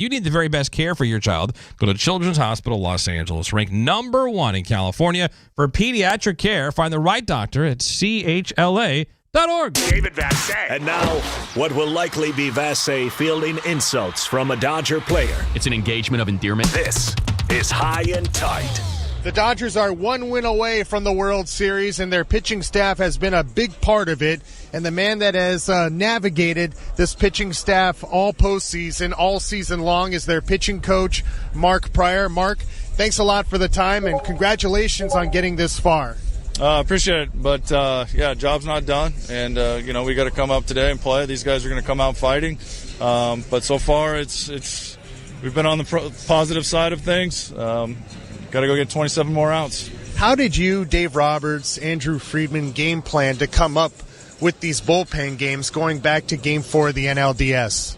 You need the very best care for your child. Go to Children's Hospital Los Angeles, ranked #1 in California for pediatric care. Find the right doctor at chla.org. David Vassegh. And now, what will likely be Vassegh fielding insults from a Dodger player. It's an engagement of endearment. This is High and Tight. The Dodgers are one win away from the World Series, and their pitching staff has been a big part of it. And the man that has navigated this pitching staff all postseason, all season long, is their pitching coach, Mark Prior. Mark, thanks a lot for the time, and congratulations on getting this far. Appreciate it, but job's not done, and we got to come up today and play. These guys are going to come out fighting, but so far it's we've been on the positive side of things. Got to go get 27 more outs. How did you, Dave Roberts, Andrew Friedman game plan to come up with these bullpen games going back to Game 4 of the NLDS?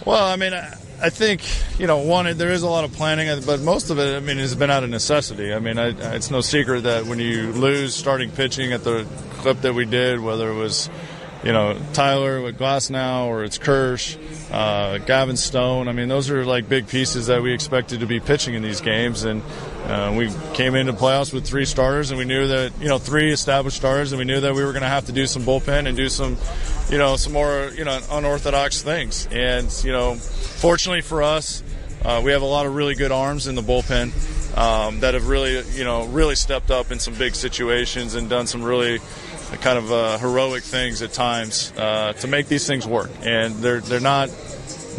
Well, I mean, I think, there is a lot of planning, but most of it, has been out of necessity. It's no secret that when you lose starting pitching at the clip that we did, whether it was, Tyler with Glasnow or it's Kirsch, Gavin Stone, those are like big pieces that we expected to be pitching in these games. And we came into playoffs with 3 starters, and we knew that, 3 established starters, and we knew that we were going to have to do some bullpen and do some, some more, unorthodox things. And, fortunately for us, we have a lot of really good arms in the bullpen that have really stepped up in some big situations and done some really kind of heroic things at times to make these things work. And they're not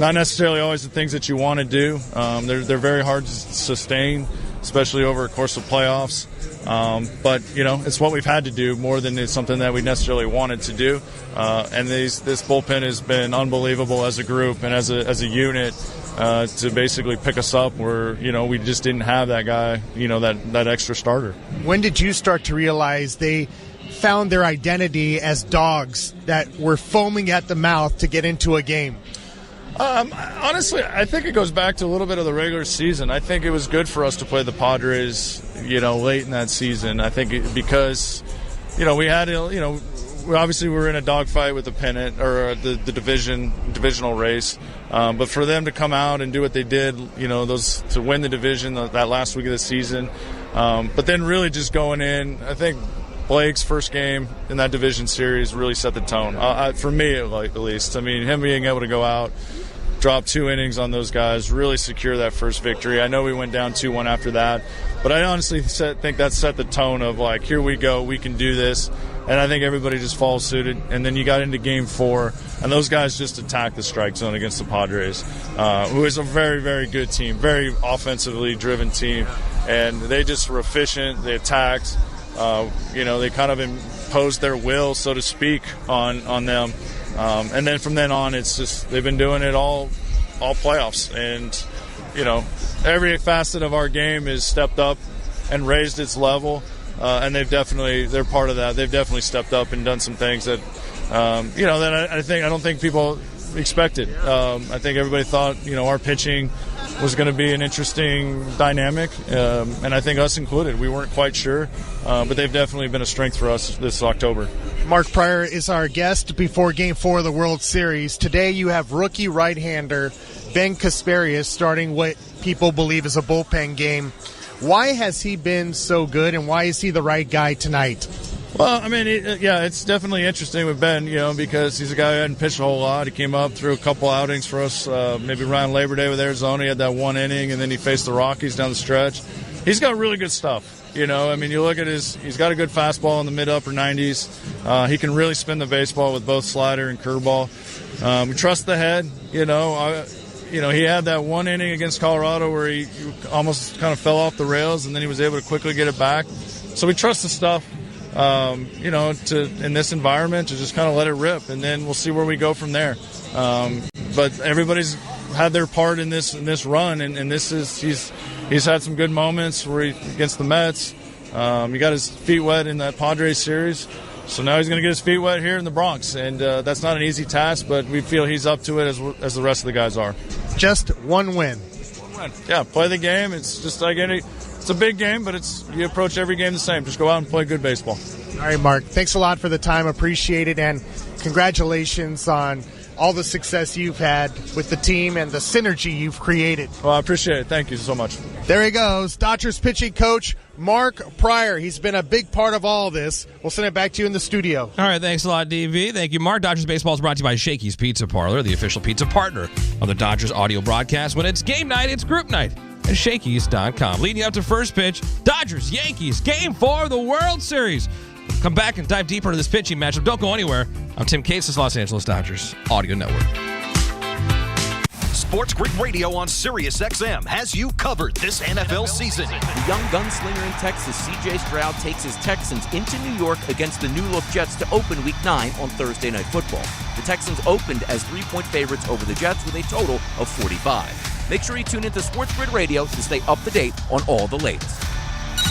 necessarily always the things that you want to do. They're very hard to sustain, especially over a course of playoffs. But it's what we've had to do more than it's something that we necessarily wanted to do. And this bullpen has been unbelievable as a group and as a unit to basically pick us up where we just didn't have that guy, that extra starter. When did you start to realize they found their identity as dogs that were foaming at the mouth to get into a game? Honestly, I think it goes back to a little bit of the regular season. I think it was good for us to play the Padres, late in that season. I think because, we had, obviously we were in a dogfight with the pennant or the divisional race. But for them to come out and do what they did, to win the division that last week of the season, but then really just going in, I think Blake's first game in that division series really set the tone, for me at least. Him being able to go out, drop 2 innings on those guys, really secure that first victory. I know we went down 2-1 after that, but I honestly think that set the tone of, like, here we go, we can do this. And I think everybody just falls suited. And then you got into Game 4, and those guys just attacked the strike zone against the Padres, who is a very, very good team, very offensively driven team. And they just were efficient. They attacked. They kind of imposed their will, so to speak, on them. And then from then on, it's just they've been doing it all playoffs. And, every facet of our game is stepped up and raised its level. And they're part of that. They've definitely stepped up and done some things that, that I don't think people expected. I think everybody thought, our pitching was going to be an interesting dynamic, and I think us included. We weren't quite sure, but they've definitely been a strength for us this October. Mark Prior is our guest before Game 4 of the World Series. Today you have rookie right-hander Ben Kasperius starting what people believe is a bullpen game. Why has he been so good, and why is he the right guy tonight? Well, it's definitely interesting with Ben, because he's a guy who hadn't pitched a whole lot. He came up through a couple outings for us, maybe around Labor Day with Arizona. He had that 1 inning, and then he faced the Rockies down the stretch. He's got really good stuff. You look at he's got a good fastball in the mid-upper 90s. He can really spin the baseball with both slider and curveball. We trust the head, he had that 1 inning against Colorado where he almost kind of fell off the rails, and then he was able to quickly get it back. So we trust the stuff, in this environment to just kind of let it rip, and then we'll see where we go from there. But everybody's had their part in this run, and this is he's had some good moments where against the Mets. He got his feet wet in that Padres series. So now he's going to get his feet wet here in the Bronx, and that's not an easy task, but we feel he's up to it as the rest of the guys are. Just 1 win. 1 win. Yeah, play the game. It's just like it's a big game, but you approach every game the same. Just go out and play good baseball. All right, Mark. Thanks a lot for the time. Appreciate it, and congratulations on all the success you've had with the team and the synergy you've created. Well, I appreciate it. Thank you so much. There he goes, Dodgers pitching coach Mark Pryor. He's been a big part of all this. We'll send it back to you in the studio. All right, thanks a lot, DV. Thank you, Mark. Dodgers Baseball is brought to you by Shakey's Pizza Parlor, the official pizza partner of the Dodgers audio broadcast. When it's game night, it's group night at Shakey's.com. Leading you up to first pitch, Dodgers, Yankees, Game 4 of the World Series. Come back and dive deeper into this pitching matchup. Don't go anywhere. I'm Tim Cates, Los Angeles Dodgers Audio Network. Sports Grid Radio on Sirius XM has you covered this NFL season. The young gunslinger in Texas, C.J. Stroud, takes his Texans into New York against the new-look Jets to open Week 9 on Thursday Night Football. The Texans opened as 3-point favorites over the Jets with a total of 45. Make sure you tune into Sports Grid Radio to stay up to date on all the latest.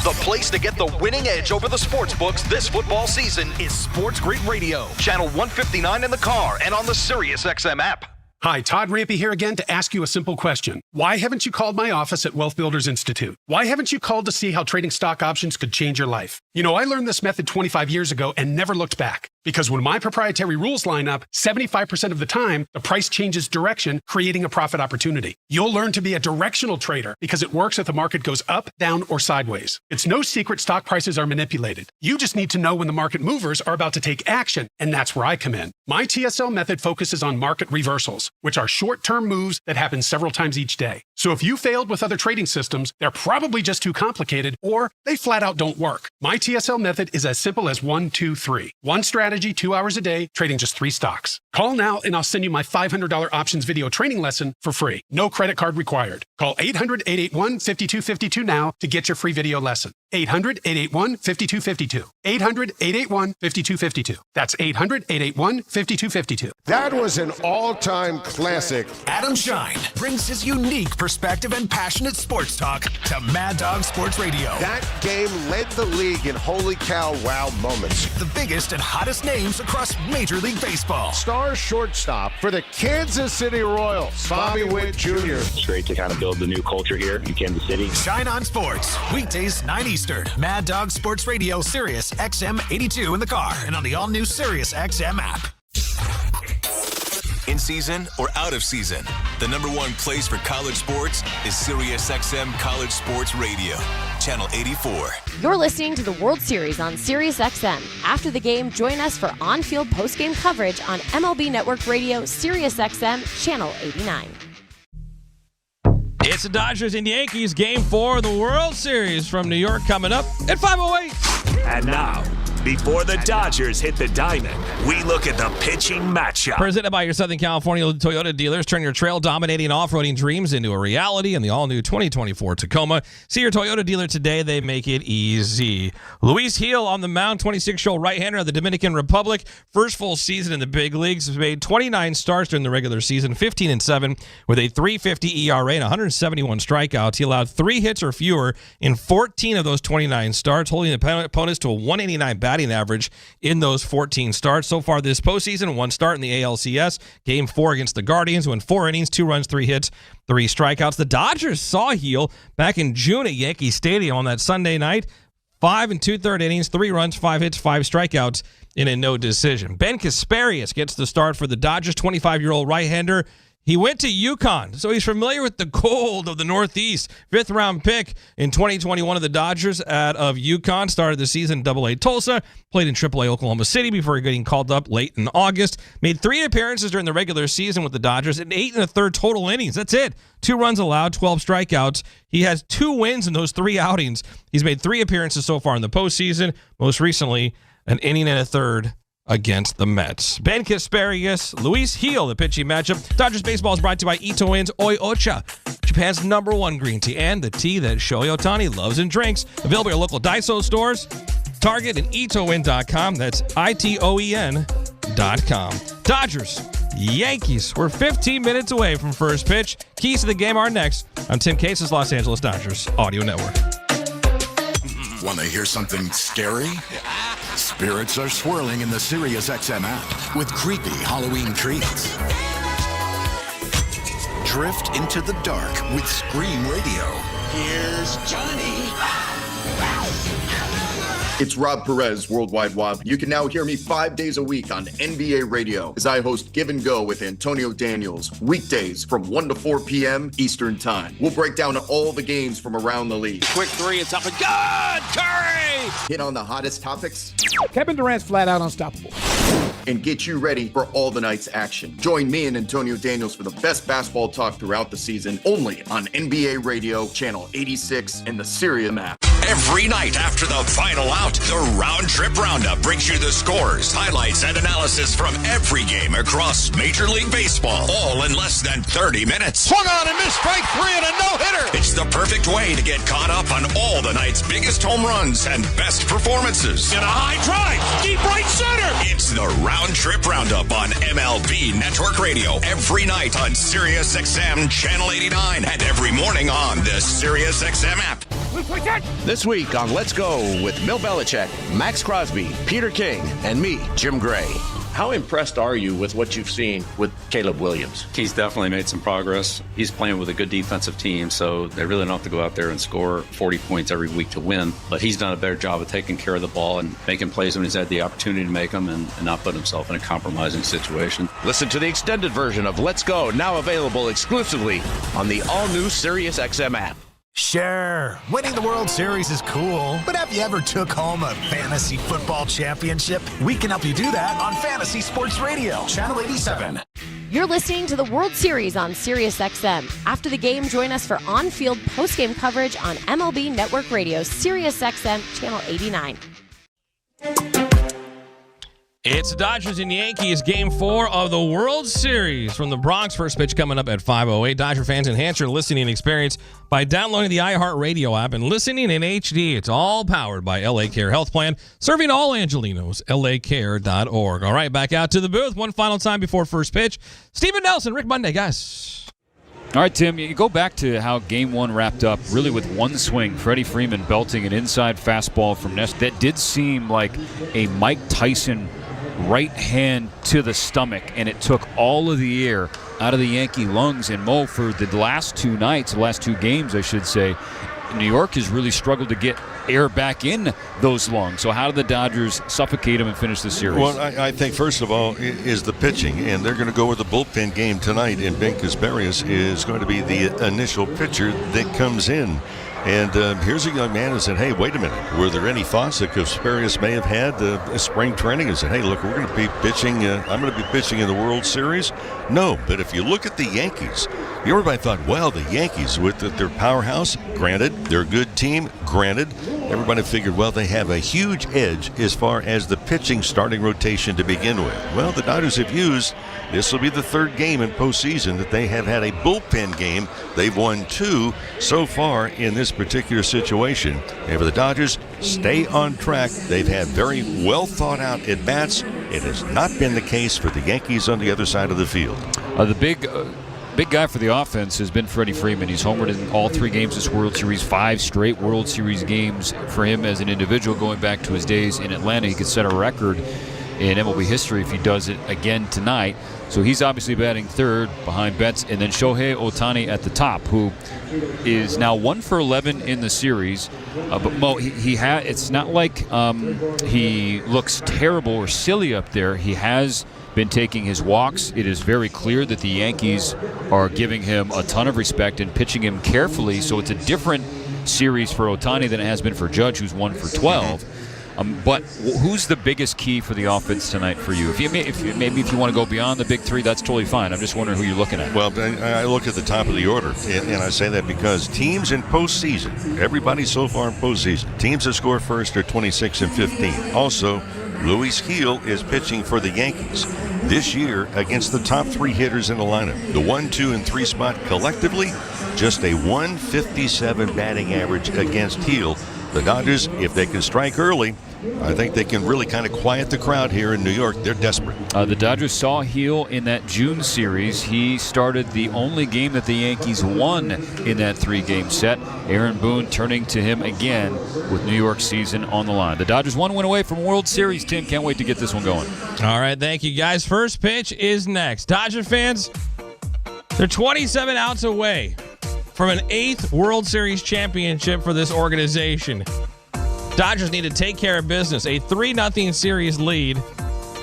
The place to get the winning edge over the sports books this football season is Sports Grid Radio. Channel 159 in the car and on the Sirius XM app. Hi, Todd Rampy here again to ask you a simple question. Why haven't you called my office at Wealth Builders Institute? Why haven't you called to see how trading stock options could change your life? You know, I learned this method 25 years ago and never looked back. Because when my proprietary rules line up, 75% of the time, the price changes direction, creating a profit opportunity. You'll learn to be a directional trader because it works if the market goes up, down, or sideways. It's no secret stock prices are manipulated. You just need to know when the market movers are about to take action, and that's where I come in. My TSL method focuses on market reversals, which are short-term moves that happen several times each day. So if you failed with other trading systems, they're probably just too complicated, or they flat out don't work. My TSL method is as simple as 1, 2, 3. One strategy, 2 hours a day, trading just 3 stocks. Call now and I'll send you my $500 options video training lesson for free. No credit card required. Call 800-881-5252 now to get your free video lesson. 800-881-5252. 800-881-5252. That's 800-881-5252. That was an all-time classic. Adam Shine brings his unique perspective and passionate sports talk to Mad Dog Sports Radio. That game led the league in holy cow wow moments. The biggest and hottest names across Major League Baseball. Star shortstop for the Kansas City Royals, Bobby Witt Jr. It's great to kind of build the new culture here in Kansas City. Shine on Sports, weekdays 9 Eastern. Mad Dog Sports Radio, Sirius XM 82 in the car and on the all-new Sirius XM app. In season or out of season, the #1 place for college sports is Sirius XM College Sports Radio, Channel 84. You're listening to the World Series on Sirius XM. After the game, join us for on-field postgame coverage on MLB Network Radio, Sirius XM, Channel 89. It's the Dodgers and Yankees, Game 4 of the World Series from New York coming up at 5:08. And now, before the Dodgers hit the diamond, we look at the pitching matchup. Presented by your Southern California Toyota dealers. Turn your trail-dominating off-roading dreams into a reality in the all-new 2024 Tacoma. See your Toyota dealer today. They make it easy. Luis Gil on the mound, 26-year-old right-hander of the Dominican Republic. First full season in the big leagues. Has made 29 starts during the regular season, 15-7 with a 3.50 ERA and 171 strikeouts. He allowed 3 hits or fewer in 14 of those 29 starts, holding opponents to a 189 batting average in those 14 starts. So far this postseason, 1 start in the ALCS. Game 4 against the Guardians, who in 4 innings, 2 runs, 3 hits, 3 strikeouts. The Dodgers saw Gil back in June at Yankee Stadium on that Sunday night. 5 2/3 innings, 3 runs, 5 hits, 5 strikeouts in a no decision. Ben Kasparius gets the start for the Dodgers, 25-year-old right-hander. He went to UConn, so he's familiar with the cold of the Northeast. 5th-round pick in 2021 of the Dodgers out of UConn. Started the season in AA Tulsa, played in AAA Oklahoma City before getting called up late in August. Made 3 appearances during the regular season with the Dodgers in 8 1/3 total innings. That's it. 2 runs allowed, 12 strikeouts. He has 2 wins in those 3 outings. He's made 3 appearances so far in the postseason, most recently an inning and a third against the Mets. Ben Kasparius, Luis Gil, the pitching matchup. Dodgers baseball is brought to you by Ito Inn's Oi Ocha, Japan's #1 green tea, and the tea that Shohei Ohtani loves and drinks. Available at your local Daiso stores, Target, and itoin.com. That's ITOEN.com. Dodgers, Yankees. We're 15 minutes away from first pitch. Keys to the game are next on Tim Case's Los Angeles Dodgers Audio Network. Want to hear something scary? Spirits are swirling in the Sirius XM app with creepy Halloween treats. Drift into the dark with Scream Radio. Here's Johnny. It's Rob Perez, Worldwide Wob. You can now hear me 5 days a week on NBA Radio as I host Give and Go with Antonio Daniels, weekdays from 1 to 4 p.m. Eastern Time. We'll break down all the games from around the league. Quick three, it's up and good! Curry! Hit on the hottest topics. Kevin Durant's flat out unstoppable. And get you ready for all the night's action. Join me and Antonio Daniels for the best basketball talk throughout the season, only on NBA Radio, Channel 86, and the Sirius app. Every night after the final out, the Round Trip Roundup brings you the scores, highlights, and analysis from every game across Major League Baseball, all in less than 30 minutes. Swung on and missed, strike three and a no-hitter. It's the perfect way to get caught up on all the night's biggest home runs and best performances. In a high drive, deep right center. It's the Round Trip Roundup on MLB Network Radio every night on Sirius XM Channel 89 and every morning on the Sirius XM app. This week on Let's Go with Bill Belichick, Max Crosby, Peter King, and me, Jim Gray. How impressed are you with what you've seen with Caleb Williams? He's definitely made some progress. He's playing with a good defensive team, so they really don't have to go out there and score 40 points every week to win. But he's done a better job of taking care of the ball and making plays when he's had the opportunity to make them and not put himself in a compromising situation. Listen to the extended version of Let's Go, now available exclusively on the all-new Sirius XM app. Sure, winning the World Series is cool, but have you ever took home a fantasy football championship? We can help you do that on Fantasy Sports Radio, Channel 87. You're listening to the World Series on Sirius XM. After the game, join us for on-field post-game coverage on MLB Network Radio, Sirius XM, Channel 89. It's Dodgers and Yankees, Game 4 of the World Series from the Bronx. First pitch coming up at 5:08. Dodger fans, enhance your listening experience by downloading the iHeartRadio app and listening in HD. It's all powered by LA Care Health Plan, serving all Angelinos, lacare.org. All right, back out to the booth. One final time before first pitch. Stephen Nelson, Rick Monday, guys. All right, Tim, you go back to how Game 1 wrapped up really with one swing. Freddie Freeman belting an inside fastball from Ness. That did seem like a Mike Tyson right hand to the stomach, and it took all of the air out of the Yankee lungs. And Mo, for the last two games, I should say, New York has really struggled to get air back in those lungs. So how did the Dodgers suffocate them and finish the series? Well, I think first of all is the pitching, and they're going to go with the bullpen game tonight, and Ben Casparius is going to be the initial pitcher that comes in. And here's a young man who said, hey, wait a minute, were there any thoughts that Casparius may have had spring training and said, hey, look, we're going to be pitching, I'm going to be pitching in the World Series? No, but if you look at the Yankees, everybody thought, well, the Yankees with their powerhouse, granted, they're a good team, granted. Everybody figured, well, they have a huge edge as far as the pitching starting rotation to begin with. Well, the Dodgers have used, this will be the third game in postseason that they have had a bullpen game. They've won 2 so far in this particular situation. And for the Dodgers, stay on track. They've had very well thought out at-bats. It has not been the case for the Yankees on the other side of the field. The big guy for the offense has been Freddie Freeman. He's homered in all 3 games this World Series, 5 straight World Series games for him as an individual going back to his days in Atlanta. He could set a record in MLB history if he does it again tonight. So he's obviously batting third behind Betts, and then Shohei Ohtani at the top, who is now 1 for 11 in the series. But Mo, it's not like he looks terrible or silly up there. He has been taking his walks. It is very clear that the Yankees are giving him a ton of respect and pitching him carefully. So it's a different series for Ohtani than it has been for Judge, who's 1 for 12. But who's the biggest key for the offense tonight for you? If you want to go beyond the big 3, that's totally fine. I'm just wondering who you're looking at. Well, I look at the top of the order, and I say that because teams in postseason, everybody so far in postseason, teams that score first are 26 and 15. Also, Luis Gil is pitching for the Yankees this year against the top 3 hitters in the lineup. The 1, 2, and 3 spot collectively, just a 157 batting average against Gil. The Dodgers, if they can strike early, I think they can really kind of quiet the crowd here in New York. They're desperate. The Dodgers saw Gil in that June series. He started the only game that the Yankees won in that 3-game set. Aaron Boone turning to him again with New York season on the line. The Dodgers 1 win away from World Series. Tim, can't wait to get this one going. All right, thank you, guys. First pitch is next. Dodger fans, they're 27 outs away from an 8th World Series championship for this organization. Dodgers need to take care of business. A 3-0 series lead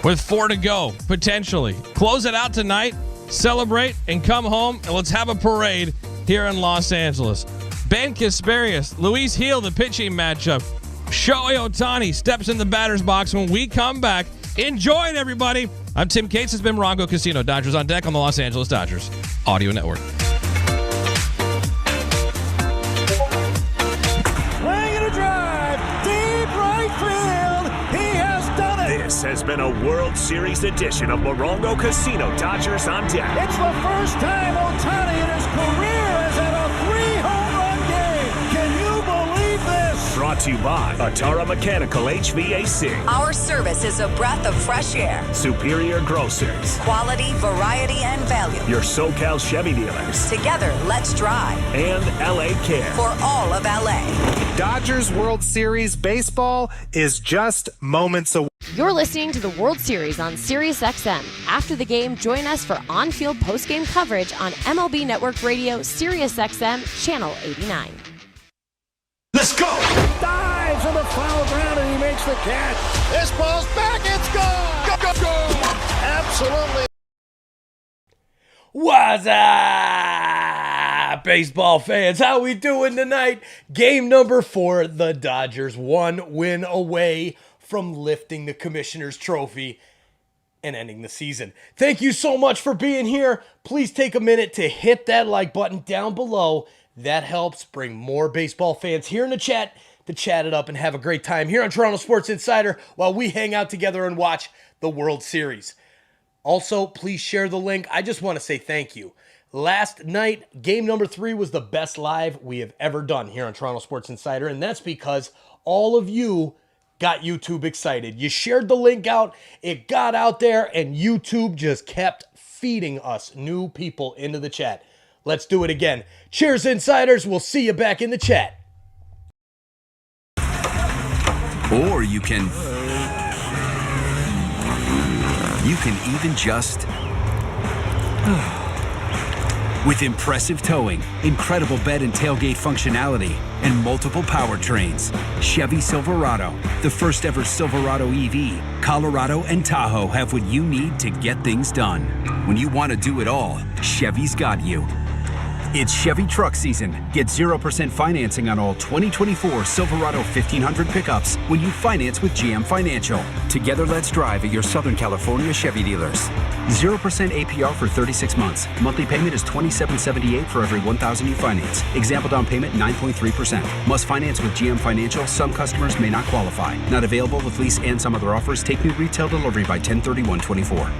with 4 to go, potentially. Close it out tonight, celebrate, and come home, and let's have a parade here in Los Angeles. Ben Kasparius, Luis Gil, the pitching matchup. Shohei Ohtani steps in the batter's box when we come back. Enjoy it, everybody. I'm Tim Cates. It's been Morongo Casino. Dodgers on deck on the Los Angeles Dodgers Audio Network. This has been a World Series edition of Morongo Casino Dodgers on Deck. It's the first time Ohtani in his career has had a 3-home run game. Can you believe this? Brought to you by Atara Mechanical HVAC. Our service is a breath of fresh air. Superior Grocers. Quality, variety, and value. Your SoCal Chevy dealers. Together, let's drive. And LA Care. For all of LA. Dodgers World Series baseball is just moments away. You're listening to the World Series on SiriusXM. After the game, join us for on-field post-game coverage on MLB Network Radio, SiriusXM, Channel 89. Let's go! Dives on the foul ground and he makes the catch. This ball's back. It's gone. Go, go, go. Absolutely. What's up, baseball fans? How we doing tonight? Game number 4. The Dodgers 1 win away from lifting the Commissioner's Trophy and ending the season. Thank you so much for being here. Please take a minute to hit that like button down below. That helps bring more baseball fans here in the chat to chat it up and have a great time here on Toronto Sports Insider while we hang out together and watch the World Series. Also, please share the link. I just want to say thank you. Last night, game number 3 was the best live we have ever done here on Toronto Sports Insider, and that's because all of you got YouTube excited. You shared the link out, it got out there, and YouTube just kept feeding us new people into the chat. Let's do it again. Cheers, Insiders. We'll see you back in the chat. Or you can even just with impressive towing, incredible bed and tailgate functionality, and multiple powertrains. Chevy Silverado, the first ever Silverado EV, Colorado and Tahoe have what you need to get things done. When you want to do it all, Chevy's got you. It's Chevy truck season. Get 0% financing on all 2024 Silverado 1500 pickups when you finance with GM Financial. Together, let's drive at your Southern California Chevy dealers. 0% APR for 36 months. Monthly payment is $27.78 for every $1,000 you finance. Example down payment 9.3%. Must finance with GM Financial. Some customers may not qualify. Not available with lease and some other offers. Take new retail delivery by 10/31/24.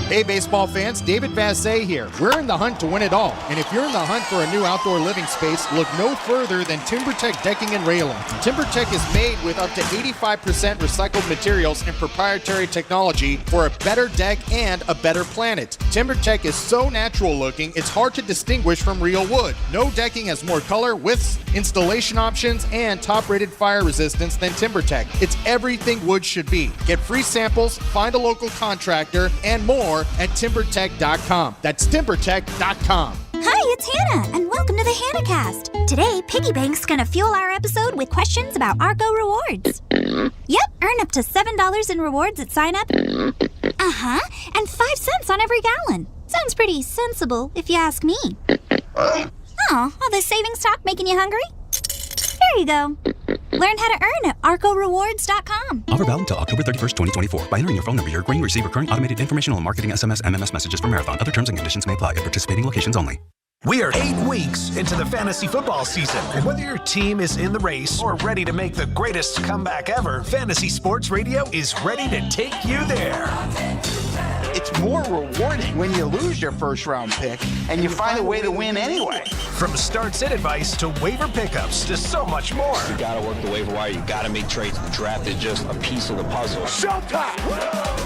Hey baseball fans, David Vassay here. We're in the hunt to win it all. And if you're in the hunt for a new outdoor living space, look no further than TimberTech Decking and Railing. TimberTech is made with up to 85% recycled materials and proprietary technology for a better deck and a better planet. TimberTech is so natural looking, it's hard to distinguish from real wood. No decking has more color, widths, installation options, and top-rated fire resistance than TimberTech. It's everything wood should be. Get free samples, find a local contractor, and more at TimberTech.com. That's TimberTech.com. Hi, it's Hannah, and welcome to the HannahCast. Today, Piggy Bank's gonna fuel our episode with questions about Argo rewards. Yep, earn up to $7 in rewards at sign-up. And 5 cents on every gallon. Sounds pretty sensible, if you ask me. Oh, all this savings talk making you hungry? There you go. Learn how to earn at ArcoRewards.com. Offer valid until October 31st, 2024. By entering your phone number, you're agreeing to receive recurring automated informational and marketing SMS, MMS messages from Marathon. Other terms and conditions may apply at participating locations only. We are 8 weeks into the fantasy football season, and whether your team is in the race or ready to make the greatest comeback ever, Fantasy Sports Radio is ready to take you there. It's more rewarding when you lose your first-round pick and you find a way to win anyway. From start-sit advice to waiver pickups to so much more. You got to work the waiver wire. You got to make trades. The draft is just a piece of the puzzle. Showtime!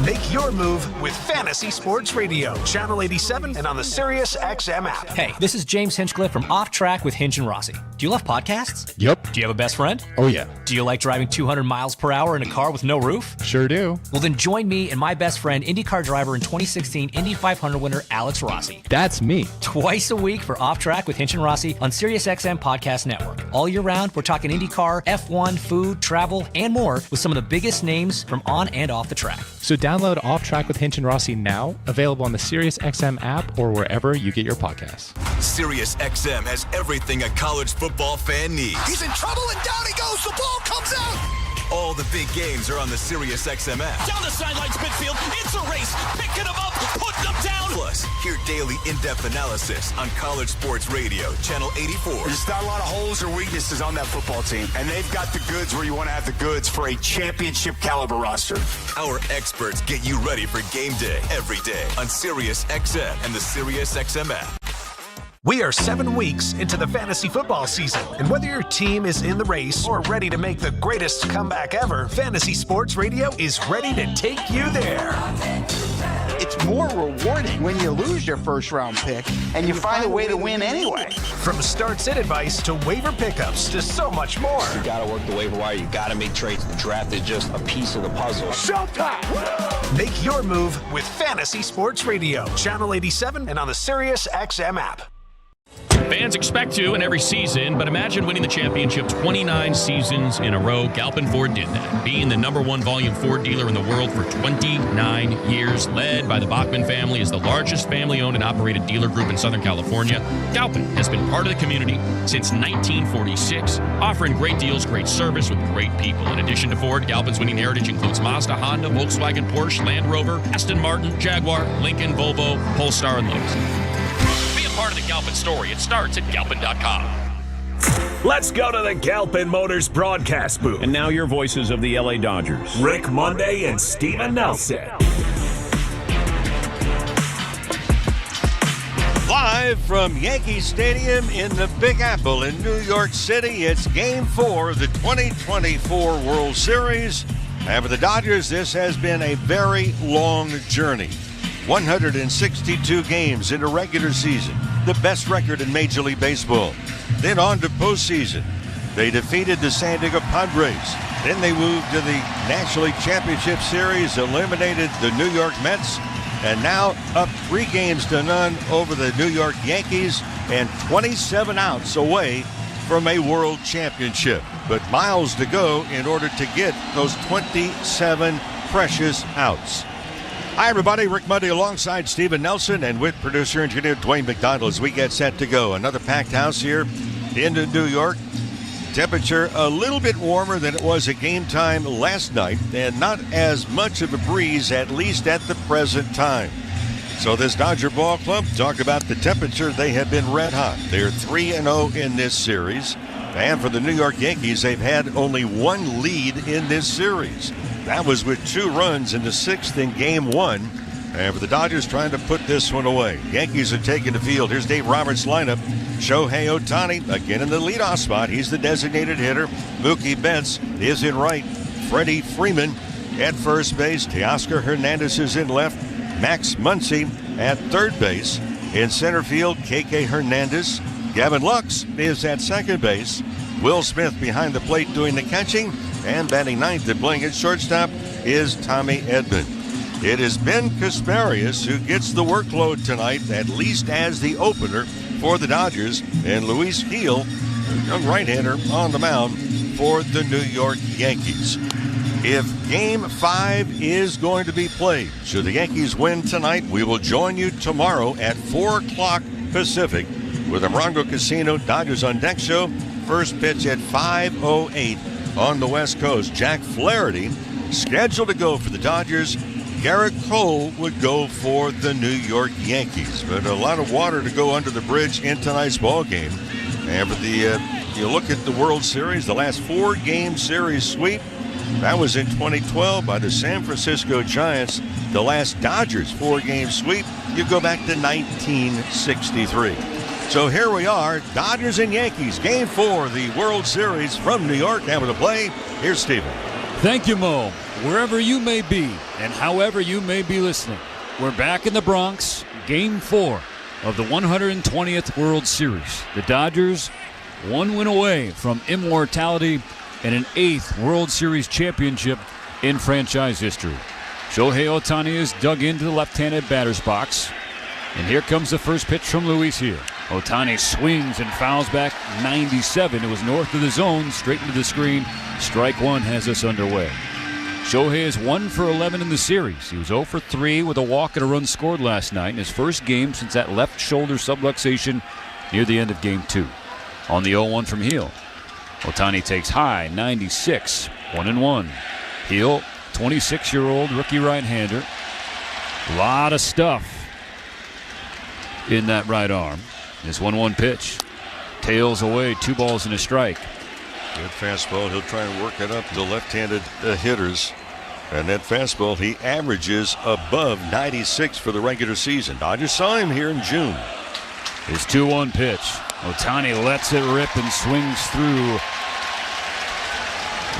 Make your move with Fantasy Sports Radio, Channel 87, and on the Sirius XM app. Hey, this is James Hinchcliffe from Off Track with Hinch and Rossi. Do you love podcasts? Yep. Do you have a best friend? Oh, yeah. Do you like driving 200 miles per hour in a car with no roof? Sure do. Well, then join me and my best friend, IndyCar driver and 2016 Indy 500 winner Alex Rossi. That's me. Twice a week for Off Track with Hinch and Rossi on Sirius XM Podcast Network. All year round, we're talking IndyCar, F1, food, travel, and more with some of the biggest names from on and off the track. So download Off Track with Hinch and Rossi now, available on the Sirius XM app or wherever you get your podcasts. Sirius XM has everything a college football fan needs. He's in trouble and down he goes. The ball comes out. All the big games are on the Sirius XM app. Down the sidelines, midfield. It's a race. Picking them up, putting them down. Plus, hear daily in-depth analysis on College Sports Radio, Channel 84. There's not a lot of holes or weaknesses on that football team, and they've got the goods where you want to have the goods for a championship caliber roster. Our experts get you ready for game day every day on Sirius XM and the Sirius XM app. We are 7 weeks into the fantasy football season, and whether your team is in the race or ready to make the greatest comeback ever, Fantasy Sports Radio is ready to take you there. It's more rewarding when you lose your first round pick and you find a way to win anyway. From start-sit advice to waiver pickups to so much more. You got to work the waiver wire. You got to make trades. The draft is just a piece of the puzzle. Showtime! Make your move with Fantasy Sports Radio, Channel 87, and on the Sirius XM app. Fans expect to in every season, but imagine winning the championship 29 seasons in a row. Galpin Ford did that, being the #1 volume Ford dealer in the world for 29 years. Led by the Bachman family as the largest family-owned and operated dealer group in Southern California, Galpin has been part of the community since 1946, offering great deals, great service with great people. In addition to Ford, Galpin's winning heritage includes Mazda, Honda, Volkswagen, Porsche, Land Rover, Aston Martin, Jaguar, Lincoln, Volvo, Polestar, and Lowe's. Part of the Galpin story. It starts at Galpin.com. Let's go to the Galpin Motors broadcast booth. And now your voices of the LA Dodgers. Rick Monday and Steven Nelson. Live from Yankee Stadium in the Big Apple in New York City, it's Game 4 of the 2024 World Series. And for the Dodgers, this has been a very long journey. 162 games in a regular season, the best record in Major League Baseball. Then on to postseason. They defeated the San Diego Padres. Then they moved to the National League Championship Series, eliminated the New York Mets, and now up 3-0 over the New York Yankees and 27 outs away from a world championship. But miles to go in order to get those 27 precious outs. Hi, everybody. Rick Monday alongside Steven Nelson and with producer engineer Dwayne McDonald as we get set to go. Another packed house here in New York. Temperature a little bit warmer than it was at game time last night and not as much of a breeze, at least at the present time. So this Dodger ball club, talk about the temperature, they have been red hot. They're 3-0 in this series. And for the New York Yankees, they've had only one lead in this series. That was with 2 runs in the 6th in game 1. And for the Dodgers trying to put this one away. Yankees are taking the field. Here's Dave Roberts' lineup. Shohei Ohtani again in the leadoff spot. He's the designated hitter. Mookie Betts is in right. Freddie Freeman at first base. Teoscar Hernandez is in left. Max Muncy at third base. In center field, KK Hernandez. Gavin Lux is at second base. Will Smith behind the plate doing the catching. And batting ninth and playing at shortstop is Tommy Edman. It is Ben Kasparius who gets the workload tonight, at least as the opener for the Dodgers. And Luis Gil, a young right-hander, on the mound for the New York Yankees. If Game 5 is going to be played, should the Yankees win tonight, we will join you tomorrow at 4 o'clock Pacific with the Morongo Casino Dodgers on Deck show. First pitch at 5:08 on the West Coast. Jack Flaherty scheduled to go for the Dodgers. Garrett Cole would go for the New York Yankees. But a lot of water to go under the bridge in tonight's ball game. And for the you look at the World Series, the last 4-game series sweep, that was in 2012 by the San Francisco Giants. The last Dodgers 4-game sweep, you go back to 1963. So here we are, Dodgers and Yankees, Game 4 of the World Series from New York. Having to play, here's Steven. Thank you, Mo. wherever you may be and however you may be listening. We're back in the Bronx, Game 4 of the 120th World Series. The Dodgers, one win away from immortality and an 8th World Series championship in franchise history. Shohei Ohtani is dug into the left-handed batter's box. And here comes the first pitch from Luis here. Ohtani swings and fouls back 97. It was north of the zone, straight into the screen. Strike one has us underway. Shohei is 1 for 11 in the series. He was 0 for 3 with a walk and a run scored last night in his first game since that left shoulder subluxation near the end of Game 2. On the 0-1 from Heel, Ohtani takes high, 96, 1-1. Heel, 26-year-old rookie right-hander. A lot of stuff in that right arm. This 1-1 pitch. Tails away, 2 balls and a strike. Good fastball. He'll try and work it up to left-handed hitters. And that fastball, he averages above 96 for the regular season. Dodgers saw him here in June. His 2-1 pitch. Ohtani lets it rip and swings through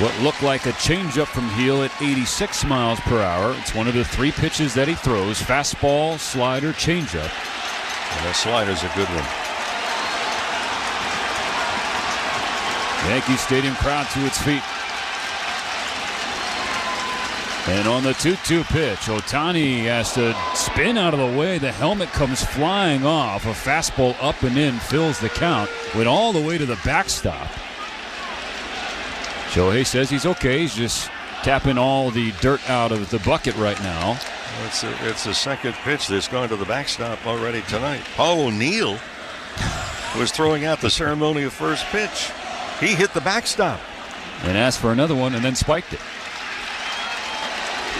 what looked like a changeup from Heel at 86 miles per hour. It's one of the 3 pitches that he throws. Fastball, slider, changeup. And that slider's a good one. Yankee Stadium crowd to its feet. And on the 2-2 pitch, Ohtani has to spin out of the way. The helmet comes flying off. A fastball up and in fills the count. Went all the way to the backstop. Shohei says he's okay. He's just tapping all the dirt out of the bucket right now. It's the second pitch that's gone to the backstop already tonight. Paul O'Neill was throwing out the ceremonial first pitch. He hit the backstop. And asked for another one and then spiked it.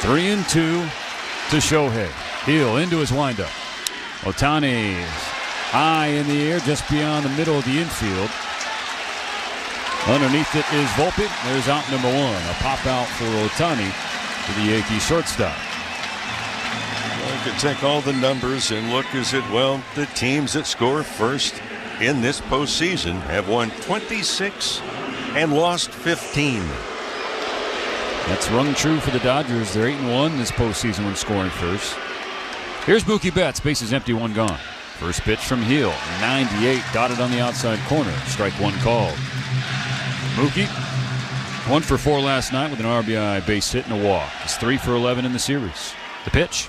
3-2 to Shohei. Heel into his windup. Ohtani high in the air just beyond the middle of the infield. Underneath it is Volpe. There's out number 1. A pop out for Ohtani to the Yankees shortstop. Well, you can take all the numbers and look as it, well, the teams that score first in this postseason have won 26 and lost 15. That's rung true for the Dodgers. They're 8-1 this postseason when scoring first. Here's Mookie Betts. Bases empty, 1 gone. First pitch from Heel. 98 dotted on the outside corner. Strike 1 called. Mookie 1 for 4 last night with an RBI base hit and a walk. He's 3 for 11 in the series. The pitch.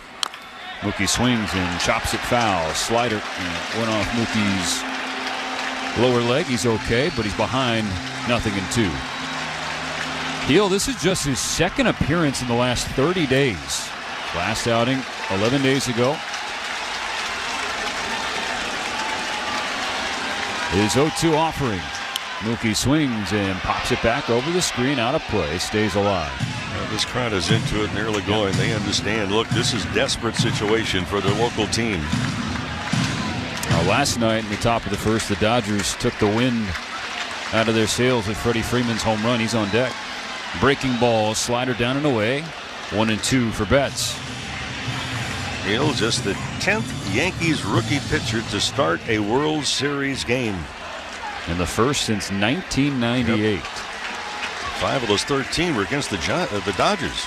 Mookie swings and chops it foul. Slider went off Mookie's lower leg. He's okay, but he's behind 0-2. Heel, this is just his second appearance in the last 30 days. Last outing 11 days ago. His 0-2 offering. Mookie swings and pops it back over the screen, out of play, stays alive. Well, this crowd is into it and early going. They understand, look, this is a desperate situation for their local team. Last night in the top of the first, the Dodgers took the wind out of their sails with Freddie Freeman's home run. He's on deck. Breaking ball, slider down and away. 1-2 for Betts. Hill, just the 10th Yankees rookie pitcher to start a World Series game. And the first since 1998. Yep. 5 of those 13 were against the Dodgers.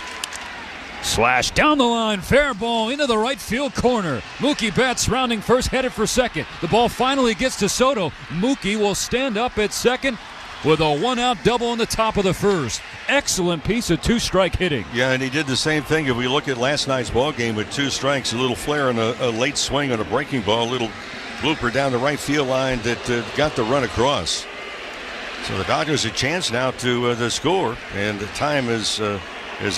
Slash down the line, fair ball into the right field corner. Mookie Betts rounding first, headed for second. The ball finally gets to Soto. Mookie will stand up at second with a 1-out double in the top of the first. Excellent piece of 2-strike hitting. Yeah, and he did the same thing. If we look at last night's ball game with 2 strikes, a little flare and a late swing on a breaking ball, a little blooper down the right field line that got the run across. So the Dodgers a chance now to score, and the time is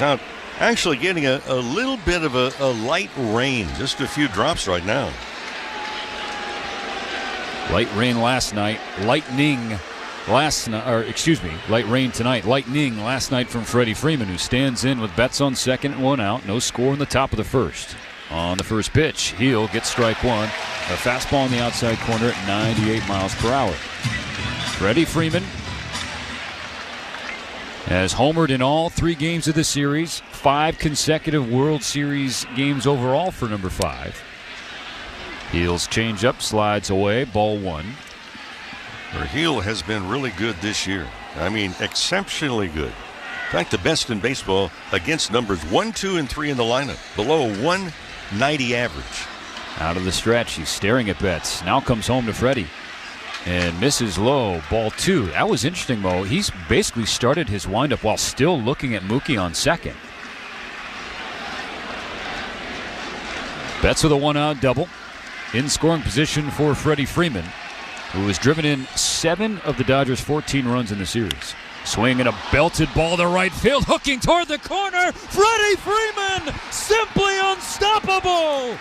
out. Actually getting a little bit of a light rain, just a few drops right now. Light rain last night, lightning last night, or excuse me, light rain tonight, lightning last night from Freddie Freeman, who stands in with Betts on second and 1 out. No score in the top of the first. On the first pitch, Heel gets strike 1. A fastball in the outside corner at 98 miles per hour. Freddie Freeman has homered in all 3 games of the series. 5 consecutive World Series games overall for number 5. Heel's changeup slides away, ball 1. Heel has been really good this year. I mean, exceptionally good. fact, the best in baseball against numbers 1, 2, and 3 in the lineup. Below 190 average. Out of the stretch, he's staring at Betts. Now comes home to Freddie. And misses low, ball 2. That was interesting, Mo. He's basically started his windup while still looking at Mookie on second. Betts with a 1-out double. In scoring position for Freddie Freeman, who has driven in 7 of the Dodgers' 14 runs in the series. Swing and a belted ball to right field, hooking toward the corner. Freddie Freeman, simply unstoppable.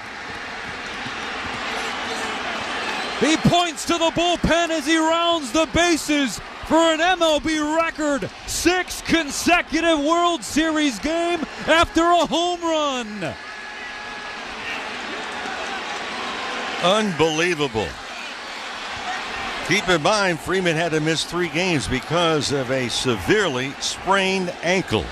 He points to the bullpen as he rounds the bases for an MLB record 6 consecutive World Series game after a home run. Unbelievable. Keep in mind, Freeman had to miss 3 games because of a severely sprained ankle.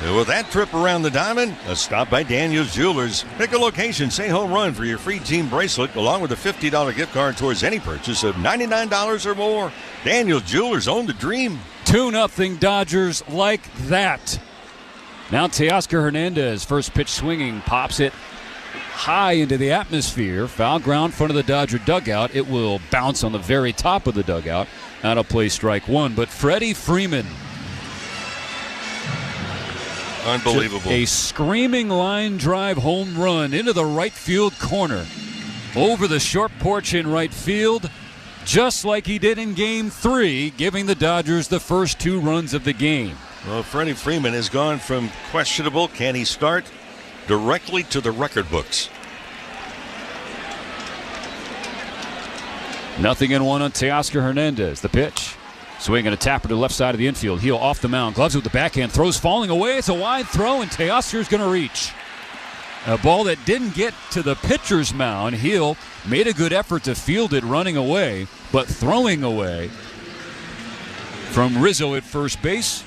And with that trip around the diamond, a stop by Daniel's Jewelers. Pick a location, say home run for your free team bracelet, along with a $50 gift card towards any purchase of $99 or more. Daniel's Jewelers, own the dream. 2-0 Dodgers like that. Now Teoscar Hernandez, first pitch swinging, pops it high into the atmosphere. Foul ground in front of the Dodger dugout. It will bounce on the very top of the dugout. Out of play, strike 1. But Freddie Freeman, unbelievable. A screaming line drive home run into the right field corner. Over the short porch in right field, just like he did in Game 3, giving the Dodgers the first 2 runs of the game. Well, Freddie Freeman has gone from questionable, can he start, directly to the record books. 0-1 on Teoscar Hernandez. The pitch. Swing and a tapper to the left side of the infield. Heel off the mound. Gloves with the backhand. Throws falling away. It's a wide throw, and Teoscar's going to reach. A ball that didn't get to the pitcher's mound. Heel made a good effort to field it running away, but throwing away from Rizzo at first base.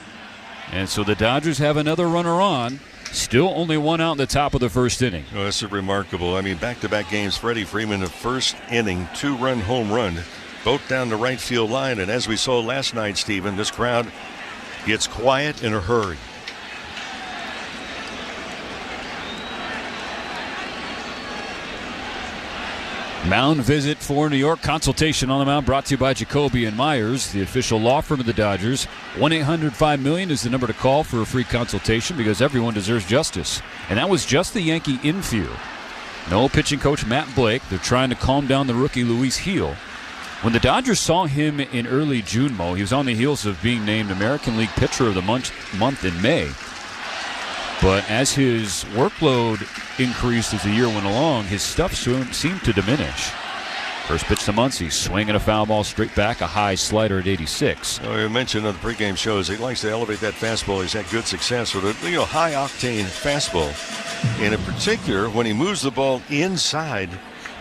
And so the Dodgers have another runner on. Still only 1 out in the top of the first inning. Oh, that's remarkable. I mean, back-to-back games, Freddie Freeman, the first inning, 2-run home run, both down the right field line. And as we saw last night, Stephen, this crowd gets quiet in a hurry. Mound visit for New York. Consultation on the mound brought to you by Jacoby and Myers, the official law firm of the Dodgers. 1-800-5-MILLION is the number to call for a free consultation, because everyone deserves justice. And that was just the Yankee infield. No pitching coach Matt Blake. They're trying to calm down the rookie Luis Heel. When the Dodgers saw him in early June, Mo, he was on the heels of being named American League Pitcher of the month in May. But as his workload increased as the year went along, his stuff seemed to diminish. First pitch to Muncy, swing and a foul ball straight back, a high slider at 86. Oh, you mentioned on the pregame shows he likes to elevate that fastball. He's had good success with a high-octane fastball. And in particular, when he moves the ball inside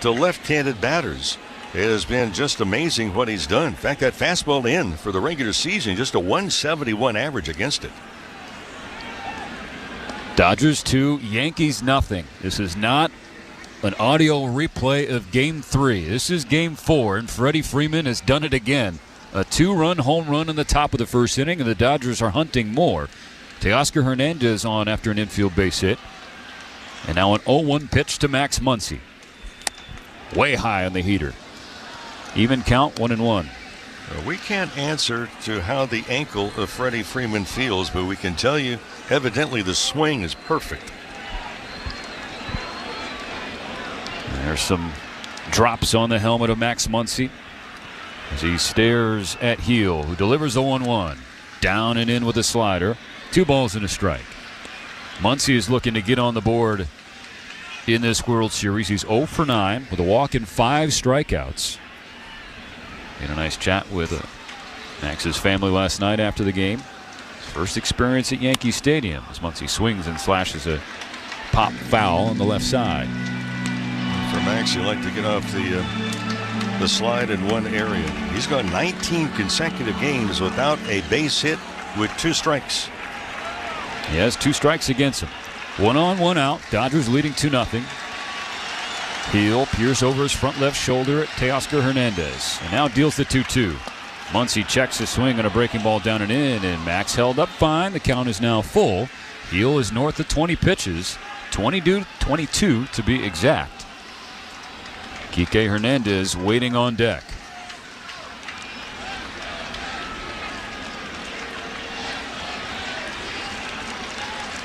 to left-handed batters, it has been just amazing what he's done. In fact, that fastball in for the regular season, just a 171 average against it. Dodgers 2, Yankees nothing. This is not an audio replay of Game 3. This is Game 4, and Freddie Freeman has done it again. A 2-run home run in the top of the first inning, and the Dodgers are hunting more. Teoscar Hernandez on after an infield base hit. And now an 0-1 pitch to Max Muncy. Way high on the heater. Even count, 1-1. We can't answer to how the ankle of Freddie Freeman feels, but we can tell you, evidently, the swing is perfect. There's some drops on the helmet of Max Muncy as he stares at Heel, who delivers the 1-1. Down and in with a slider. 2 balls and a strike. Muncy is looking to get on the board in this World Series. He's 0 for 9 with a walk and 5 strikeouts. In a nice chat with Max's family last night after the game. His first experience at Yankee Stadium as Muncy swings and slashes a pop foul on the left side. For Max, you like to get off the slide in one area. He's gone 19 consecutive games without a base hit with 2 strikes. He has 2 strikes against him. 1 on, 1 out. Dodgers leading 2-0. Heel peers over his front left shoulder at Teoscar Hernandez, and now deals the 2-2. Muncy checks his swing on a breaking ball down and in, and Max held up fine. The count is now full. Heel is north of 20 pitches, 22 to be exact. Kike Hernandez waiting on deck.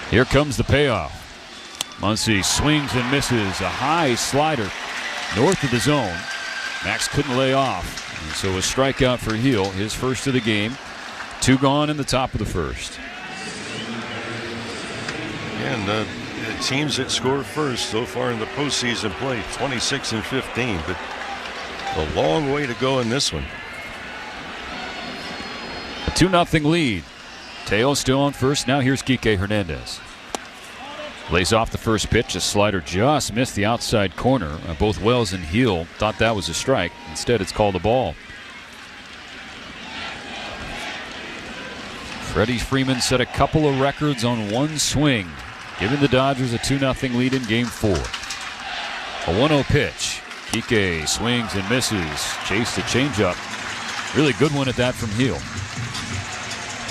Here comes the payoff. Muncy swings and misses a high slider north of the zone. Max couldn't lay off, and so a strikeout for Heel, his first of the game. 2 gone in the top of the first. And the teams that score first so far in the postseason play, 26-15, but a long way to go in this one. A 2-0 lead. Teo still on first. Now here's Kike Hernandez. Lays off the first pitch. A slider just missed the outside corner. Both Wells and Heel thought that was a strike. Instead, it's called a ball. Freddie Freeman set a couple of records on one swing, giving the Dodgers a 2-0 lead in Game 4. A 1-0 pitch. Kike swings and misses. Chased a changeup. Really good one at that from Heel.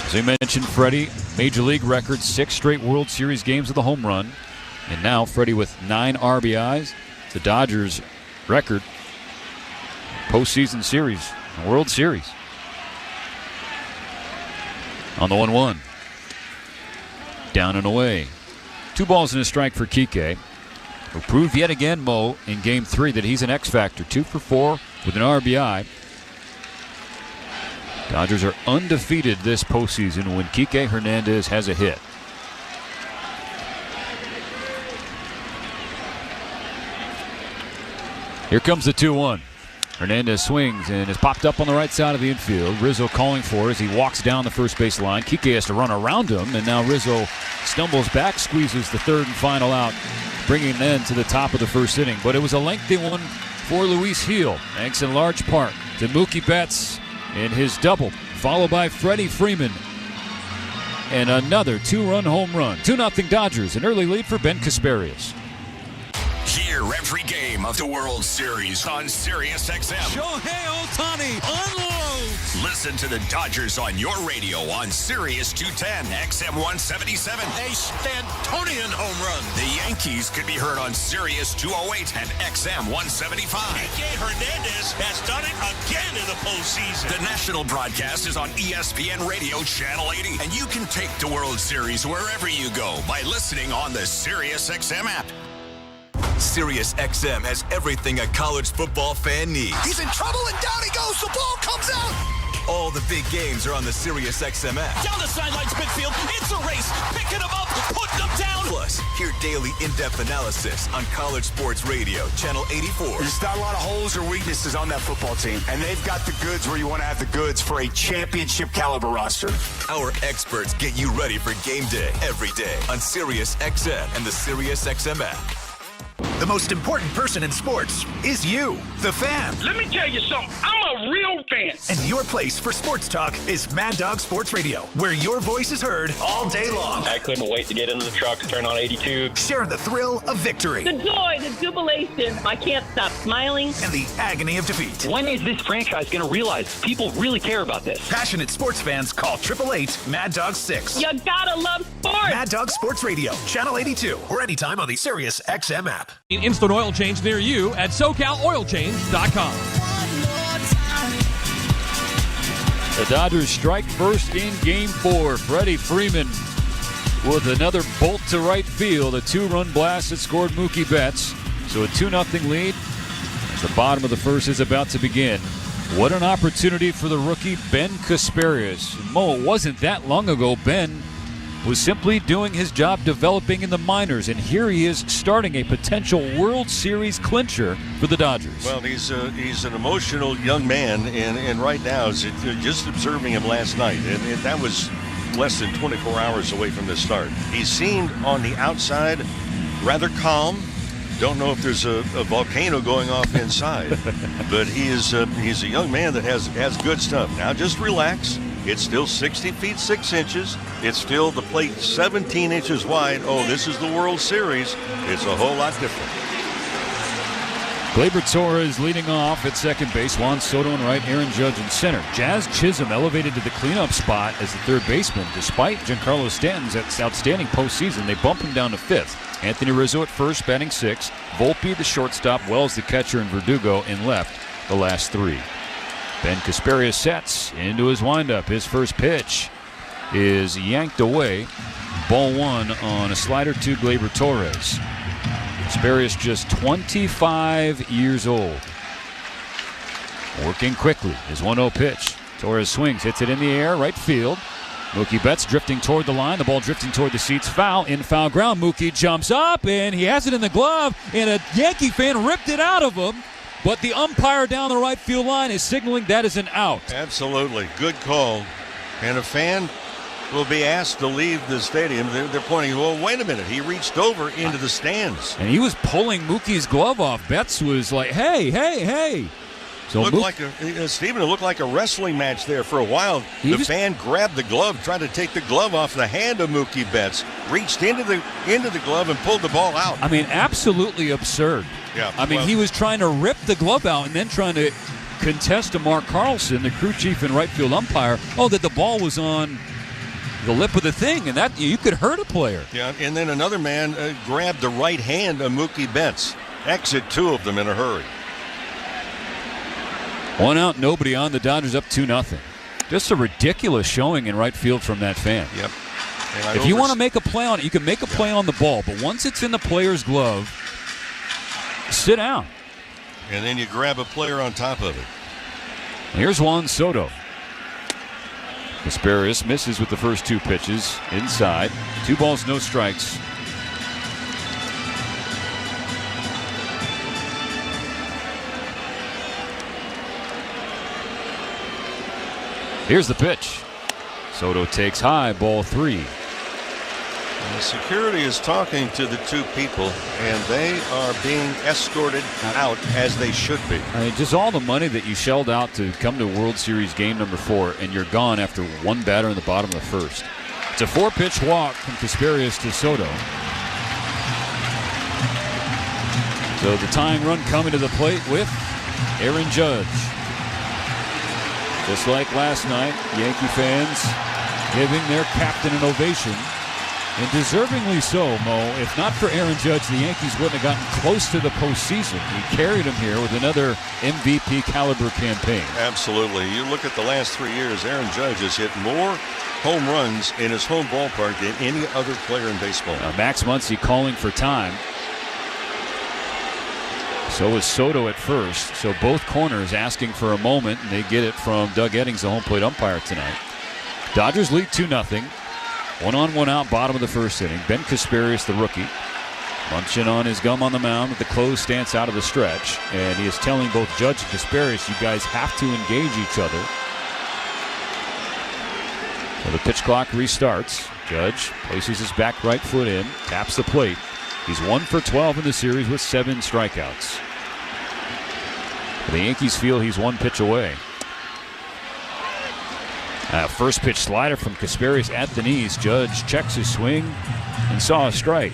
As we mentioned, Freddie, Major League record, 6 straight World Series games with a home run. And now Freddie with 9 RBIs. The Dodgers record postseason series, World Series. On the 1-1. Down and away. 2 balls and a strike for Kike, who proved yet again, Mo, in Game 3 that he's an X factor. 2 for 4 with an RBI. Dodgers are undefeated this postseason when Kike Hernandez has a hit. Here comes the 2-1. Hernandez swings and is popped up on the right side of the infield. Rizzo calling for it as he walks down the first base line. Kike has to run around him, and now Rizzo stumbles back, squeezes the third and final out, bringing an end to the top of the first inning. But it was a lengthy one for Luis Heel, thanks in large part to Mookie Betts in his double, followed by Freddie Freeman. And another 2-run home run. 2-0 Dodgers, an early lead for Ben Kasparius. Hear every game of the World Series on Sirius XM. Shohei Ohtani unloads. Listen to the Dodgers on your radio on Sirius 210, XM 177. A Stantonian home run. The Yankees could be heard on Sirius 208 and XM 175. Kike Hernandez has done it again in the postseason. The national broadcast is on ESPN Radio Channel 80, and you can take the World Series wherever you go by listening on the Sirius XM app. Sirius XM has everything a college football fan needs. He's in trouble and down he goes. The ball comes out. All the big games are on the Sirius XM app. Down the sidelines midfield. It's a race. Picking them up, putting them down. Plus, hear daily in-depth analysis on College Sports Radio, Channel 84. There's not a lot of holes or weaknesses on that football team, and they've got the goods where you want to have the goods for a championship caliber roster. Our experts get you ready for game day every day on Sirius XM and the Sirius XM app. The most important person in sports is you, the fan. Let me tell you something. I'm a real fan. And your place for sports talk is Mad Dog Sports Radio, where your voice is heard all day long. I couldn't wait to get into the truck, turn on 82. Sharing the thrill of victory. The joy, the jubilation. I can't stop smiling. And the agony of defeat. When is this franchise going to realize people really care about this? Passionate sports fans call 888-MAD-DOG-6. You gotta love sports. Mad Dog Sports Radio, Channel 82, or anytime on the Sirius XM app. An instant oil change near you at SoCalOilChange.com. The Dodgers strike first in Game 4. Freddie Freeman with another bolt to right field. A 2-run blast that scored Mookie Betts. So a 2-0 lead as the bottom of the first is about to begin. What an opportunity for the rookie Ben Kasparius. Mo, it wasn't that long ago Ben was simply doing his job developing in the minors, and here he is starting a potential World Series clincher for the Dodgers. Well, he's an emotional young man, and right now, just observing him last night, and that was less than 24 hours away from the start. He seemed on the outside rather calm. Don't know if there's a volcano going off inside, but he's a young man that has good stuff. Now just relax. It's still 60 feet 6 inches. It's still the plate 17 inches wide. Oh, this is the World Series. It's a whole lot different. Gleyber Torres leading off at second base. Juan Soto in right, Aaron Judge in center. Jazz Chisholm elevated to the cleanup spot as the third baseman. Despite Giancarlo Stanton's outstanding postseason, they bump him down to fifth. Anthony Rizzo at first, batting sixth. Volpe, the shortstop. Wells, the catcher, and Verdugo in left, the last three. Ben Casparius sets into his windup. His first pitch is yanked away. Ball one on a slider to Gleyber Torres. Casparius just 25 years old. Working quickly. His 1-0 pitch. Torres swings, hits it in the air, right field. Mookie Betts drifting toward the line. The ball drifting toward the seats. Foul in foul ground. Mookie jumps up, and he has it in the glove, and a Yankee fan ripped it out of him. But the umpire down the right field line is signaling that is an out. Absolutely. Good call. And a fan will be asked to leave the stadium. They're pointing, well, wait a minute. He reached over into the stands. And he was pulling Mookie's glove off. Betts was like, hey, hey, hey. So Stephen, it looked like a wrestling match there for a while. Fan grabbed the glove, tried to take the glove off the hand of Mookie Betts, reached into the glove and pulled the ball out. I mean, absolutely absurd. Yeah. I mean, he was trying to rip the glove out and then trying to contest to Mark Carlson, the crew chief and right field umpire, that the ball was on the lip of the thing, and that you could hurt a player. Yeah, and then another man grabbed the right hand of Mookie Betts. Exit two of them in a hurry. 1 out, nobody on. The Dodgers up 2-0. Just a ridiculous showing in right field from that fan. Yep. If you want to make a play on it, you can make a play on the ball, but once it's in the player's glove, sit down. And then you grab a player on top of it. Here's Juan Soto. Casparius misses with the first two pitches inside. 2 balls, no strikes. Here's the pitch. Soto takes high, ball 3. And the security is talking to the two people, and they are being escorted out as they should be. I mean, just all the money that you shelled out to come to World Series game number 4, and you're gone after one batter in the bottom of the first. It's a 4-pitch walk from Casparius to Soto. So the tying run coming to the plate with Aaron Judge. Just like last night, Yankee fans giving their captain an ovation. And deservingly so, Mo. If not for Aaron Judge, the Yankees wouldn't have gotten close to the postseason. He carried them here with another MVP caliber campaign. Absolutely. You look at the last 3 years, Aaron Judge has hit more home runs in his home ballpark than any other player in baseball. Max Muncy calling for time. So is Soto at first. So both corners asking for a moment, and they get it from Doug Eddings, the home plate umpire tonight. Dodgers lead 2-0. 1 on, 1 out, bottom of the first inning. Ben Casparius, the rookie, munching on his gum on the mound with the closed stance out of the stretch. And he is telling both Judge and Casparius, you guys have to engage each other. So the pitch clock restarts. Judge places his back right foot in, taps the plate. He's 1 for 12 in the series with 7 strikeouts. The Yankees feel he's 1 pitch away. First pitch slider from Casparius at the knees. Judge checks his swing and saw a strike.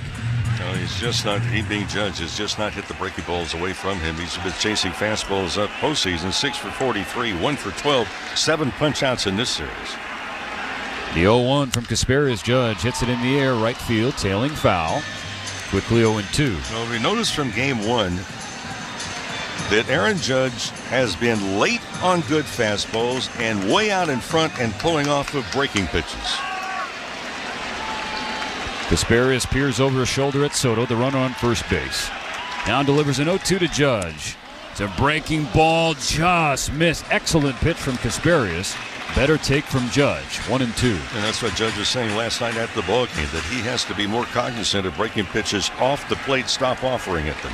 No, he being Judge has just not hit the breaking balls away from him. He's been chasing fastballs up postseason. 6 for 43, 1 for 12, 7 punch outs in this series. The 0-1 from Casparius. Judge hits it in the air, right field, tailing foul. Quickly 0-2. Well, we noticed from game 1 that Aaron Judge has been late on good fastballs and way out in front and pulling off of breaking pitches. Casparius peers over his shoulder at Soto, the runner on first base. Now delivers an 0-2 to Judge. It's a breaking ball, just missed. Excellent pitch from Casparius. Better take from Judge, 1-2. And that's what Judge was saying last night at the ballgame, that he has to be more cognizant of breaking pitches off the plate, stop offering at them.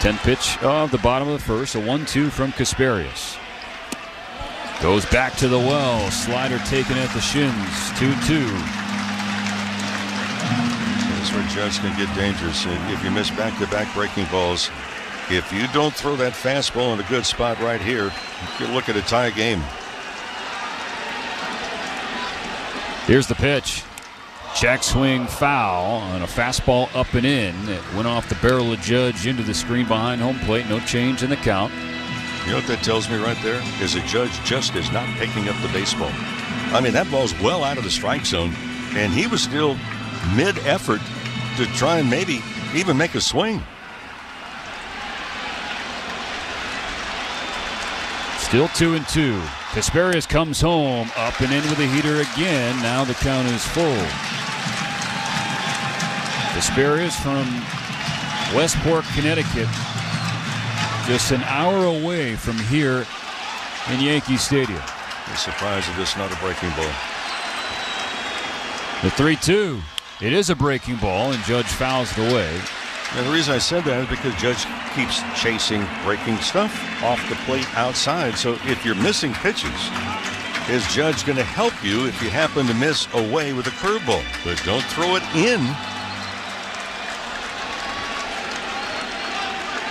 10 pitch of the bottom of the first, a 1-2 from Casparius. Goes back to the well, slider taken at the shins, 2-2. That's where Judge can get dangerous. If you miss back-to-back breaking balls, if you don't throw that fastball in a good spot right here, you could look at a tie game. Here's the pitch. Check swing foul on a fastball up and in. It went off the barrel of Judge into the screen behind home plate. No change in the count. You know what that tells me right there? Is that Judge just is not picking up the baseball. I mean, that ball's well out of the strike zone, and he was still mid-effort to try and maybe even make a swing. Still 2-2. Kasperius comes home, up and in with a heater again. Now the count is full. Kasperius from Westport, Connecticut, just an hour away from here in Yankee Stadium. I'm surprised that it's not a breaking ball. The 3-2. It is a breaking ball, and Judge fouls it away. And the reason I said that is because Judge keeps chasing breaking stuff off the plate outside. So if you're missing pitches, is Judge going to help you if you happen to miss away with a curveball? But don't throw it in.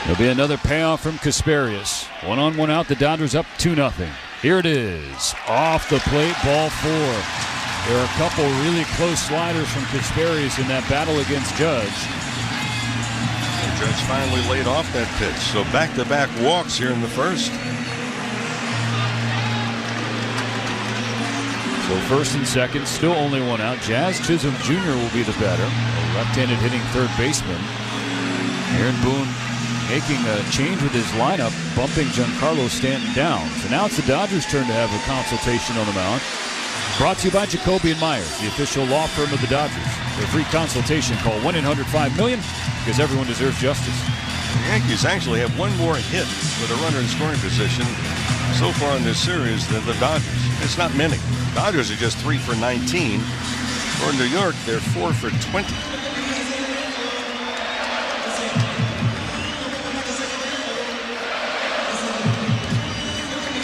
There'll be another payoff from Kasperius. 1-on-1 out, the Dodgers up 2-0. Here it is. Off the plate, ball 4. There are a couple really close sliders from Kasperius in that battle against Judge. Judge finally laid off that pitch. So back-to-back walks here in the first. So first and second, still only one out. Jazz Chisholm Jr. will be the batter. A left-handed hitting third baseman. Aaron Boone making a change with his lineup, bumping Giancarlo Stanton down. So now it's the Dodgers' turn to have a consultation on the mound. Brought to you by Jacoby & Myers, the official law firm of the Dodgers. For a free consultation, call 1-800-5-MILLION, because everyone deserves justice. The Yankees actually have one more hit with a runner in scoring position so far in this series than the Dodgers. It's not many. Dodgers are just 3 for 19. For New York, they're 4 for 20.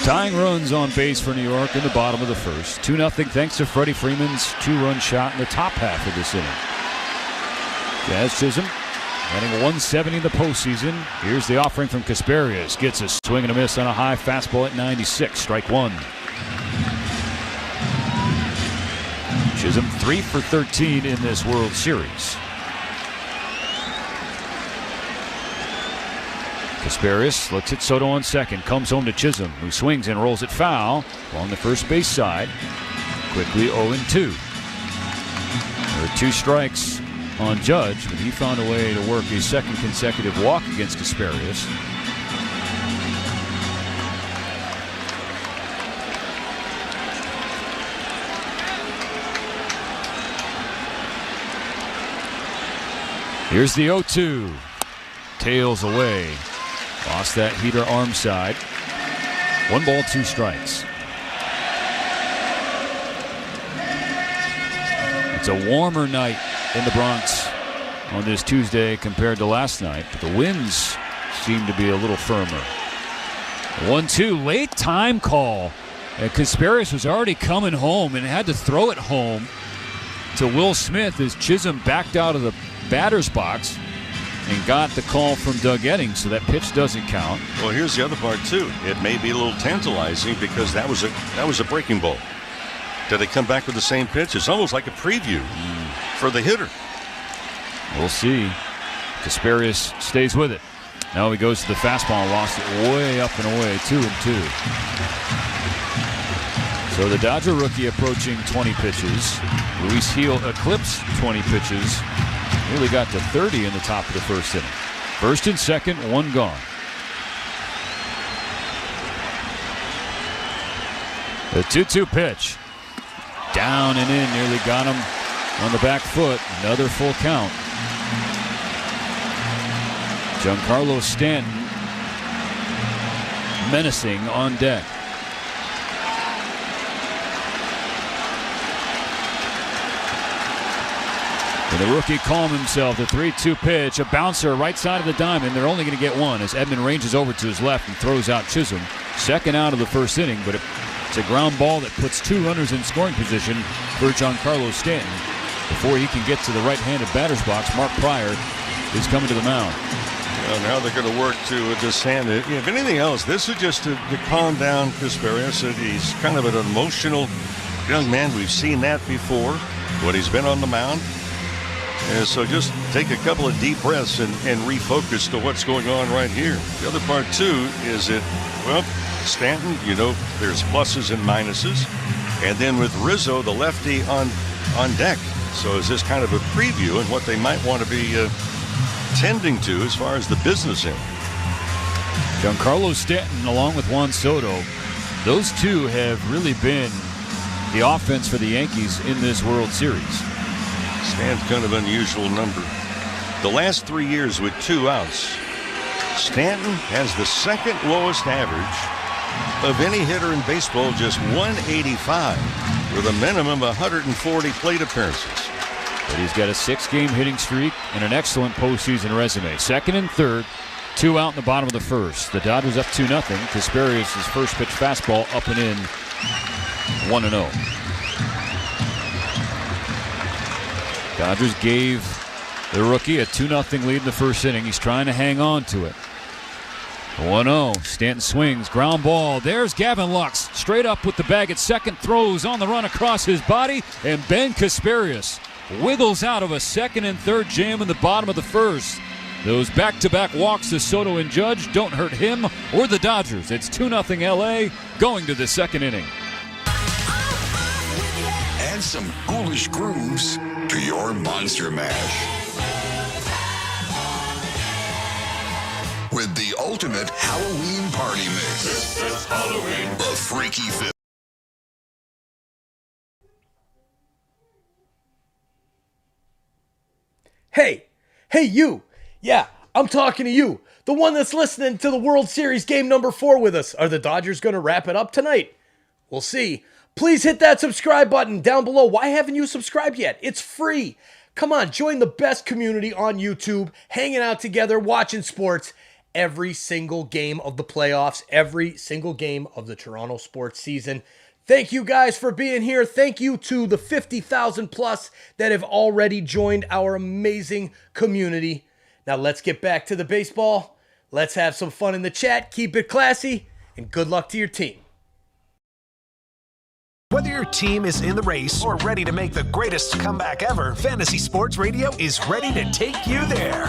Tying runs on base for New York in the bottom of the first. 2-0 thanks to Freddie Freeman's 2-run shot in the top half of this inning. Jazz Chisholm hitting 170 in the postseason. Here's the offering from Kasperius. Gets a swing and a miss on a high fastball at 96. Strike 1. Chisholm 3 for 13 in this World Series. Kasperius looks at Soto on second, comes home to Chisholm, who swings and rolls it foul along the first base side. Quickly 0-2. There are 2 strikes on Judge, but he found a way to work his second consecutive walk against Kasperius. Here's the 0-2. Tails away. Lost that heater arm side. 1 ball, 2 strikes. It's a warmer night in the Bronx on this Tuesday compared to last night, but the winds seem to be a little firmer. 1-2, late time call. And Kasperius was already coming home and had to throw it home to Will Smith as Chisholm backed out of the batter's box and got the call from Doug Eddings, so that pitch doesn't count. Well, here's the other part too. It may be a little tantalizing because that was a breaking ball. Did they come back with the same pitch? It's almost like a preview for the hitter. We'll see. Kasperius stays with it. Now he goes to the fastball and lost it way up and away. 2-2. So the Dodger rookie approaching 20 pitches. Luis Gil eclipsed 20 pitches. Nearly got to 30 in the top of the first inning. First and second, 1 gone. The 2-2 pitch. Down and in, nearly got him on the back foot. Another full count. Giancarlo Stanton menacing on deck. And the rookie calmed himself. The 3-2 pitch, a bouncer right side of the diamond. They're only going to get 1 as Edman ranges over to his left and throws out Chisholm. Second out of the first inning, but it's a ground ball that puts 2 runners in scoring position for Giancarlo Stanton. Before he can get to the right-handed batter's box, Mark Pryor is coming to the mound. Well, now they're going to work to this hand. If anything else, this is just to calm down Kasperius. He's kind of an emotional young man. We've seen that before. when he's been on the mound. And so just take a couple of deep breaths and refocus to what's going on right here. The other part, too, is that, well, Stanton, there's pluses and minuses. And then with Rizzo, the lefty on deck. So is this kind of a preview and what they might want to be tending to as far as the business end? Giancarlo Stanton along with Juan Soto, those two have really been the offense for the Yankees in this World Series. Stan's kind of unusual number. The last 3 years with 2 outs, Stanton has the second lowest average of any hitter in baseball, just 185, with a minimum of 140 plate appearances. But he's got a 6-game hitting streak and an excellent postseason resume. Second and third, 2 out in the bottom of the first. The Dodgers up 2-0. Casparius' first pitch fastball up and in, 1-0. Dodgers gave the rookie a 2-0 lead in the first inning. He's trying to hang on to it. 1-0. Stanton swings. Ground ball. There's Gavin Lux. Straight up with the bag at second. Throws on the run across his body. And Ben Casparius wiggles out of a second and third jam in the bottom of the first. Those back-to-back walks to Soto and Judge don't hurt him or the Dodgers. It's 2-0 LA going to the second inning. Add some ghoulish grooves to your Monster Mash with the ultimate Halloween party mix. This is Halloween. The Freaky Fifth. Hey you. Yeah, I'm talking to you. The one that's listening to the World Series game number 4 with us. Are the Dodgers going to wrap it up tonight? We'll see. Please hit that subscribe button down below. Why haven't you subscribed yet? It's free. Come on, join the best community on YouTube, hanging out together, watching sports every single game of the playoffs, every single game of the Toronto sports season. Thank you guys for being here. Thank you to the 50,000 plus that have already joined our amazing community. Now let's get back to the baseball. Let's have some fun in the chat. Keep it classy, and good luck to your team. Whether your team is in the race or ready to make the greatest comeback ever, Fantasy Sports Radio is ready to take you there.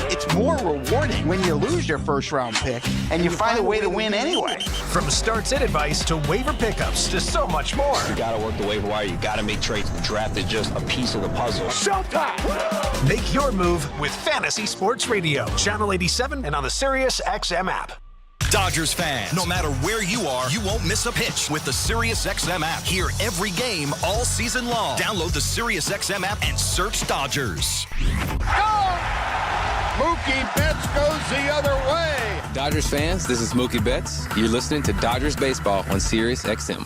It's more rewarding when you lose your first-round pick and you find a way to win anyway. From start-sit advice to waiver pickups to so much more. You got to work the waiver wire. You got to make trades. The draft is just a piece of the puzzle. Showtime! Make your move with Fantasy Sports Radio, Channel 87, and on the Sirius XM app. Dodgers fans, no matter where you are, you won't miss a pitch with the SiriusXM app. Hear every game all season long. Download the SiriusXM app and search Dodgers. Go! Mookie Betts goes the other way. Dodgers fans, this is Mookie Betts. You're listening to Dodgers Baseball on SiriusXM.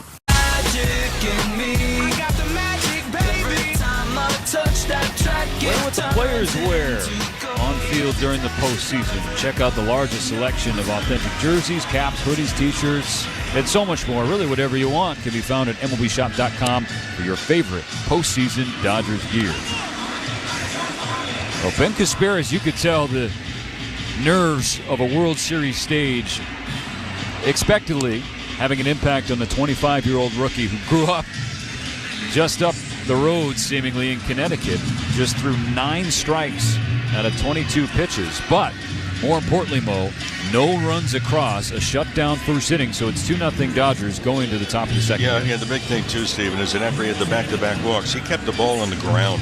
Wear what the players wear on field during the postseason. Check out the largest selection of authentic jerseys, caps, hoodies, t-shirts, and so much more. Really, whatever you want can be found at MLBshop.com for your favorite postseason Dodgers gear. Well, Ben Casparius, you could tell the nerves of a World Series stage expectedly having an impact on the 25-year-old rookie who grew up just up the road, seemingly, in Connecticut, just threw 9 strikes out of 22 pitches. But more importantly, Mo, no runs across, a shutdown first inning, so it's 2-0 Dodgers going to the top of the second. Yeah, the big thing too, Stephen, is that after he had the back-to-back walks, he kept the ball on the ground.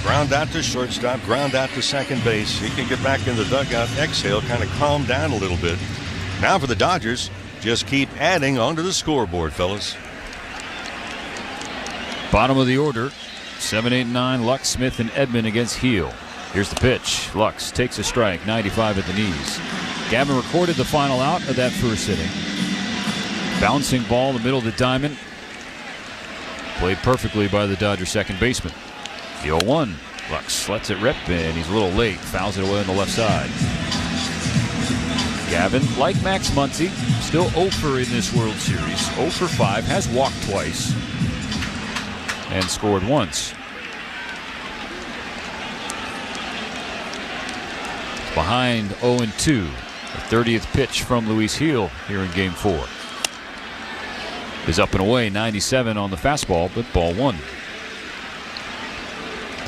Ground out to shortstop, ground out to second base. He can get back in the dugout, exhale, kind of calm down a little bit. Now for the Dodgers, just keep adding onto the scoreboard, fellas. Bottom of the order, 7, 8, 9, Lux, Smith, and Edman against Heel. Here's the pitch. Lux takes a strike, 95 at the knees. Gavin recorded the final out of that first inning. Bouncing ball in the middle of the diamond. Played perfectly by the Dodgers second baseman. The 0-1. Lux lets it rip, and he's a little late. Fouls it away on the left side. Gavin, like Max Muncy, still 0 in this World Series. 0 for 5, has walked twice and scored once. Behind 0-2. The 30th pitch from Luis Heel here in Game 4. Is up and away, 97 on the fastball, but ball 1.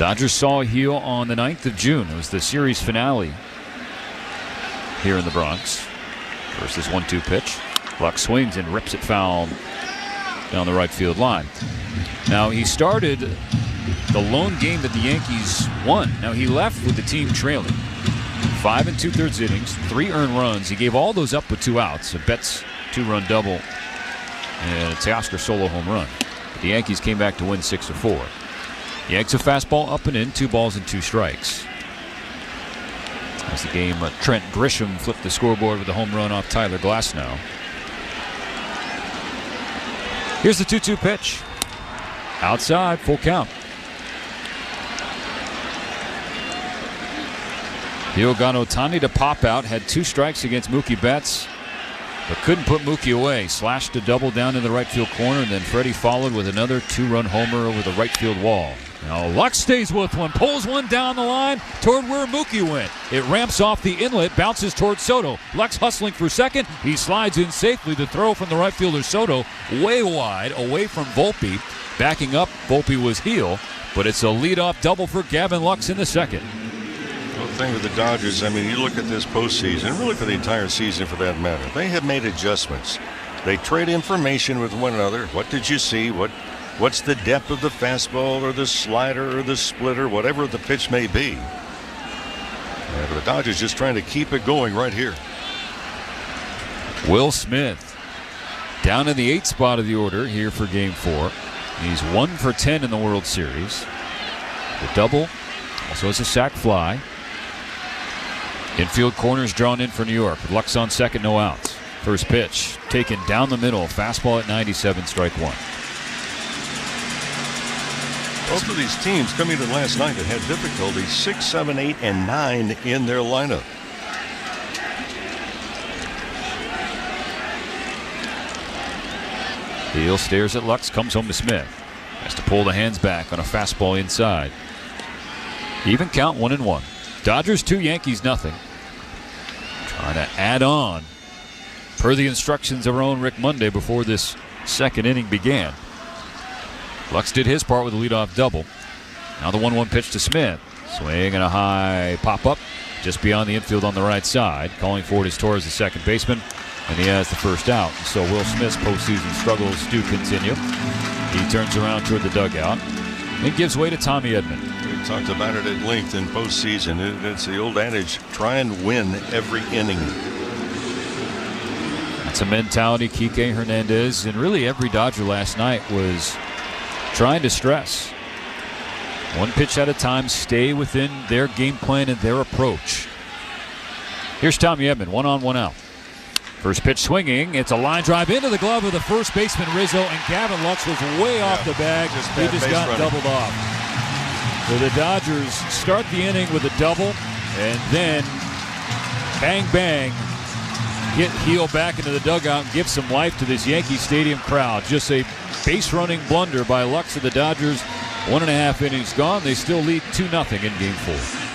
Dodgers saw a heel on the 9th of June. It was the series finale here in the Bronx. First, this 1-2 pitch. Lux swings and rips it foul down the right field line. Now, he started the lone game that the Yankees won. Now, he left with the team trailing 5 2/3 innings, 3 earned runs. He gave all those up with 2 outs. A Betts 2-run double and a Teoscar solo home run. But the Yankees came back to win 6-4. Yanks a fastball up and in, 2 balls and 2 strikes. As the game, Trent Grisham flipped the scoreboard with a home run off Tyler Glasnow. Here's the 2-2 pitch. Outside, full count. Gio got Ohtani to pop out, had 2 strikes against Mookie Betts, but couldn't put Mookie away. Slashed a double down in the right field corner, and then Freddie followed with another 2-run homer over the right field wall. Now Lux stays with one, pulls one down the line toward where Mookie went. It ramps off the inlet, bounces towards Soto. Lux hustling for second. He slides in safely. The throw from the right fielder Soto way wide, away from Volpe. Backing up, Volpe was heel, but it's a leadoff double for Gavin Lux in the second. Well, the thing with the Dodgers, I mean, you look at this postseason, really for the entire season for that matter, they have made adjustments. They trade information with one another. What did you see? What's the depth of the fastball or the slider or the splitter, whatever the pitch may be. And the Dodgers just trying to keep it going right here. Will Smith down in the 8th spot of the order here for Game 4. He's 1 for 10 in the World Series. The double, also has a sac fly. Infield corners drawn in for New York. With Lux on second, no outs. First pitch taken down the middle. Fastball at 97, strike 1. Both of these teams coming in last night that had difficulty 6, 7, 8, and 9 in their lineup. Heel stares at Lux, comes home to Smith. Has to pull the hands back on a fastball inside. Even count, 1-1. Dodgers 2, Yankees nothing. Trying to add on per the instructions of our own Rick Monday before this second inning began. Lux did his part with a leadoff double. Now the 1-1 pitch to Smith. Swing and a high pop-up just beyond the infield on the right side. Calling for it is Torres, the second baseman, and he has the first out. So Will Smith's postseason struggles do continue. He turns around toward the dugout and gives way to Tommy Edman. We talked about it at length in postseason. It's the old adage, try and win every inning. That's a mentality Kike Hernandez and really every Dodger last night was trying to stress. One pitch at a time, stay within their game plan and their approach. Here's Tommy Edman, 1 on, 1 out. First pitch swinging. It's a line drive into the glove of the first baseman Rizzo, and Gavin Lux was way off the bag. He just got doubled off. So the Dodgers start the inning with a double, and then bang, bang, get heel back into the dugout and give some life to this Yankee Stadium crowd. Just a base-running blunder by Lux of the Dodgers. 1.5 innings gone. They still lead 2-0 in Game 4.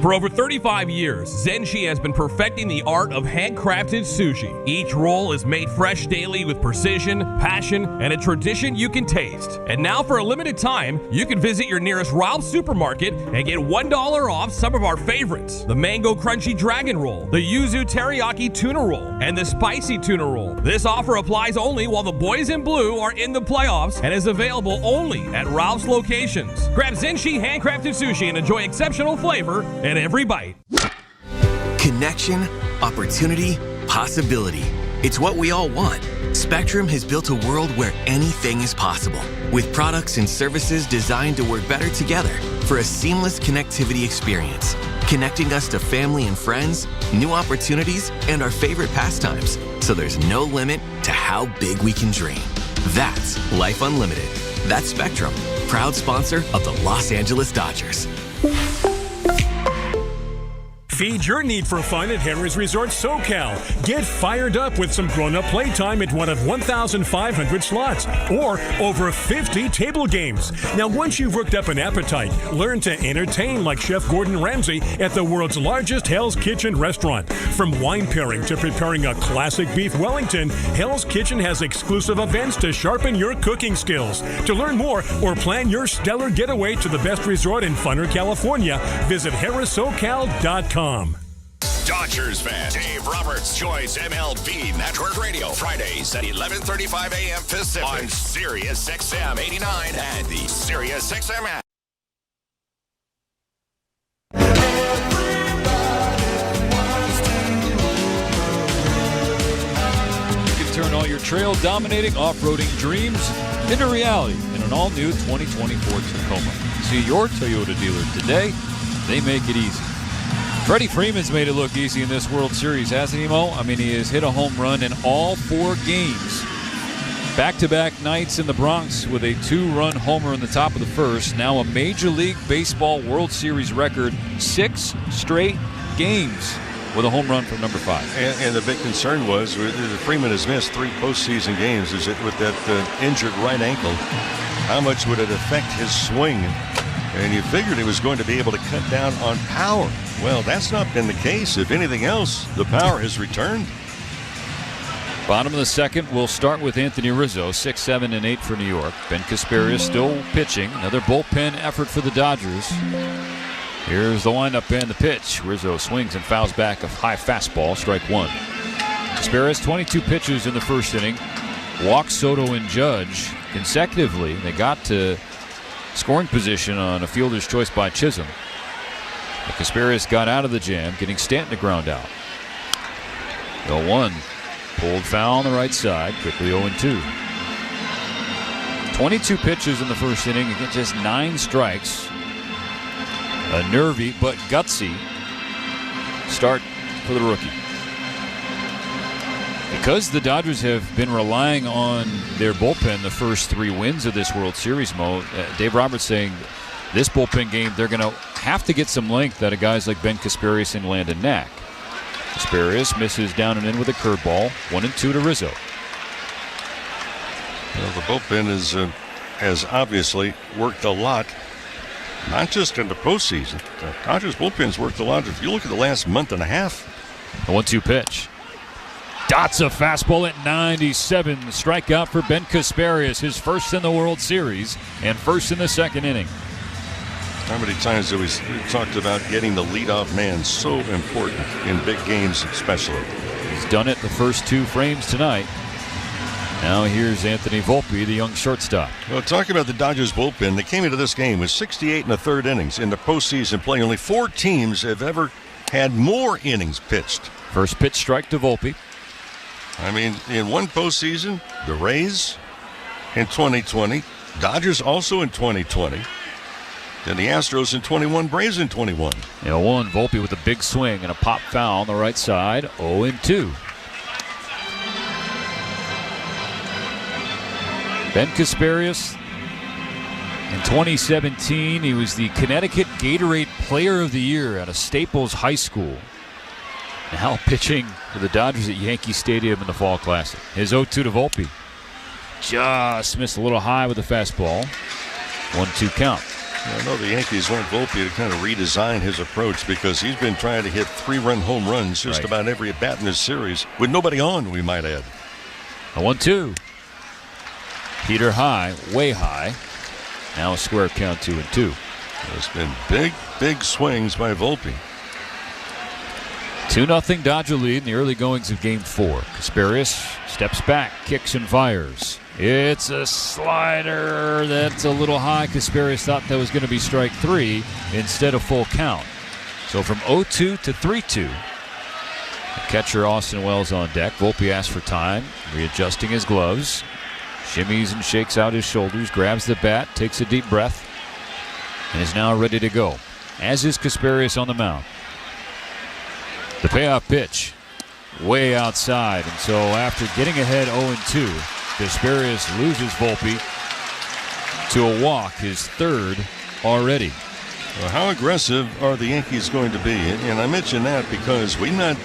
For over 35 years, Zenshi has been perfecting the art of handcrafted sushi. Each roll is made fresh daily with precision, passion, and a tradition you can taste. And now for a limited time, you can visit your nearest Ralph's supermarket and get $1 off some of our favorites. The Mango Crunchy Dragon Roll, the Yuzu Teriyaki Tuna Roll, and the Spicy Tuna Roll. This offer applies only while the boys in blue are in the playoffs and is available only at Ralph's locations. Grab Zenshi handcrafted sushi and enjoy exceptional flavor in every bite. Connection, opportunity, possibility. It's what we all want. Spectrum has built a world where anything is possible, with products and services designed to work better together for a seamless connectivity experience, connecting us to family and friends, new opportunities, and our favorite pastimes, so there's no limit to how big we can dream. That's Life Unlimited. That's Spectrum, proud sponsor of the Los Angeles Dodgers. Feed your need for fun at Harrah's Resort SoCal. Get fired up with some grown-up playtime at one of 1,500 slots or over 50 table games. Now, once you've worked up an appetite, learn to entertain like Chef Gordon Ramsay at the world's largest Hell's Kitchen restaurant. From wine pairing to preparing a classic beef Wellington, Hell's Kitchen has exclusive events to sharpen your cooking skills. To learn more or plan your stellar getaway to the best resort in Funner, California, visit harrissocal.com. Dodgers fan Dave Roberts joins MLB Network Radio Fridays at 11:35 a.m. Pacific on Sirius XM 89 and the Sirius XM app. You can turn all your trail-dominating off-roading dreams into reality in an all-new 2024 Tacoma. See your Toyota dealer today. They make it easy. Freddie Freeman's made it look easy in this World Series, hasn't he, Mo? I mean, he has hit a home run in all 4 games. Back-to-back nights in the Bronx with a 2-run homer in the top of the first. Now a Major League Baseball World Series record, 6 straight games with a home run from number 5. And the big concern was Freeman has missed 3 postseason games. Is it with that injured right ankle? How much would it affect his swing? And you figured he was going to be able to cut down on power. Well, that's not been the case. If anything else, the power has returned. Bottom of the second, we'll start with Anthony Rizzo, 6, 7, and 8 for New York. Ben Casparius still pitching. Another bullpen effort for the Dodgers. Here's the windup and the pitch. Rizzo swings and fouls back a high fastball, strike 1. Casparius, 22 pitches in the first inning. Walks Soto and Judge consecutively. They got to scoring position on a fielder's choice by Chisholm. But Casparius got out of the jam, getting Stanton to ground out. 0-1. Pulled foul on the right side, quickly 0-2. 22 pitches in the first inning, again, just 9 strikes. A nervy but gutsy start for the rookie. Because the Dodgers have been relying on their bullpen the first 3 wins of this World Series, Mo, Dave Roberts saying this bullpen game, they're going to have to get some length out of guys like Ben Casparius and Landon Knack. Casparius misses down and in with a curveball, 1-2 to Rizzo. Well, the bullpen has obviously worked a lot, not just in the postseason. The Dodgers bullpen's worked a lot. If you look at the last month and a half. A 1-2 pitch. Dots a fastball at 97. Strikeout for Ben Casparius, his first in the World Series and first in the second inning. How many times have we talked about getting the leadoff man so important in big games especially? He's done it the first 2 frames tonight. Now here's Anthony Volpe, the young shortstop. Well, talking about the Dodgers bullpen, they came into this game with 68 in the third innings. In the postseason play, only 4 teams have ever had more innings pitched. First pitch strike to Volpe. I mean, in one postseason, the Rays in 2020, Dodgers also in 2020, then the Astros in 21, Braves in 21. 0-1, Volpe with a big swing and a pop foul on the right side, 0-2. Ben Casparius, in 2017, he was the Connecticut Gatorade Player of the Year out of Staples High School. Now pitching for the Dodgers at Yankee Stadium in the Fall Classic. His 0-2 to Volpe. Just missed a little high with the fastball. 1-2 count. I know the Yankees want Volpe to kind of redesign his approach because he's been trying to hit 3-run home runs just about every at bat in this series with nobody on, we might add. A 1-2. Peter high, way high. Now a square count, 2-2. There's been big swings by Volpe. 2-0 Dodger lead in the early goings of Game 4. Casparius steps back, kicks and fires. It's a slider that's a little high. Casparius thought that was going to be strike 3 instead of full count. So from 0-2 to 3-2. Catcher Austin Wells on deck. Volpe asks for time, readjusting his gloves. Shimmies and shakes out his shoulders, grabs the bat, takes a deep breath, and is now ready to go. As is Casparius on the mound. The payoff pitch, way outside. And so after getting ahead 0-2, Casparius loses Volpe to a walk, his third already. Well, how aggressive are the Yankees going to be? And I mention that because they've not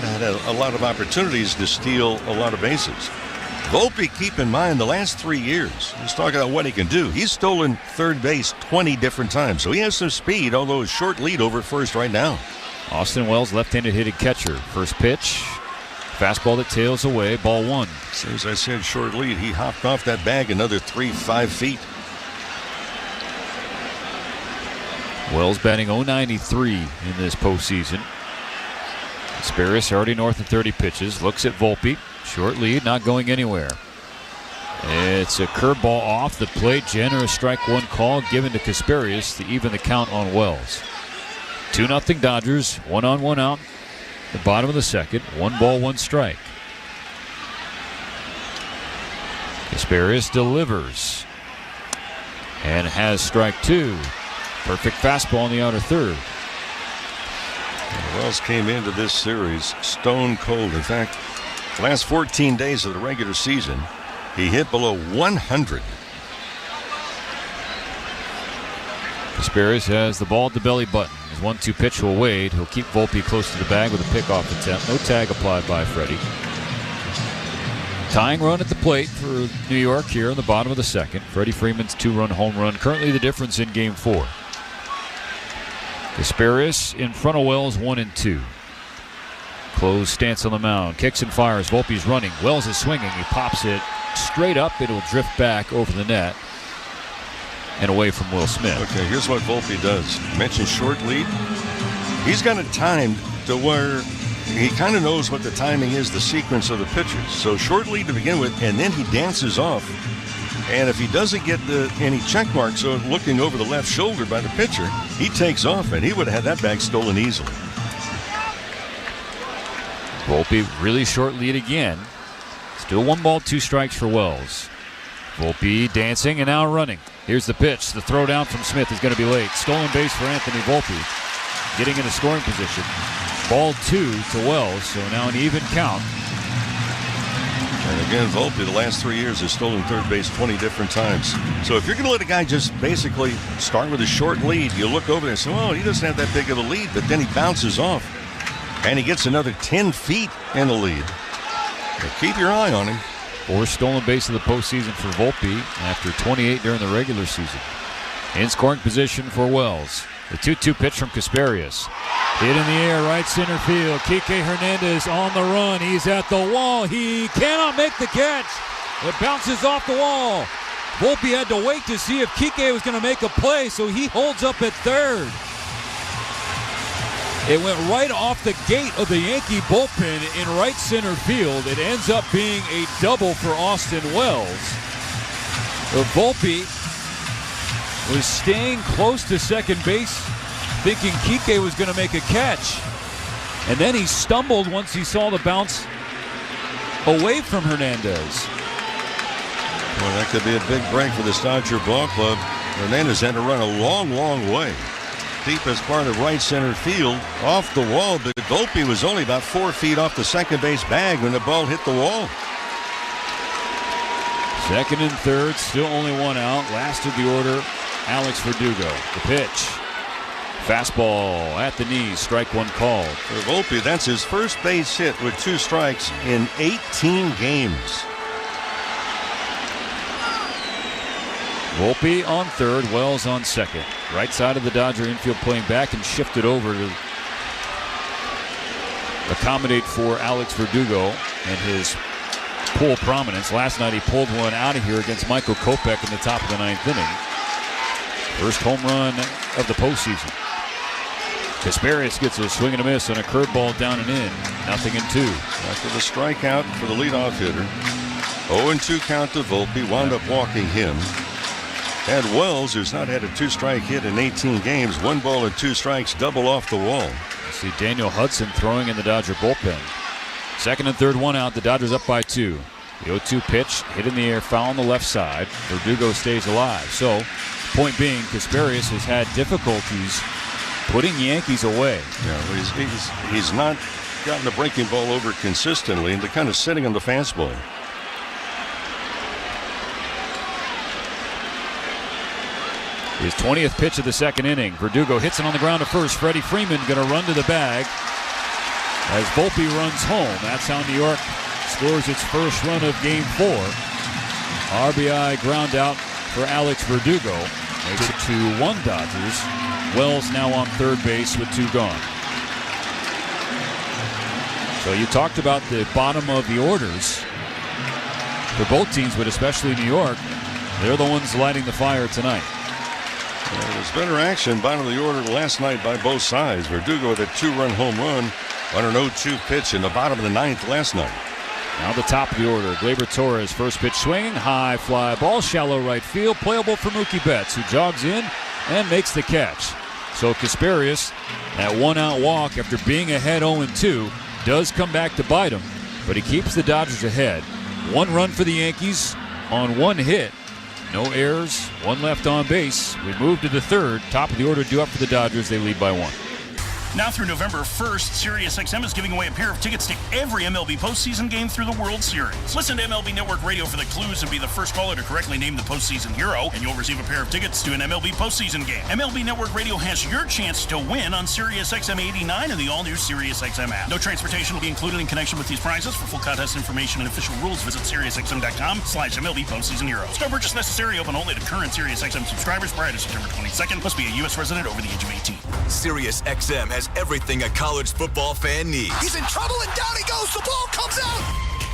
had a lot of opportunities to steal a lot of bases. Volpe, keep in mind, the last 3 years, he's talking about what he can do. He's stolen third base 20 different times, so he has some speed, although a short lead over first right now. Austin Wells, left-handed hitting catcher. First pitch, fastball that tails away, ball 1. So as I said, short lead. He hopped off that bag another 3-5 feet. Wells batting .093 in this postseason. Asperus already north of 30 pitches. Looks at Volpe. Short lead, not going anywhere. It's a curveball off the plate. Generous strike one call given to Casparius to even the count on Wells. 2-0 Dodgers. 1 on, 1 out. The bottom of the second. 1 ball, 1 strike. Casparius delivers. And has strike 2. Perfect fastball in the outer third. Wells came into this series stone cold. In fact, the last 14 days of the regular season, he hit below 100. Casparius has the ball at the belly button. His 1-2 pitch will wade. He'll keep Volpe close to the bag with a pickoff attempt. No tag applied by Freddie. Tying run at the plate for New York here in the bottom of the second. Freddie Freeman's 2-run home run, currently the difference in Game 4. Casparius in front of Wells, 1-2. Closed stance on the mound. Kicks and fires. Volpe's running. Wells is swinging. He pops it straight up. It'll drift back over the net and away from Will Smith. Okay, here's what Volpe does. You mentioned short lead. He's got it timed to where he kind of knows what the timing is, the sequence of the pitches. So short lead to begin with, and then he dances off. And if he doesn't get any check marks looking over the left shoulder by the pitcher, he takes off, and he would have had that bag stolen easily. Volpe really short lead again. Still 1 ball, 2 strikes for Wells. Volpe dancing and now running. Here's the pitch. The throw down from Smith is going to be late. Stolen base for Anthony Volpe. Getting into scoring position. Ball 2 to Wells, so now an even count. And again, Volpe, the last 3 years, has stolen third base 20 different times. So if you're going to let a guy just basically start with a short lead, you look over there and say, well, he doesn't have that big of a lead, but then he bounces off. And he gets another 10 feet in the lead. So keep your eye on him. 4 stolen base of the postseason for Volpe after 28 during the regular season. In scoring position for Wells. The 2-2 pitch from Casparius. Hit in the air, right center field. Kike Hernandez on the run. He's at the wall. He cannot make the catch. It bounces off the wall. Volpe had to wait to see if Kike was going to make a play, so he holds up at third. It went right off the gate of the Yankee bullpen in right center field. It ends up being a double for Austin Wells. Volpe was staying close to second base, thinking Kike was going to make a catch. And then he stumbled once he saw the bounce away from Hernandez. Well, that could be a big break for the Dodger ball club. Hernandez had to run a long, long way. Deepest part of right center field, off the wall, but Volpe was only about 4 feet off the second base bag when the ball hit the wall. Second and third, still only 1 out. Last of the order, Alex Verdugo. The pitch. Fastball at the knees, strike 1 called. For Volpe, that's his first base hit with 2 strikes in 18 games. Volpe on third, Wells on second. Right side of the Dodger infield playing back and shifted over to accommodate for Alex Verdugo and his pull prominence. Last night he pulled one out of here against Michael Kopech in the top of the 9th inning. First home run of the postseason. Casparius gets a swing and a miss on a curveball down and in. 0-2. After the strikeout for the leadoff hitter. 0-2 count to Volpe, wound up walking him. And Wells, who's not had a 2-strike hit in 18 games, 1 ball and 2 strikes, double off the wall. You see Daniel Hudson throwing in the Dodger bullpen. Second and third, 1 out. The Dodgers up by 2. The 0-2 pitch hit in the air, foul on the left side. Verdugo stays alive. So, point being, Casparius has had difficulties putting Yankees away. Yeah, he's not gotten the breaking ball over consistently, and they're kind of sitting on the fastball. His 20th pitch of the second inning. Verdugo hits it on the ground to first. Freddie Freeman going to run to the bag as Volpe runs home. That's how New York scores its first run of Game 4. RBI ground out for Alex Verdugo. Makes it 2-1 Dodgers. Wells now on third base with 2 gone. So you talked about the bottom of the orders for both teams, but especially New York. They're the ones lighting the fire tonight. Well, there was better action bottom of the order last night by both sides. Verdugo with a 2-run home run on an 0-2 pitch in the bottom of the 9th last night. Now the top of the order. Gleyber Torres, first pitch swinging, high fly ball, shallow right field, playable for Mookie Betts, who jogs in and makes the catch. So Kasparius, that 1-out walk after being ahead 0-2, does come back to bite him, but he keeps the Dodgers ahead. 1 run for the Yankees on 1 hit. No errors, 1 left on base. We move to the 3rd. Top of the order due up for the Dodgers. They lead by 1. Now through November 1st, SiriusXM is giving away a pair of tickets to every MLB postseason game through the World Series. Listen to MLB Network Radio for the clues and be the first caller to correctly name the postseason hero, and you'll receive a pair of tickets to an MLB postseason game. MLB Network Radio has your chance to win on SiriusXM 89 and the all-new SiriusXM app. No transportation will be included in connection with these prizes. For full contest information and official rules, visit SiriusXM.com/MLB postseason hero. No purchase necessary. Open only to current SiriusXM subscribers prior to September 22nd. Must be a U.S. resident over the age of 18. SiriusXM has everything a college football fan needs. He's in trouble and down he goes. The ball comes out.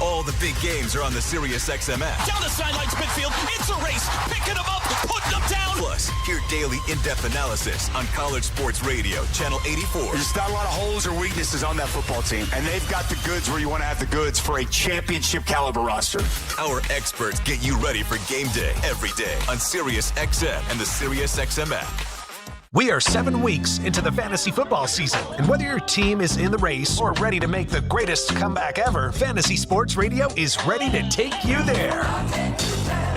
All the big games are on the SiriusXM app. Down the sidelines midfield. It's a race. Picking them up, putting them down. Plus, hear daily in-depth analysis on College Sports Radio, Channel 84. There's not a lot of holes or weaknesses on that football team, and they've got the goods where you want to have the goods for a championship caliber roster. Our experts get you ready for game day every day on SiriusXM and the SiriusXM app. We are 7 weeks into the fantasy football season, and whether your team is in the race or ready to make the greatest comeback ever, Fantasy Sports Radio is ready to take you there.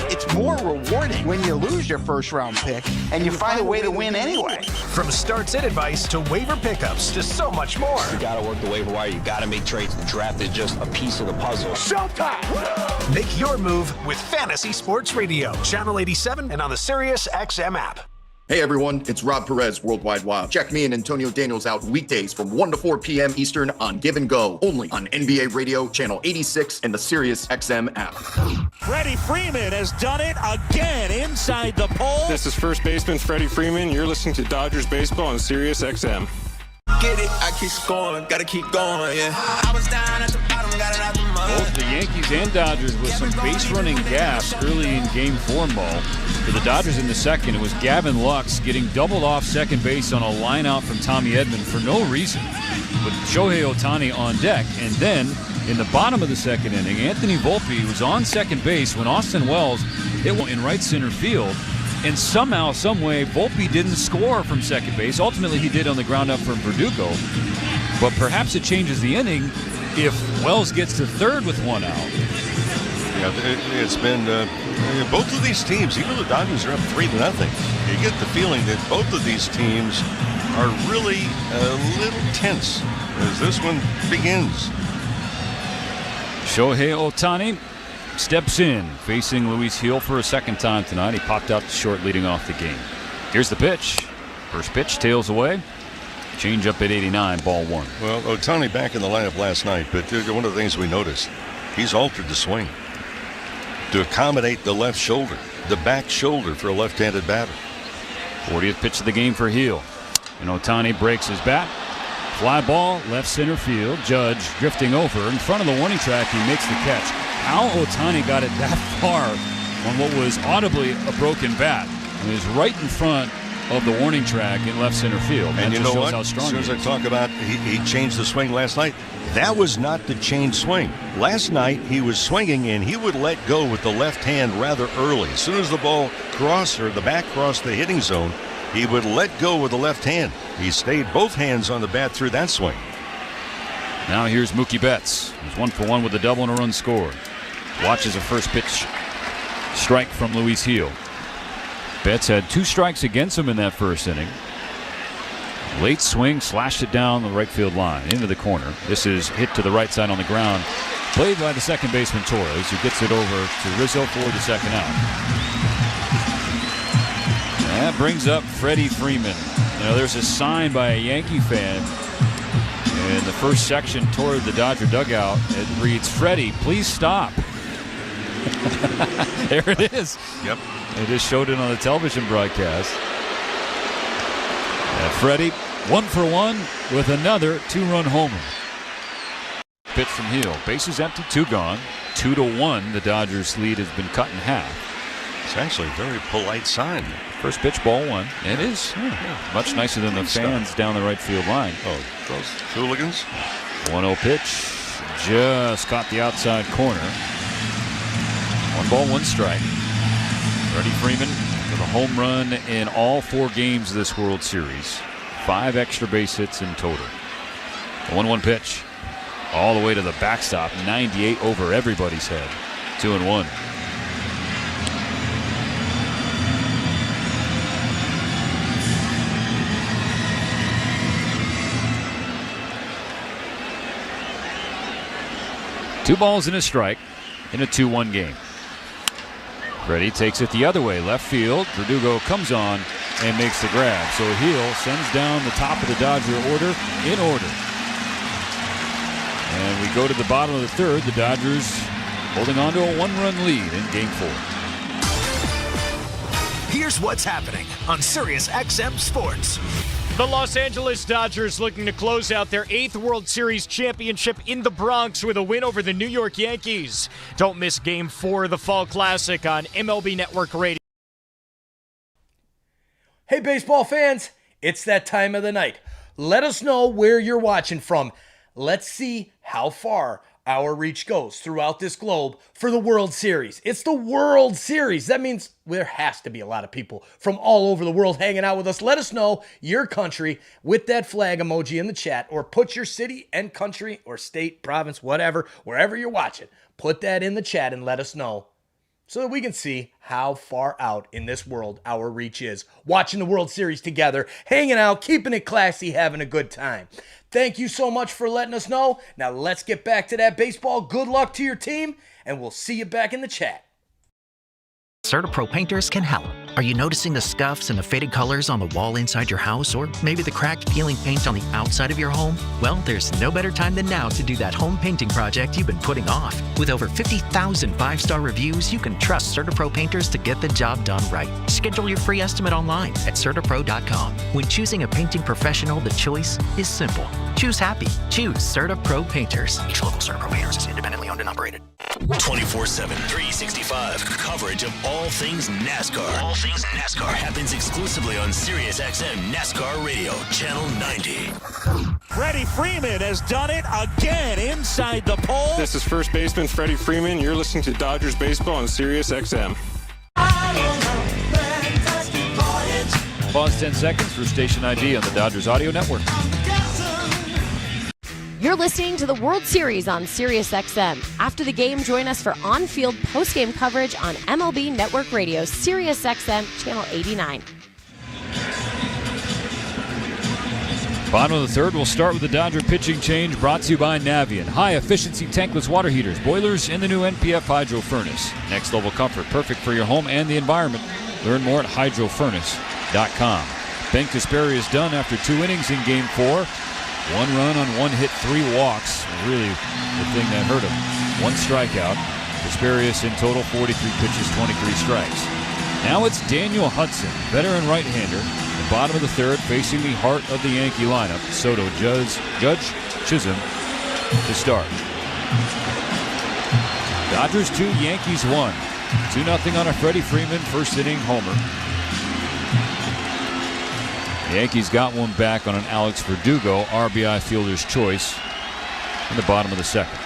It's more rewarding when you lose your first-round pick and you find a way to win anyway. From starts and advice to waiver pickups to so much more. You got to work the waiver wire. You got to make trades. The draft is just a piece of the puzzle. Showtime! Make your move with Fantasy Sports Radio, Channel 87, and on the SiriusXM app. Hey everyone, it's Rob Perez, Worldwide Wild. Check me and Antonio Daniels out weekdays from 1 to 4 p.m. Eastern on Give and Go, only on NBA Radio, Channel 86, and the SiriusXM app. Freddie Freeman has done it again inside the pole. This is first baseman Freddie Freeman. You're listening to Dodgers Baseball on SiriusXM. Get it, I keep scoring, gotta keep going, yeah. I was down at the bottom, got it out the mud. Both the Yankees and Dodgers with some base running gas early in Game 4 ball. For the Dodgers in the second, it was Gavin Lux getting doubled off second base on a line out from Tommy Edman for no reason, with Shohei Ohtani on deck. And then in the bottom of the second inning, Anthony Volpe was on second base when Austin Wells hit one in right center field. And somehow, someway, Volpe didn't score from second base. Ultimately, he did on the ground up from Verdugo. But perhaps it changes the inning if Wells gets to third with 1 out. Yeah, it's been both of these teams, even the Dodgers are up 3-0. You get the feeling that both of these teams are really a little tense as this one begins. Shohei Ohtani steps in, facing Luis Gil for a second time tonight. He popped out to short, leading off the game. Here's the pitch. First pitch, tails away. Change up at 89, ball 1. Well, Ohtani back in the lineup last night, but one of the things we noticed, he's altered the swing to accommodate the left shoulder, the back shoulder for a left-handed batter. 40th pitch of the game for Gil. And Ohtani breaks his bat. Fly ball, left center field. Judge drifting over. In front of the warning track, he makes the catch. How Ohtani got it that far on what was audibly a broken bat. It was right in front of the warning track in left center field. And you know what? As soon as I talk about he changed the swing last night, that was not the change swing. Last night he was swinging and he would let go with the left hand rather early. As soon as the ball crossed or the bat crossed the hitting zone, he would let go with the left hand. He stayed both hands on the bat through that swing. Now here's Mookie Betts. He's 1 for 1 with a double and a run scored. Watches a first pitch strike from Luis Gil. Betts had 2 strikes against him in that first inning. Late swing, slashed it down the right field line into the corner. This is hit to the right side on the ground. Played by the second baseman Torres, who gets it over to Rizzo for the second out. That brings up Freddie Freeman. Now, there's a sign by a Yankee fan in the first section toward the Dodger dugout. It reads, "Freddie, please stop." There it is. Yep. They just showed it on the television broadcast. Freddie, 1 for 1 with another 2-run homer. Pitch from Hill. Bases empty, 2 gone. 2-1. The Dodgers' lead has been cut in half. It's actually a very polite sign. First pitch, ball 1. It is much nicer than the fans down the right field line. Oh, those hooligans. 1-0 pitch. Just caught the outside corner. 1 ball, 1 strike. Freddie Freeman with a home run in all 4 games of this World Series. 5 extra base hits in total. The 1-1 pitch. All the way to the backstop. 98 over everybody's head. 2-1. Two balls and a strike in a 2-1 game. Freddie takes it the other way, left field. Verdugo comes on and makes the grab. So Hill sends down the top of the Dodger order in order. And we go to the bottom of the 3rd. The Dodgers holding on to a 1-run lead in Game 4. Here's what's happening on Sirius XM Sports. The Los Angeles Dodgers looking to close out their 8th World Series championship in the Bronx with a win over the New York Yankees. Don't miss Game 4 of the Fall Classic on MLB Network Radio. Hey, baseball fans, it's that time of the night. Let us know where you're watching from. Let's see how far our reach goes throughout this globe for the World Series. It's the World Series. That means there has to be a lot of people from all over the world hanging out with us. Let us know your country with that flag emoji in the chat, or put your city and country or state, province, whatever, wherever you're watching. Put that in the chat and let us know so that we can see how far out in this world our reach is. Watching the World Series together, hanging out, keeping it classy, having a good time. Thank you so much for letting us know. Now let's get back to that baseball. Good luck to your team, and we'll see you back in the chat. CertaPro painters can help. Are you noticing the scuffs and the faded colors on the wall inside your house, or maybe the cracked, peeling paint on the outside of your home? Well, there's no better time than now to do that home painting project you've been putting off. With over 50,000 5-star reviews, you can trust CertaPro painters to get the job done right. Schedule your free estimate online at CertaPro.com. When choosing a painting professional, the choice is simple. Choose happy. Choose CertaPro painters. Each local CertaPro painters is independently owned and operated. 24/7, 365 coverage of all things NASCAR. All things NASCAR happens exclusively on Sirius XM NASCAR Radio, Channel 90. Freddie Freeman has done it again inside the pole. This is first baseman Freddie Freeman. You're listening to Dodgers Baseball on Sirius XM. Pause 10 seconds for station ID on the Dodgers Audio Network. You're listening to the World Series on Sirius XM. After the game, join us for on-field post-game coverage on MLB Network Radio, Sirius XM, Channel 89. Bottom of the 3rd, we'll start with the Dodger pitching change brought to you by Navien. High-efficiency tankless water heaters, boilers, and the new NPF Hydro Furnace. Next level comfort, perfect for your home and the environment. Learn more at hydrofurnace.com. Ben Kasperi is done after 2 innings in Game 4. 1 run on 1 hit, 3 walks. Really the thing that hurt him. 1 strikeout. Kasperius in total 43 pitches, 23 strikes. Now it's Daniel Hudson, veteran right-hander. The bottom of the 3rd, facing the heart of the Yankee lineup. Soto, Judge, Chisholm to start. Dodgers 2, Yankees 1. 2-0 on a Freddie Freeman first inning homer. The Yankees got one back on an Alex Verdugo RBI fielder's choice in the bottom of the 2nd.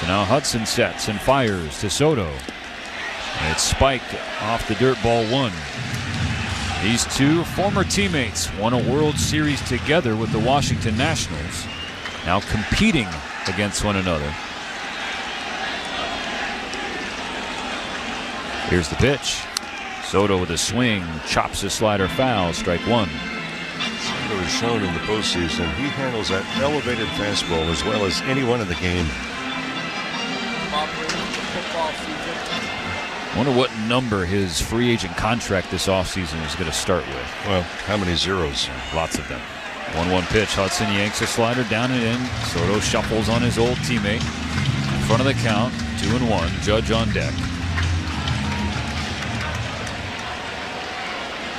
So now Hudson sets and fires to Soto. And it's spiked off the dirt, ball 1. These two former teammates won a World Series together with the Washington Nationals, now competing against one another. Here's the pitch. Soto with a swing, chops a slider foul, strike 1. Soto is shown in the postseason. He handles that elevated fastball as well as anyone in the game. Wonder what number his free agent contract this offseason is going to start with. Well, how many zeros? Lots of them. 1-1 pitch. Hudson yanks a slider down and in. Soto shuffles on his old teammate. In front of the count. 2-1. Judge on deck.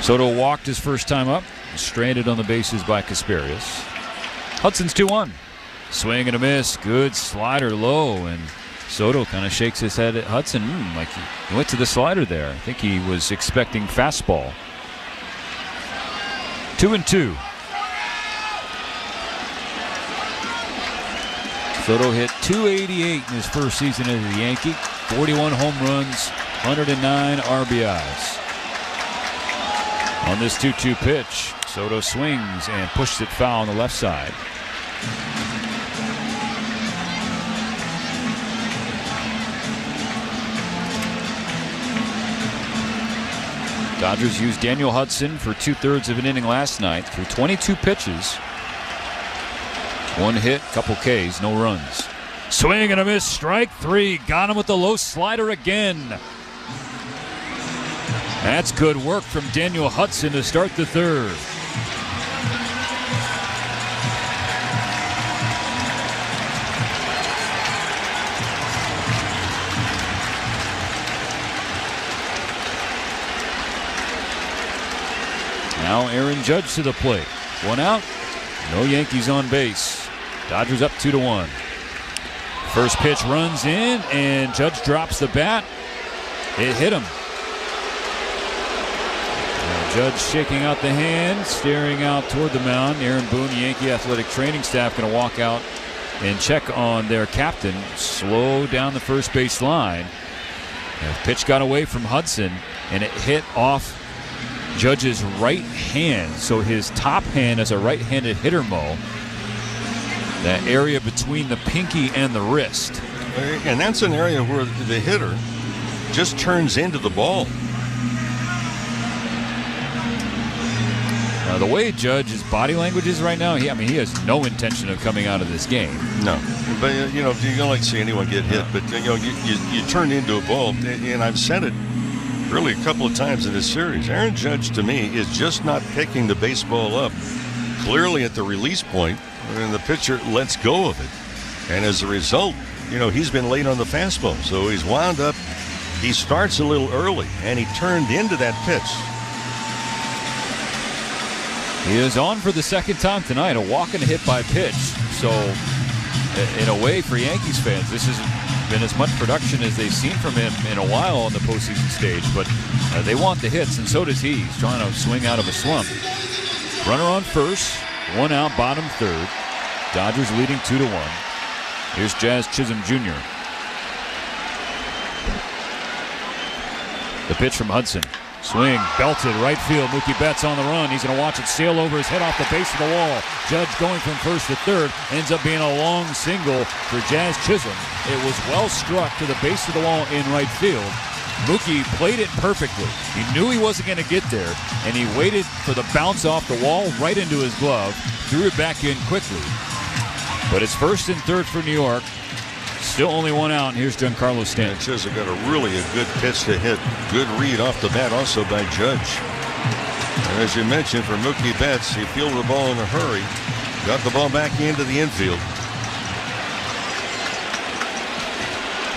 Soto walked his first time up. Stranded on the bases by Kasperius. Hudson's 2-1. Swing and a miss. Good slider low. And Soto kind of shakes his head at Hudson. Like he went to the slider there. I think he was expecting fastball. 2-2. Soto hit .288 in his first season as a Yankee. 41 home runs, 109 RBIs. On this 2-2 pitch, Soto swings and pushes it foul on the left side. Dodgers used Daniel Hudson for 2/3 of an inning last night through 22 pitches. 1 hit, couple Ks, no runs. Swing and a miss, strike 3. Got him with the low slider again. That's good work from Daniel Hudson to start the third. Now Aaron Judge to the plate. 1 out, no Yankees on base. Dodgers up 2-1. First pitch runs in, and Judge drops the bat. It hit him. Now Judge shaking out the hand, staring out toward the mound. Aaron Boone, Yankee athletic training staff, going to walk out and check on their captain. Slow down the first base line. The pitch got away from Hudson, and it hit off Judge's right hand. So his top hand as a right-handed hitter, Mo. That area between the pinky and the wrist. And that's an area where the hitter just turns into the ball. Now, the way Judge's body language is right now, he has no intention of coming out of this game. No. But, you don't like to see anyone get hit. But, you turn into a ball. And I've said it really a couple of times in this series. Aaron Judge, to me, is just not picking the baseball up clearly at the release point. And the pitcher lets go of it. And as a result, he's been late on the fastball. So he's wound up. He starts a little early, and he turned into that pitch. He is on for the second time tonight, a walk and a hit by pitch. So, in a way, for Yankees fans, this has been as much production as they've seen from him in a while on the postseason stage. But they want the hits, and so does he. He's trying to swing out of a slump. Runner on first. 1 out, bottom third. Dodgers leading 2-1. Here's Jazz Chisholm Jr. The pitch from Hudson. Swing, belted, right field. Mookie Betts on the run. He's going to watch it sail over his head off the base of the wall. Judge going from first to third. Ends up being a long single for Jazz Chisholm. It was well struck to the base of the wall in right field. Mookie played it perfectly. He knew he wasn't going to get there, and he waited for the bounce off the wall right into his glove, threw it back in quickly. But it's first and third for New York. Still only 1 out, and here's Giancarlo Stanton. Chisholm got a good pitch to hit. Good read off the bat also by Judge. And as you mentioned, for Mookie Betts, he fielded the ball in a hurry. Got the ball back into the infield.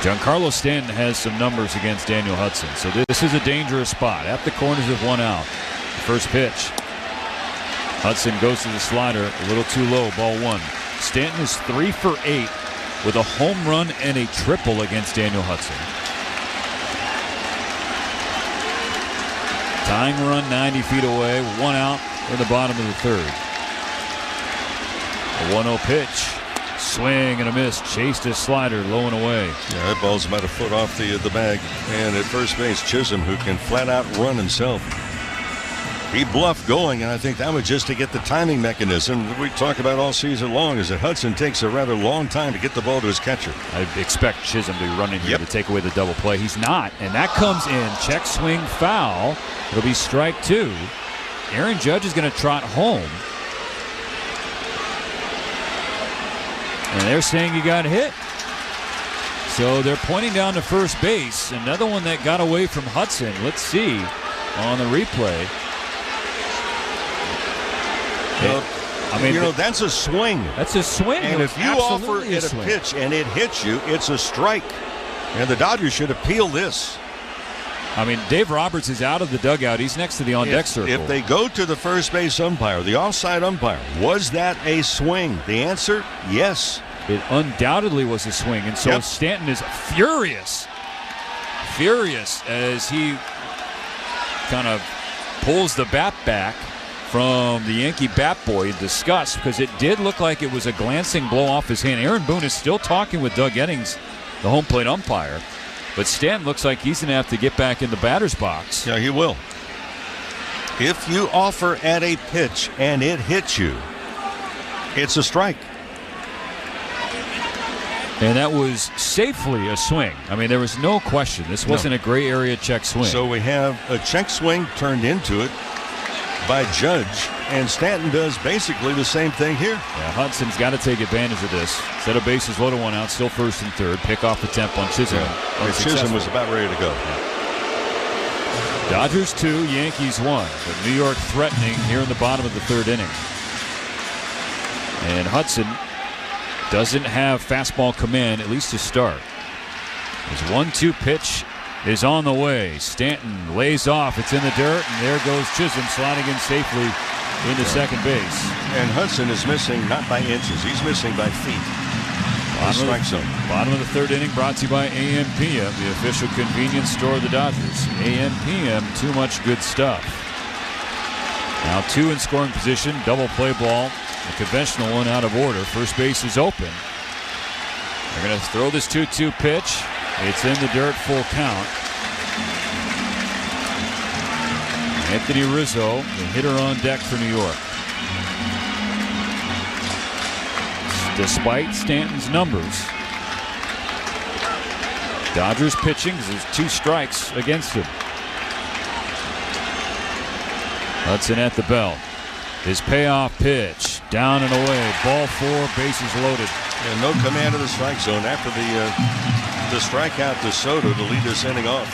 Giancarlo Stanton has some numbers against Daniel Hudson, so this is a dangerous spot at the corners of 1 out. First pitch. Hudson goes to the slider, a little too low, ball 1. Stanton is 3 for 8 with a home run and a triple against Daniel Hudson. Tying run 90 feet away, 1 out in the bottom of the third. A 1-0 pitch. Swing and a miss. Chased his slider low and away. Yeah, that ball's about a foot off the bag. And at first base, Chisholm, who can flat out run himself. He bluffed going, and I think that was just to get the timing mechanism that we talk about all season long, is that Hudson takes a rather long time to get the ball to his catcher. I expect Chisholm to be running here to take away the double play. He's not, and that comes in. Check swing foul. It'll be strike 2. Aaron Judge is going to trot home. And they're saying you got hit. So they're pointing down to first base. Another one that got away from Hudson. Let's see on the replay. That's a swing. That's a swing. And if you offer it a pitch and it hits you, it's a strike. And the Dodgers should appeal this. I mean, Dave Roberts is out of the dugout. He's next to the on-deck circle. If they go to the first base umpire, the offside umpire, was that a swing? The answer, yes. It undoubtedly was a swing. And so Stanton is furious as he kind of pulls the bat back from the Yankee bat boy in disgust, because it did look like it was a glancing blow off his hand. Aaron Boone is still talking with Doug Eddings, the home plate umpire, but Stanton looks like he's going to have to get back in the batter's box. Yeah, he will. If you offer at a pitch and it hits you, it's a strike. And that was safely a swing. I mean, there was no question. This wasn't a gray area check swing. So we have a check swing turned into it by Judge, and Stanton does basically the same thing here. Yeah, Hudson's got to take advantage of this. Set of bases loaded, one out, still first and third. Pick off the temp on Chisholm. Yeah. Chisholm was about ready to go. Dodgers 2, Yankees 1. But New York threatening here in the bottom of the third inning. And Hudson doesn't have fastball command, at least to start. His 1-2 pitch is on the way. Stanton lays off. It's in the dirt, and there goes Chisholm sliding in safely into second base. And Hudson is missing not by inches. He's missing by feet. Bottom of the third inning brought to you by AM PM, the official convenience store of the Dodgers. AM PM, too much good stuff. Now 2 in scoring position, double play ball. The conventional one out of order. First base is open. They're going to throw this 2-2 pitch. It's in the dirt, full count. Anthony Rizzo, the hitter on deck for New York. Despite Stanton's numbers, Dodgers pitching, there's 2 strikes against him. Hudson at the belt. His payoff pitch, down and away, ball 4, bases loaded. And no command of the strike zone after the strikeout to Soto to lead this inning off.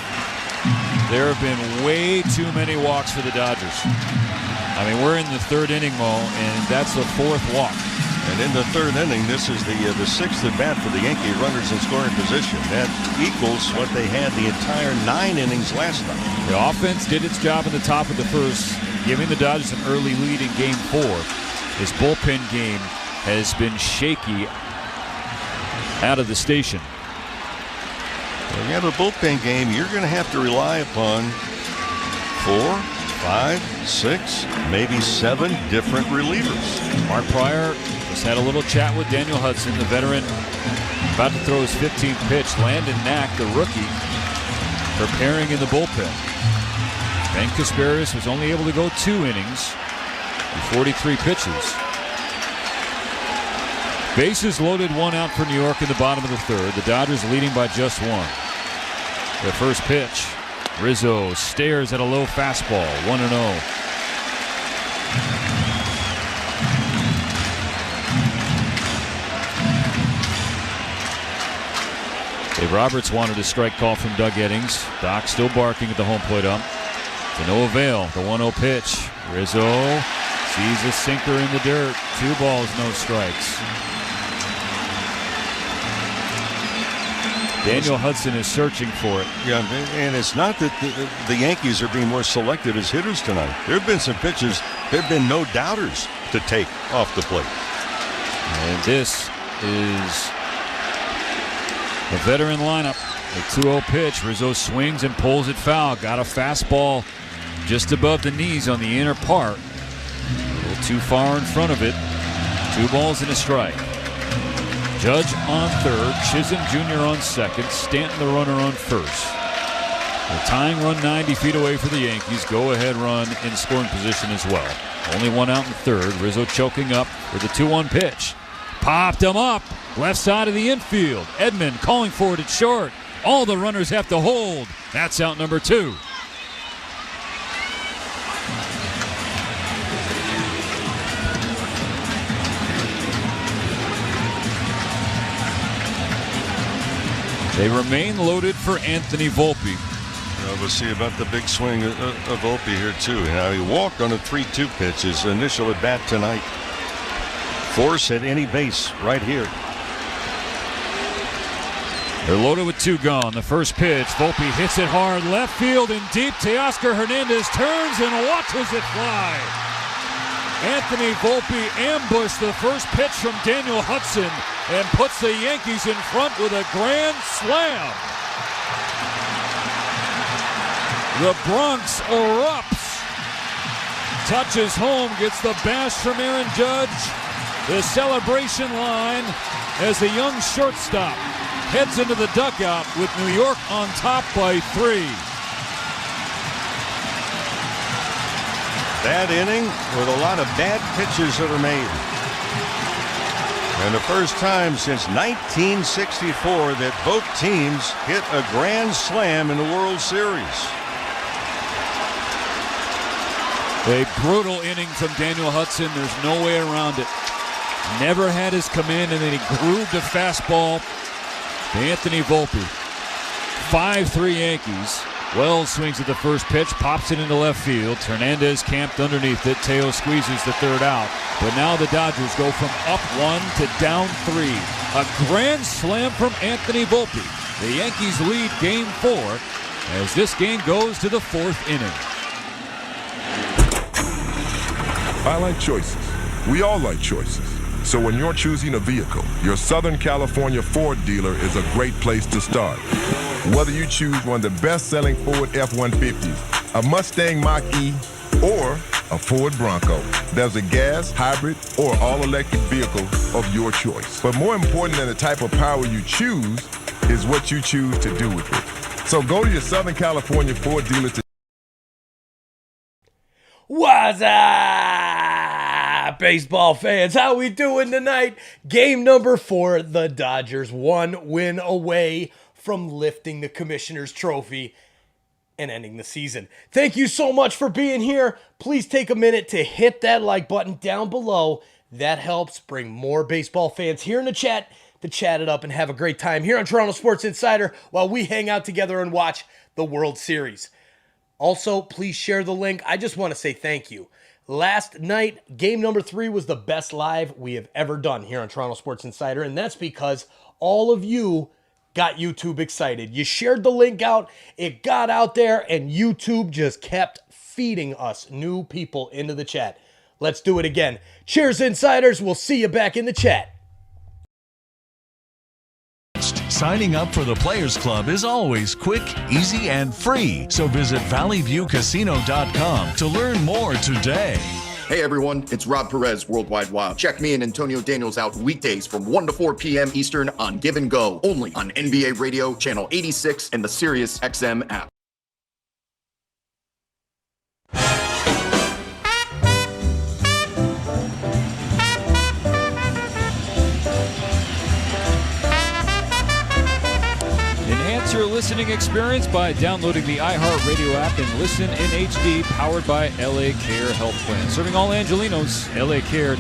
There have been way too many walks for the Dodgers. I mean, we're in the third inning, Mo, and that's the 4th walk. And in the third inning, this is the 6th at bat for the Yankee runners in scoring position. That equals what they had the entire 9 innings last time. The offense did its job in the top of the first, giving the Dodgers an early lead in Game 4. His bullpen game has been shaky out of the station. When you have a bullpen game, you're going to have to rely upon 4, 5, 6, maybe 7 different relievers. Mark Pryor just had a little chat with Daniel Hudson, the veteran, about to throw his 15th pitch. Landon Knack, the rookie, preparing in the bullpen. Ben Kasparis was only able to go 2 innings with 43 pitches. Bases loaded, 1 out for New York in the bottom of the third. The Dodgers leading by just 1. The first pitch, Rizzo stares at a low fastball, 1-0. Dave Roberts wanted a strike call from Doug Eddings. Doc still barking at the home plate ump. To no avail, the 1-0 pitch. Rizzo sees a sinker in the dirt. 2 balls, no strikes. Daniel Hudson is searching for it. Yeah, and it's not that the Yankees are being more selective as hitters tonight. There have been some pitches, there have been no doubters to take off the plate. And this is a veteran lineup. The 2-0 pitch. Rizzo swings and pulls it foul. Got a fastball just above the knees on the inner part. A little too far in front of it. 2 balls and a strike. Judge on third, Chisholm Jr. on second, Stanton the runner on first. The tying run 90 feet away for the Yankees. Go-ahead run in scoring position as well. Only 1 out in third. Rizzo choking up with the 2-1 pitch. Popped him up. Left side of the infield. Edman calling for it at short. All the runners have to hold. That's out number 2. They remain loaded for Anthony Volpe. We'll see about the big swing of Volpe here, too. Now, he walked on a 3-2 pitch, his initial at bat tonight. Force at any base right here. They're loaded with 2 gone. The first pitch, Volpe hits it hard, left field and deep. Teoscar Hernandez turns and watches it fly. Anthony Volpe ambushed the first pitch from Daniel Hudson and puts the Yankees in front with a grand slam. The Bronx erupts. Touches home, gets the bash from Aaron Judge. The celebration line as the young shortstop heads into the dugout with New York on top by 3. Bad inning with a lot of bad pitches that are made. And the first time since 1964 that both teams hit a grand slam in the World Series. A brutal inning from Daniel Hudson. There's no way around it. Never had his command, and then he grooved a fastball to Anthony Volpe. 5-3 Yankees. Wells swings at the first pitch, pops it into left field. Hernandez camped underneath it. Teo squeezes the third out. But now the Dodgers go from up 1 to down 3. A grand slam from Anthony Volpe. The Yankees lead Game 4 as this game goes to the 4th inning. I like choices. We all like choices. So when you're choosing a vehicle, your Southern California Ford dealer is a great place to start. Whether you choose one of the best-selling Ford F-150s, a Mustang Mach-E, or a Ford Bronco, there's a gas, hybrid, or all-electric vehicle of your choice. But more important than the type of power you choose is what you choose to do with it. So go to your Southern California Ford dealer today. What's up, baseball fans? How we doing tonight? Game number 4, the Dodgers 1 win away from lifting the Commissioner's Trophy and ending the season. Thank you so much for being here. Please take a minute to hit that like button down below. That helps bring more baseball fans here in the chat to chat it up and have a great time here on Toronto Sports Insider while we hang out together and watch the World Series. Also, please share the link. I just want to say thank you. Last night, game number 3 was the best live we have ever done here on Toronto Sports Insider, and that's because all of you got YouTube excited. You shared the link out, it got out there, and YouTube just kept feeding us new people into the chat. Let's do it again. Cheers, Insiders. We'll see you back in the chat. Signing up for the Players Club is always quick, easy, and free. So visit valleyviewcasino.com to learn more today. Hey everyone, it's Rob Perez, Worldwide Wild. Check me and Antonio Daniels out weekdays from 1 to 4 p.m. Eastern on Give and Go, only on NBA Radio, channel 86, and the Sirius XM app. Your listening experience by downloading the iHeartRadio app and listen in HD, powered by LA Care Health Plan. Serving all Angelinos, lacare.org.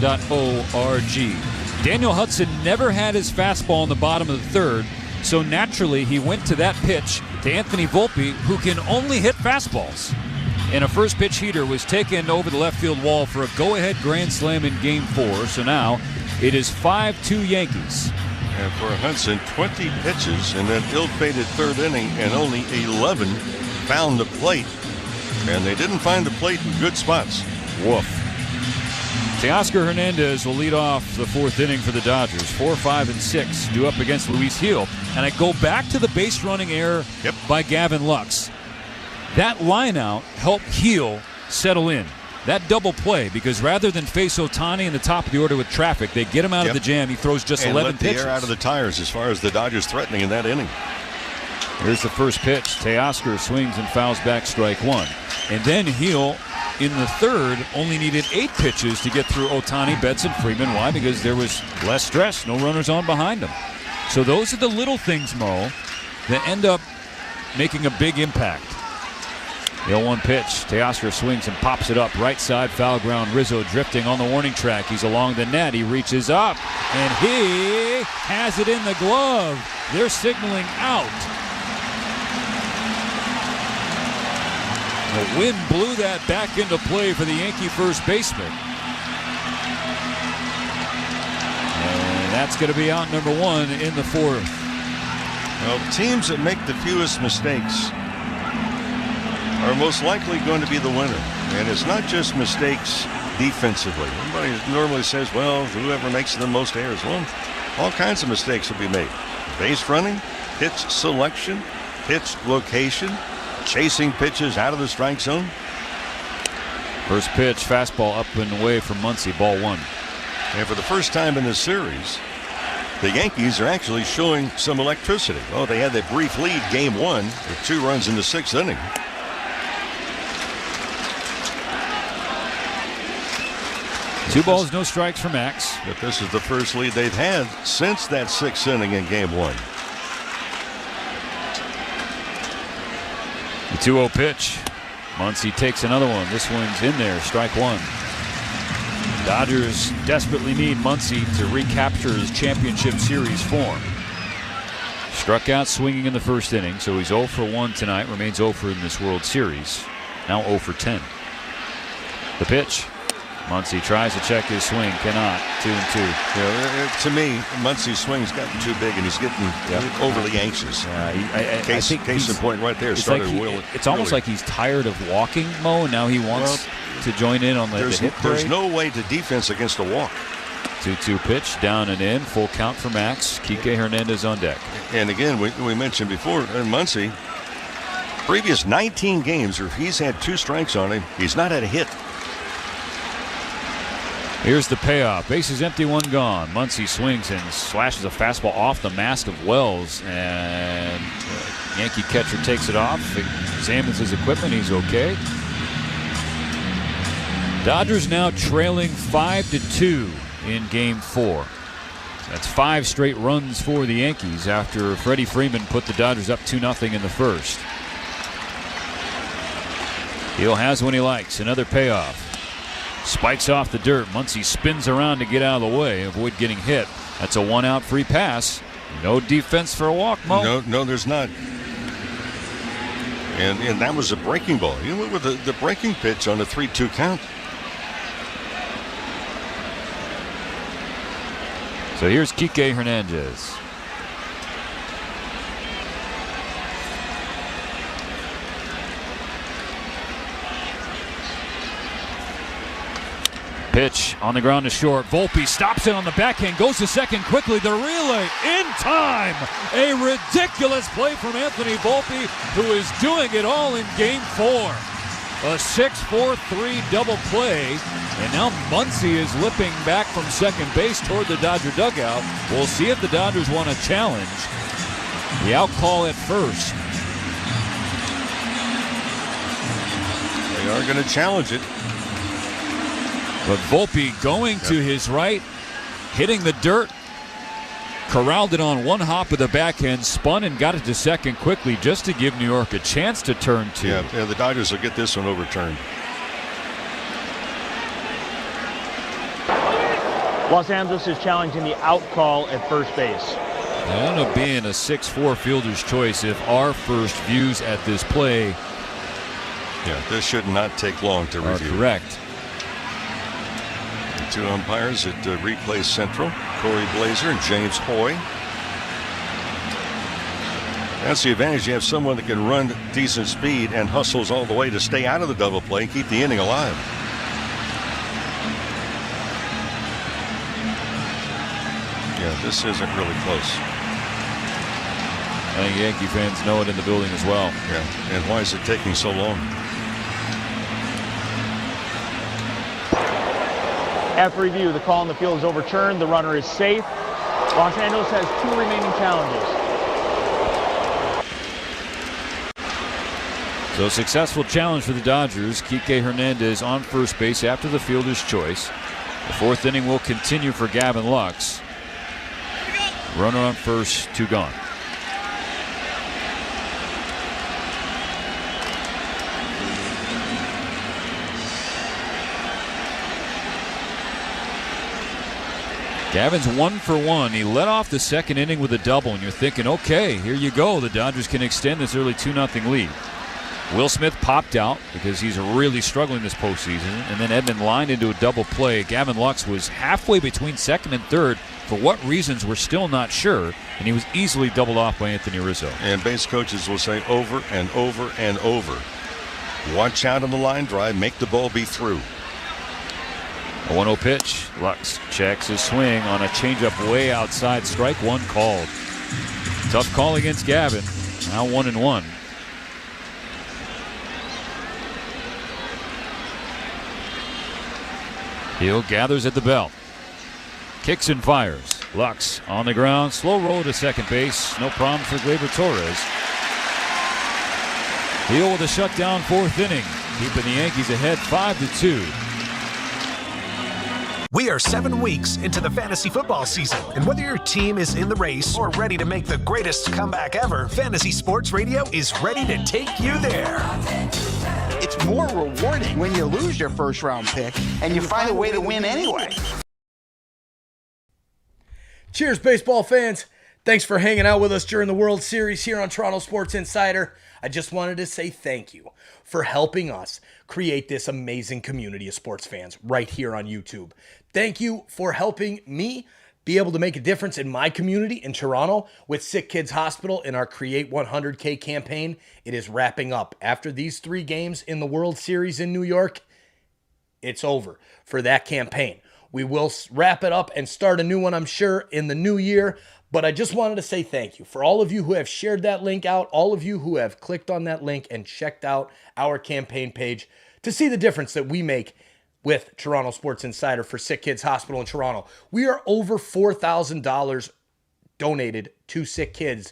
Daniel Hudson never had his fastball in the bottom of the 3rd, so naturally he went to that pitch to Anthony Volpe, who can only hit fastballs. And a first pitch heater was taken over the left field wall for a go-ahead grand slam in Game 4. So now it is 5-2 Yankees. And for Hudson, 20 pitches in that ill-fated 3rd inning, and only 11 found the plate. And they didn't find the plate in good spots. Woof. Teoscar Hernandez will lead off the 4th inning for the Dodgers. 4, 5, and 6 due up against Luis Gil. And I go back to the base-running error by Gavin Lux. That line-out helped Gil settle in. That double play, because rather than face Ohtani in the top of the order with traffic, they get him out of the jam. He throws just 11 pitches. And let the air out of the tires as far as the Dodgers threatening in that inning. Here's the first pitch. Teoscar swings and fouls back, strike 1. And then Gil, in the 3rd, only needed 8 pitches to get through Ohtani, Betts, and Freeman. Why? Because there was less stress, no runners on behind him. So those are the little things, Mo, that end up making a big impact. The 0-1 pitch. Teoscar swings and pops it up. Right side, foul ground. Rizzo drifting on the warning track. He's along the net. He reaches up, and he has it in the glove. They're signaling out. The wind blew that back into play for the Yankee first baseman. And that's going to be out number 1 in the 4th. Well, teams that make the fewest mistakes are most likely going to be the winner. And it's not just mistakes defensively. Everybody normally says, well, whoever makes the most errors. Well, all kinds of mistakes will be made. Base running, pitch selection, pitch location, chasing pitches out of the strike zone. First pitch, fastball up and away from Muncy, ball 1. And for the first time in this series, the Yankees are actually showing some electricity. Oh, they had that brief lead game 1 with 2 runs in the 6th inning. 2 balls, no strikes for Max. But this is the first lead they've had since that 6th inning in game 1. The 2-0 pitch. Muncy takes another one. This one's in there, strike 1. Dodgers desperately need Muncy to recapture his championship series form. Struck out swinging in the first inning, so he's 0 for 1 tonight, remains 0 for in this World Series. Now 0 for 10. The pitch. Muncy tries to check his swing, cannot. 2-2. Yeah, to me, Muncy's swing's gotten too big, and he's getting overly anxious. I think case in point right there. It's almost like he's tired of walking, Mo, and now he wants to join in on the hit parade. There's no way to defense against a walk. 2-2 pitch, down and in, full count for Max. Kike Hernandez on deck. And again, we mentioned before, Muncy, previous 19 games, or if he's had 2 strikes on him, he's not had a hit. Here's the payoff. Bases empty, 1 gone. Muncy swings and slashes a fastball off the mask of Wells, and Yankee catcher takes it off, examines his equipment. He's okay. Dodgers now trailing 5-2 in game 4. That's 5 straight runs for the Yankees after Freddie Freeman put the Dodgers up 2-0 in the first. Hill has one he likes. Another payoff. Spikes off the dirt. Muncy spins around to get out of the way, avoid getting hit. That's a 1-out free pass. No defense for a walk, Mo. No, there's not. And that was a breaking ball. You went with the breaking pitch on the 3-2 count. So here's Kike Hernandez. Pitch on the ground to short. Volpe stops it on the backhand, goes to second quickly. The relay in time. A ridiculous play from Anthony Volpe, who is doing it all in game 4. A 6-4-3 double play. And now Muncy is lipping back from second base toward the Dodger dugout. We'll see if the Dodgers want to challenge the out call at first. They are going to challenge it. But Volpe going to his right, hitting the dirt, corralled it on 1 hop of the backhand, spun and got it to second quickly just to give New York a chance to turn 2. Yeah, the Dodgers will get this one overturned. Los Angeles is challenging the out call at first base. It'll end up being a 6-4 fielder's choice if our first views at this play. Yeah, this should not take long to review. Correct. 2 umpires at Replay Central, Corey Blazer and James Hoy. That's the advantage. You have someone that can run decent speed and hustles all the way to stay out of the double play and keep the inning alive. Yeah, this isn't really close. I think Yankee fans know it in the building as well. Yeah, and why is it taking so long? After review, the call on the field is overturned. The runner is safe. Los Angeles has 2 remaining challenges. So successful challenge for the Dodgers. Kike Hernandez on first base after the fielder's choice. The 4th inning will continue for Gavin Lux. Runner on first, 2 gone. Gavin's 1 for 1. He led off the second inning with a double, and you're thinking, okay, here you go. The Dodgers can extend this early 2-0 lead. Will Smith popped out because he's really struggling this postseason, and then Edman lined into a double play. Gavin Lux was halfway between second and third. For what reasons, we're still not sure, and he was easily doubled off by Anthony Rizzo. And base coaches will say over and over and over, watch out on the line drive, make the ball be through. A 1-0 pitch. Lux checks his swing on a changeup way outside. Strike one called. Tough call against Gavin. Now 1-1. Hill gathers at the belt. Kicks and fires. Lux on the ground. Slow roll to second base. No problem for Gleyber Torres. Hill with a shutdown fourth inning. Keeping the Yankees ahead 5-2. We are 7 weeks into the fantasy football season, and whether your team is in the race or ready to make the greatest comeback ever, Fantasy Sports Radio is ready to take you there. It's more rewarding when you lose your first round pick and you find a way to win anyway. Cheers, baseball fans. Thanks for hanging out with us during the World Series here on Toronto Sports Insider. I just wanted to say thank you for helping us create this amazing community of sports fans right here on YouTube. Thank you for helping me be able to make a difference in my community in Toronto with Sick Kids Hospital in our Create 100K campaign. It is wrapping up. After these 3 games in the World Series in New York, it's over for that campaign. We will wrap it up and start a new one, I'm sure, in the new year. But I just wanted to say thank you for all of you who have shared that link out, all of you who have clicked on that link and checked out our campaign page to see the difference that we make with Toronto Sports Insider for Sick Kids Hospital in Toronto. We are over $4,000 donated to Sick Kids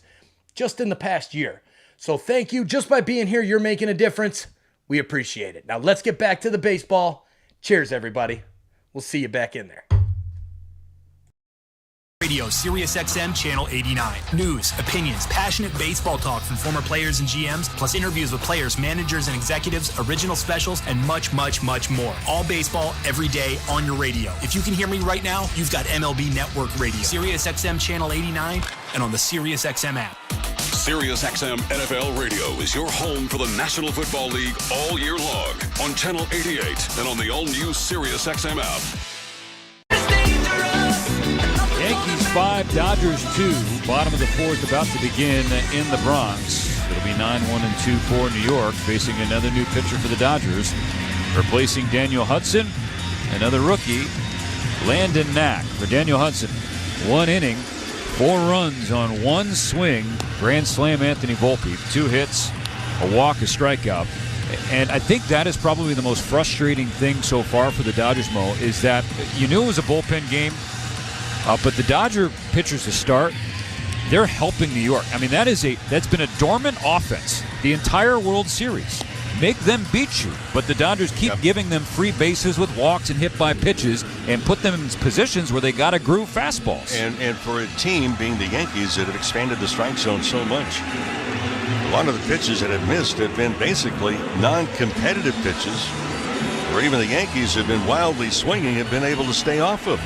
just in the past year. So thank you. Just by being here, you're making a difference. We appreciate it. Now let's get back to the baseball. Cheers, everybody. We'll see you back in there. Radio, Sirius XM, Channel 89. News, opinions, passionate baseball talk from former players and GMs, plus interviews with players, managers, and executives, original specials, and much, much, much more. All baseball, every day, on your radio. If you can hear me right now, you've got MLB Network Radio, Sirius XM, Channel 89, and on the Sirius XM app. Sirius XM NFL Radio is your home for the National Football League all year long on Channel 88 and on the all-new Sirius XM app. Yankees 5, Dodgers 2. Bottom of the fourth about to begin in the Bronx. It'll be 9-1-2 for New York, facing another new pitcher for the Dodgers. Replacing Daniel Hudson, another rookie, Landon Knack. For Daniel Hudson, 1 inning, 4 runs on 1 swing. Grand slam Anthony Volpe, 2 hits, a walk, a strikeout. And I think that is probably the most frustrating thing so far for the Dodgers, Mo, is that you knew it was a bullpen game. But the Dodger pitchers to start, they're helping New York. I mean, that's been a dormant offense the entire World Series. Make them beat you, but the Dodgers keep giving them free bases with walks and hit by pitches and put them in positions where they got to groove fastballs. And for a team being the Yankees that have expanded the strike zone so much, a lot of the pitches that have missed have been basically non-competitive pitches, where even the Yankees have been wildly swinging, have been able to stay off of.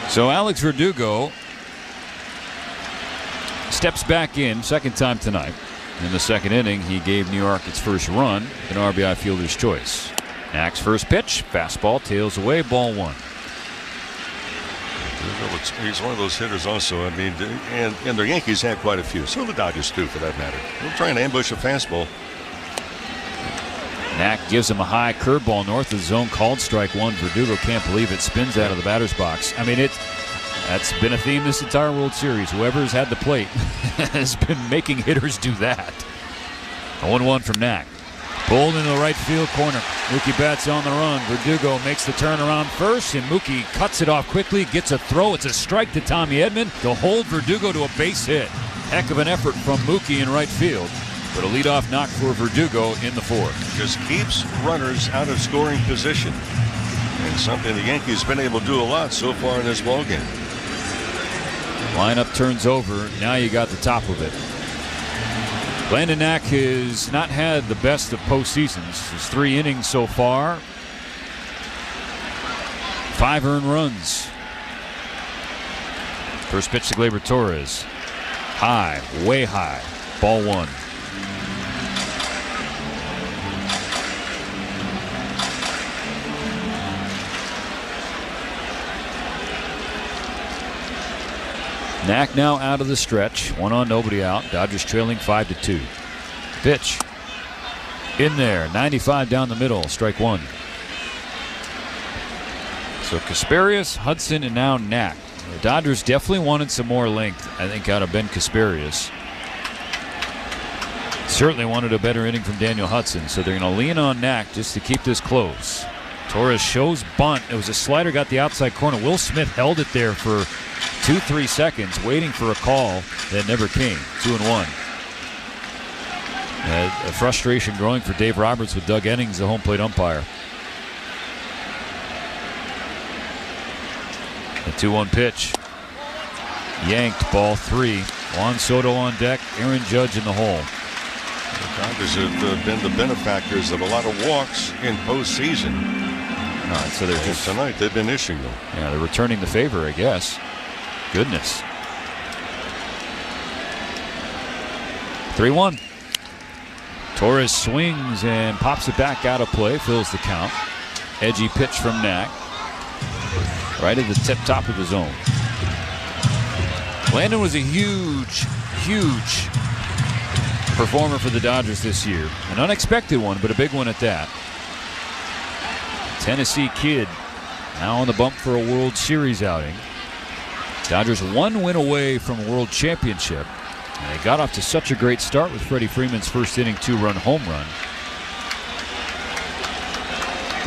So Alex Verdugo steps back in, second time tonight. In the second inning, he gave New York its first run, an RBI fielder's choice. Knack's first pitch, fastball, tails away, ball 1. He's one of those hitters also. I mean, and the Yankees have quite a few. So the Dodgers too, for that matter. They're trying to ambush a fastball. Knack gives him a high curveball north of the zone, called strike 1. Verdugo can't believe it, spins out of the batter's box. I mean, that's been a theme this entire World Series. Whoever's had the plate has been making hitters do that. A 1-1 from Knack. Pulled into the right field corner. Mookie Betts on the run. Verdugo makes the turn around first, and Mookie cuts it off quickly, gets a throw. It's a strike to Tommy Edman to hold Verdugo to a base hit. Heck of an effort from Mookie in right field. But a leadoff knock for Verdugo in the fourth. Just keeps runners out of scoring position. And something the Yankees have been able to do a lot so far in this ballgame. Lineup turns over. Now you got the top of it. Landon Knack has not had the best of postseasons. His 3 innings so far. 5 earned runs. First pitch to Gleyber Torres. High, way high. Ball 1. Knack now out of the stretch. 1 on, nobody out. Dodgers trailing 5-2. Pitch. In there. 95 down the middle. Strike 1. So Kasparius, Hudson, and now Knack. The Dodgers definitely wanted some more length, I think, out of Ben Kasparius. Certainly wanted a better inning from Daniel Hudson, so they're going to lean on Knack just to keep this close. Torres shows bunt. It was a slider, got the outside corner. Will Smith held it there for 2-3 seconds, waiting for a call that never came. 2-1. A frustration growing for Dave Roberts with Doug Ennings, the home plate umpire. The 2-1 pitch. Yanked, ball 3. Juan Soto on deck, Aaron Judge in the hole. The Dodgers have been the benefactors of a lot of walks in postseason. All right, so they're just tonight they've been issuing them. Yeah, they're returning the favor, I guess. Goodness. 3-1. Torres swings and pops it back out of play, fills the count. Edgy pitch from Knack. Right at the top of the zone. Landon was a huge performer for the Dodgers this year. An unexpected one, but a big one at that. Tennessee kid now on the bump for a World Series outing. Dodgers 1 win away from a World Championship. And they got off to such a great start with Freddie Freeman's first inning 2-run home run.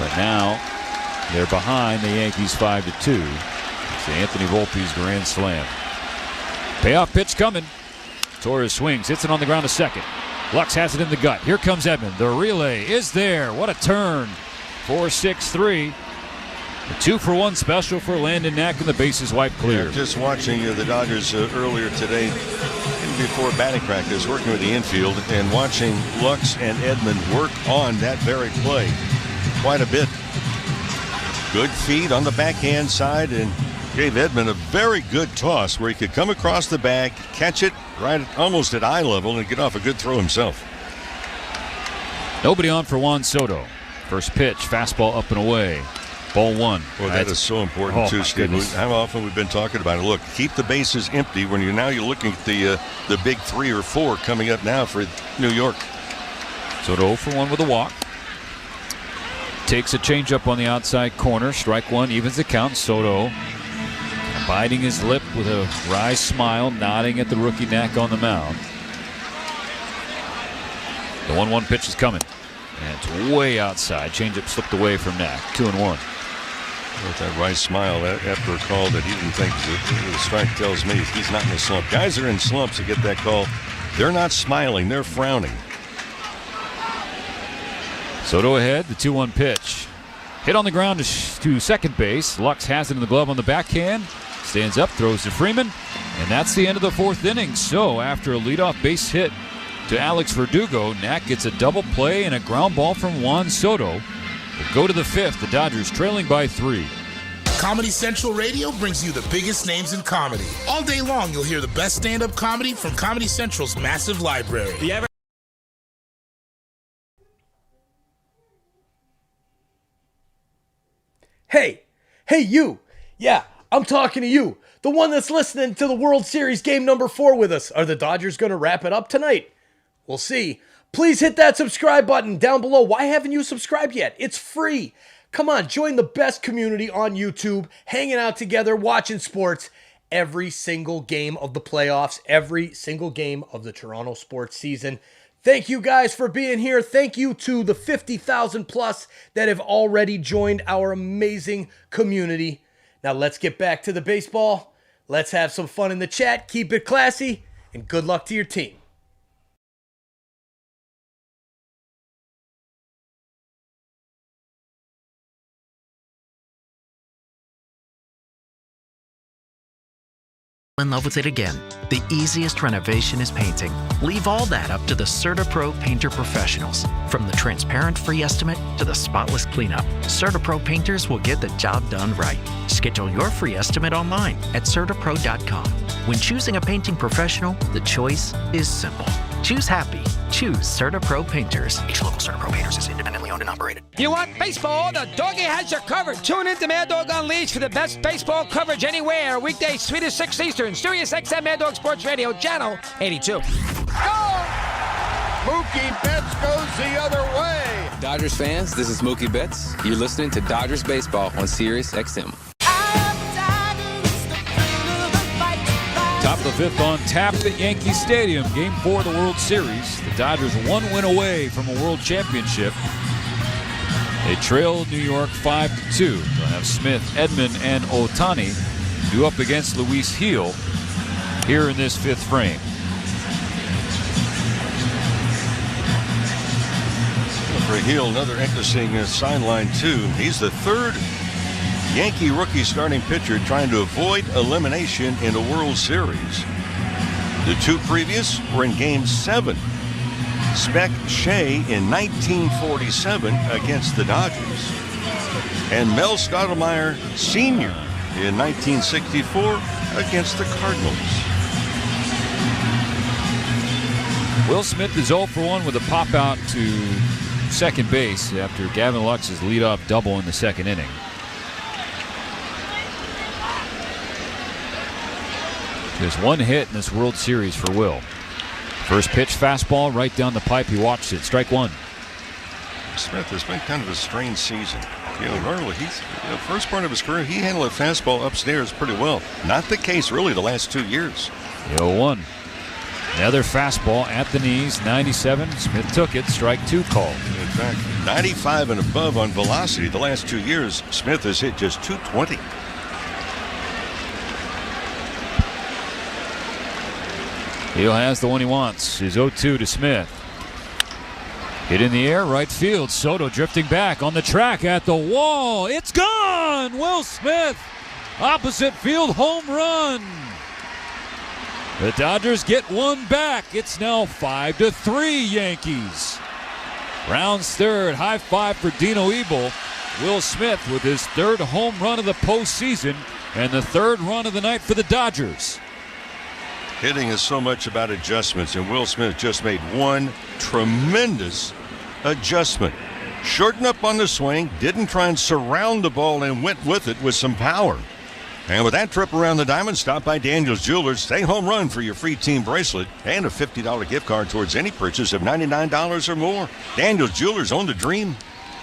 But now they're behind the Yankees 5-2. It's Anthony Volpe's grand slam. Payoff pitch coming. Torres swings, hits it on the ground to second. Lux has it in the gut. Here comes Edman. The relay is there. What a turn. 4-6-3. A 2-for-1 special for Landon Knack, and the bases wiped clear. Yeah, just watching the Dodgers earlier today, before batting practice, working with the infield, and watching Lux and Edman work on that very play quite a bit. Good feed on the backhand side, and gave Edman a very good toss where he could come across the bag, catch it right almost at eye level, and get off a good throw himself. Nobody on for Juan Soto. First pitch, fastball up and away. Ball 1. Well, that is so important too, Steve. How often we've been talking about it. Look, keep the bases empty when you're looking at the big 3 or 4 coming up now for New York. Soto 0 for 1 with a walk. Takes a changeup on the outside corner. Strike 1 evens the count. Soto biting his lip with a wry smile, nodding at the rookie Knack on the mound. The 1-1 pitch is coming. And it's way outside. Changeup slipped away from Knack. 2-1. With that right smile after a call that he didn't think the strike tells me he's not in a slump. Guys are in slumps to get that call. They're not smiling. They're frowning. Soto ahead. The 2-1 pitch. Hit on the ground to second base. Lux has it in the glove on the backhand. Stands up, throws to Freeman. And that's the end of the 4th inning. So after a leadoff base hit to Alex Verdugo, Knack gets a double play and a ground ball from Juan Soto. We'll go to the 5th. The Dodgers trailing by 3. Comedy Central Radio brings you the biggest names in comedy. All day long, you'll hear the best stand-up comedy from Comedy Central's massive library. Hey you. Yeah, I'm talking to you. The one that's listening to the World Series game number 4 with us. Are the Dodgers going to wrap it up tonight? We'll see. Please hit that subscribe button down below. Why haven't you subscribed yet? It's free. Come on, join the best community on YouTube, hanging out together, watching sports every single game of the playoffs, every single game of the Toronto sports season. Thank you guys for being here. Thank you to the 50,000 plus that have already joined our amazing community. Now let's get back to the baseball. Let's have some fun in the chat. Keep it classy, and good luck to your team. In love with it again. The easiest renovation is painting. Leave all that up to the CertaPro Painter Professionals. From the transparent free estimate to the spotless cleanup, CertaPro Painters will get the job done right. Schedule your free estimate online at CertaPro.com. When choosing a painting professional, the choice is simple. Choose happy. Choose CertaPro Painters. Each local CertaPro Painters is independently owned and operated. You want baseball? The Doggy has you covered. Tune in to Mad Dog Unleashed for the best baseball coverage anywhere. Weekdays 3 to 6 Eastern. Sirius XM Mad Dog Sports Radio, Channel 82. Go! Mookie Betts goes the other way. Dodgers fans, this is Mookie Betts. You're listening to Dodgers Baseball on Sirius XM. Top of the fifth on tap at Yankee Stadium. Game 4 of the World Series. The Dodgers 1 win away from a World Championship. They trail New York 5-2. They'll have Smith, Edman, and Ohtani due up against Luis Gil here in this fifth frame. For Gil, another interesting sideline too. He's the third Yankee rookie starting pitcher trying to avoid elimination in a World Series. The two previous were in Game 7. Spec Shea in 1947 against the Dodgers. And Mel Stottlemyre Sr. in 1964 against the Cardinals. Will Smith is 0 for 1 with a pop out to second base after Gavin Lux's leadoff double in the second inning. There's one hit in this World Series for Will. First pitch, fastball, right down the pipe. He watched it. Strike one. Smith has been kind of a strange season. Normally first part of his career, he handled a fastball upstairs pretty well. Not the case really the last 2 years. 0-1. Another fastball at the knees, 97. Smith took it. Strike two called. In fact, 95 and above on velocity the last 2 years. Smith has hit just 220. Hill has the one he wants. His 0-2 to Smith. Hit in the air, right field. Soto drifting back on the track at the wall. It's gone! Will Smith, opposite field home run. The Dodgers get one back. It's now 5-3 Yankees. Rounds third. High five for Dino Ebel. Will Smith with his third home run of the postseason and the third run of the night for the Dodgers. Hitting is so much about adjustments, and Will Smith just made one tremendous adjustment. Shortened up on the swing, didn't try and surround the ball, and went with it with some power. And with that trip around the diamond, stop by Daniel's Jewelers. Say home run for your free team bracelet and a $50 gift card towards any purchase of $99 or more. Daniel's Jewelers, own the dream.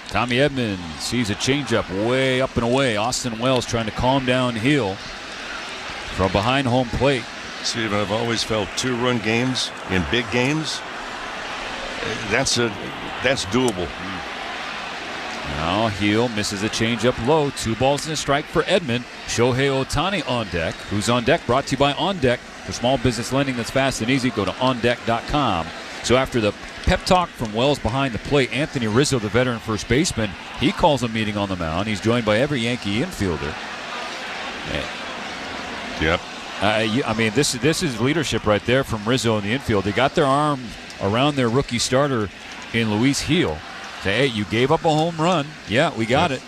Tommy Edman sees a changeup way up and away. Austin Wells trying to calm down Hill from behind home plate. Steve, I've always felt two-run games in big games. That's doable. Now Hill misses a changeup low. 2 balls and a strike for Edman. Shohei Ohtani on deck. Who's on deck? Brought to you by On Deck. For small business lending that's fast and easy, go to ondeck.com. So after the pep talk from Wells behind the plate, Anthony Rizzo, the veteran first baseman, he calls a meeting on the mound. He's joined by every Yankee infielder. Yep. I mean, this is leadership right there from Rizzo in the infield. They got their arm around their rookie starter in Luis Gil. Say, hey, you gave up a home run. Yeah, we got it.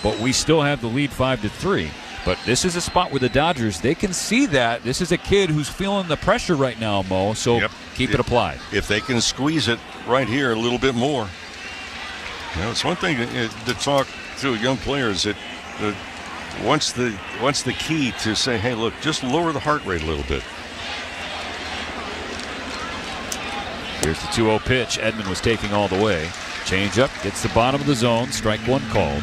But we still have the lead 5-3. But this is a spot where the Dodgers, they can see that. This is a kid who's feeling the pressure right now, Mo. So keep it applied. If they can squeeze it right here a little bit more. It's one thing to talk to young players that what's the key to say, hey, look, just lower the heart rate a little bit. Here's the 2-0 pitch. Edman was taking all the way. Change up, gets the bottom of the zone. Strike one called.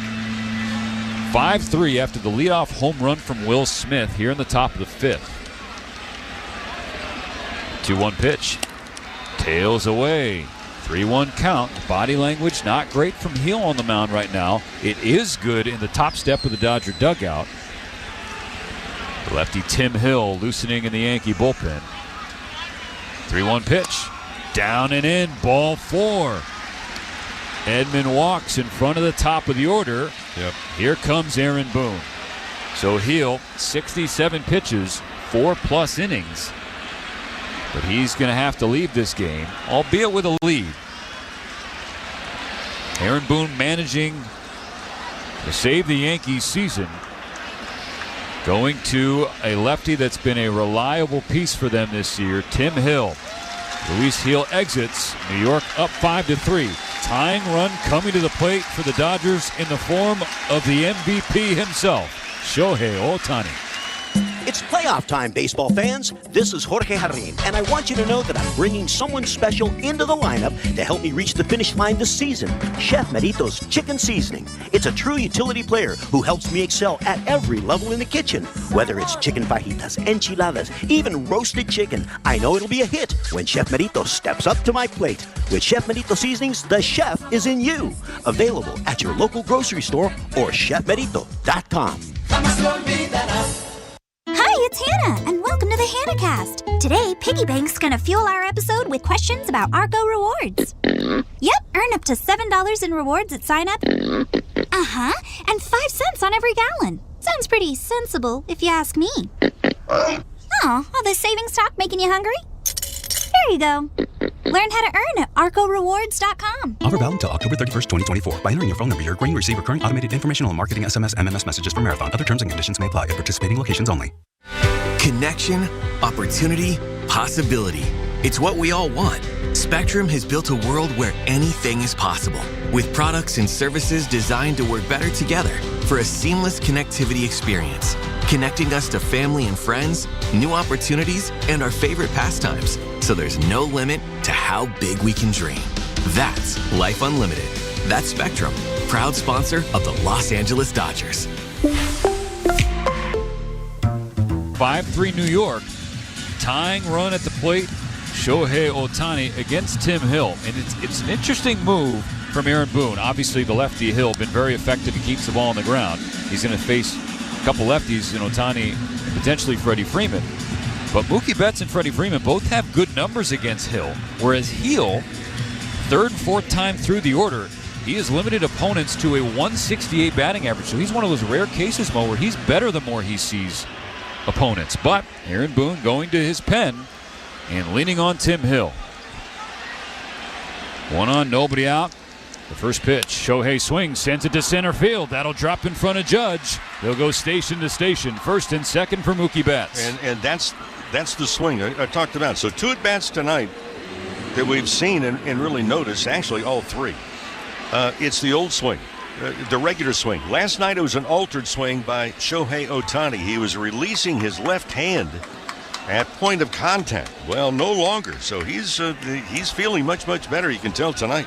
5-3 after the leadoff home run from Will Smith here in the top of the fifth. 2-1 pitch. Tails away. 3-1 count. Body language not great from Hill on the mound right now. It is good in the top step of the Dodger dugout. The lefty Tim Hill loosening in the Yankee bullpen. 3-1 pitch. Down and in. Ball 4. Edman walks in front of the top of the order. Yep. Here comes Aaron Boone. So Hill, 67 pitches, 4+ innings. But he's going to have to leave this game, albeit with a lead. Aaron Boone managing to save the Yankees season. Going to a lefty that's been a reliable piece for them this year, Tim Hill. Luis Gil exits. New York up 5-3. Tying run coming to the plate for the Dodgers in the form of the MVP himself, Shohei Ohtani. It's playoff time, baseball fans. This is Jorge Jarrin, and I want you to know that I'm bringing someone special into the lineup to help me reach the finish line this season. Chef Merito's Chicken Seasoning. It's a true utility player who helps me excel at every level in the kitchen. Whether it's chicken fajitas, enchiladas, even roasted chicken, I know it'll be a hit when Chef Merito steps up to my plate. With Chef Merito Seasonings, the chef is in you. Available at your local grocery store or chefmerito.com. Hi, it's Hannah, and welcome to the HannahCast. Today, Piggy Bank's gonna fuel our episode with questions about Argo rewards. Yep, earn up to $7 in rewards at sign up. And 5 cents on every gallon. Sounds pretty sensible, if you ask me. Oh, all this savings talk making you hungry? There you go. Learn how to earn at ArcoRewards.com. Offer valid until October 31st, 2024. By entering your phone number, you're agreeing to receive recurring automated informational and marketing SMS, MMS messages from Marathon. Other terms and conditions may apply at participating locations only. Connection, opportunity, possibility. It's what we all want. Spectrum has built a world where anything is possible, with products and services designed to work better together for a seamless connectivity experience, connecting us to family and friends, new opportunities, and our favorite pastimes. So there's no limit to how big we can dream. That's Life Unlimited. That's Spectrum, proud sponsor of the Los Angeles Dodgers. 5-3 New York. Tying run at the plate, Shohei Ohtani against Tim Hill. And it's an interesting move from Aaron Boone. Obviously, the lefty Hill been very effective. He keeps the ball on the ground. He's going to face a couple lefties in Ohtani, potentially Freddie Freeman. But Mookie Betts and Freddie Freeman both have good numbers against Hill, whereas Hill, third and fourth time through the order, he has limited opponents to a 168 batting average. So he's one of those rare cases, Mo, where he's better the more he sees opponents. But Aaron Boone going to his pen and leaning on Tim Hill. 1 on, nobody out. The first pitch, Shohei swings, sends it to center field. That'll drop in front of Judge. They'll go station to station, first and second for Mookie Betts. And that's the swing I talked about. So 2 at-bats tonight that we've seen and really noticed, actually all 3. It's the old swing, the regular swing. Last night it was an altered swing by Shohei Ohtani. He was releasing his left hand at point of contact. Well, no longer. So he's feeling much, much better, you can tell tonight.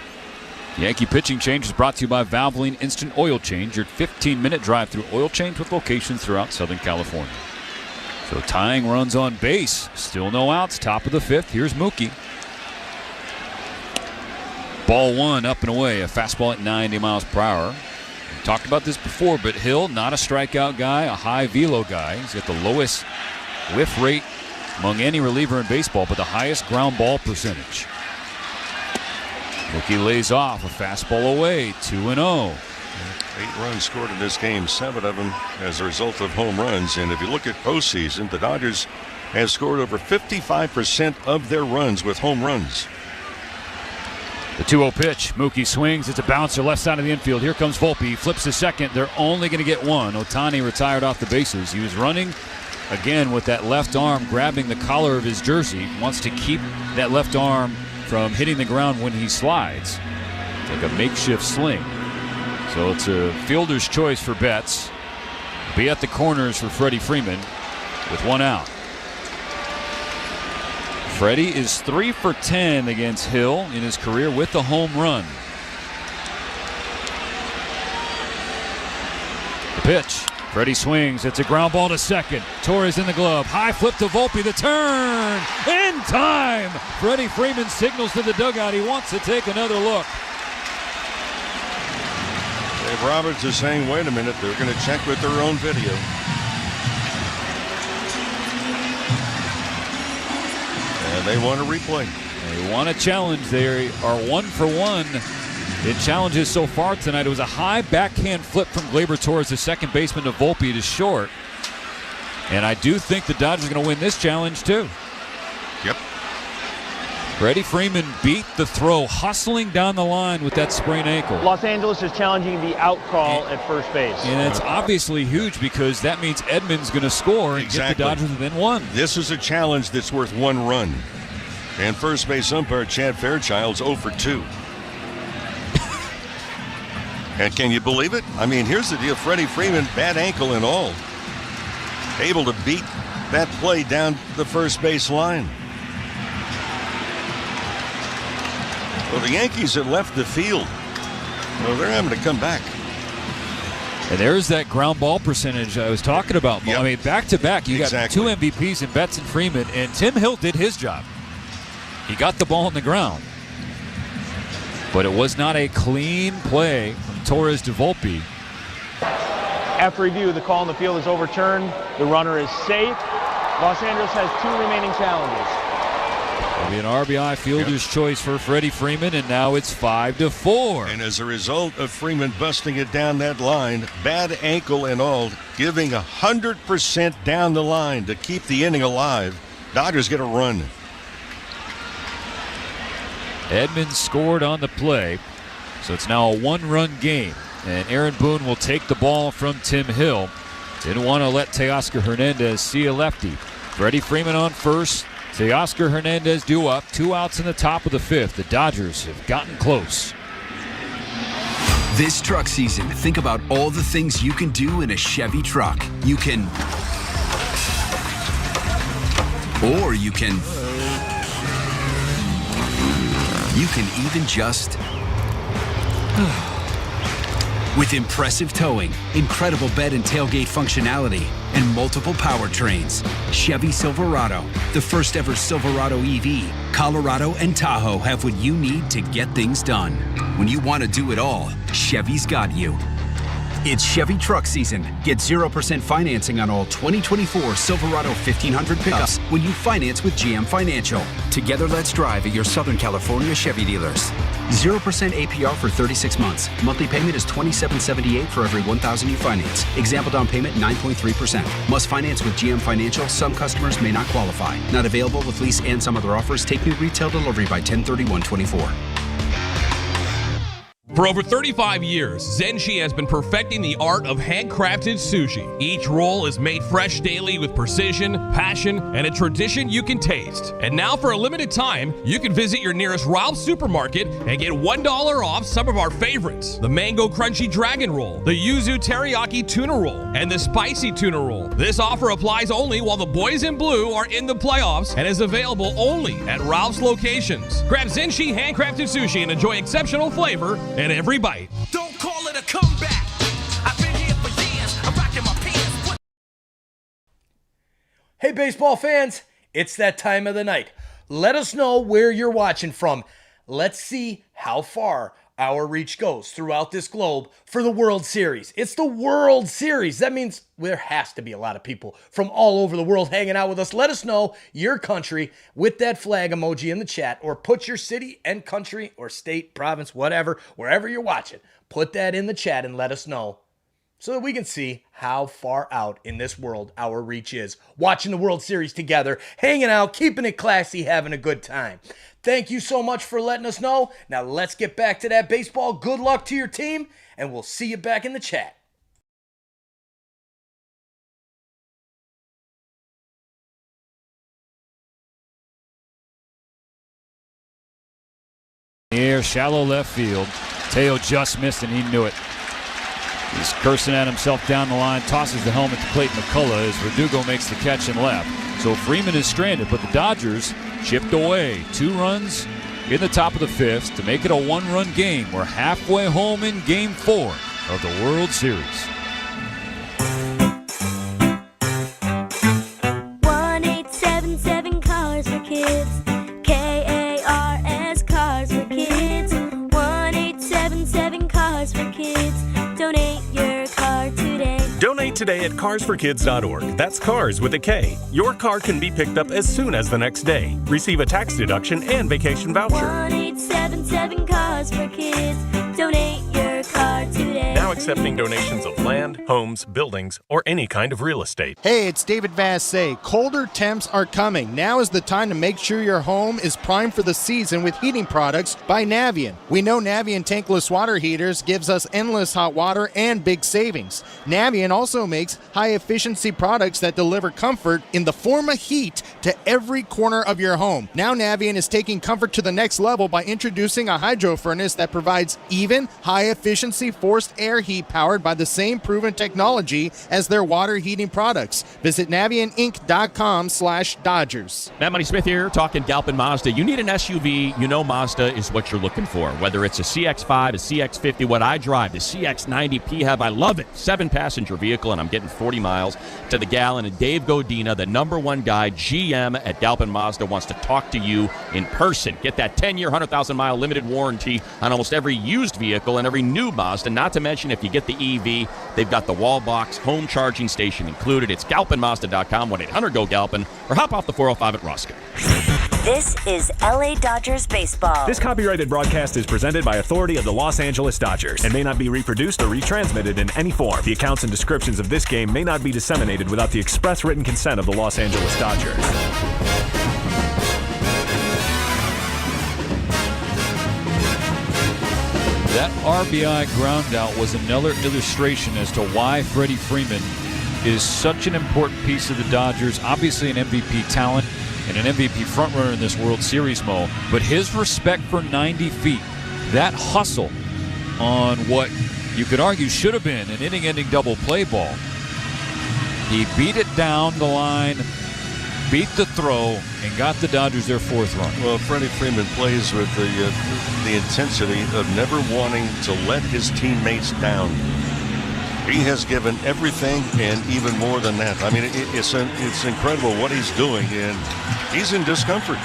Yankee pitching change is brought to you by Valvoline Instant Oil Change, your 15-minute drive-through oil change with locations throughout Southern California. So tying runs on base. Still no outs. Top of the 5th. Here's Mookie. Ball 1 up and away. A fastball at 90 miles per hour. We talked about this before, but Hill, not a strikeout guy, a high velo guy. He's got the lowest whiff rate among any reliever in baseball, but the highest ground ball percentage. Mookie lays off, a fastball away, 2-0. 8 runs scored in this game, 7 of them as a result of home runs. And if you look at postseason, the Dodgers have scored over 55% of their runs with home runs. The 2-0 pitch, Mookie swings, it's a bouncer left side of the infield. Here comes Volpe, he flips to second. They're only going to get 1. Ohtani retired off the bases. He was running again with that left arm grabbing the collar of his jersey. Wants to keep that left arm from hitting the ground when he slides. Like a makeshift sling. So it's a fielder's choice for Betts. Be at the corners for Freddie Freeman with 1 out. Freddie is 3 for 10 against Hill in his career with the home run. The pitch. Freddie swings. It's a ground ball to second. Torres in the glove. High flip to Volpe. The turn. In time. Freddie Freeman signals to the dugout. He wants to take another look. Dave Roberts is saying, wait a minute, they're going to check with their own video. And they want a replay. They want a challenge. They are 1 for 1 in challenges so far tonight. It was a high backhand flip from Gleyber Torres, the second baseman, to Volpe to short. And I do think the Dodgers are going to win this challenge, too. Yep. Freddie Freeman beat the throw, hustling down the line with that sprained ankle. Los Angeles is challenging the out call at first base. And it's obviously huge because that means Edman's going to score and get the Dodgers within one. This is a challenge that's worth 1 run. And first base umpire Chad Fairchild's 0 for 2. And can you believe it? I mean, here's the deal. Freddie Freeman, bad ankle and all, able to beat that play down the first base line. Well, the Yankees had left the field. Well, they're having to come back. And there's that ground ball percentage I was talking about. Yep. I mean, back-to-back, you got 2 MVPs in Betts and Freeman, and Tim Hill did his job. He got the ball on the ground. But it was not a clean play from Torres to Volpe. After review, the call on the field is overturned. The runner is safe. Los Angeles has 2 remaining challenges. It'll be an RBI fielder's choice for Freddie Freeman, and now it's 5-4. And as a result of Freeman busting it down that line, bad ankle and all, giving 100% down the line to keep the inning alive, Dodgers get a run. Edman scored on the play, so it's now a 1-run game. And Aaron Boone will take the ball from Tim Hill. Didn't want to let Teoscar Hernandez see a lefty. Freddie Freeman on first. Teoscar Hernandez due up. 2 outs in the top of the 5th. The Dodgers have gotten close. This truck season, think about all the things you can do in a Chevy truck. You can even just with impressive towing, incredible bed and tailgate functionality, and multiple powertrains. Chevy Silverado, the first ever Silverado EV. Colorado and Tahoe have what you need to get things done. When you want to do it all, Chevy's got you. It's Chevy truck season. Get 0% financing on all 2024 Silverado 1500 pickups when you finance with GM Financial. Together, let's drive at your Southern California Chevy dealers. 0% APR for 36 months. Monthly payment is $27.78 for every $1,000 you finance. Example down payment 9.3%. Must finance with GM Financial. Some customers may not qualify. Not available with lease and some other offers. Take new retail delivery by 10/31/24. For over 35 years, Zenshi has been perfecting the art of handcrafted sushi. Each roll is made fresh daily with precision, passion, and a tradition you can taste. And now for a limited time, you can visit your nearest Ralph's supermarket and get $1 off some of our favorites. The Mango Crunchy Dragon Roll, the Yuzu Teriyaki Tuna Roll, and the Spicy Tuna Roll. This offer applies only while the boys in blue are in the playoffs and is available only at Ralph's locations. Grab Zenshi handcrafted sushi and enjoy exceptional flavor in every bite. Don't call it a comeback. I've been here for years. I'm rocking my pants. Hey, baseball fans, it's that time of the night. Let us know where you're watching from. Let's see how far our reach goes throughout this globe for the World Series. It's the World Series. That means there has to be a lot of people from all over the world hanging out with us. Let us know your country with that flag emoji in the chat, or put your city and country or state, province, whatever, wherever you're watching. Put that in the chat and let us know so that we can see how far out in this world our reach is. Watching the World Series together, hanging out, keeping it classy, having a good time. Thank you so much for letting us know. Now let's get back to that baseball. Good luck to your team, and we'll see you back in the chat. Near shallow left field. Teo just missed, and he knew it. He's cursing at himself down the line, tosses the helmet to Clayton McCullough as Verdugo makes the catch and left. So Freeman is stranded, but the Dodgers chipped away. 2 runs in the top of the 5th to make it a 1-run game. We're halfway home in Game 4 of the World Series. 1-877 Cars for Kids. KARS Cars for Kids. 1-877 Cars for Kids. Donate your car today. Donate today at carsforkids.org. That's cars with a K. Your car can be picked up as soon as the next day. Receive a tax deduction and vacation voucher. 1-877 Cars for Kids. Donate your car today. Now accepting donations of land, homes, buildings, or any kind of real estate. Hey, it's David Vassay. Colder temps are coming. Now is the time to make sure your home is primed for the season with heating products by Navien. We know Navien tankless water heaters gives us endless hot water and big savings. Navien also makes high-efficiency products that deliver comfort in the form of heat to every corner of your home. Now Navien is taking comfort to the next level by introducing a hydro furnace that provides even, high-efficiency forced air heat powered by the same proven technology as their water heating products. Visit NavienInc.com/Dodgers. Matt Money Smith here, talking Galpin Mazda. You need an SUV, you know Mazda is what you're looking for. Whether it's a CX-5, a CX-50, what I drive, the CX-90 PHEV, I love it. 7-passenger vehicle, and I'm getting 40 miles to the gallon. And Dave Godina, the #1 guy, GM at Galpin Mazda, wants to talk to you in person. Get that 10-year, 100,000-mile limited warranty on almost every used vehicle and every new Mazda. Not to mention, if you get the EV, they've got the wall box, home charging station included. It's GalpinMazda.com, 1-800-GO-GALPIN, or hop off the 405 at Roscoe. This is LA Dodgers baseball. This copyrighted broadcast is presented by authority of the Los Angeles Dodgers and may not be reproduced or retransmitted in any form. The accounts and descriptions of this game may not be disseminated without the express written consent of the Los Angeles Dodgers. That RBI ground out was another illustration as to why Freddie Freeman is such an important piece of the Dodgers. Obviously an MVP talent and an MVP frontrunner in this World Series, Mo. But his respect for 90 feet, that hustle on what you could argue should have been an inning-ending double play ball. He beat it down the line, beat the throw, and got the Dodgers their 4th run. Well, Freddie Freeman plays with the intensity of never wanting to let his teammates down. He has given everything and even more than that. I mean, it's incredible what he's doing, and he's in discomfort.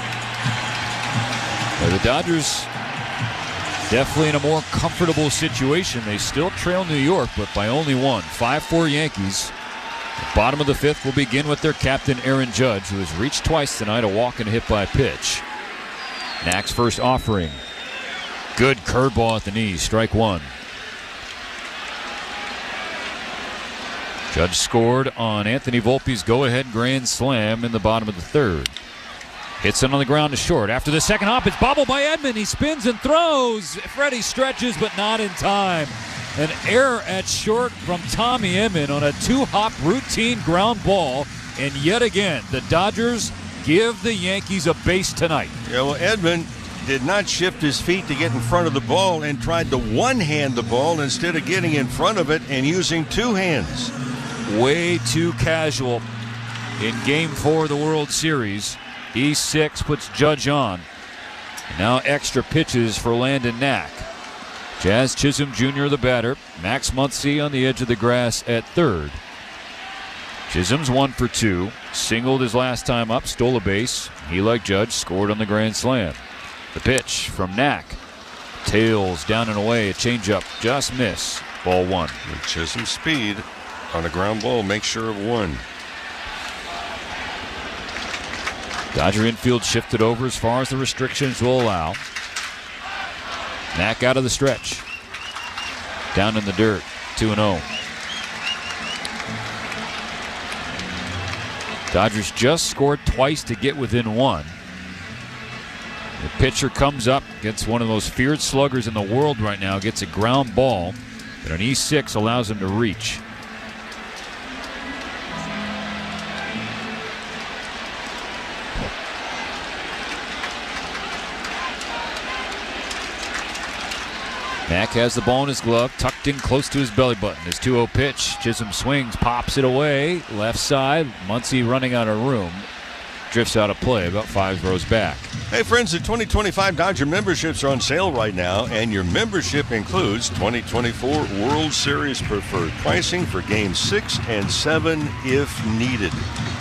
Well, the Dodgers definitely in a more comfortable situation. They still trail New York, but by only one. 5-4 Yankees. The bottom of the 5th will begin with their captain, Aaron Judge, who has reached twice tonight, a walk and a hit by pitch. Knack's first offering. Good curveball at the knee, strike 1. Judge scored on Anthony Volpe's go-ahead grand slam in the bottom of the 3rd. Hits it on the ground to short. After the second hop, it's bobbled by Edman. He spins and throws. Freddie stretches, but not in time. An error at short from Tommy Edman on a 2-hop routine ground ball. And yet again, the Dodgers give the Yankees a base tonight. Yeah, well, Edman did not shift his feet to get in front of the ball and tried to one-hand the ball instead of getting in front of it and using 2 hands. Way too casual in Game 4 of the World Series. E6 puts Judge on. Now extra pitches for Landon Knack. Jazz Chisholm Jr. the batter. Max Muncy on the edge of the grass at 3rd. Chisholm's 1 for 2. Singled his last time up, stole a base. He, like Judge, scored on the grand slam. The pitch from Knack. Tails down and away. A changeup. Just miss. Ball 1. With Chisholm's speed on a ground ball, make sure of 1. Dodger infield shifted over as far as the restrictions will allow. Knack out of the stretch. Down in the dirt. 2-0. Dodgers just scored twice to get within 1. The pitcher comes up, gets one of those feared sluggers in the world right now, gets a ground ball, but an E6 allows him to reach. Knack has the ball in his glove, tucked in close to his belly button. His 2-0 pitch. Chisholm swings, pops it away. Left side. Muncy running out of room. Drifts out of play about 5 rows back. Hey friends, the 2025 Dodger memberships are on sale right now, and your membership includes 2024 World Series preferred pricing for Games 6 and 7 if needed.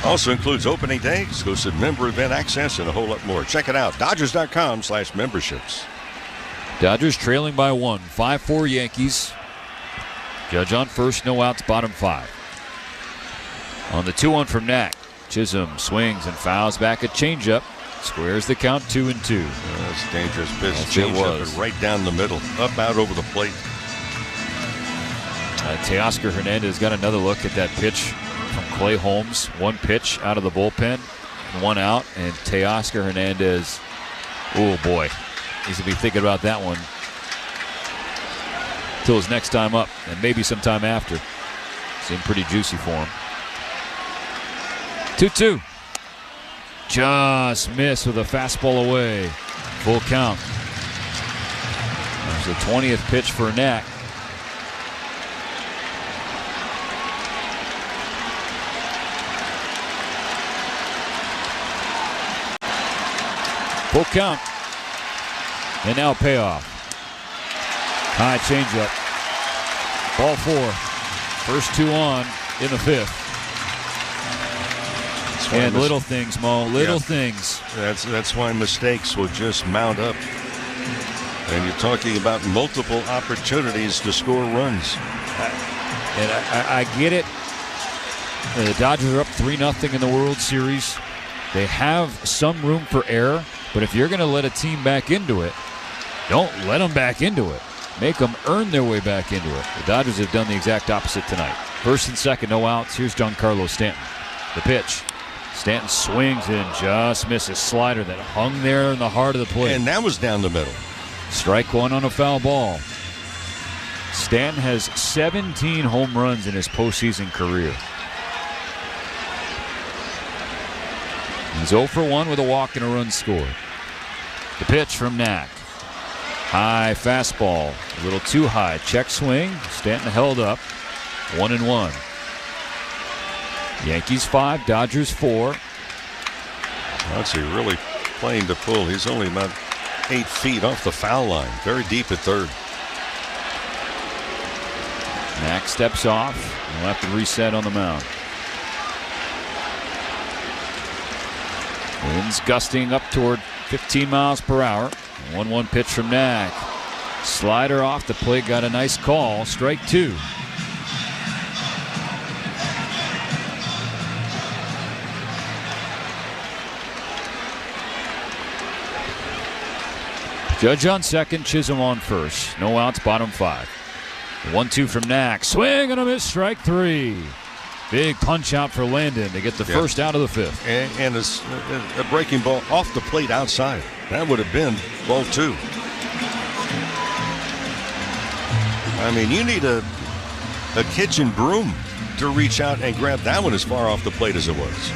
Also includes opening day, exclusive member event access, and a whole lot more. Check it out, Dodgers.com/memberships. Dodgers trailing by 1. 5-4 Yankees. Judge on first, no outs, bottom 5. On the 2-1 from Knack. Chisholm swings and fouls back a changeup. Squares the count 2-2. That's a dangerous pitch. Changeup right down the middle. Up, out, over the plate. Teoscar Hernandez got another look at that pitch from Clay Holmes. One pitch out of the bullpen, one out, and Teoscar Hernandez, oh boy, he's going to be thinking about that one till his next time up, and maybe sometime after. Seemed pretty juicy for him. 2-2. Just missed with a fastball away. Full count. There's the 20th pitch for Knack. Full count. And now payoff. High changeup. Ball 4. First 2 on in the 5th. And little things, Mo. Little things. That's why mistakes will just mount up. And you're talking about multiple opportunities to score runs. And I get it. The Dodgers are up 3-0 in the World Series. They have some room for error, but if you're going to let a team back into it, don't let them back into it. Make them earn their way back into it. The Dodgers have done the exact opposite tonight. First and second, no outs. Here's Giancarlo Stanton. The pitch. Stanton swings and just misses. Slider that hung there in the heart of the plate. And that was down the middle. Strike one on a foul ball. Stanton has 17 home runs in his postseason career. He's 0 for 1 with a walk and a run scored. The pitch from Knack. High fastball. A little too high. Check swing. Stanton held up. 1-1. Yankees 5, Dodgers 4. That's really playing to pull. He's only about 8 feet off the foul line. Very deep at third. Knack steps off. We'll have to reset on the mound. Winds gusting up toward 15 miles per hour. 1-1 pitch from Knack. Slider off the plate, got a nice call. Strike 2. Judge on second, Chisholm on first. No outs, bottom 5. 1-2 from Knack. Swing and a miss, strike 3. Big punch out for Landon to get the first out of the 5th. And a breaking ball off the plate outside. That would have been ball 2. I mean, you need a kitchen broom to reach out and grab that one as far off the plate as it was.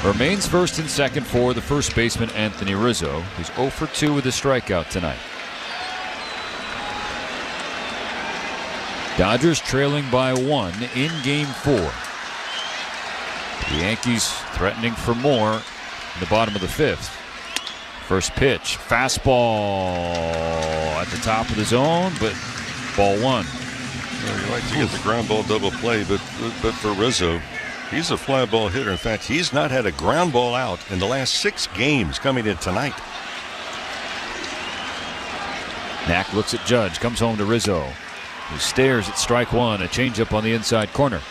Remains first and second for the first baseman, Anthony Rizzo, who's 0 for 2 with a strikeout tonight. Dodgers trailing by 1 in Game 4. The Yankees threatening for more in the bottom of the 5th. First pitch, fastball at the top of the zone, but ball 1. Well, you like to get the ground ball double play, but for Rizzo, he's a fly ball hitter. In fact, he's not had a ground ball out in the last 6 games coming in tonight. Knack looks at Judge, comes home to Rizzo, who stares at strike 1, a changeup on the inside corner.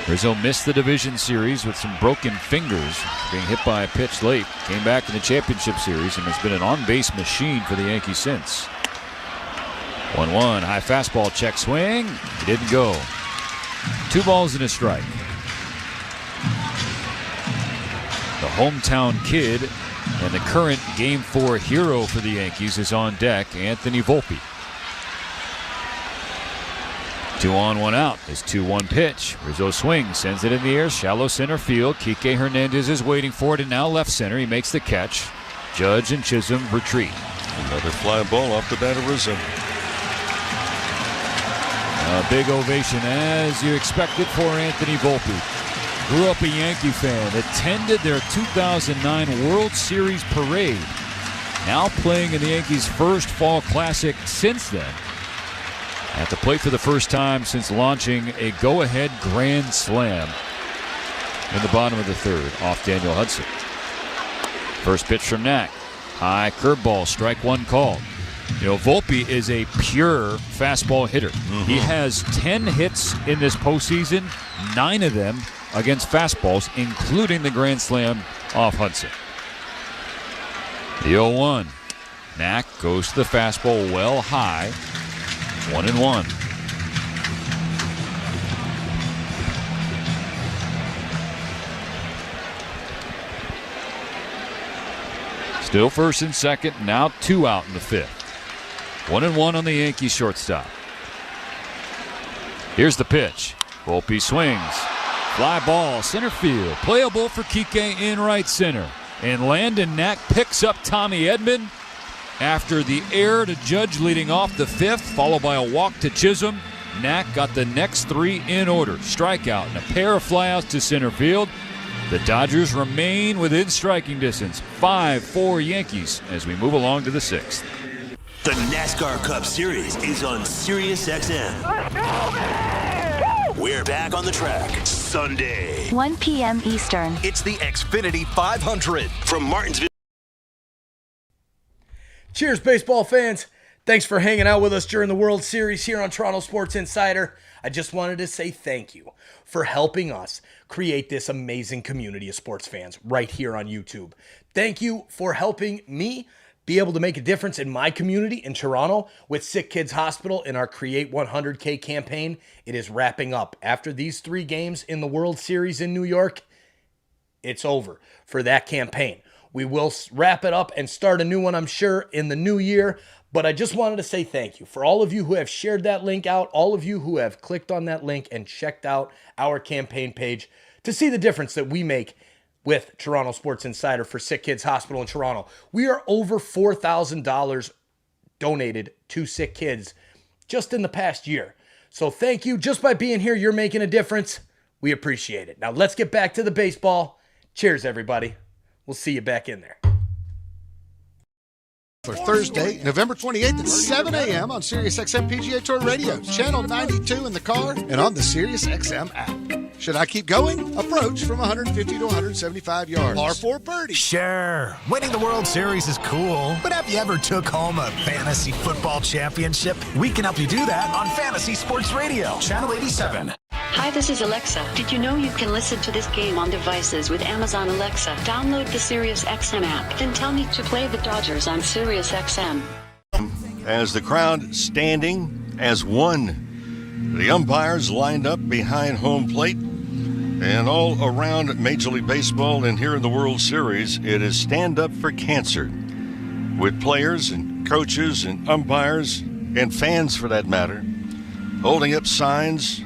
Rizzo missed the division series with some broken fingers, being hit by a pitch late. Came back in the championship series and has been an on-base machine for the Yankees since. 1-1, high fastball, check swing. He didn't go. 2 balls and a strike. The hometown kid and the current Game 4 hero for the Yankees is on deck, Anthony Volpe. 2 on, 1 out. This 2-1 pitch. Rizzo swings, sends it in the air, shallow center field. Kike Hernandez is waiting for it, and now left center. He makes the catch. Judge and Chisholm retreat. Another fly ball off the bat of Rizzo. A big ovation, as you expected, for Anthony Volpe. Grew up a Yankee fan, attended their 2009 World Series parade. Now playing in the Yankees' first fall classic since then. At the plate for the first time since launching a go-ahead grand slam in the bottom of the 3rd off Daniel Hudson. First pitch from Knack. High curveball, strike 1 called. Volpe is a pure fastball hitter. He has 10 hits in this postseason, 9 of them against fastballs, including the grand slam off Hudson. The 0-1. Knack goes to the fastball well high. 1-1. Still first and second, now 2 out in the 5th. 1-1 on the Yankees shortstop. Here's the pitch. Volpe swings. Fly ball, center field. Playable for Kike in right center. And Landon Knack picks up Tommy Edman after the error to Judge leading off the 5th, followed by a walk to Chisholm. Knack got the next 3 in order. Strikeout and a pair of flyouts to center field. The Dodgers remain within striking distance. 5-4 Yankees as we move along to the 6th. The NASCAR Cup Series is on SiriusXM. We're back on the track Sunday. 1 p.m. Eastern. It's the Xfinity 500 from Martinsville. Cheers, baseball fans. Thanks for hanging out with us during the World Series here on Toronto Sports Insider. I just wanted to say thank you for helping us create this amazing community of sports fans right here on YouTube. Thank you for helping me be able to make a difference in my community in Toronto with Sick Kids Hospital in our Create 100K campaign. It is wrapping up. After these 3 games in the World Series in New York, it's over for that campaign. We will wrap it up and start a new one, I'm sure, in the new year. But I just wanted to say thank you for all of you who have shared that link out, all of you who have clicked on that link and checked out our campaign page to see the difference that we make with Toronto Sports Insider for Sick Kids Hospital in Toronto. We are over $4,000 donated to sick kids just in the past year. So thank you. Just by being here, you're making a difference. We appreciate it. Now let's get back to the baseball. Cheers, everybody. We'll see you back in there. For Thursday, November 28th at 7 a.m. on SiriusXM PGA Tour Radio, channel 92 in the car, and on the SiriusXM app. Should I keep going? Approach from 150 to 175 yards. Par 4 birdie. Sure, winning the World Series is cool, but have you ever took home a fantasy football championship? We can help you do that on Fantasy Sports Radio, channel 87. Hi, this is Alexa. Did you know you can listen to this game on devices with Amazon Alexa? Download the SiriusXM app, then tell me to play the Dodgers on SiriusXM. As the crowd standing as one, the umpires lined up behind home plate, and all around Major League Baseball and here in the World Series, it is Stand Up for Cancer, with players and coaches and umpires and fans, for that matter, holding up signs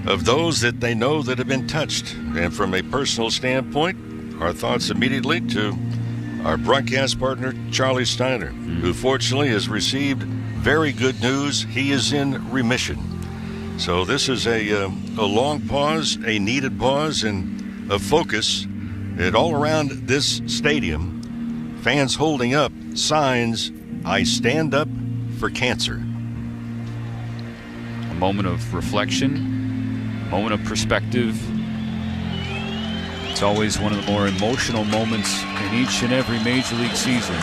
of those that they know that have been touched. And from a personal standpoint, our thoughts immediately to our broadcast partner, Charlie Steiner, who fortunately has received very good news. He is in remission. So this is a long pause, a needed pause, and a focus. And all around this stadium, fans holding up signs, I stand up for cancer. A moment of reflection, a moment of perspective. It's always one of the more emotional moments in each and every Major League season.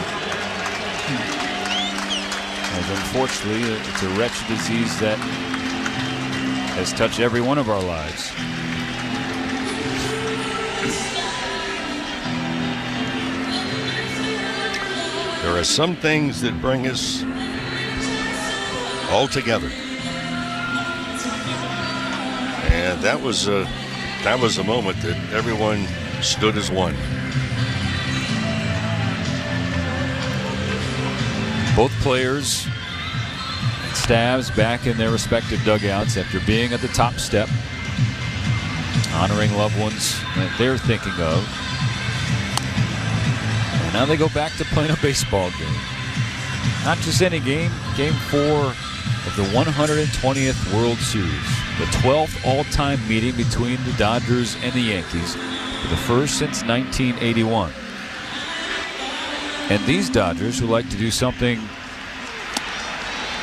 As unfortunately, it's a wretched disease that has touched every one of our lives. There are some things that bring us all together. And that was a moment that everyone stood as one. Both players, staffs back in their respective dugouts after being at the top step, honoring loved ones that they're thinking of. And now they go back to playing a baseball game. Not just any game, game 4 of the 120th World Series. The 12th all-time meeting between the Dodgers and the Yankees, the first since 1981. And these Dodgers, who like to do something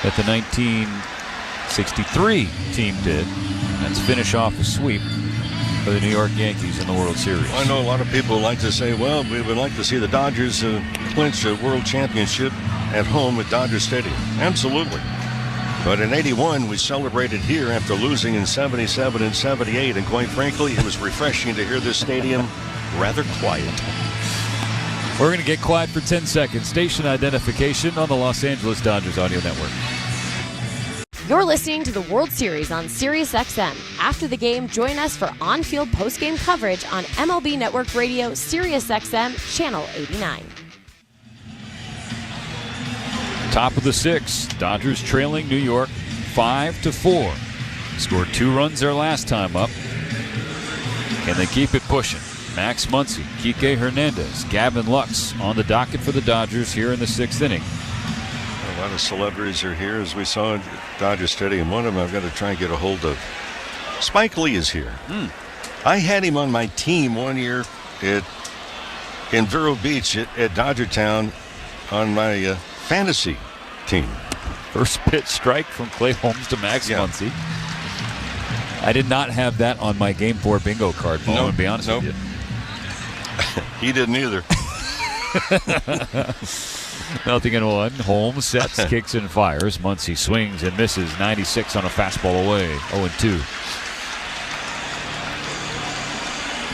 that the 1963 team did, that's finish off a sweep for the New York Yankees in the World Series. I know a lot of people like to say, well, we would like to see the Dodgers clinch a world championship at home at Dodger Stadium. Absolutely. But in 81, we celebrated here after losing in 77 and 78. And quite frankly, it was refreshing to hear this stadium rather quiet. We're going to get quiet for 10 seconds. Station identification on the Los Angeles Dodgers Audio Network. You're listening to the World Series on SiriusXM. After the game, join us for on-field post-game coverage on MLB Network Radio, SiriusXM, Channel 89. Top of the sixth, Dodgers trailing New York 5-4. Scored 2 runs their last time up. Can they keep it pushing? Max Muncy, Kike Hernandez, Gavin Lux on the docket for the Dodgers here in the 6th inning. A lot of celebrities are here, as we saw at Dodger Stadium. One of them I've got to try and get a hold of. Spike Lee is here. I had him on my team one year in Vero Beach at Dodger Town on my fantasy team. First pitch strike from Clay Holmes to Max Muncy. I did not have that on my Game 4 bingo card, Paul, to be honest with you. He didn't either. 0-1. Holmes sets, kicks, and fires. Muncy swings and misses. 96 on a fastball away. 0-2.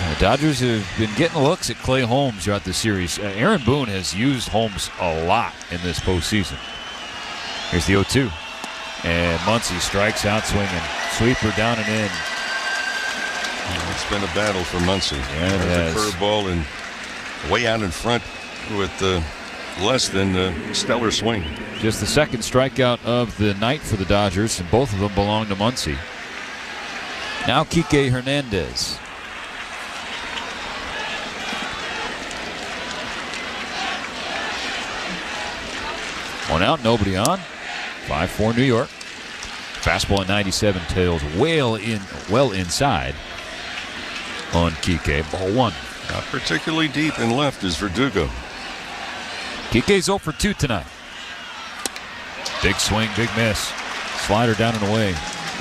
The Dodgers have been getting looks at Clay Holmes throughout the series. Aaron Boone has used Holmes a lot in this postseason. Here's the 0-2. And Muncy strikes out swinging. Sweeper down and in. It's been a battle for Muncy. Yeah, it has. A curveball and way out in front with less than stellar swing. Just the second strikeout of the night for the Dodgers, and both of them belong to Muncy. Now Kike Hernandez. One out, nobody on. 5-4 New York. Fastball at 97 tails well inside on Kike. Ball 1. Not particularly deep in left is Verdugo. Kike's 0 for 2 tonight. Big swing, big miss. Slider down and away.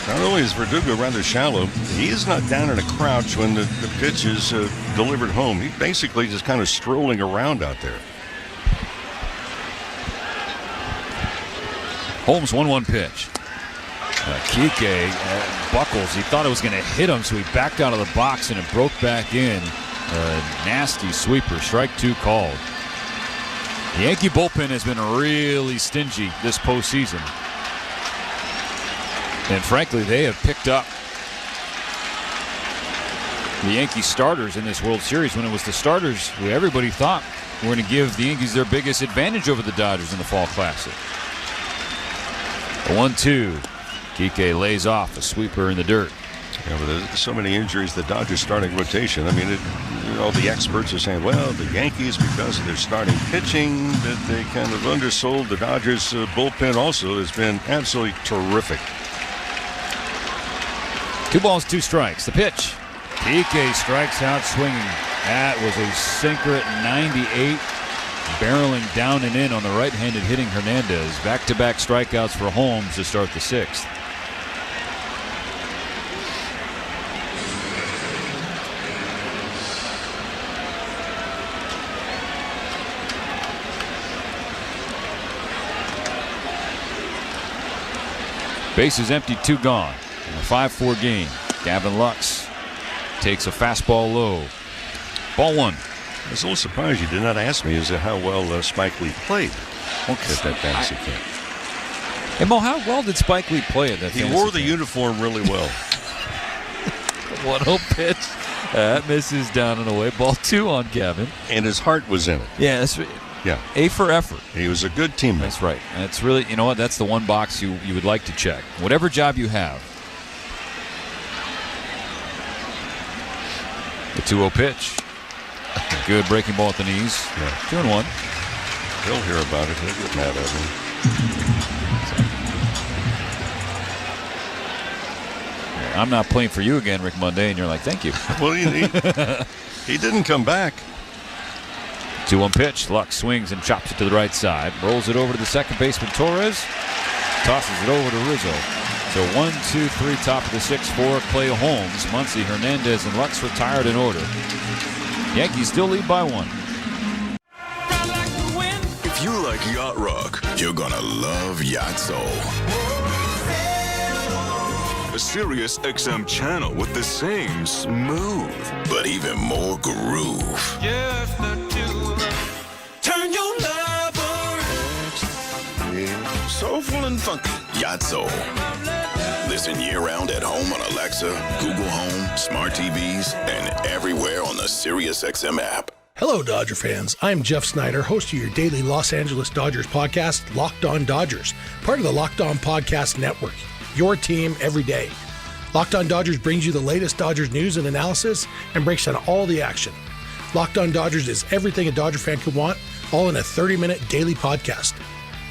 Not only is Verdugo rather shallow, he is not down in a crouch when the pitch is delivered home. He's basically just kind of strolling around out there. Holmes 1-1 pitch. Kike buckles. He thought it was going to hit him, so he backed out of the box and it broke back in. Nasty sweeper. Strike 2 called. The Yankee bullpen has been really stingy this postseason. And frankly, they have picked up the Yankee starters in this World Series when it was the starters who everybody thought were going to give the Yankees their biggest advantage over the Dodgers in the Fall Classic. A 1-2. Kike lays off a sweeper in the dirt. Yeah, but there's so many injuries, the Dodgers starting rotation. I mean, all the experts are saying, well, the Yankees, because of their starting pitching, that they kind of undersold. The Dodgers bullpen also has been absolutely terrific. 2 balls, 2 strikes. The pitch. Kike strikes out swinging. That was a sinker at 98. Barreling down and in on the right-handed hitting Hernandez. Back-to-back strikeouts for Holmes to start the 6th. Bases empty, 2 gone. In a 5-4 game. Gavin Lux takes a fastball low. Ball 1. I was a little surprised you did not ask me as to how well Spike Lee played at that fantasy camp. Hey, Mo, how well did Spike Lee play at that fantasy camp? He wore the uniform really well. 1-0 pitch. That misses down and away. Ball 2 on Gavin. And his heart was in it. Yeah, that's A for effort. He was a good teammate. That's right. And it's really, you know what, that's the one box you would like to check. Whatever job you have. The 2-0 pitch. Good breaking ball at the knees. Yeah. 2-1. He'll hear about it. He'll get mad at me. I'm not playing for you again, Rick Monday, and you're like, thank you. Well, he didn't come back. 2-1 pitch. Lux swings and chops it to the right side. Rolls it over to the second baseman, Torres. Tosses it over to Rizzo. So 1, 2, 3, top of the 6-4. Clay Holmes, Muncy, Hernandez, and Lux retired in order. Yankees still lead by 1. If you like yacht rock, You're gonna love Yatso. A Sirius XM channel with the same smooth, but even more groove. Turn your lover. Yeah, soulful and funky. Yatso. Listen year-round at home on Alexa, Google Home, smart TVs, and everywhere on the Sirius XM app. Hello, Dodger fans. I'm Jeff Snyder, host of your daily Los Angeles Dodgers podcast, Locked On Dodgers, part of the Locked On Podcast Network. Your team every day. Locked On Dodgers brings you the latest Dodgers news and analysis and breaks down all the action. Locked On Dodgers is everything a Dodger fan could want, all in a 30-minute daily podcast.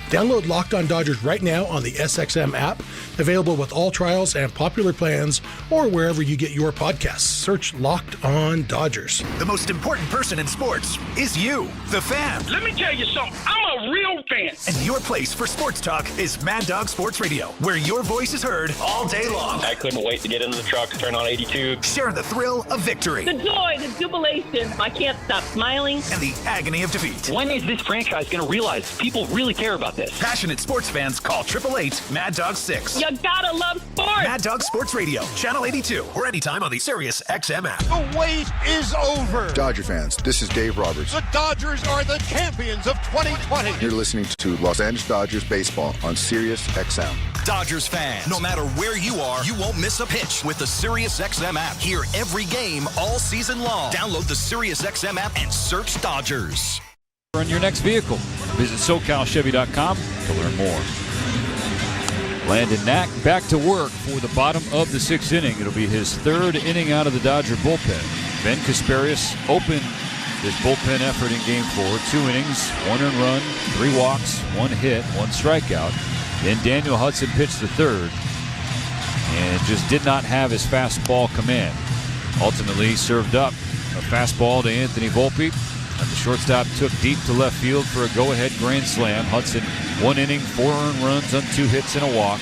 Download Locked On Dodgers right now on the SXM app, available with all trials and popular plans, or wherever you get your podcasts. Search Locked On Dodgers. The most important person in sports is you, the fan. Let me tell you something. I'm a real fan. And your place for sports talk is Mad Dog Sports Radio, where your voice is heard all day long. I couldn't wait to get into the truck, turn on 82. Share the thrill of victory. The joy, the jubilation. I can't stop smiling. And the agony of defeat. When is this franchise going to realize people really care about this? Passionate sports fans call 888-MAD-DOG-6. You gotta love sports. Mad Dog Sports Radio, Channel 82, or anytime on the Sirius XM app. The wait is over. Dodger fans, this is Dave Roberts. The Dodgers are the champions of 2020. You're listening to Los Angeles Dodgers baseball on Sirius XM. Dodgers fans, no matter where you are, you won't miss a pitch with the Sirius XM app. Hear every game all season long. Download the Sirius XM app and search Dodgers. On your next vehicle, visit SoCalChevy.com to learn more. Landon Knack back to work for the bottom of the sixth inning. It'll be his third inning out of the Dodger bullpen. Ben Kasparius opened his bullpen effort in Game 4. 2 innings, 1 earned run, 3 walks, 1 hit, 1 strikeout. Then Daniel Hudson pitched the third and just did not have his fastball command. Ultimately served up a fastball to Anthony Volpe. And the shortstop took deep to left field for a go-ahead grand slam. Hudson, 1 inning, 4 earned runs on 2 hits and a walk,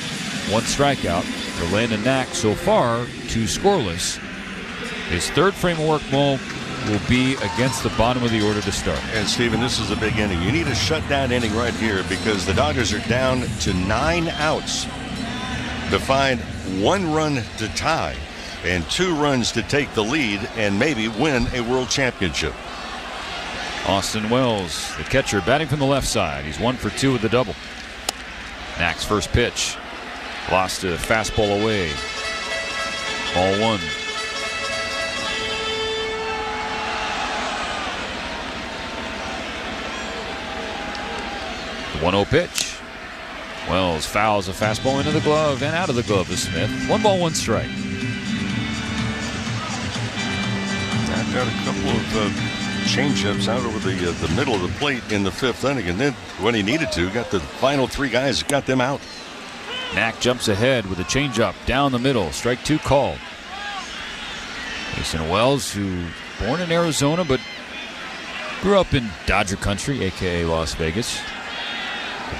1 strikeout. For Landon Knack, so far, 2 scoreless. His third frame of work ball will be against the bottom of the order to start. And, Steven, this is a big inning. You need a shutdown inning right here because the Dodgers are down to 9 outs to find 1 run to tie and 2 runs to take the lead and maybe win a world championship. Austin Wells, the catcher, batting from the left side. He's 1 for 2 with the double. Knack's first pitch. Lost a fastball away. Ball 1. The 1-0 pitch. Wells fouls a fastball into the glove and out of the glove to Smith. 1 ball, 1 strike. I've got a couple of change-ups out over the middle of the plate in the 5th inning, and then when he needed to, got the final 3 guys, got them out. Knack jumps ahead with a changeup down the middle. Strike 2 called. Mason Wells, who born in Arizona but grew up in Dodger country, aka Las Vegas.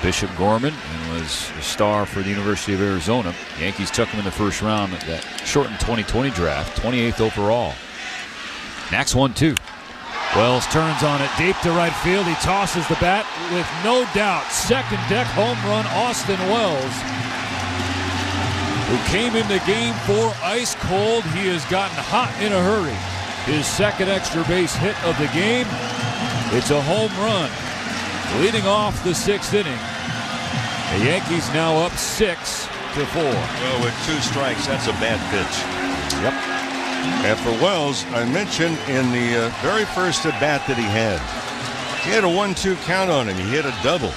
Bishop Gorman, and was a star for the University of Arizona. The Yankees took him in the first round of that shortened 2020 draft, 28th overall. Knack's 1-2. Wells turns on it deep to right field. He tosses the bat with no doubt. Second deck home run, Austin Wells, who came into Game 4 ice cold. He has gotten hot in a hurry. His second extra base hit of the game. It's a home run. Leading off the 6th inning. The Yankees now up 6-4. Well, with 2 strikes, that's a bad pitch. Yep. And for Wells, I mentioned in the very first at bat that he had a 1-2 count on him. He hit a double.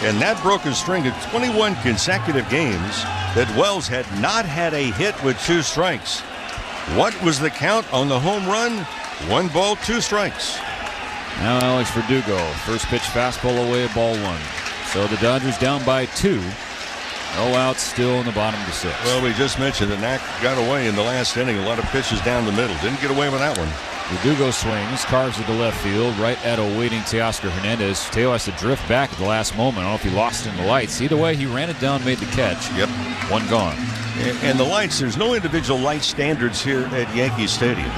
And that broke a string of 21 consecutive games that Wells had not had a hit with 2 strikes. What was the count on the home run? 1 ball, 2 strikes. Now Alex Verdugo, first pitch fastball away at ball 1. So the Dodgers down by 2. No outs, still in the bottom of the 6th. Well, we just mentioned that Knack got away in the last inning. A lot of pitches down the middle. Didn't get away with that one. Verdugo swings, carves it to left field, right at a waiting Teoscar Hernandez. Teo has to drift back at the last moment. I don't know if he lost in the lights. Either way, he ran it down, made the catch. Yep. 1 gone. And the lights, there's no individual light standards here at Yankee Stadium.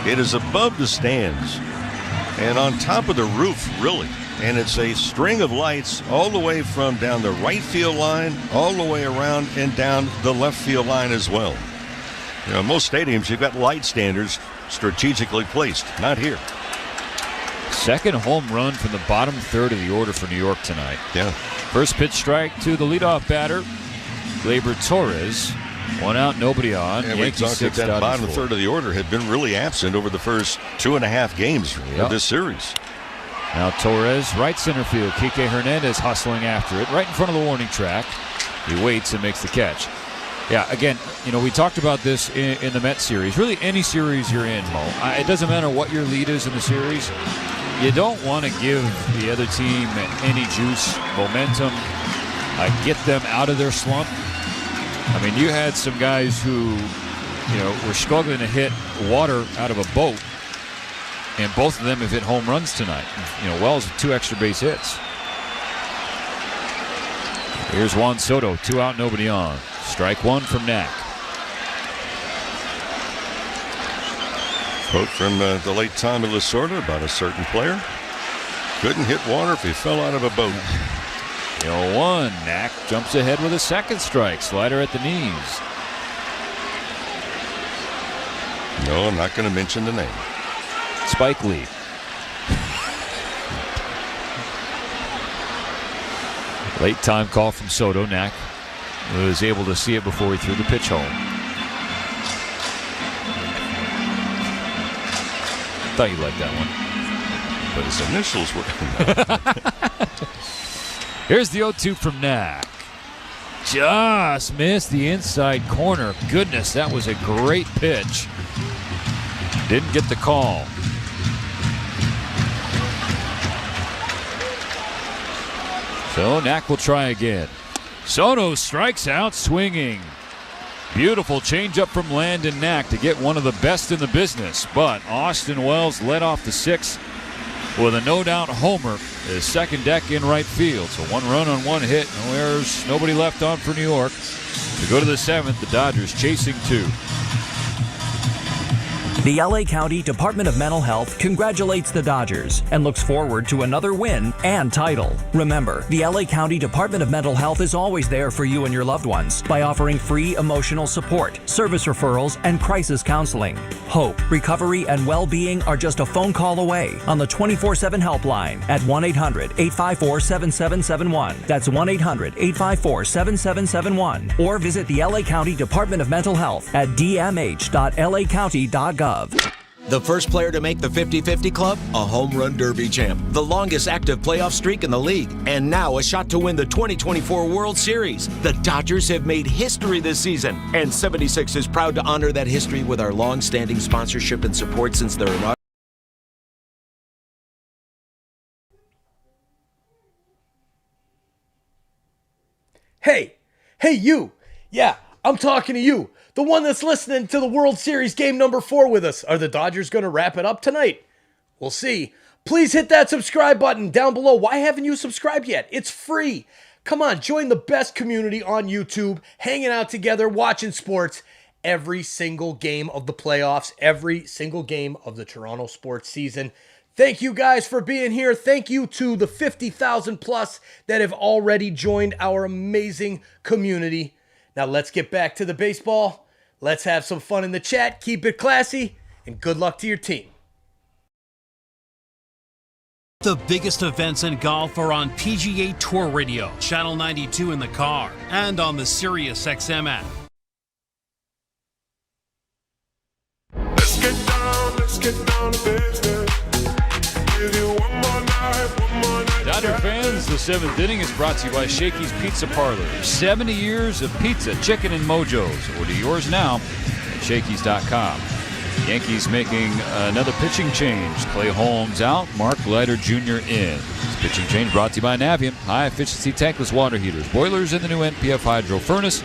It is above the stands and on top of the roof, really. and it's a string of lights all the way from down the right field line, all the way around and down the left field line as well. You know, most stadiums, you've got light standards strategically placed. Not here. Second home run from the bottom third of the order for New York tonight. Yeah. First pitch strike to the leadoff batter, Gleyber Torres. One out, nobody on. And Yankees we talked 6, that Dodgers bottom 4. third of the order had been really absent over the first 2.5 games of this series. Now Torres, right center field. Kike Hernandez hustling after it, right in front of the warning track. He waits and makes the catch. Yeah, again, you know, we talked about this in the Mets series. Really, any series you're in, Mo. It doesn't matter what your lead is in the series. You don't want to give the other team any juice, momentum, get them out of their slump. I mean, you had some guys who, you know, were struggling to hit water out of a boat, and both of them have hit home runs tonight. You know, Wells with 2 extra base hits. Here's Juan Soto, 2 out, nobody on. Strike 1 from Knack. Quote from the late Tommy Lasorda about a certain player. Couldn't hit water if he fell out of a boat. 0-1. Knack jumps ahead with a second strike. Slider at the knees. No, I'm not going to mention the name. Spike Lee. Late time call from Soto. Knack was able to see it before he threw the pitch home. Thought you liked that one. But his initials were. Here's the 0-2 from Knack. Just missed the inside corner. Goodness, that was a great pitch. Didn't get the call. So Knack will try again. Soto strikes out swinging. Beautiful changeup from Landon Knack to get one of the best in the business. But Austin Wells led off the 6th with a no-doubt homer. His second deck in right field. So 1 run on 1 hit. No errors, nobody left on for New York. To go to the 7th, the Dodgers chasing 2. The LA County Department of Mental Health congratulates the Dodgers and looks forward to another win and title. Remember, the LA County Department of Mental Health is always there for you and your loved ones by offering free emotional support, service referrals, and crisis counseling. Hope, recovery, and well-being are just a phone call away on the 24/7 helpline at 1-800-854-7771. That's 1-800-854-7771. Or visit the LA County Department of Mental Health at dmh.lacounty.gov. The first player to make the 50-50 club, a home run derby champ, the longest active playoff streak in the league, and now a shot to win the 2024 World Series. The Dodgers have made history this season, and 76 is proud to honor that history with our long-standing sponsorship and support since their inauguration. Hey you. Yeah, I'm talking to you. The one that's listening to the World Series game number 4 with us. Are the Dodgers going to wrap it up tonight? We'll see. Please hit that subscribe button down below. Why haven't you subscribed yet? It's free. Come on, join the best community on YouTube, hanging out together, watching sports every single game of the playoffs, every single game of the Toronto sports season. Thank you guys for being here. Thank you to the 50,000 plus that have already joined our amazing community. Now let's get back to the baseball. Let's have some fun in the chat. Keep it classy, and good luck to your team. The biggest events in golf are on PGA Tour Radio, Channel 92 in the car, and on the Sirius XM app. Let's get down to business. Give you one more night. Dodger fans, the 7th inning is brought to you by Shakey's Pizza Parlor. 70 years of pizza, chicken, and mojos. Order yours now at Shakey's.com. Yankees making another pitching change. Clay Holmes out, Mark Leiter Jr. in. This pitching change brought to you by Navien. High-efficiency tankless water heaters. Boilers in the new NPF Hydro Furnace.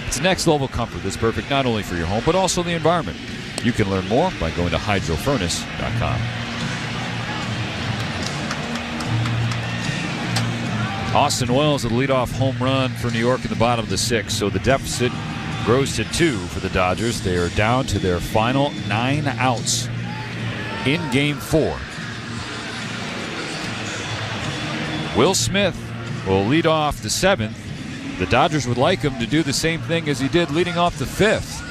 It's next-level comfort that's perfect not only for your home, but also the environment. You can learn more by going to hydrofurnace.com. Austin Wells, the leadoff home run for New York in the bottom of the 6th. So the deficit grows to 2 for the Dodgers. They are down to their final 9 outs in Game 4. Will Smith will lead off the 7th. The Dodgers would like him to do the same thing as he did leading off the 5th.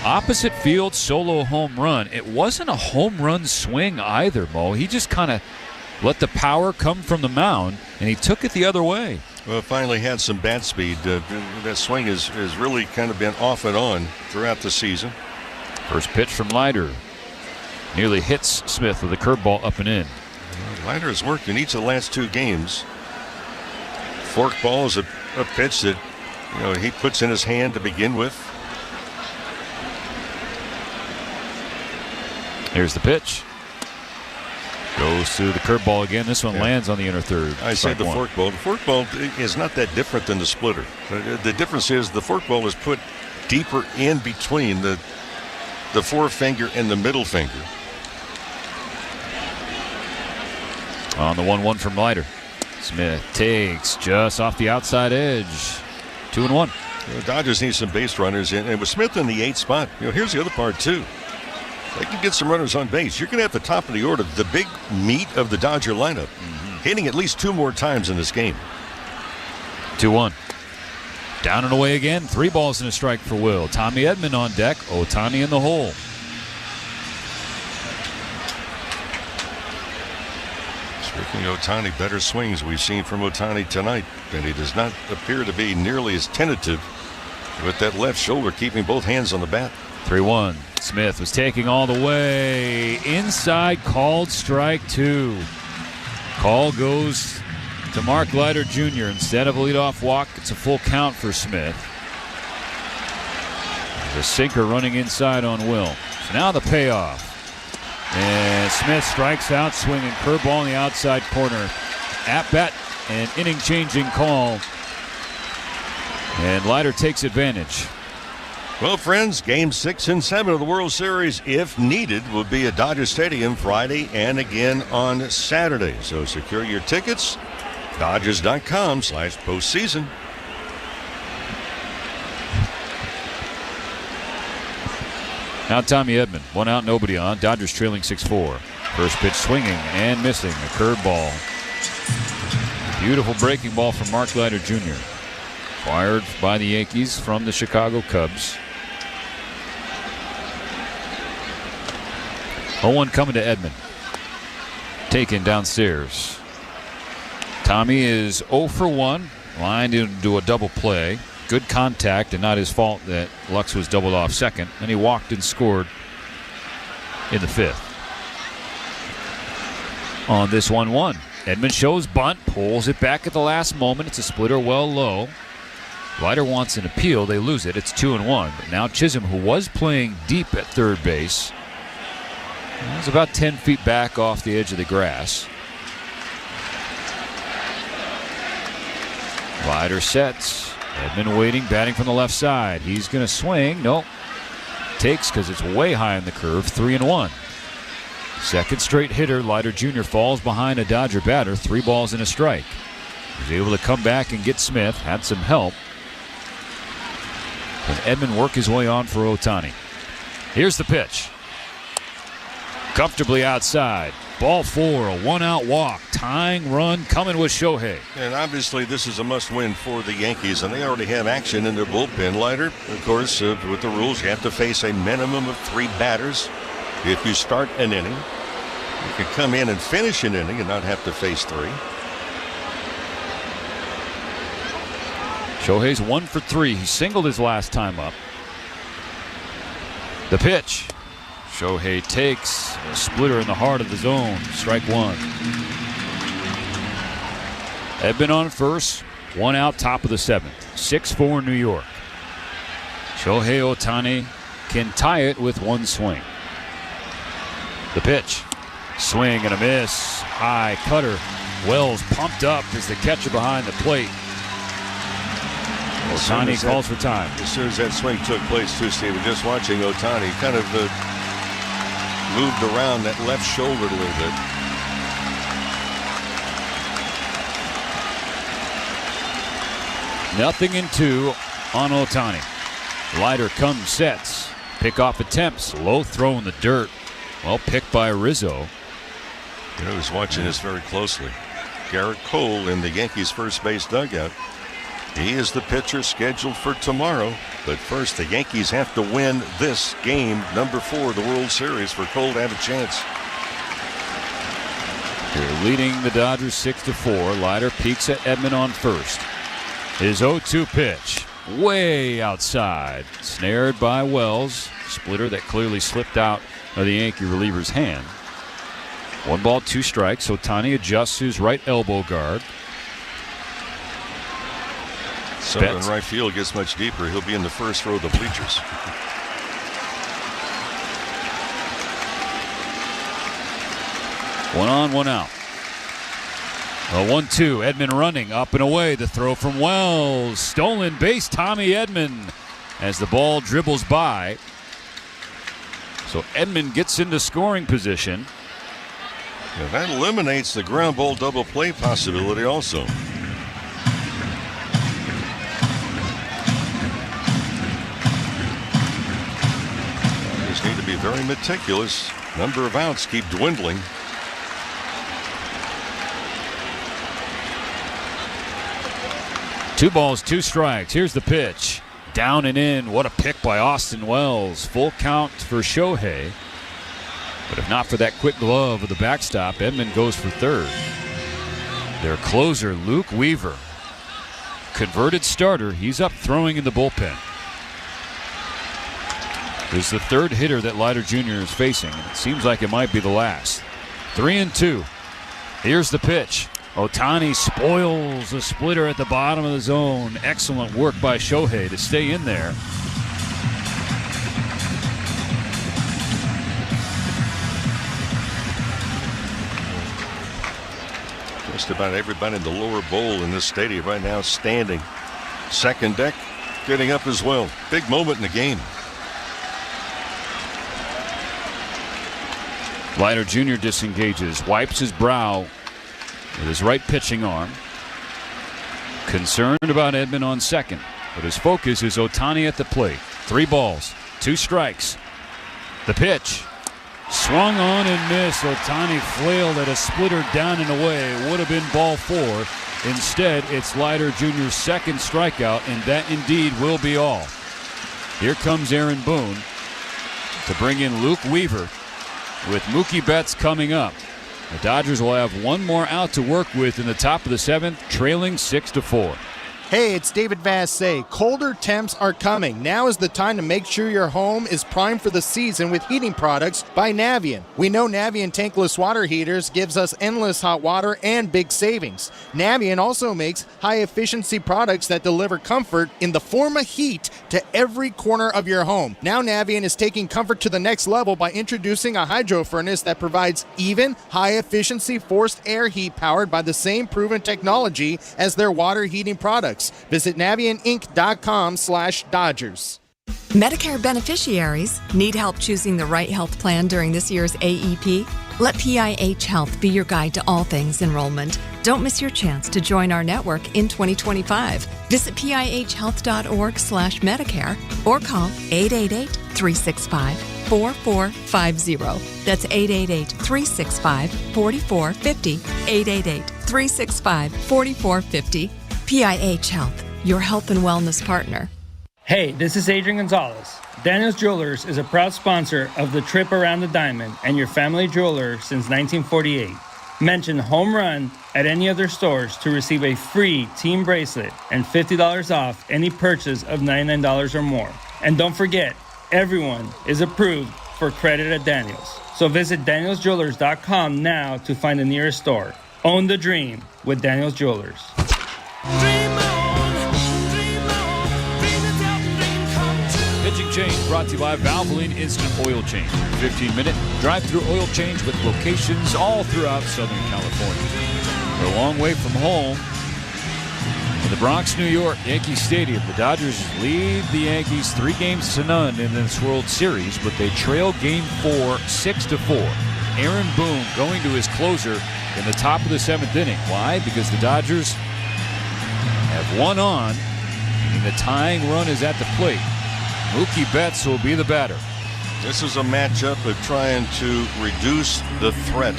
Opposite field solo home run. It wasn't a home run swing either, Mo. He just kind of let the power come from the mound, and he took it the other way. Well, finally had some bat speed. That swing has really kind of been off and on throughout the season. First pitch from Leiter. Nearly hits Smith with a curveball up and in. Leiter has worked in each of the last 2 games. Fork ball is a pitch that he puts in his hand to begin with. Here's the pitch. Goes to the curveball again. This one lands on the inner third. I say the fork ball. The fork ball is not that different than the splitter. The difference is the fork ball is put deeper in between the forefinger and the middle finger. On the 1-1 from Leiter. Smith takes just off the outside edge. 2-1. The Dodgers need some base runners, and with Smith in the 8th spot, here's the other part too. They can get some runners on base. You're going to have the top of the order, the big meat of the Dodger lineup, hitting at least 2 more times in this game. 2-1. Down and away again. 3 balls and a strike for Will. Tommy Edman on deck. Ohtani in the hole. Speaking of Ohtani, better swings we've seen from Ohtani tonight, and he does not appear to be nearly as tentative with that left shoulder, keeping both hands on the bat. 3-1. Smith was taking all the way inside, called strike 2. Call goes to Mark Leiter Jr. Instead of a leadoff walk, it's a full count for Smith. The sinker running inside on Will. So now the payoff. And Smith strikes out, swinging curveball in the outside corner. At bat, an inning-changing call. And Leiter takes advantage. Well, friends, Game 6 and 7 of the World Series, if needed, will be at Dodger Stadium Friday and again on Saturday. So secure your tickets, Dodgers.com/postseason. Now Tommy Edman, 1 out, nobody on. Dodgers trailing 6-4. First pitch swinging and missing. A curveball. Beautiful breaking ball from Mark Leiter Jr. Acquired by the Yankees from the Chicago Cubs. 0-1 coming to Edman. Taken downstairs. Tommy is 0 for 1. Lined into a double play. Good contact, and not his fault that Lux was doubled off second. And he walked and scored in the 5th. On this 1-1. Edman shows bunt, pulls it back at the last moment. It's a splitter well low. Leiter wants an appeal. They lose it. It's 2-1. But now Chisholm, who was playing deep at third base, is about 10 feet back off the edge of the grass. Leiter sets. Edman waiting, batting from the left side. He's going to swing. Nope. Takes because it's way high on the curve. 3-1. Second straight hitter. Leiter Jr. falls behind a Dodger batter. 3 balls and a strike. He was able to come back and get Smith. Had some help. And Edman work his way on for Ohtani. Here's the pitch. Comfortably outside. Ball 4, a 1-out walk. Tying run coming with Shohei. And obviously this is a must-win for the Yankees, and they already have action in their bullpen. Leiter, of course, with the rules, you have to face a minimum of 3 batters. If you start an inning, you can come in and finish an inning and not have to face 3. Shohei's 1 for 3. He singled his last time up. The pitch. Shohei takes a splitter in the heart of the zone. Strike 1. Edman on first. 1 out, top of the 7th. 6-4 New York. Shohei Ohtani can tie it with 1 swing. The pitch. Swing and a miss. High cutter. Wells pumped up as the catcher behind the plate. Ohtani calls for time. As soon as that swing took place, too, Steve, just watching Ohtani kind of moved around that left shoulder a little bit. Nothing in 2 on Ohtani. Leiter comes, sets. Pickoff attempts. Low throw in the dirt. Well picked by Rizzo. I was watching this very closely. Garrett Cole in the Yankees first base dugout. He is the pitcher scheduled for tomorrow. But first, the Yankees have to win this game, number 4 of the World Series, for Cole to have a chance. They're leading the Dodgers 6-4. Leiter peeks at Edman on first. His 0-2 pitch, way outside. Snared by Wells. Splitter that clearly slipped out of the Yankee reliever's hand. 1 ball, 2 strikes. Ohtani adjusts his right elbow guard. So when right field gets much deeper, he'll be in the first row of the bleachers. One on, one out. A 1-2. Edman running up and away. The throw from Wells. Stolen base. Tommy Edman as the ball dribbles by. So Edman gets into scoring position. Yeah, that eliminates the ground ball double play possibility also. Just need to be very meticulous. Number of outs keep dwindling. Two balls, 2 strikes. Here's the pitch. Down and in. What a pick by Austin Wells. Full count for Shohei. But if not for that quick glove of the backstop, Edman goes for third. Their closer, Luke Weaver. Converted starter. He's up throwing in the bullpen. This is the third hitter that Leiter Jr. is facing. And it seems like it might be the last. 3-2. Here's the pitch. Ohtani spoils the splitter at the bottom of the zone. Excellent work by Shohei to stay in there. Just about everybody in the lower bowl in this stadium right now standing. Second deck getting up as well. Big moment in the game. Leiter Jr. disengages, wipes his brow with his right pitching arm. Concerned about Edman on second, but his focus is Ohtani at the plate. 3 balls, 2 strikes. The pitch. Swung on and missed. Ohtani flailed at a splitter down and away. Would have been ball 4. Instead, it's Leiter Jr.'s second strikeout, and that indeed will be all. Here comes Aaron Boone to bring in Luke Weaver with Mookie Betts coming up. The Dodgers will have 1 more out to work with in the top of the 7th, trailing 6-4. Hey, it's David Vassay. Colder temps are coming. Now is the time to make sure your home is primed for the season with heating products by Navien. We know Navien tankless water heaters gives us endless hot water and big savings. Navien also makes high-efficiency products that deliver comfort in the form of heat to every corner of your home. Now Navien is taking comfort to the next level by introducing a hydro furnace that provides even high-efficiency forced air heat powered by the same proven technology as their water heating products. Visit navieninc.com/Dodgers. Medicare beneficiaries need help choosing the right health plan during this year's AEP? Let PIH Health be your guide to all things enrollment. Don't miss your chance to join our network in 2025. Visit pihhealth.org/Medicare or call 888-365-4450. That's 888-365-4450. 888-365-4450. PIH Health, your health and wellness partner. Hey, this is Adrian Gonzalez. Daniels Jewelers is a proud sponsor of the Trip Around the Diamond and your family jeweler since 1948. Mention Home Run at any of their stores to receive a free team bracelet and $50 off any purchase of $99 or more. And don't forget, everyone is approved for credit at Daniels. So visit danielsjewelers.com now to find the nearest store. Own the dream with Daniels Jewelers. Pitching Change brought to you by Valvoline Instant Oil Change. 15-minute drive-through oil change with locations all throughout Southern California. We're a long way from home. In the Bronx, New York, Yankee Stadium, the Dodgers lead the Yankees 3-0 in this World Series, but they trail Game 4 6-4. Aaron Boone going to his closer in the top of the 7th inning. Why? Because the Dodgers have 1 on, meaning the tying run is at the plate. Mookie Betts will be the batter. This is a matchup of trying to reduce the threat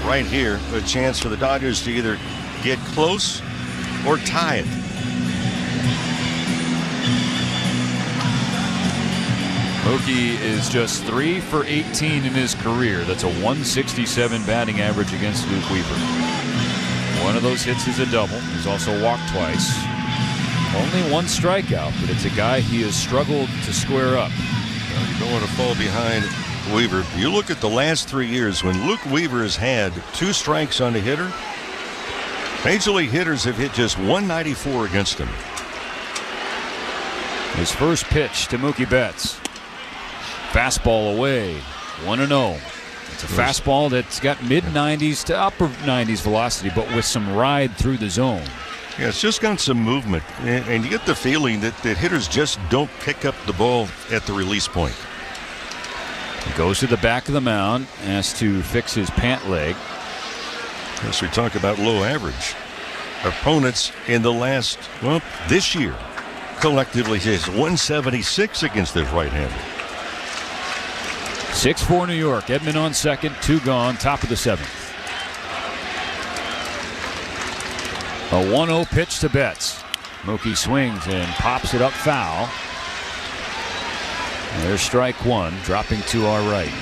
right here, a chance for the Dodgers to either get close or tie it. Mookie is just 3 for 18 in his career. That's a 167 batting average against Luke Weaver. One of those hits is a double. He's also walked twice. Only one strikeout, but it's a guy he has struggled to square up. Well, you don't want to fall behind Weaver. You look at the last 3 years when Luke Weaver has had 2 strikes on a hitter. Major league hitters have hit just 194 against him. His first pitch to Mookie Betts. Fastball away, 1-0. It's a fastball that's got mid-90s to upper 90s velocity, but with some ride through the zone. Yeah, it's just got some movement, and you get the feeling that hitters just don't pick up the ball at the release point. He goes to the back of the mound, has to fix his pant leg. As we talk about low average, opponents in the last, well, this year, collectively is 176 against this right-hander. 6-4 New York. Edman on second, 2 gone, top of the 7th. A 1-0 pitch to Betts. Mookie swings and pops it up foul. There's strike 1, dropping to our right.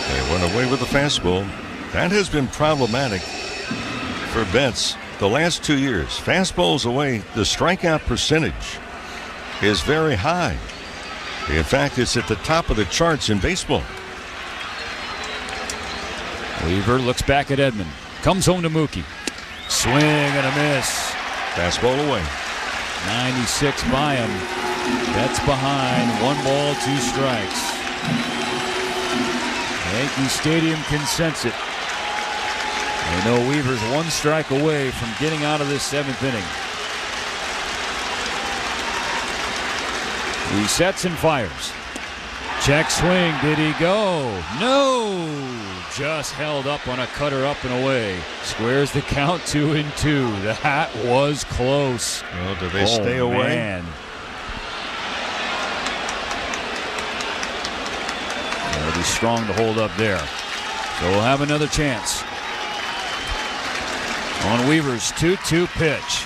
They went away with the fastball. That has been problematic for Betts the last 2 years. Fastballs away, the strikeout percentage is very high. In fact, it's at the top of the charts in baseball. Weaver looks back at Edman. Comes home to Mookie. Swing and a miss. Fastball away. 96 by him. That's behind. 1 ball, 2 strikes. Yankee Stadium can sense it. They know Weaver's 1 strike away from getting out of this 7th inning. He sets and fires. Check swing. Did he go? No. Just held up on a cutter up and away. Squares the count 2-2. That was close. Well, do they stay away? Man. It'll be strong to hold up there. So we'll have another chance. On Weaver's 2-2 pitch.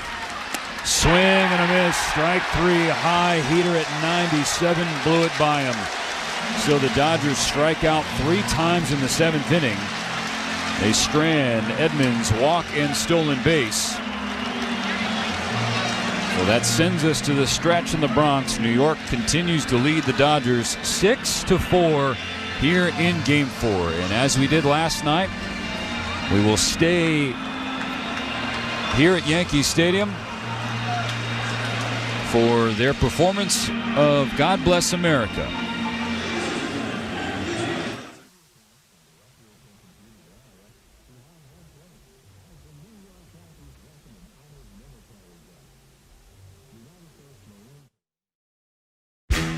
Swing and a miss. Strike 3. High heater at 97. Blew it by him. So the Dodgers strike out 3 times in the 7th inning. They strand Edmonds, walk, and stolen base. So that sends us to the stretch in the Bronx. New York continues to lead the Dodgers 6-4 here in Game 4. And as we did last night, we will stay here at Yankee Stadium for their performance of God Bless America.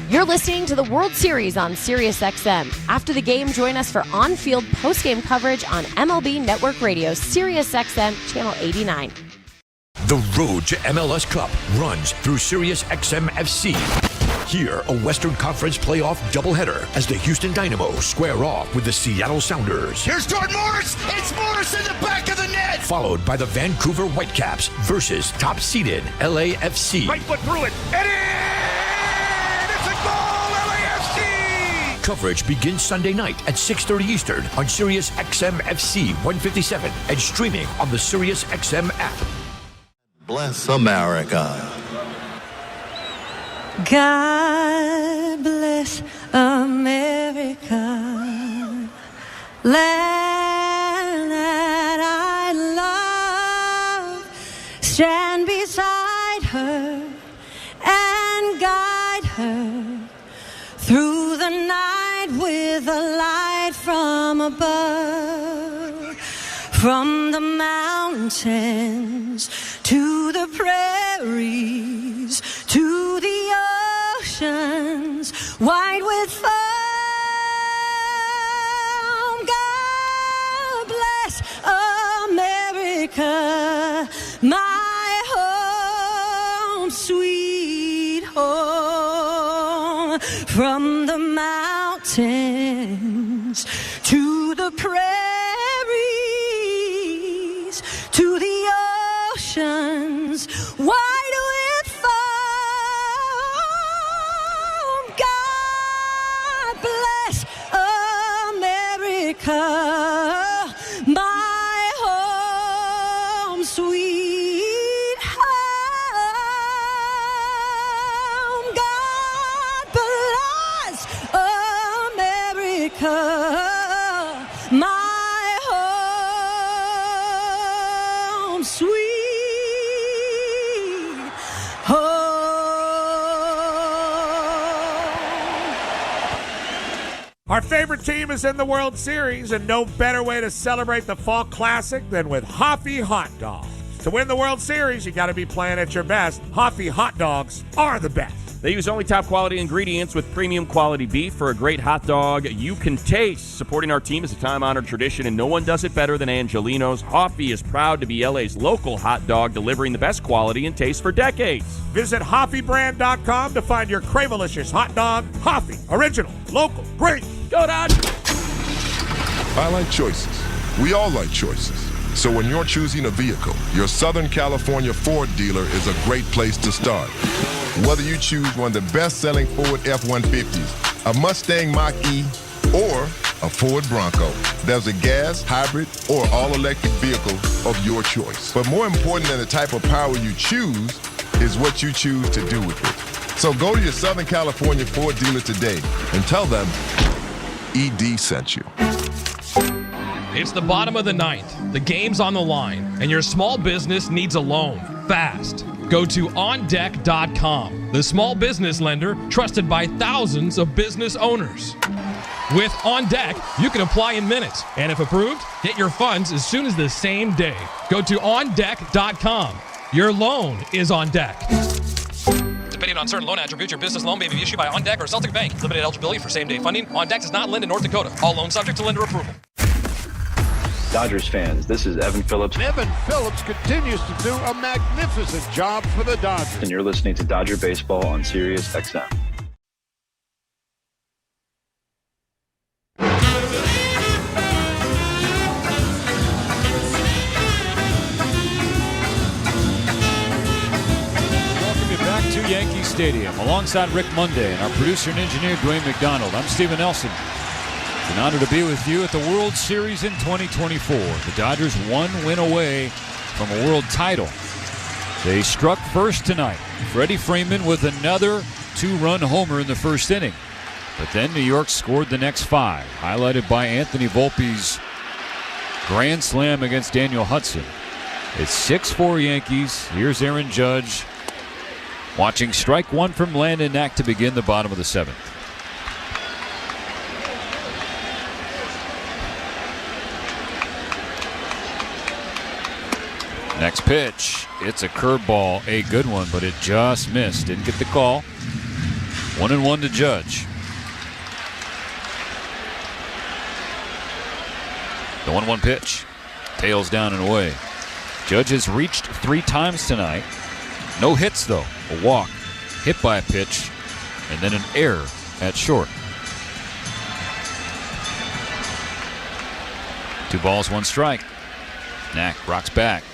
You're listening to the World Series on SiriusXM. After the game, join us for on-field post-game coverage on MLB Network Radio, SiriusXM Channel 89. The road to MLS Cup runs through SiriusXM FC. Here, a Western Conference playoff doubleheader as the Houston Dynamo square off with the Seattle Sounders. Here's Jordan Morris. It's Morris in the back of the net. Followed by the Vancouver Whitecaps versus top-seeded LAFC. Right foot through it. And it's a goal, LAFC! Coverage begins Sunday night at 6:30 Eastern on SiriusXM FC 157 and streaming on the SiriusXM app. Bless America. God bless America, land that I love. Stand beside her and guide her through the night with a light from above. From the mountains to the prairies, to the oceans, white with foam. God bless America, my home, sweet home. From the mountains to the prairies, to the oceans wide with foam. God bless America, my home sweet home. God bless America, my home sweet home. Our favorite team is in the World Series, and no better way to celebrate the Fall Classic than with Hoffy Hot Dogs. To win the World Series, you got to be playing at your best. Hoffy Hot Dogs are the best. They use only top quality ingredients with premium quality beef for a great hot dog you can taste. Supporting our team is a time-honored tradition, and no one does it better than Angelino's. Hoffy is proud to be LA's local hot dog, delivering the best quality and taste for decades. Visit HoffyBrand.com to find your Cravelicious hot dog. Hoffy, original, local, great. Go Dodgers! I like choices. We all like choices. So when you're choosing a vehicle, your Southern California Ford dealer is a great place to start. Whether you choose one of the best-selling Ford F-150s, a Mustang Mach-E, or a Ford Bronco, there's a gas, hybrid, or all-electric vehicle of your choice. But more important than the type of power you choose is what you choose to do with it. So go to your Southern California Ford dealer today and tell them ED sent you. It's the bottom of the ninth. The game's on the line, and your small business needs a loan fast. Go to OnDeck.com, the small business lender trusted by thousands of business owners. With On Deck, you can apply in minutes, and if approved, get your funds as soon as the same day. Go to OnDeck.com. Your loan is on deck. Depending on certain loan attributes, your business loan may be issued by OnDeck or Celtic Bank. Limited eligibility for same-day funding. OnDeck does not lend in North Dakota. All loans subject to lender approval. Dodgers fans, this is Evan Phillips. Evan Phillips continues to do a magnificent job for the Dodgers. And you're listening to Dodger Baseball on Sirius XM. Welcome you back to Yankee Stadium. Alongside Rick Monday and our producer and engineer, Dwayne McDonald, I'm Stephen Nelson. It's an honor to be with you at the World Series in 2024. The Dodgers one win away from a world title. They struck first tonight. Freddie Freeman with another two-run homer in the first inning. But then New York scored the next five, highlighted by Anthony Volpe's grand slam against Daniel Hudson. It's 6-4 Yankees. Here's Aaron Judge watching strike one from Landon Knack to begin the bottom of the seventh. Next pitch, it's a curveball, a good one, but it just missed. Didn't get the call. 1-1 to Judge. The 1-1 pitch, tails down and away. Judge has reached 3 times tonight. No hits though. A walk, hit by a pitch, and then an error at short. 2 balls, 1 strike. Knack rocks back.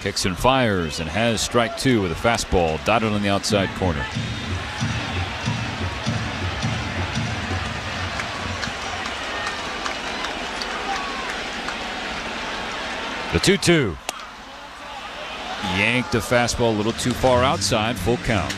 Kicks and fires and has strike 2 with a fastball dotted on the outside corner. The 2-2. Yanked the fastball a little too far outside. Full count.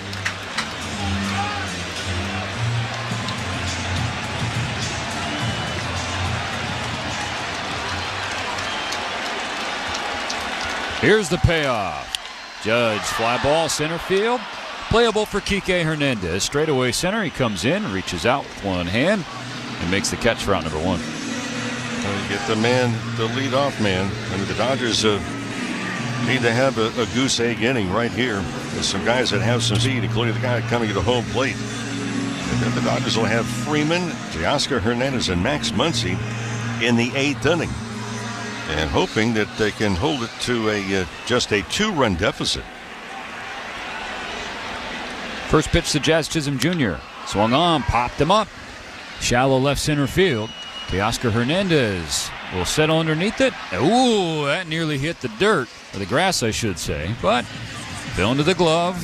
Here's the payoff. Judge fly ball center field. Playable for Kike Hernandez. Straightaway center. He comes in, reaches out with one hand, and makes the catch for out number 1. Well, you get the man, the leadoff man. I mean, the Dodgers need to have a goose egg inning right here. There's some guys that have some speed, including the guy coming to home plate. And then the Dodgers will have Freeman, Teoscar Hernandez, and Max Muncy in the 8th inning. And hoping that they can hold it to just a 2-run deficit. First pitch to Jazz Chisholm Jr. Swung on, popped him up. Shallow left center field. Teoscar Hernandez will settle underneath it. Ooh, that nearly hit the dirt, or the grass, I should say. But fell into the glove.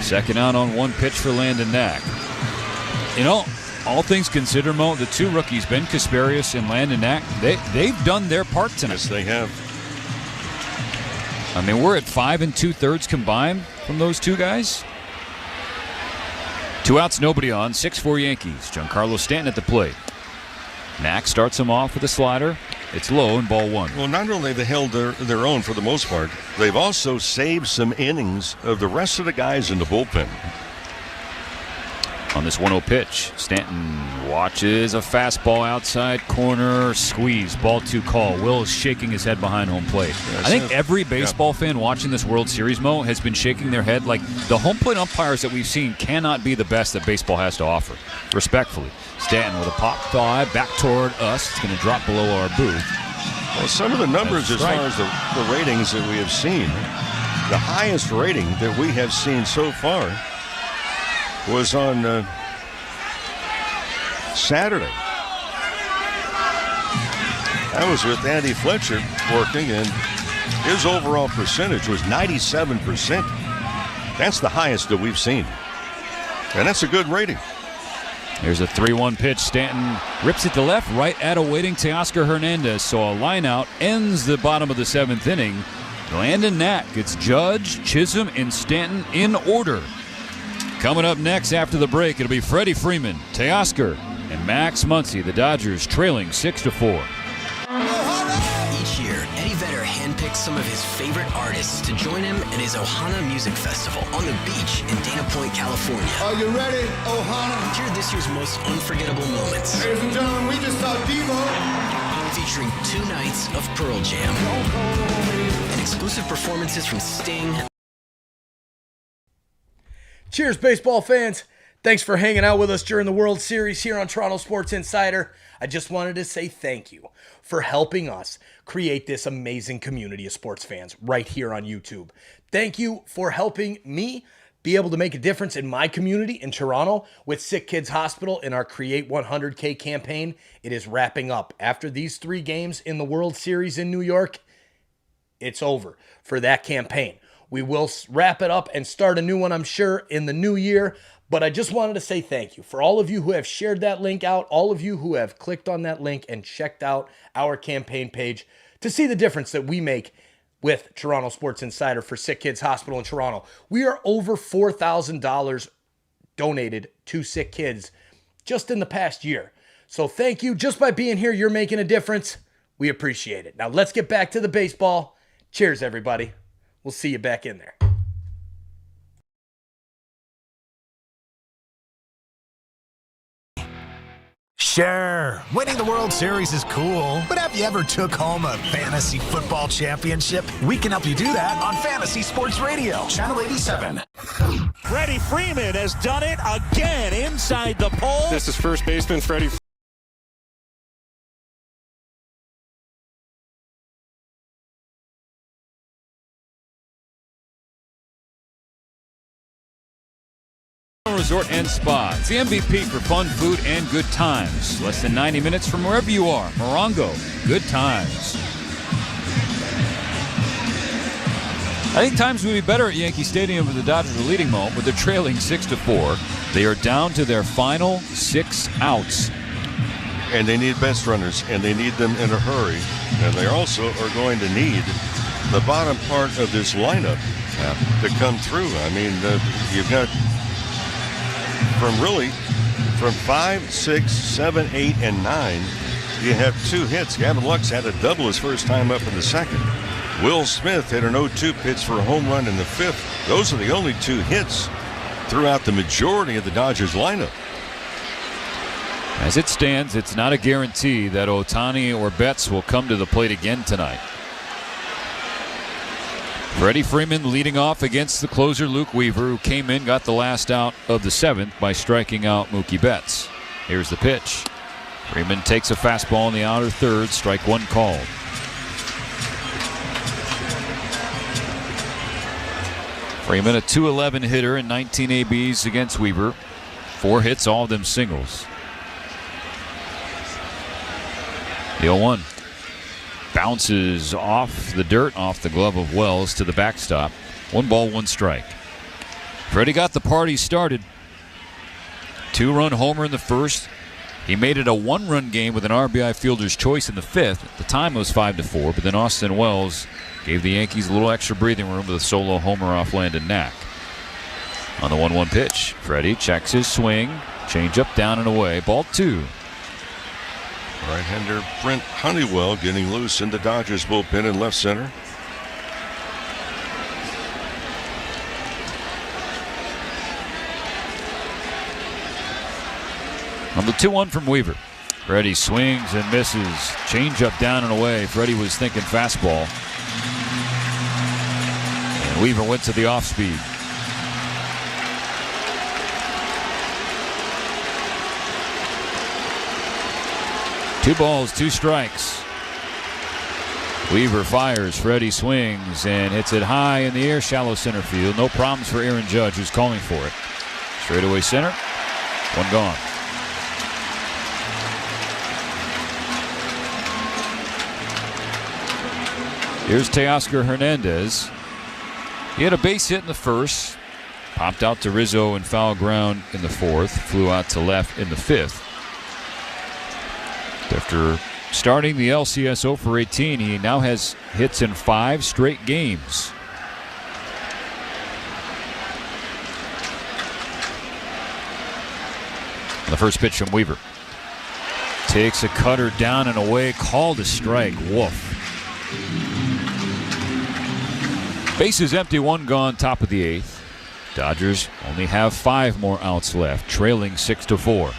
Second out on one pitch for Landon Knack. You know, all things considered, Mo, the two rookies, Ben Kasparius and Landon Knack, they've done their part tonight. Yes, they have. I mean, we're at 5 2/3 combined from those two guys. 2 outs, nobody on. 6-4 Yankees. Giancarlo Stanton at the plate. Knack starts him off with a slider. It's low and ball 1. Well, not only have they held their own for the most part, they've also saved some innings of the rest of the guys in the bullpen. On this 1-0 pitch, Stanton watches a fastball outside corner, squeeze, ball 2 call. Will is shaking his head behind home plate. I think every baseball fan watching this World Series, Mo, has been shaking their head like the home plate umpires that we've seen cannot be the best that baseball has to offer. Respectfully. Stanton with a pop fly back toward us. It's going to drop below our booth. Well, some of the numbers as far as the ratings that we have seen, the highest rating that we have seen so far was on Saturday. That was with Andy Fletcher working, and his overall percentage was 97%. That's the highest that we've seen. And that's a good rating. Here's a 3-1 pitch. Stanton rips it to left, right at a waiting Teoscar Hernandez. So a line out ends the bottom of the 7th inning. Landon Knack gets Judge, Chisholm, and Stanton in order. Coming up next after the break, it'll be Freddie Freeman, Teoscar, and Max Muncy. The Dodgers trailing 6-4. Each year, Eddie Vedder handpicks some of his favorite artists to join him at his Ohana Music Festival on the beach in Dana Point, California. Are you ready, Ohana? Hear this year's most unforgettable moments. Ladies and gentlemen, we just saw Devo. Featuring 2 nights of Pearl Jam and exclusive performances from Sting. Cheers, baseball fans. Thanks for hanging out with us during the World Series here on Toronto Sports Insider. I just wanted to say thank you for helping us create this amazing community of sports fans right here on YouTube. Thank you for helping me be able to make a difference in my community in Toronto with Sick Kids Hospital in our Create 100K campaign. It is wrapping up. After these 3 games in the World Series in New York, it's over for that campaign. We will wrap it up and start a new one, I'm sure, in the new year. But I just wanted to say thank you for all of you who have shared that link out, all of you who have clicked on that link and checked out our campaign page to see the difference that we make with Toronto Sports Insider for Sick Kids Hospital in Toronto. We are over $4,000 donated to sick kids just in the past year. So thank you. Just by being here, you're making a difference. We appreciate it. Now let's get back to the baseball. Cheers, everybody. We'll see you back in there. Sure, winning the World Series is cool, but have you ever took home a fantasy football championship? We can help you do that on Fantasy Sports Radio, Channel 87. Freddie Freeman has done it again inside the pole. This is first baseman Freddie. Resort and Spa. It's the MVP for fun, food, and good times. Less than 90 minutes from wherever you are. Morongo, good times. I think times would be better at Yankee Stadium if the Dodgers are leading, Mo, but they're trailing 6-4. They are down to their final 6 outs. And they need best runners, and they need them in a hurry. And they also are going to need the bottom part of this lineup to come through. I mean, you've got from 5, 6, 7, 8, and 9, you have 2 hits. Gavin Lux had a double his first time up in the 2nd. Will Smith hit an 0-2 pitch for a home run in the 5th. Those are the only 2 hits throughout the majority of the Dodgers lineup. As it stands, it's not a guarantee that Ohtani or Betts will come to the plate again tonight. Freddie Freeman leading off against the closer Luke Weaver, who came in, got the last out of the 7th by striking out Mookie Betts. Here's the pitch. Freeman takes a fastball in the outer 3rd, strike 1 called. Freeman, a .211 hitter in 19 ABs against Weaver. 4 hits, all of them singles. The 0-1 bounces off the dirt, off the glove of Wells to the backstop. 1 ball, 1 strike. Freddie got the party started. 2-run homer in the first. He made it a 1-run game with an RBI fielder's choice in the 5th. At the time it was 5-4, but then Austin Wells gave the Yankees a little extra breathing room with a solo homer off Landon Knack. On the 1-1 pitch, Freddie checks his swing. Change-up down and away. Ball 2. Right-hander Brent Honeywell getting loose in the Dodgers bullpen in left center. On the 2-1 from Weaver. Freddie swings and misses. Change-up down and away. Freddie was thinking fastball. And Weaver went to the off-speed. Two balls, 2 strikes. Weaver fires. Freddie swings and hits it high in the air, shallow center field. No problems for Aaron Judge, who's calling for it. Straightaway center. 1 gone. Here's Teoscar Hernandez. He had a base hit in the first. Popped out to Rizzo in foul ground in the 4th. Flew out to left in the 5th. After starting the LCS 0 for 18, he now has hits in 5 straight games. The first pitch from Weaver. Takes a cutter down and away, called a strike. Woof. Bases empty, 1 gone, top of the 8th. Dodgers only have 5 more outs left, trailing 6-4.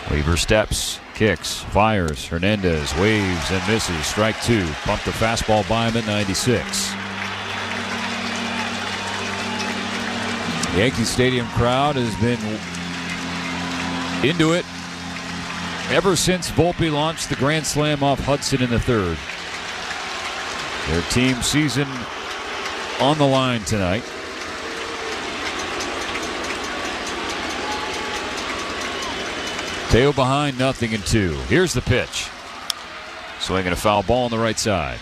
Weaver steps, kicks, fires. Hernandez waves and misses. Strike 2. Pumped the fastball by him at 96. The Yankee Stadium crowd has been into it ever since Volpe launched the grand slam off Hudson in the 3rd. Their team season on the line tonight. Teo behind, 0-2. Here's the pitch. Swinging a foul ball on the right side.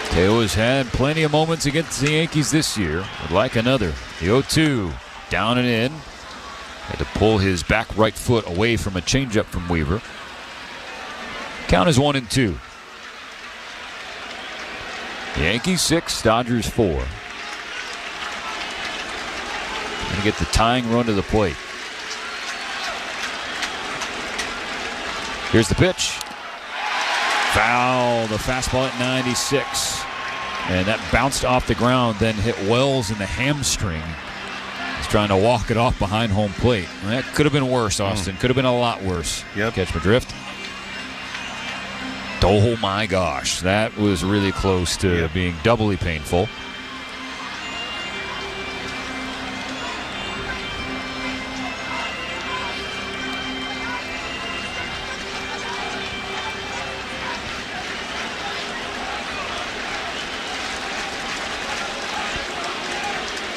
Teo has had plenty of moments against the Yankees this year. Would like another. The 0-2. Down and in. Had to pull his back right foot away from a changeup from Weaver. Count is 1-2. Yankees 6, Dodgers 4. Going to get the tying run to the plate. Here's the pitch. Foul. The fastball at 96. And that bounced off the ground, then hit Wells in the hamstring. He's trying to walk it off behind home plate. That could have been worse, Austin. Could have been a lot worse. Yep. Catch my drift? Oh my gosh. That was really close to being doubly painful.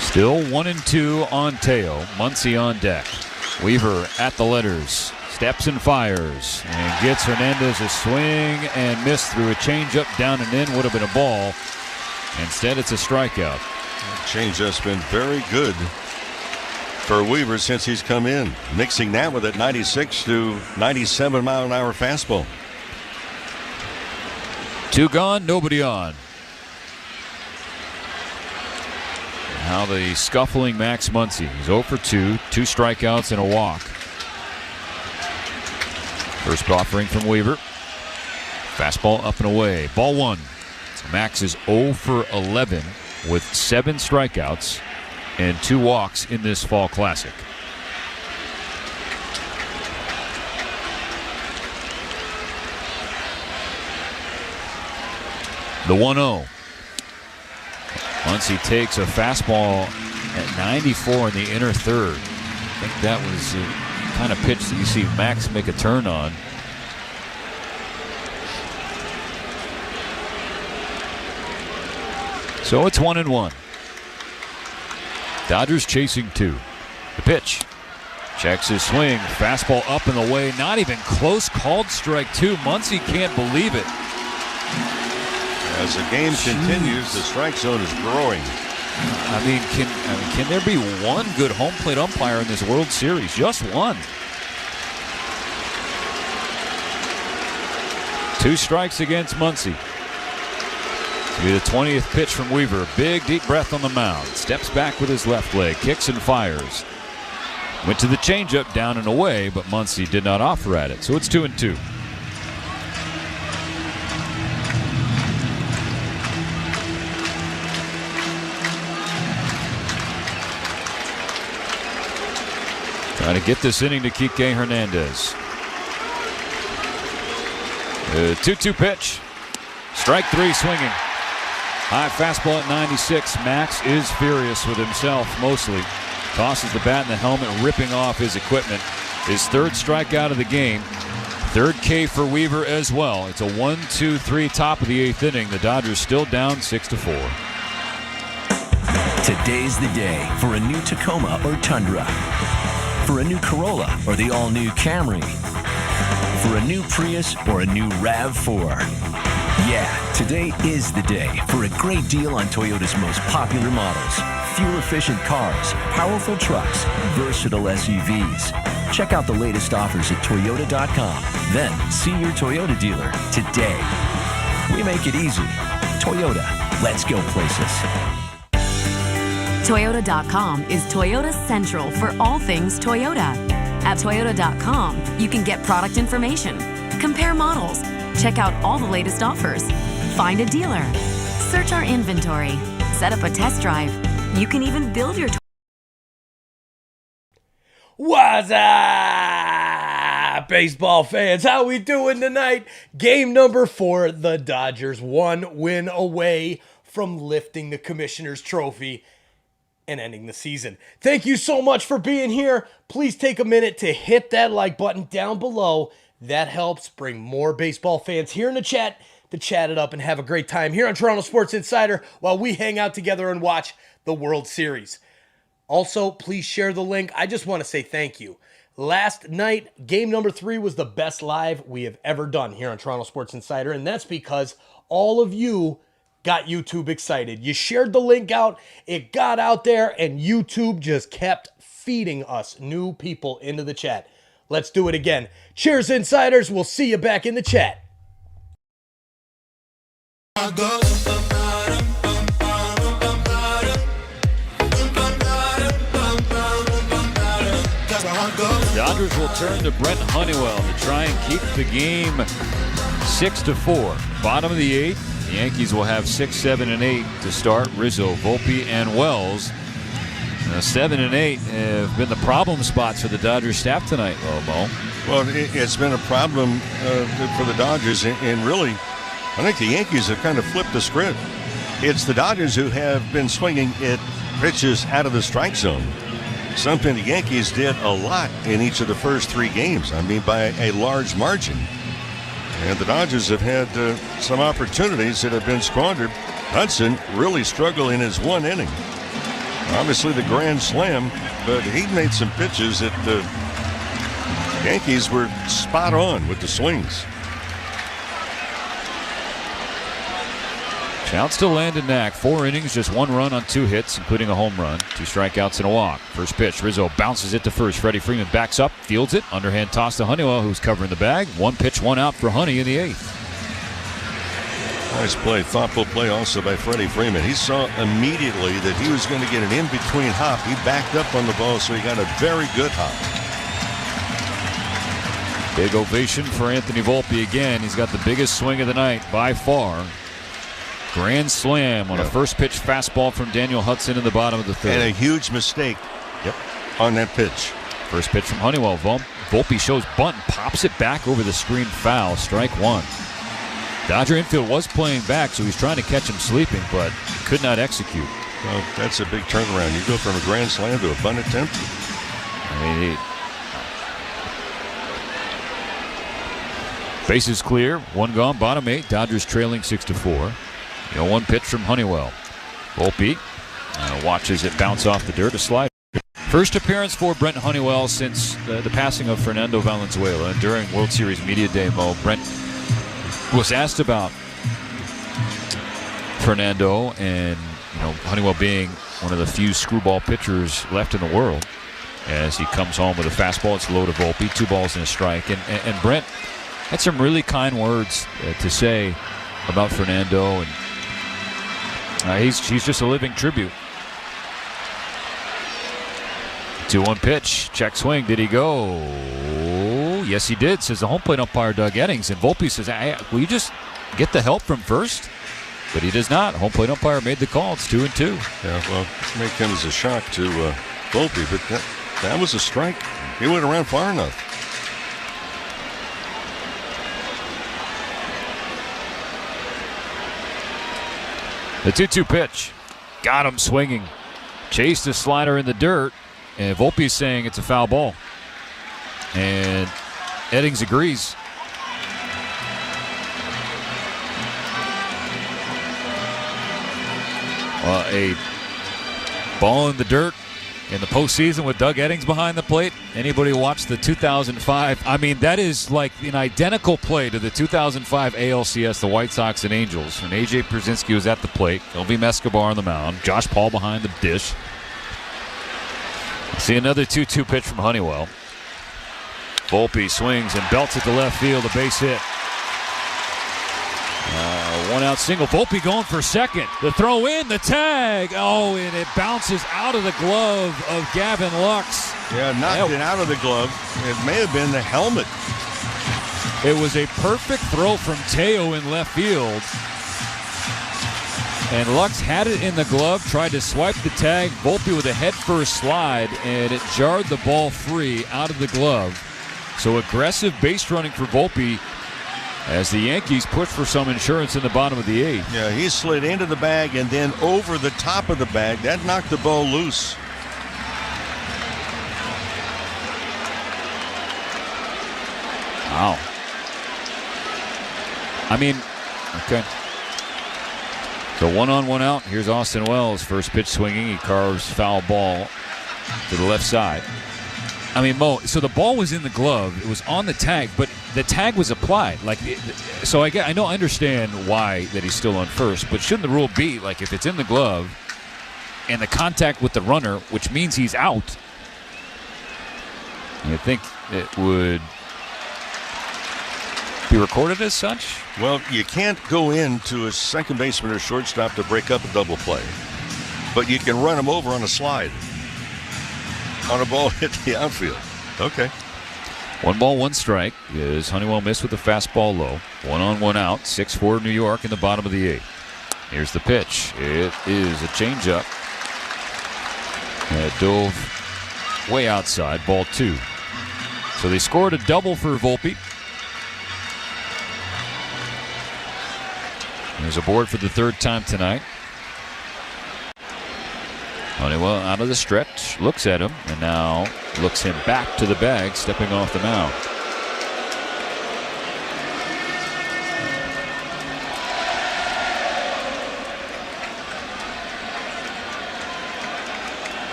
Still 1-2 on Teo. Muncy on deck. Weaver at the letters. Steps and fires. And gets Hernandez a swing and miss through a changeup down and in. Would have been a ball. Instead, it's a strikeout. Changeup's been very good for Weaver since he's come in. Mixing that with that 96 to 97 mile an hour fastball. 2 gone, nobody on. Now the scuffling Max Muncy. He's 0 for 2, 2 strikeouts and a walk. First offering from Weaver. Fastball up and away. Ball 1. So Max is 0 for 11 with 7 strikeouts and 2 walks in this fall classic. The 1-0. Once he takes a fastball at 94 in the inner 3rd. I think that was kind of pitch that you see Max make a turn on. So it's 1-1. Dodgers chasing 2. The pitch. Checks his swing. Fastball up and away. Not even close. Called strike 2. Muncy can't believe it. As the game continues, the strike zone is growing. I mean, can there be one good home plate umpire in this World Series? Just one. 2 strikes against Muncy. To be the 20th pitch from Weaver. Big deep breath on the mound. Steps back with his left leg. Kicks and fires. Went to the changeup, down and away, but Muncy did not offer at it. So it's 2-2. Trying to get this inning to Kike Hernandez. 2-2 pitch. Strike 3 swinging. High fastball at 96. Max is furious with himself mostly. Tosses the bat in the helmet, ripping off his equipment. His 3rd strikeout of the game. 3rd K for Weaver as well. It's a 1-2-3 top of the 8th inning. The Dodgers still down 6-4. Today's the day for a new Tacoma or Tundra. For a new Corolla or the all-new Camry. For a new Prius or a new RAV4. Yeah, today is the day for a great deal on Toyota's most popular models. Fuel-efficient cars, powerful trucks, versatile SUVs. Check out the latest offers at Toyota.com. Then see your Toyota dealer today. We make it easy. Toyota, let's go places. Toyota.com is Toyota Central for all things Toyota. At Toyota.com, you can get product information, compare models, check out all the latest offers, find a dealer, search our inventory, set up a test drive. You can even build your What's up, baseball fans? How we doing tonight? Game number 4, the Dodgers 1 win away from lifting the Commissioner's Trophy and ending the season. Thank you so much for being here. Please take a minute to hit that like button down below. That helps bring more baseball fans here in the chat to chat it up and have a great time here on Toronto Sports Insider while we hang out together and watch the World Series. Also, please share the link. I just want to say thank you. Last night, game number 3 was the best live we have ever done here on Toronto Sports Insider, and that's because all of you got YouTube excited. You shared the link out, it got out there, and YouTube just kept feeding us new people into the chat. Let's do it again. Cheers, Insiders. We'll see you back in the chat. The Dodgers will turn to Brent Honeywell to try and keep the game 6-4. Bottom of the 8th. The Yankees will have 6, 7, and 8 to start. Rizzo, Volpe, and Wells. 7 and 8 have been the problem spots for the Dodgers staff tonight, Lobo. Well, it's been a problem for the Dodgers, and really, I think the Yankees have kind of flipped the script. It's the Dodgers who have been swinging at pitches out of the strike zone. Something the Yankees did a lot in each of the first 3 games. I mean, by a large margin. And the Dodgers have had some opportunities that have been squandered. Hudson really struggled in his 1 inning. Obviously the grand slam, but he made some pitches that the Yankees were spot on with the swings. Shouts to Landon Knack. 4 innings, just 1 run on 2 hits, including a home run. 2 strikeouts and a walk. First pitch, Rizzo bounces it to first. Freddie Freeman backs up, fields it. Underhand toss to Honeywell, who's covering the bag. 1 pitch, 1 out for Honey in the 8th. Nice play, thoughtful play also by Freddie Freeman. He saw immediately that he was going to get an in-between hop. He backed up on the ball, so he got a very good hop. Big ovation for Anthony Volpe again. He's got the biggest swing of the night by far. Grand slam on a first pitch fastball from Daniel Hudson in the bottom of the 3rd. And a huge mistake on that pitch. First pitch from Honeywell. Volpe shows bunt, pops it back over the screen, foul, strike 1. Dodger infield was playing back, so he's trying to catch him sleeping, but could not execute. Well, that's a big turnaround. You go from a grand slam to a bunt attempt. I mean, Bases clear, one gone, bottom 8. Dodgers trailing 6-4. 0-1 pitch from Honeywell. Volpe watches it bounce off the dirt, a slide. First appearance for Brent Honeywell since the passing of Fernando Valenzuela. And during World Series Media Day, Mo, Brent was asked about Fernando and Honeywell being one of the few screwball pitchers left in the world. As he comes home with a fastball, it's low to Volpe, 2 balls and a strike. And Brent had some really kind words to say about Fernando, and he's just a living tribute. 2-1 pitch, check swing. Did he go? Yes, he did, says the home plate umpire Doug Eddings. And Volpe says, hey, will you just get the help from first? But he does not. Home plate umpire made the call. It's 2-2. Yeah, well, may come as a shock to Volpe, but that was a strike. He went around far enough. The 2-2 pitch. Got him swinging. Chased the slider in the dirt. And Volpe is saying it's a foul ball. And Eddings agrees. A ball in the dirt in the postseason with Doug Eddings behind the plate. Anybody watch the 2005? I mean, that is like an identical play to the 2005 ALCS, the White Sox and Angels. When A.J. Pierzynski was at the plate, Elvie Escobar on the mound, Josh Paul behind the dish. See another 2-2 pitch from Honeywell. Volpe swings and belts it to left field, a base hit. One out single. Volpe going for second. The throw in, the tag. Oh, and it bounces out of the glove of Gavin Lux. Yeah, knocked it out of the glove. It may have been the helmet. It was a perfect throw from Teo in left field. And Lux had it in the glove, tried to swipe the tag. Volpe with a head-first slide, and it jarred the ball free out of the glove. So aggressive base running for Volpe as the Yankees push for some insurance in the bottom of the 8th. Yeah, he slid into the bag and then over the top of the bag. That knocked the ball loose. Wow. I mean, okay. So 1 on, 1 out. Here's Austin Wells. First pitch swinging. He carves foul ball to the left side. I mean, Mo, so the ball was in the glove. It was on the tag, but the tag was applied. So I understand why that he's still on first, but shouldn't the rule be, like, if it's in the glove and the contact with the runner, which means he's out, you think it would be recorded as such? Well, you can't go into a second baseman or shortstop to break up a double play, but you can run him over on a slide. On a ball hit the outfield. Okay. 1 ball, 1 strike as Honeywell missed with the fastball low. 1 on, 1 out. 6-4 New York in the bottom of the 8th. Here's the pitch. It is a changeup. It dove way outside. Ball 2. So they scored a double for Volpe. There's a board for the 3rd time tonight. Honeywell out of the stretch, looks at him, and now looks him back to the bag, stepping off the mound.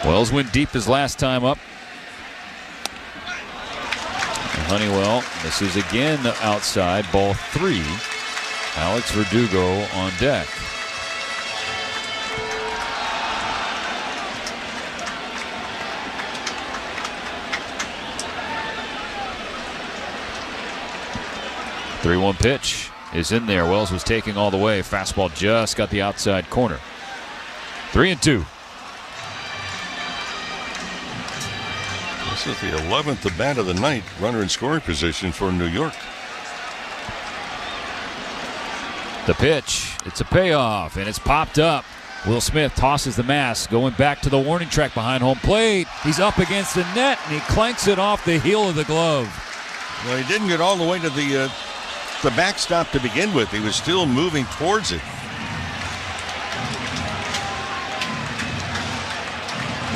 Wells went deep his last time up. And Honeywell misses again outside, ball 3. Alex Verdugo on deck. The 3-1 pitch is in there. Wells was taking all the way. Fastball just got the outside corner. 3-2. This is the 11th at bat of the night. Runner in scoring position for New York. The pitch. It's a payoff, and it's popped up. Will Smith tosses the mask, going back to the warning track behind home plate. He's up against the net, and he clanks it off the heel of the glove. Well, he didn't get all the way to the backstop to begin with. He was still moving towards it.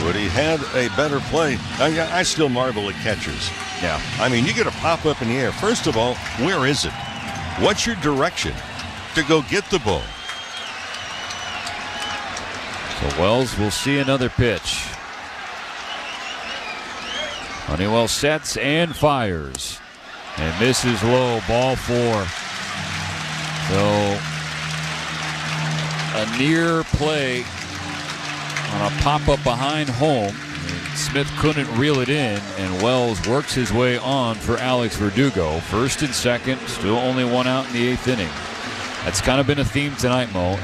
But he had a better play. I still marvel at catchers. Yeah. I mean, you get a pop up in the air. First of all, where is it? What's your direction to go get the ball? So Wells will see another pitch. Honeywell sets and fires. And misses low, ball 4. So a near play on a pop-up behind home. Smith couldn't reel it in, and Wells works his way on for Alex Verdugo. First and second, still only 1 out in the 8th inning. That's kind of been a theme tonight, Mo.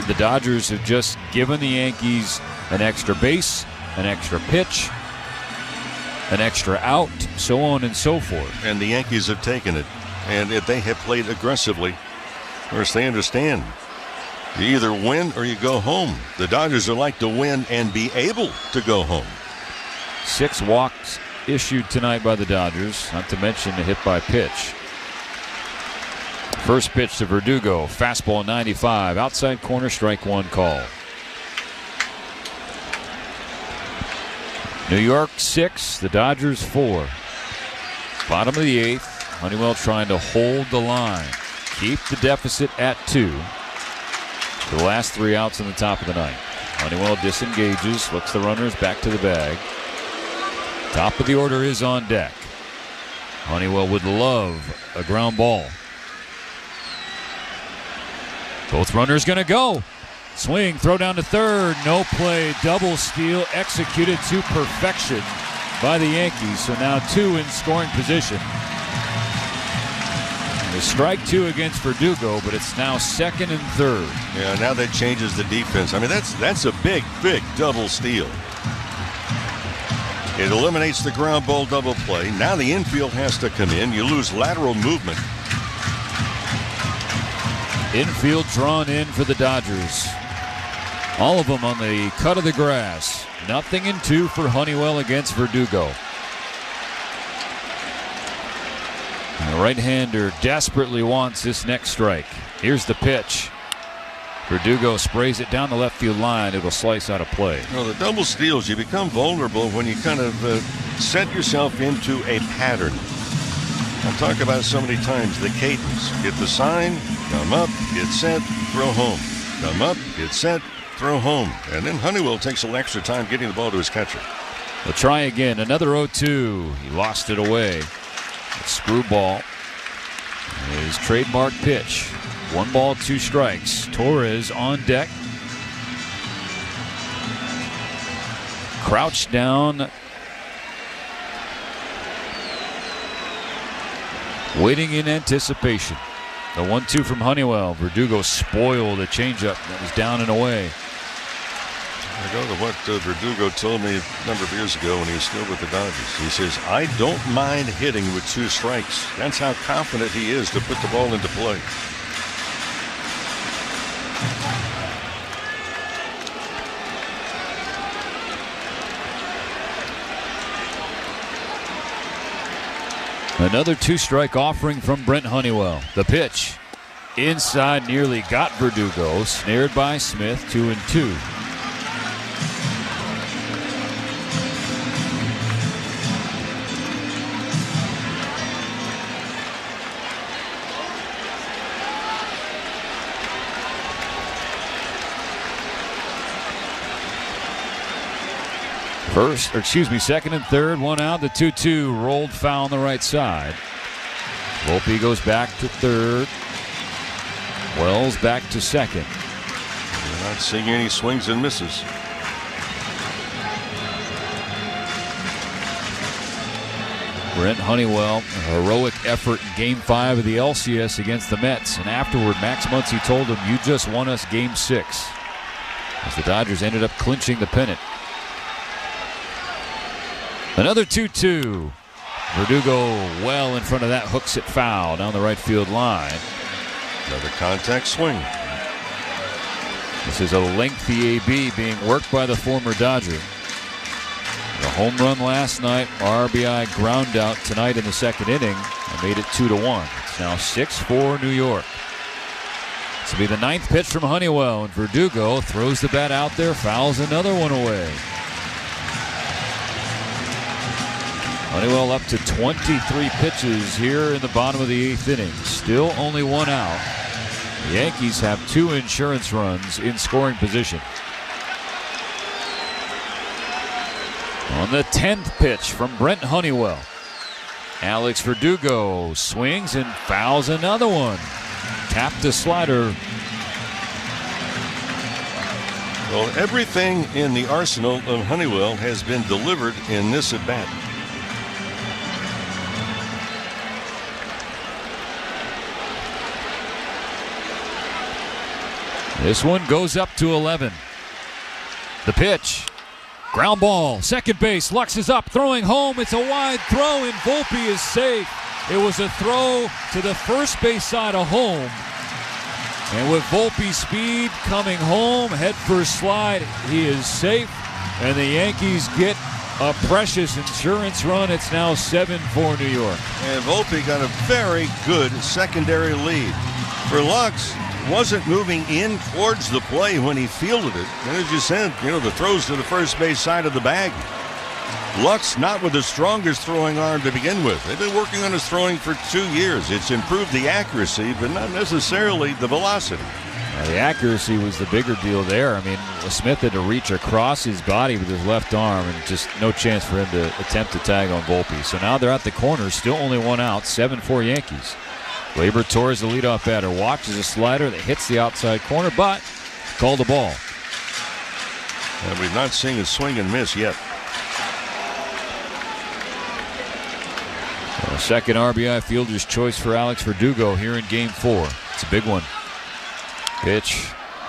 The Dodgers have just given the Yankees an extra base, an extra pitch, an extra out, so on and so forth. And the Yankees have taken it, and if they have played aggressively, of course they understand. You either win or you go home. The Dodgers would like to win and be able to go home. 6 walks issued tonight by the Dodgers, not to mention a hit by pitch. First pitch to Verdugo, fastball 95, outside corner, strike 1 call. New York 6, the Dodgers 4. Bottom of the 8th, Honeywell trying to hold the line, keep the deficit at 2. The last 3 outs in the top of the 9th. Honeywell disengages, looks the runners back to the bag. Top of the order is on deck. Honeywell would love a ground ball. Both runners going to go. Swing, throw down to third, no play, double steal executed to perfection by the Yankees. So now 2 in scoring position. The strike 2 against Verdugo, but it's now 2nd and 3rd. Yeah, now that changes the defense. I mean, that's a big double steal. It eliminates the ground ball double play. Now the infield has to come in. You lose lateral movement. Infield drawn in for the Dodgers. All of them on the cut of the grass. 0-2 for Honeywell against Verdugo. And the right-hander desperately wants this next strike. Here's the pitch. Verdugo sprays it down the left field line. It'll slice out of play. Well, the double steals, you become vulnerable when you kind of set yourself into a pattern. I've talked about it so many times. The cadence. Get the sign, come up, get set, throw home. Come up, get set, throw home. And then Honeywell takes a little extra time getting the ball to his catcher. They'll try again. Another 0-2. He lost it away. A screwball. His trademark pitch. 1 ball, 2 strikes. Torres on deck. Crouched down. Waiting in anticipation. The 1-2 from Honeywell. Verdugo spoiled a changeup that was down and away. I go to what Verdugo told me a number of years ago when he was still with the Dodgers. He says, I don't mind hitting with 2 strikes. That's how confident he is to put the ball into play. Another 2-strike offering from Brent Honeywell. The pitch. Inside, nearly got Verdugo. Snared by Smith, 2-2. Second and third, 1 out. The 2-2 rolled foul on the right side. Volpe goes back to third. Wells back to second. We're not seeing any swings and misses. Brent Honeywell, a heroic effort in Game 5 of the LCS against the Mets. And afterward, Max Muncy told him, you just won us Game 6. As the Dodgers ended up clinching the pennant. Another 2-2. Verdugo well in front of that, hooks it foul down the right field line. Another contact swing. This is a lengthy AB being worked by the former Dodger. The home run last night, RBI ground out tonight in the 2nd inning, and made it 2-1. It's now 6-4 New York. This will be the 9th pitch from Honeywell, and Verdugo throws the bat out there, fouls another one away. Honeywell up to 23 pitches here in the bottom of the 8th inning. Still only one out. The Yankees have 2 insurance runs in scoring position. On the 10th pitch from Brent Honeywell, Alex Verdugo swings and fouls another one. Tapped a slider. Well, everything in the arsenal of Honeywell has been delivered in this at-bat. This one goes up to 11. The pitch. Ground ball. Second base. Lux is up. Throwing home. It's a wide throw, and Volpe is safe. It was a throw to the first base side of home. And with Volpe's speed coming home, head first slide, he is safe. And the Yankees get a precious insurance run. It's now 7-4 New York. And Volpe got a very good secondary lead. For Lux, wasn't moving in towards the play when he fielded it. And as you said, the throws to the first base side of the bag. Lux not with the strongest throwing arm to begin with. They've been working on his throwing for 2 years. It's improved the accuracy, but not necessarily the velocity. The accuracy was the bigger deal there. I mean, Smith had to reach across his body with his left arm, and just no chance for him to attempt to tag on Volpe. So now they're at the corner, still only one out, 7-4 Yankees. Gleyber Torres, the leadoff batter, watches a slider that hits the outside corner, but called a ball. And we've not seen a swing and miss yet. So second RBI fielder's choice for Alex Verdugo here in Game 4. It's a big one. Pitch,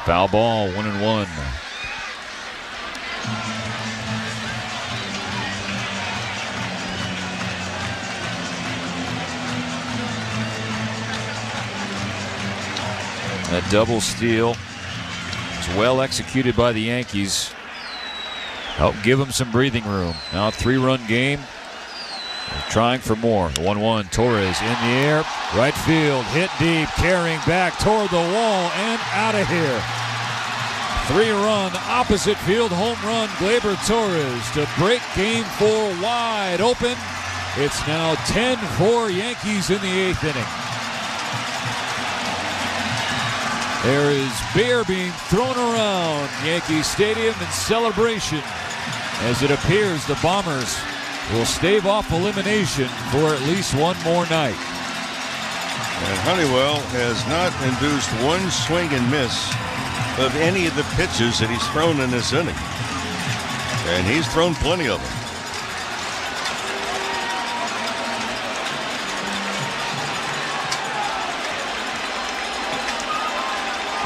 foul ball, 1-1. That double steal is well executed by the Yankees. Help give them some breathing room. Now a 3-run game. They're trying for more. 1-1. Torres in the air. Right field. Hit deep. Carrying back toward the wall and out of here. 3-run opposite field home run. Gleyber Torres to break Game 4 wide open. It's now 10-4 Yankees in the 8th inning. There is beer being thrown around Yankee Stadium in celebration as it appears the Bombers will stave off elimination for at least one more night. And Honeywell has not induced one swing and miss of any of the pitches that he's thrown in this inning. And he's thrown plenty of them.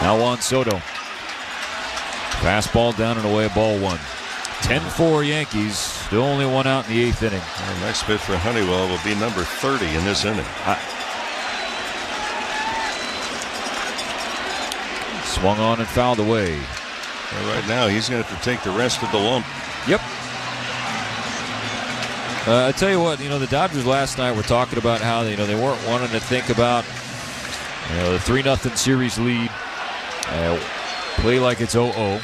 Now Juan Soto. Fastball down and away, ball 1. 10-4 Yankees. Still only one out in the 8th inning. The next pitch for Honeywell will be number 30 in this inning. Swung on and fouled away. And right now he's going to have to take the rest of the lump. Yep. I tell you what, the Dodgers last night were talking about how they weren't wanting to think about the 3-0 series lead. Play like it's 0-0.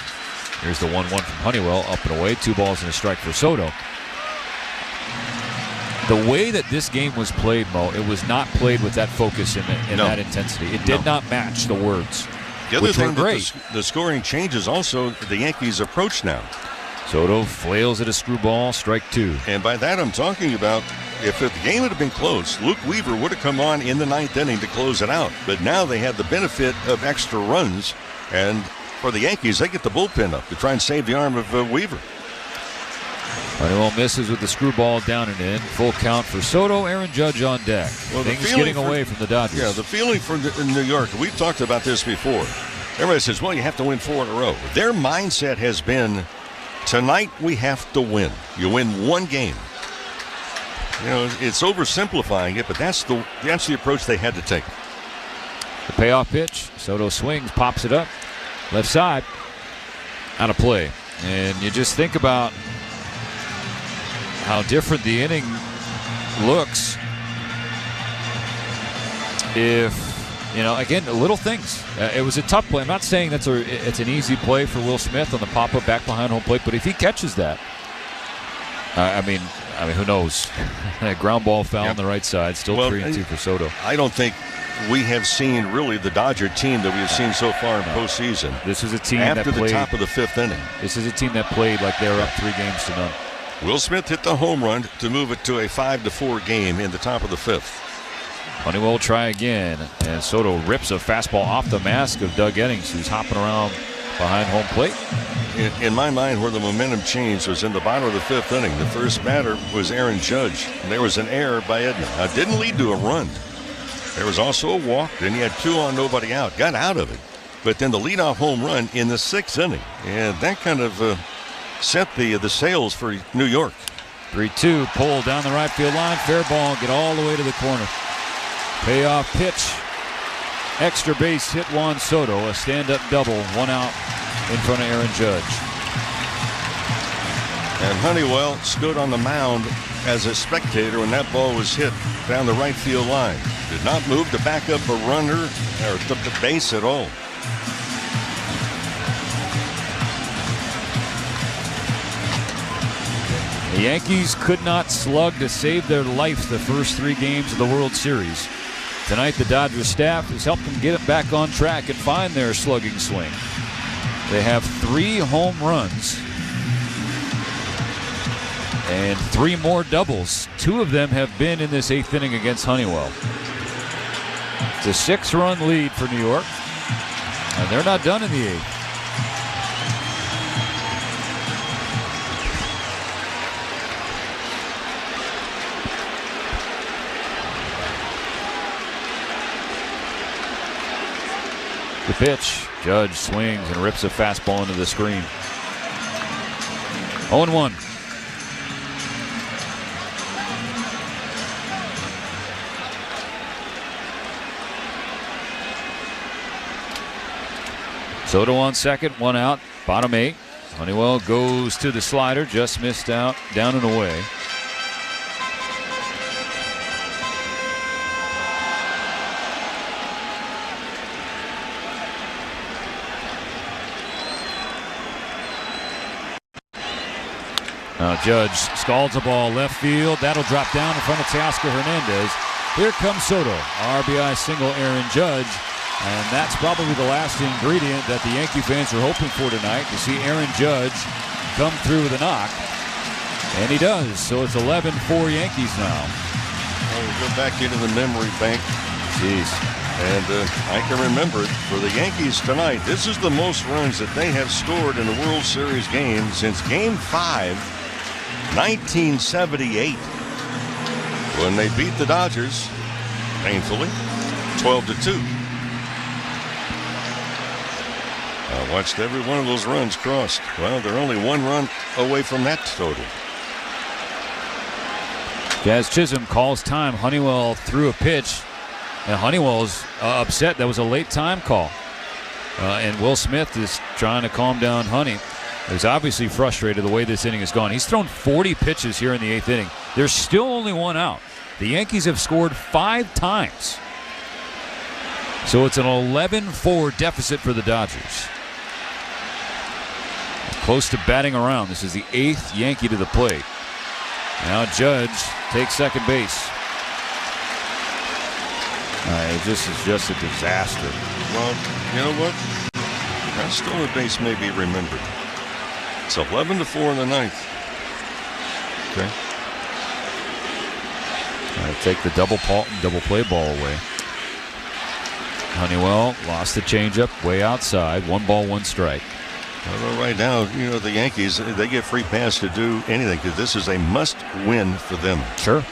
Here's the 1-1 from Honeywell, up and away. 2 balls and a strike for Soto. The way that this game was played, Mo, it was not played with that focus and that intensity. It did not match the words. The other thing that the scoring changes also the Yankees' approach now. Soto flails at a screwball, strike 2. And by that I'm talking about if the game had been close, Luke Weaver would have come on in the 9th inning to close it out. But now they have the benefit of extra runs, and for the Yankees, they get the bullpen up to try and save the arm of Weaver. Honeywell misses with the screwball down and in. Full count for Soto. Aaron Judge on deck. Well, things getting away from the Dodgers. Yeah, the feeling for New York, we've talked about this before. Everybody says, well, you have to win 4 in a row. Their mindset has been, tonight we have to win. You win one game. It's oversimplifying it, but that's the approach they had to take. The payoff pitch. Soto swings, pops it up. Left side. Out of play. And you just think about how different the inning looks if, again, little things. It was a tough play. I'm not saying it's an easy play for Will Smith on the pop-up back behind home plate, but if he catches that, I mean, who knows? Ground ball foul on the right side. Still 3-2 for Soto. I don't think we have seen really the Dodger team that we have seen so far in postseason. This is a team after that played, the top of the 5th inning. This is a team that played like they were up 3-0. Will Smith hit the home run to move it to a 5-4 game in the top of the 5th. Honeywell will try again, and Soto rips a fastball off the mask of Doug Eddings, who's hopping around behind home plate. In my mind, where the momentum changed was in the bottom of the 5th inning. The first batter was Aaron Judge, and there was an error by Edman. Now, it didn't lead to a run. There was also a walk. Then he had 2 on, nobody out. Got out of it. But then the leadoff home run in the 6th inning. And that kind of set the sails for New York. 3-2, pull down the right field line. Fair ball, get all the way to the corner. Payoff pitch. Extra base hit Juan Soto. A stand-up double. 1 out in front of Aaron Judge. And Honeywell stood on the mound as a spectator when that ball was hit down the right field line. Did not move to back up a runner or the base at all. The Yankees could not slug to save their life the first 3 games of the World Series. Tonight, the Dodgers staff has helped them get it back on track and find their slugging swing. They have 3 home runs and 3 more doubles. 2 of them have been in this 8th inning against Honeywell. It's a 6-run lead for New York, and they're not done in the 8th. The pitch. Judge swings and rips a fastball into the screen. 0-1. Soto on second, 1 out, bottom 8. Honeywell goes to the slider, just missed out, down and away. Now Judge scalds a ball left field. That'll drop down in front of Teoscar Hernandez. Here comes Soto. RBI single Aaron Judge. And that's probably the last ingredient that the Yankee fans are hoping for tonight, to see Aaron Judge come through with a knock. And he does. So it's 11-4 Yankees now. Well, we go back into the memory bank. Jeez. And I can remember it for the Yankees tonight. This is the most runs that they have scored in a World Series game since Game 5, 1978. When they beat the Dodgers, painfully, 12-2. I watched every one of those runs crossed. Well, they're only 1 run away from that total. Jazz Chisholm calls time. Honeywell threw a pitch, and Honeywell's upset. That was a late time call. And Will Smith is trying to calm down Honey. He's obviously frustrated the way this inning has gone. He's thrown 40 pitches here in the 8th inning. There's still only 1 out. The Yankees have scored 5 times. So it's an 11-4 deficit for the Dodgers. Close to batting around. This is the 8th Yankee to the plate. Now Judge takes second base. This is just a disaster. Well, you know what? That stolen base may be remembered. It's 11-4 in the 9th. Okay. Take the double play ball away. Honeywell lost the changeup way outside. 1 ball, 1 strike. Well, right now, you know, the Yankees, they get free pass to do anything because this is a must-win for them. Sure.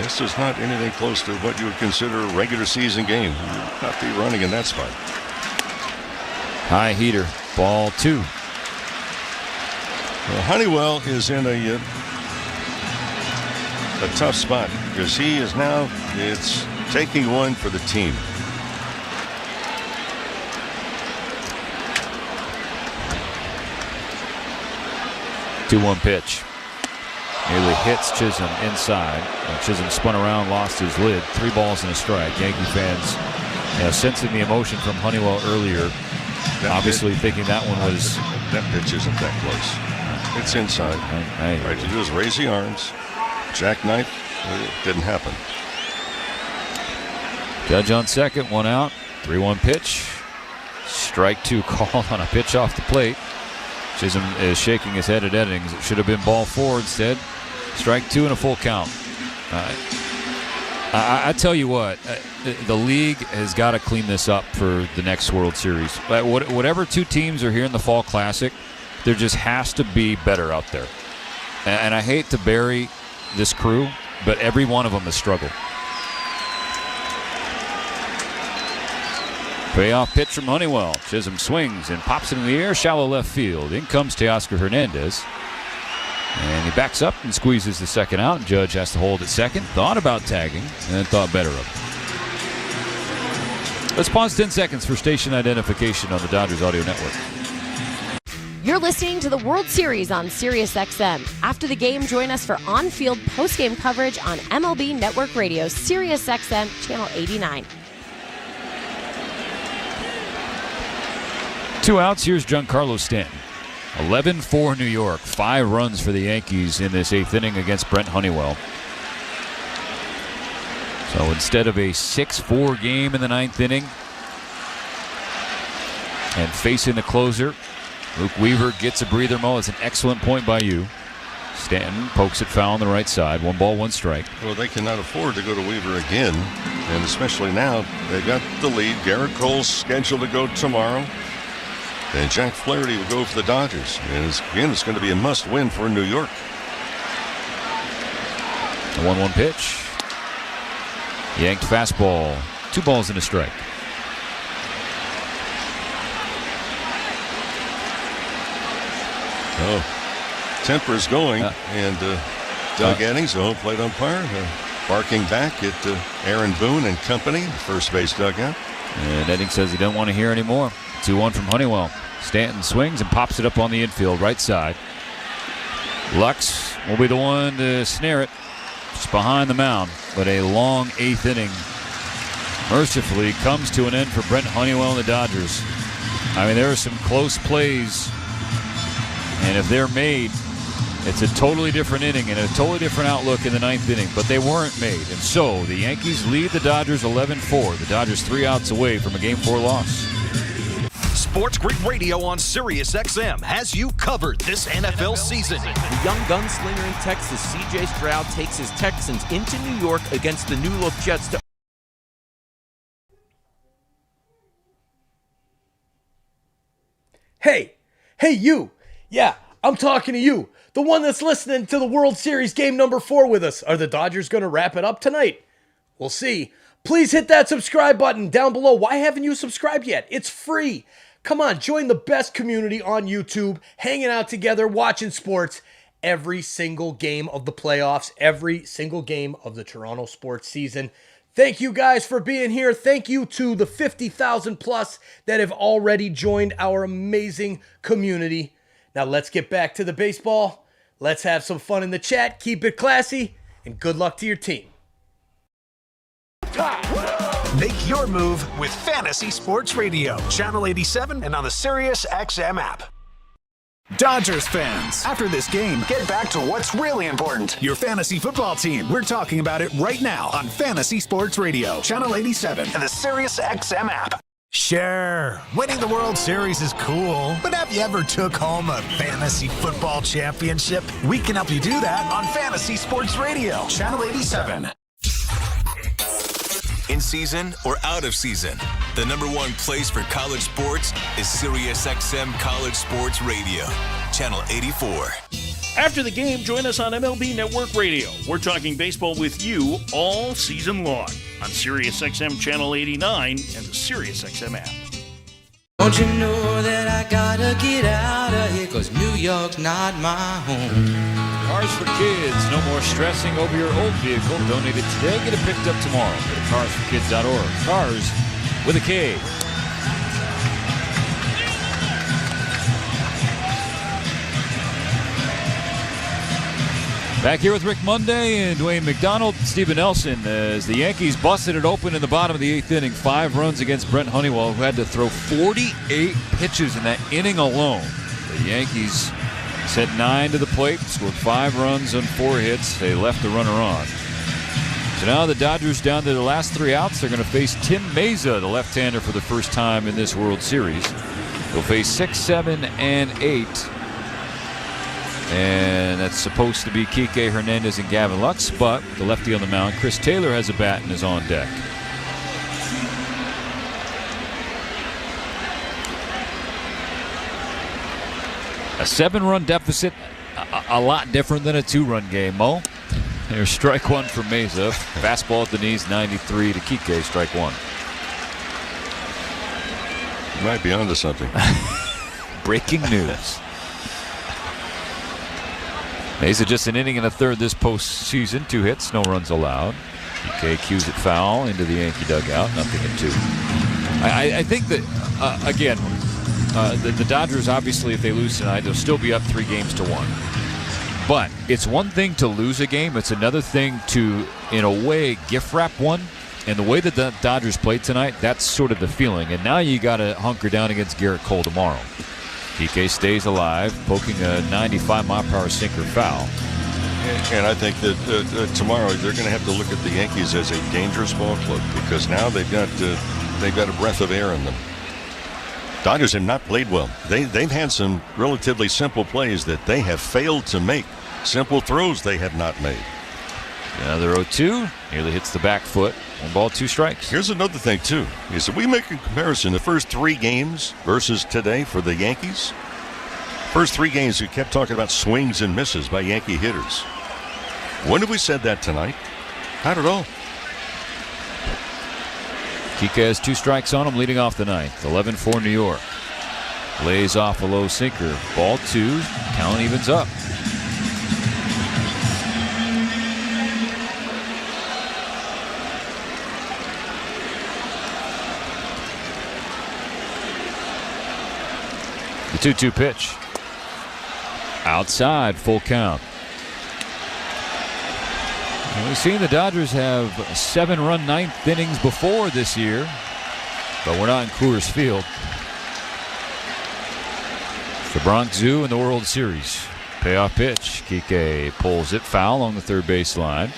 This is not anything close to what you would consider a regular season game. Not be running in that spot. High heater, ball 2. Well, Honeywell is in a tough spot because he is now, it's taking one for the team. 2-1 pitch. Nearly hits Chisholm inside. Chisholm spun around, lost his lid. 3 balls and a strike. Yankee fans, sensing the emotion from Honeywell earlier, obviously thinking that one was... That pitch isn't that close. It's inside. Right to do is raise the arms. Jackknife. It didn't happen. Judge on second, 1 out. 3-1 pitch. Strike 2 called on a pitch off the plate. Chisholm is shaking his head at Eddings. It should have been ball 4 instead. Strike 2 and a full count. I tell you what, the league has got to clean this up for the next World Series. Whatever two teams are here in the Fall Classic, there just has to be better out there. And I hate to bury this crew, but every one of them has struggled. Payoff pitch from Honeywell. Chisholm swings and pops it in the air, shallow left field. In comes Teoscar Hernandez. And he backs up and squeezes the second out. Judge has to hold at second. Thought about tagging and then thought better of it. Let's pause 10 seconds for station identification on the Dodgers Audio Network. You're listening to the World Series on SiriusXM. After the game, join us for on-field post-game coverage on MLB Network Radio, SiriusXM, Channel 89. 2 outs. Here's Giancarlo Stanton. 11-4 New York. 5 runs for the Yankees in this 8th inning against Brent Honeywell. So instead of a 6-4 game in the 9th inning and facing the closer, Luke Weaver gets a breather. Mo. It's an excellent point by you. Stanton pokes it foul on the right side. 1 ball, 1 strike. Well, they cannot afford to go to Weaver again, and especially now they've got the lead. Garrett Cole's scheduled to go tomorrow. And Jack Flaherty will go for the Dodgers. And it's going to be a must-win for New York. A 1-1 pitch. Yanked fastball. 2 balls and a strike. Oh, temper's going. And Doug Eddings, the home plate umpire, barking back at Aaron Boone and company, the first base dugout. And Eddings says he doesn't want to hear anymore. 2-1 from Honeywell. Stanton swings and pops it up on the infield right side. Lux will be the one to snare it. Just behind the mound. But a long 8th inning mercifully comes to an end for Brent Honeywell and the Dodgers. I mean, there are some close plays. And if they're made, it's a totally different inning and a totally different outlook in the 9th inning. But they weren't made. And so the Yankees lead the Dodgers 11-4. The Dodgers 3 outs away from a Game 4 loss. Sports Grid Radio on SiriusXM has you covered this NFL season. The young gunslinger in Texas, C.J. Stroud, takes his Texans into New York against the new-look Jets. Hey, you. Yeah, I'm talking to you. The one that's listening to the World Series game number 4 with us. Are the Dodgers going to wrap it up tonight? We'll see. Please hit that subscribe button down below. Why haven't you subscribed yet? It's free. Come on, join the best community on YouTube, hanging out together, watching sports every single game of the playoffs, every single game of the Toronto sports season. Thank you guys for being here. Thank you to the 50,000 plus that have already joined our amazing community. Now let's get back to the baseball. Let's have some fun in the chat. Keep it classy, and good luck to your team. Make your move with Fantasy Sports Radio, Channel 87, and on the SiriusXM app. Dodgers fans, after this game, get back to what's really important. Your fantasy football team. We're talking about it right now on Fantasy Sports Radio, Channel 87, and the SiriusXM app. Sure, winning the World Series is cool, but have you ever took home a fantasy football championship? We can help you do that on Fantasy Sports Radio, Channel 87. In season or out of season, the #1 place for college sports is SiriusXM College Sports Radio, Channel 84. After the game, join us on MLB Network Radio. We're talking baseball with you all season long on SiriusXM Channel 89 and the SiriusXM app. Don't you know that I gotta get out of here, 'cause New York's not my home. Cars for Kids. No more stressing over your old vehicle. Donate it today. Get it picked up tomorrow. Go to carsforkids.org. Cars with a K. Back here with Rick Monday and Dwayne McDonald, Steven Nelson, as the Yankees busted it open in the bottom of the 8th inning. 5 runs against Brent Honeywell, who had to throw 48 pitches in that inning alone. The Yankees He's hit 9 to the plate, scored 5 runs on 4 hits. They left the runner on. So now the Dodgers down to the last 3 outs. They're going to face Tim Meza, the left-hander, for the first time in this World Series. They'll face 6, 7, and 8. And that's supposed to be Kike Hernandez and Gavin Lux, but the lefty on the mound, Chris Taylor, has a bat and is on deck. A 7-run deficit, a lot different than a 2-run game, Mo. There's strike 1 for Meza. Fastball at the knees, 93 to Kike, strike 1. You might be onto something. Breaking news. Meza just an inning and a third this postseason. 2 hits, no runs allowed. Kike cues it foul into the Yankee dugout. Nothing in 2. I think that, again, the Dodgers, obviously, if they lose tonight, they'll still be up 3-1. But it's one thing to lose a game. It's another thing to, in a way, gift wrap one. And the way that the Dodgers played tonight, that's sort of the feeling. And now you got to hunker down against Garrett Cole tomorrow. Kike stays alive, poking a 95-mile-per-hour sinker foul. And I think that tomorrow they're going to have to look at the Yankees as a dangerous ball club, because now they've got a breath of air in them. Dodgers have not played well. They've had some relatively simple plays that they have failed to make. Simple throws they have not made. Another 0-2. Nearly hits the back foot. 1 ball, 2 strikes. Here's another thing, too. Is if we make a comparison, the first 3 games versus today for the Yankees, first 3 games we kept talking about swings and misses by Yankee hitters. When have we said that tonight? Not at all. Kike has 2 strikes on him, leading off the 9th. 11-4 New York. Lays off a low sinker. Ball 2. Count evens up. The 2-2 pitch. Outside, full count. And we've seen the Dodgers have 7-run 9th innings before this year, but we're not in Coors Field. It's the Bronx Zoo in the World Series. Payoff pitch. Kike pulls it foul on the third base line.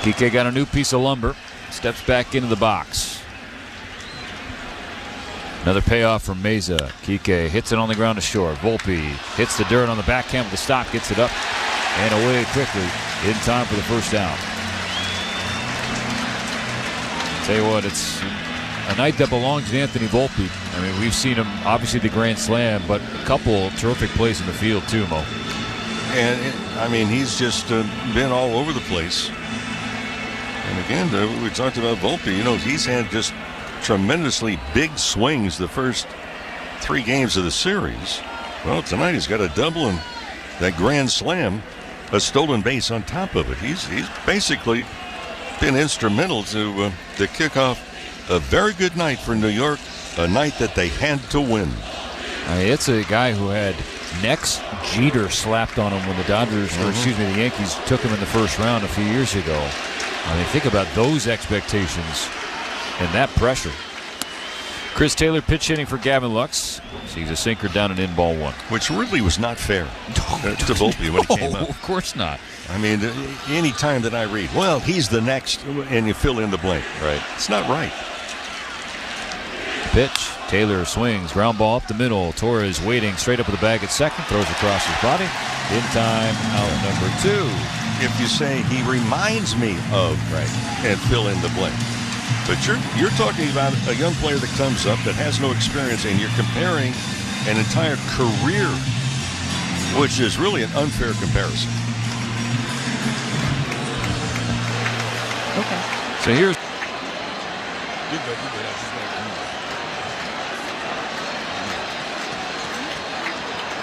Kike got a new piece of lumber. Steps back into the box. Another payoff from Meza. Kike hits it on the ground to short. Volpe hits the dirt on the backhand with the stop. Gets it up and away quickly in time for the first down. Tell you what, it's a night that belongs to Anthony Volpe. I mean, we've seen him, obviously the grand slam, but a couple terrific plays in the field too, Mo. And, I mean, he's just been all over the place. And again, we talked about Volpe. You know, he's had just tremendously big swings the first 3 games of the series. Well, tonight he's got a double and that grand slam, a stolen base on top of it. He's basically been instrumental to kick off a very good night for New York, a night that they had to win. I mean, it's a guy who had next Jeter slapped on him when the Dodgers, or excuse me, the Yankees took him in the first round a few years ago. I mean, think about those expectations and that pressure. Chris Taylor pitch hitting for Gavin Lux. Sees a sinker down and in, ball 1. Which really was not fair to Volpe when he came up. Of course not. I mean, any time that I read, well, he's the next, and you fill in the blank. Right. It's not right. Pitch. Taylor swings. Ground ball up the middle. Torres waiting straight up with the bag at second. Throws across his body. In time, out number 2. If you say he reminds me of, right, and fill in the blank. But you're talking about a young player that comes up that has no experience, and you're comparing an entire career, which is really an unfair comparison. Okay. So here's.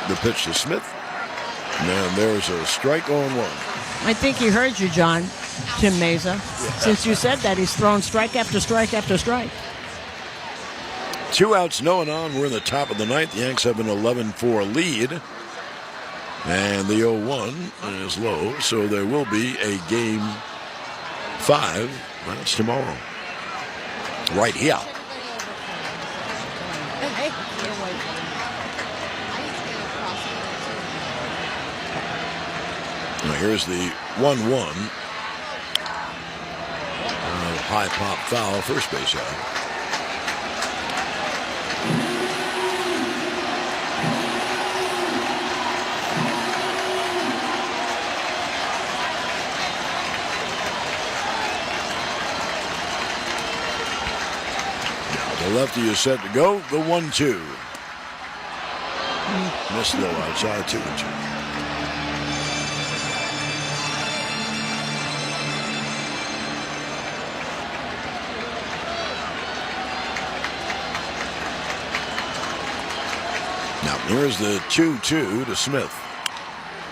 The pitch to Smith. And there's a strike on one. I think he heard you, John. Tim Mesa. Since you said that, he's thrown strike after strike after strike. 2 outs, no one on. We're in the top of the ninth. The Yanks have an 11-4 lead. And the 0-1 is low, so there will be a game 5. That's tomorrow. Right here. Now here's the 1-1. High pop foul, first base out. Now the lefty is set to go. The 1-2. Missed though outside 2-2. Now here's the 2-2 to Smith.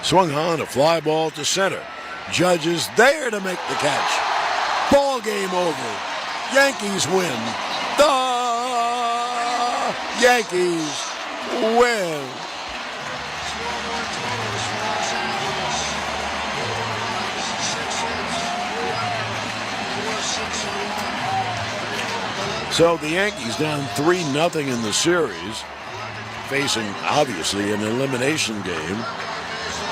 Swung on, a fly ball to center. Judge is there to make the catch. Ball game over. Yankees win. The Yankees win. So the Yankees down 3-0 in the series, facing obviously an elimination game,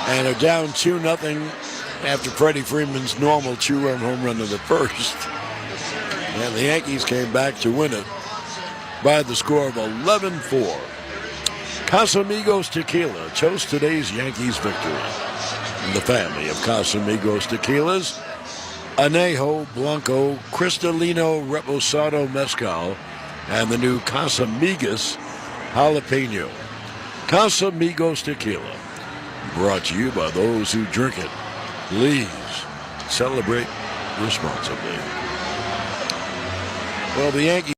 and are down 2-0 after Freddie Freeman's normal 2-run home run in the first. And the Yankees came back to win it by the score of 11-4. Casamigos Tequila toasts today's Yankees victory. And the family of Casamigos Tequilas, Anejo, Blanco, Cristalino, Reposado Mezcal, and the new Casamigos Jalapeno. Casamigos Tequila, brought to you by those who drink it. Please celebrate responsibly. Well, the Yankees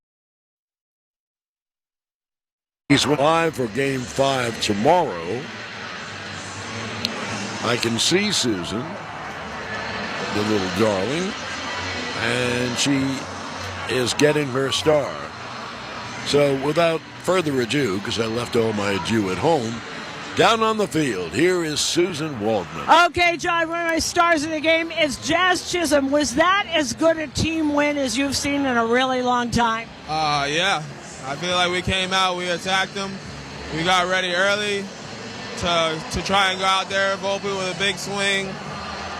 went live for Game 5 tomorrow. I can see Susan, the little darling, and she is getting her star. So without further ado, because I left all my ado at home, down on the field, here is Susan Waldman. Okay, John, one of my stars of the game is Jazz Chisholm. Was that as good a team win as you've seen in a really long time? Yeah. I feel like we came out, we attacked them. We got ready early to try and go out there, Volpe with a big swing.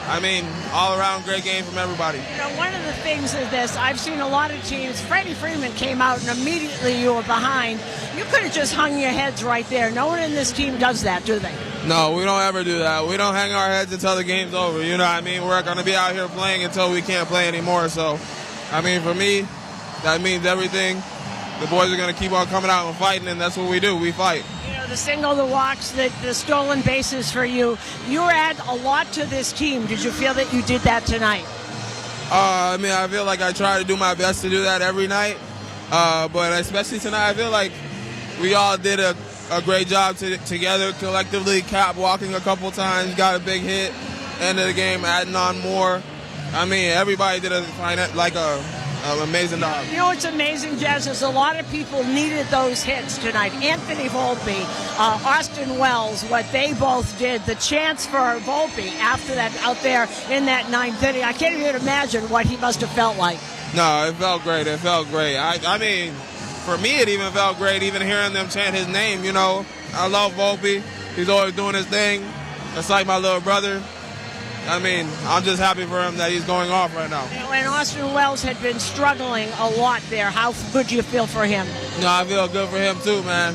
I mean, all around great game from everybody. You know, one of the things is this, I've seen a lot of teams, Freddie Freeman came out and immediately you were behind. You could have just hung your heads right there. No one in this team does that, do they? No, we don't ever do that. We don't hang our heads until the game's over. You know what I mean? We're going to be out here playing until we can't play anymore. So, I mean, for me, that means everything. The boys are going to keep on coming out and fighting, and that's what we do. We fight. You know, the single, the walks, the stolen bases for you, you add a lot to this team. Did you feel that you did that tonight? I mean, I feel like I try to do my best to do that every night. But especially tonight, I feel like we all did a great job together collectively. Cap walking a couple times, got a big hit. End of the game, adding on more. I mean, everybody did an amazing job. You know what's amazing, Jazz, is a lot of people needed those hits tonight. Anthony Volpe, Austin Wells, what they both did, the chance for Volpe after that out there in that ninth inning. I can't even imagine what he must have felt like. No, it felt great. It felt great. I mean, for me, it even felt great, even hearing them chant his name, you know. I love Volpe. He's always doing his thing. It's like my little brother. I mean, I'm just happy for him that he's going off right now. You know, and Austin Wells had been struggling a lot there. How good do you feel for him? No, I feel good for him too, man.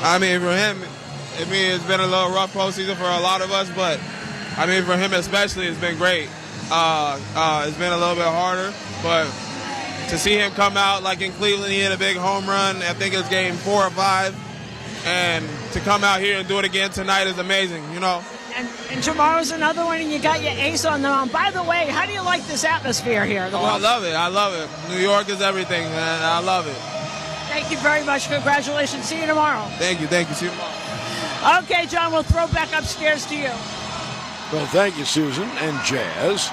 I mean, for him, it's been a little rough postseason for a lot of us, but I mean, for him especially, it's been great. It's been a little bit harder, but to see him come out like in Cleveland, he hit a big home run. I think it's game 4 or 5, and to come out here and do it again tonight is amazing, you know. And tomorrow's another one, and you got your ace on the mound. By the way, how do you like this atmosphere here? I love it. I love it. New York is everything, man. I love it. Thank you very much. Congratulations. See you tomorrow. Thank you. See you tomorrow. Okay, John, we'll throw back upstairs to you. Well, thank you, Susan and Jazz.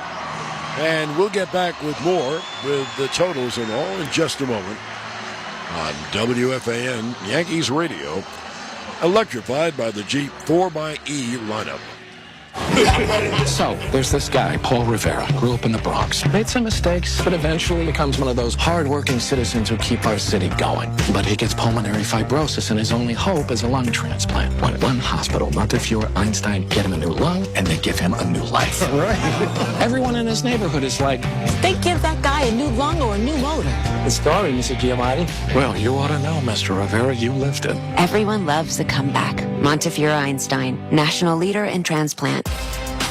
And we'll get back with more with the totals and all in just a moment on WFAN Yankees Radio, electrified by the Jeep 4xE lineup. So, there's this guy, Paul Rivera, grew up in the Bronx. Made some mistakes, but eventually becomes one of those hard-working citizens who keep our city going. But he gets pulmonary fibrosis, and his only hope is a lung transplant. When one hospital, Montefiore Einstein, get him a new lung, and they give him a new life. Right. Everyone in his neighborhood is like, they give that guy a new lung or a new motor. The story, Mr. Giamatti. Well, you ought to know, Mr. Rivera, you lived it. Everyone loves a comeback. Montefiore Einstein, national leader in transplant.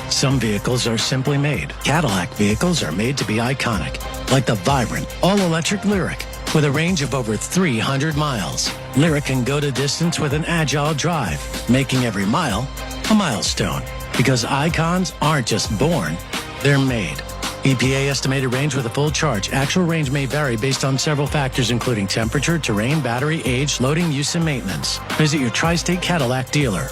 Some vehicles are simply made. Cadillac vehicles are made to be iconic, like the vibrant, all-electric Lyric, with a range of over 300 miles. Lyric can go the distance with an agile drive, making every mile a milestone. Because icons aren't just born, they're made. EPA estimated range with a full charge. Actual range may vary based on several factors, including temperature, terrain, battery, age, loading, use, and maintenance. Visit your Tri-State Cadillac dealer.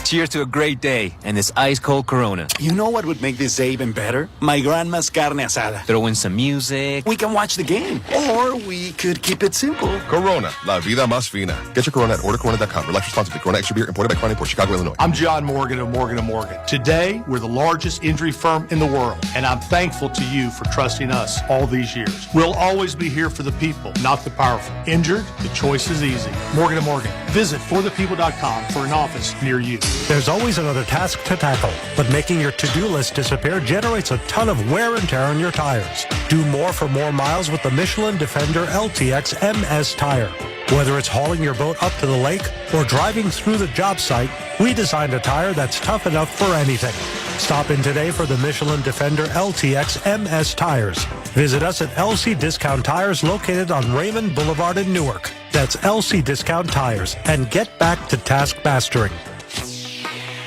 Cheers to a great day and this ice-cold Corona. You know what would make this day even better? My grandma's carne asada. Throw in some music. We can watch the game. Or we could keep it simple. Corona, la vida más fina. Get your Corona at ordercorona.com. Relax responsibly. Corona Extra Beer, imported by Crown Imports, Chicago, Illinois. I'm John Morgan of Morgan & Morgan. Today, we're the largest injury firm in the world, and I'm thankful to you for trusting us all these years. We'll always be here for the people, not the powerful. Injured? The choice is easy. Morgan & Morgan. Visit forthepeople.com for an office near you. There's always another task to tackle, but making your to-do list disappear generates a ton of wear and tear on your tires. Do more for more miles with the Michelin Defender LTX MS tire. Whether it's hauling your boat up to the lake or driving through the job site, we designed a tire that's tough enough for anything. Stop in today for the Michelin Defender LTX MS tires. Visit us at LC Discount Tires located on Raymond Boulevard in Newark. That's LC Discount Tires, and get back to task mastering.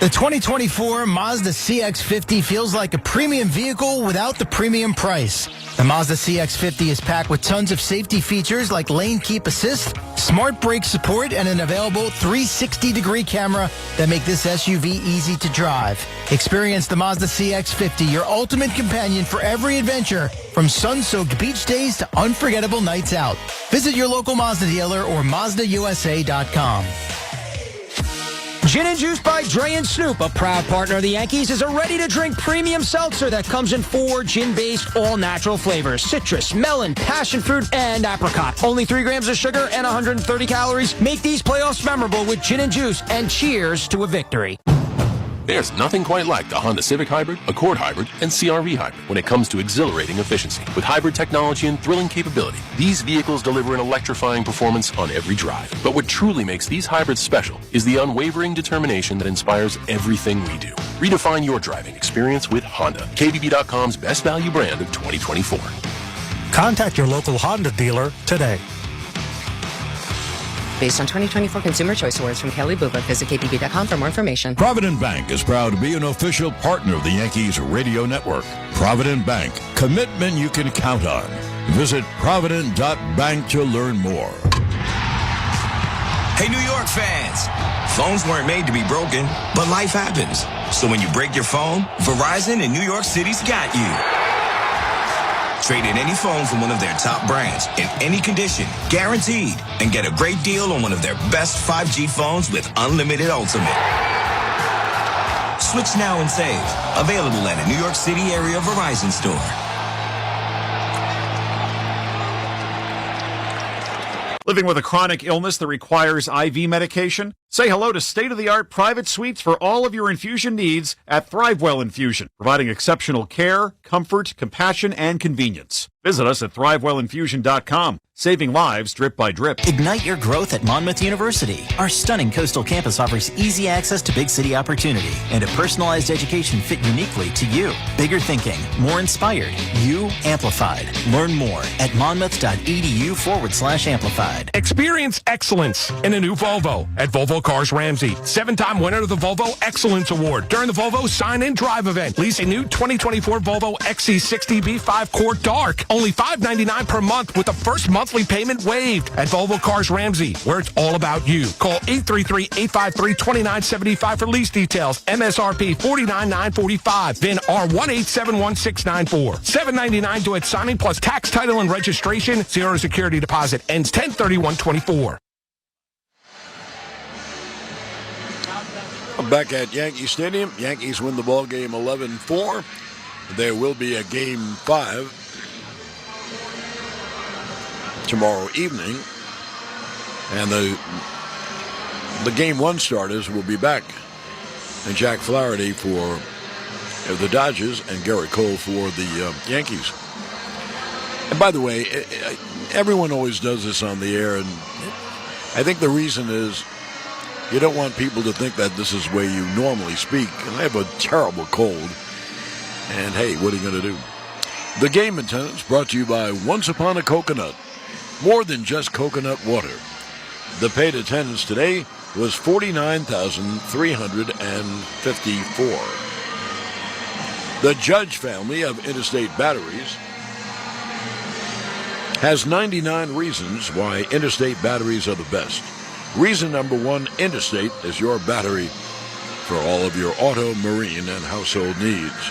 The 2024 Mazda CX-50 feels like a premium vehicle without the premium price. The Mazda CX-50 is packed with tons of safety features like lane keep assist, smart brake support, and an available 360-degree camera that make this SUV easy to drive. Experience the Mazda CX-50, your ultimate companion for every adventure, from sun-soaked beach days to unforgettable nights out. Visit your local Mazda dealer or MazdaUSA.com. Gin and Juice by Dre and Snoop, a proud partner of the Yankees, is a ready-to-drink premium seltzer that comes in 4 gin-based all-natural flavors: citrus, melon, passion fruit, and apricot. Only 3 grams of sugar and 130 calories. Make these playoffs memorable with Gin and Juice, and cheers to a victory. There's nothing quite like the Honda Civic Hybrid, Accord Hybrid, and CR-V Hybrid when it comes to exhilarating efficiency. With hybrid technology and thrilling capability, these vehicles deliver an electrifying performance on every drive. But what truly makes these hybrids special is the unwavering determination that inspires everything we do. Redefine your driving experience with Honda, KBB.com's best value brand of 2024. Contact your local Honda dealer today. Based on 2024 Consumer Choice Awards from Kelly Blue Book, visit kbb.com for more information. Provident Bank is proud to be an official partner of the Yankees Radio Network. Provident Bank, commitment you can count on. Visit provident.bank to learn more. Hey, New York fans! Phones weren't made to be broken, but life happens. So when you break your phone, Verizon in New York City's got you. Trade in any phone from one of their top brands in any condition, guaranteed, and get a great deal on one of their best 5G phones with unlimited ultimate. Switch now and save. Available at a New York City area Verizon store. Living with a chronic illness that requires IV medication? Say hello to state-of-the-art private suites for all of your infusion needs at ThriveWell Infusion, providing exceptional care, comfort, compassion, and convenience. Visit us at ThriveWellInfusion.com, saving lives drip by drip. Ignite your growth at Monmouth University. Our stunning coastal campus offers easy access to big city opportunity and a personalized education fit uniquely to you. Bigger thinking, more inspired, you amplified. Learn more at monmouth.edu/amplified. Experience excellence in a new Volvo at Volvo Cars Ramsey. 7-time winner of the Volvo Excellence Award during the Volvo Sign and Drive event. Lease a new 2024 Volvo XC60 B5 Core Dark. Only $599 per month with the first month monthly payment waived at Volvo Cars Ramsey, where it's all about you. Call 833-853-2975 for lease details. MSRP $49,945. Then R1871694. $799 to its signing plus tax, title, and registration. Zero security deposit. Ends 10/31/24. Back at Yankee Stadium, Yankees win the ball game 11-4. There will be a Game 5 tomorrow evening, and the Game 1 starters will be back, and Jack Flaherty for the Dodgers and Garrett Cole for the Yankees. And by the way, everyone always does this on the air, and I think the reason is you don't want people to think that this is where you normally speak. And I have a terrible cold. And hey, what are you going to do? The game attendance brought to you by Once Upon a Coconut. More than just coconut water. The paid attendance today was 49,354. The Judge family of Interstate Batteries has 99 reasons why Interstate batteries are the best. Reason number 1, Interstate is your battery for all of your auto, marine, and household needs.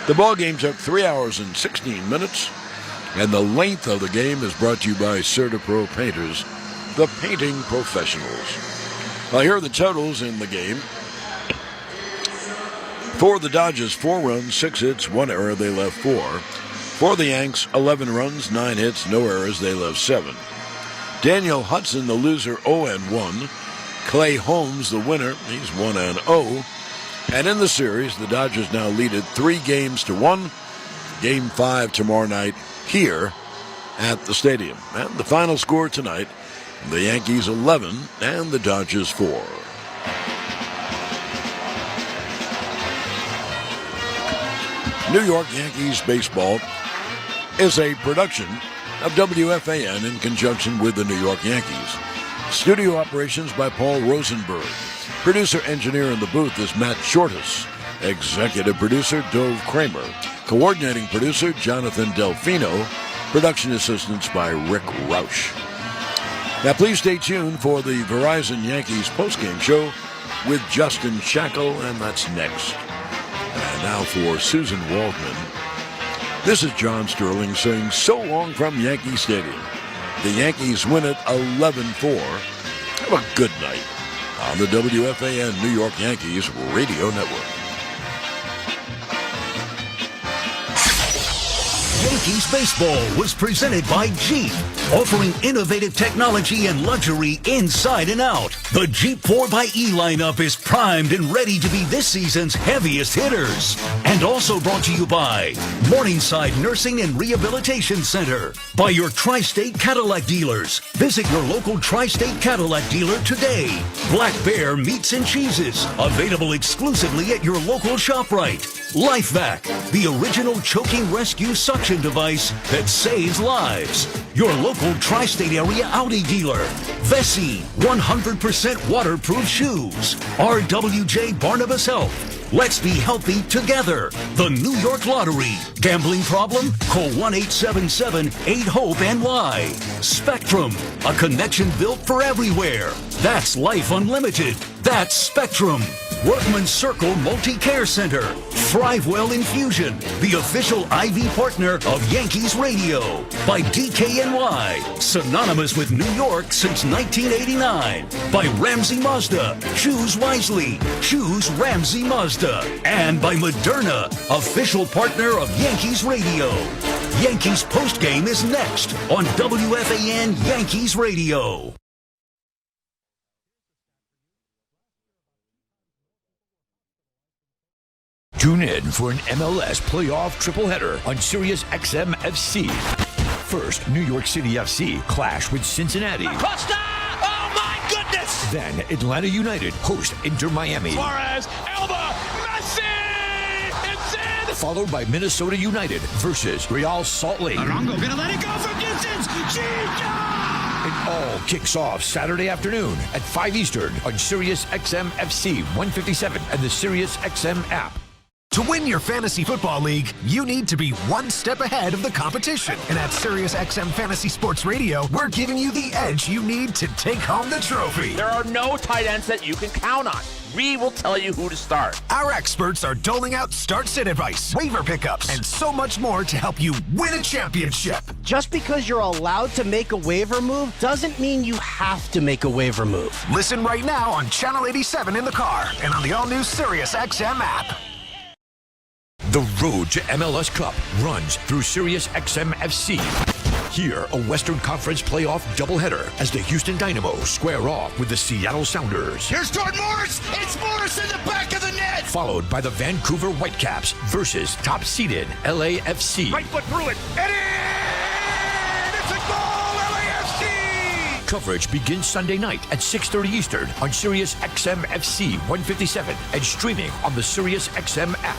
The ball game took 3 hours and 16 minutes, and the length of the game is brought to you by CertaPro Painters, the painting professionals. Now, here are the totals in the game. For the Dodgers, 4 runs, 6 hits, 1 error, they left 4. For the Yanks, 11 runs, 9 hits, no errors, they left 7. Daniel Hudson, the loser, 0-1. Clay Holmes, the winner, he's 1-0. And in the series, the Dodgers now lead it 3-1. Game 5 tomorrow night here at the stadium. And the final score tonight, the Yankees 11 and the Dodgers 4. New York Yankees baseball is a production of WFAN in conjunction with the New York Yankees. Studio operations by Paul Rosenberg. Producer-engineer in the booth is Matt Shortus. Executive producer, Dove Kramer. Coordinating producer, Jonathan Delfino. Production assistance by Rick Roush. Now, please stay tuned for the Verizon Yankees postgame show with Justin Shackle, and that's next. And now for Susan Waldman. This is John Sterling saying so long from Yankee Stadium. The Yankees win it 11-4. Have a good night on the WFAN New York Yankees Radio Network. Yankees baseball was presented by Jeep, offering innovative technology and luxury inside and out. The Jeep 4xE lineup is primed and ready to be this season's heaviest hitters. And also brought to you by Morningside Nursing and Rehabilitation Center, by your Tri-State Cadillac dealers. Visit your local Tri-State Cadillac dealer today. Black Bear Meats and Cheeses, available exclusively at your local ShopRite. LifeVac, the original choking rescue suction device that saves lives. Your local Tri-State area Audi dealer. Vessi, 100% waterproof shoes. RWJ Barnabas Health. Let's be healthy together. The New York Lottery. Gambling problem? Call 1-877-8-HOPE-NY. Spectrum, a connection built for everywhere. That's Life Unlimited. That's Spectrum. Workman's Circle Multi-Care Center. Thrivewell Infusion, the official IV partner of Yankees Radio. By DKNY, synonymous with New York since 1989. By Ramsey Mazda, choose wisely. Choose Ramsey Mazda. And by Moderna, official partner of Yankees Radio. Yankees postgame is next on WFAN Yankees Radio. Tune in for an MLS playoff tripleheader on Sirius XM FC. First, New York City FC clash with Cincinnati. Costa! Oh my goodness! Then, Atlanta United host Inter Miami. Suarez, Elba, Messi! It's in! Followed by Minnesota United versus Real Salt Lake. Arango gonna let it go for distance! It all kicks off Saturday afternoon at 5 Eastern on Sirius XM FC 157 and the Sirius XM app. To win your fantasy football league, you need to be one step ahead of the competition. And at SiriusXM Fantasy Sports Radio, we're giving you the edge you need to take home the trophy. There are no tight ends that you can count on. We will tell you who to start. Our experts are doling out start-sit advice, waiver pickups, and so much more to help you win a championship. Just because you're allowed to make a waiver move doesn't mean you have to make a waiver move. Listen right now on Channel 87 in the car and on the all-new SiriusXM app. The road to MLS Cup runs through SiriusXM FC. Here, a Western Conference playoff doubleheader as the Houston Dynamo square off with the Seattle Sounders. Here's Jordan Morris. It's Morris in the back of the net. Followed by the Vancouver Whitecaps versus top-seeded LAFC. Right foot through it. And in! It's a goal, LAFC! Coverage begins Sunday night at 6:30 Eastern on SiriusXM FC 157 and streaming on the SiriusXM app.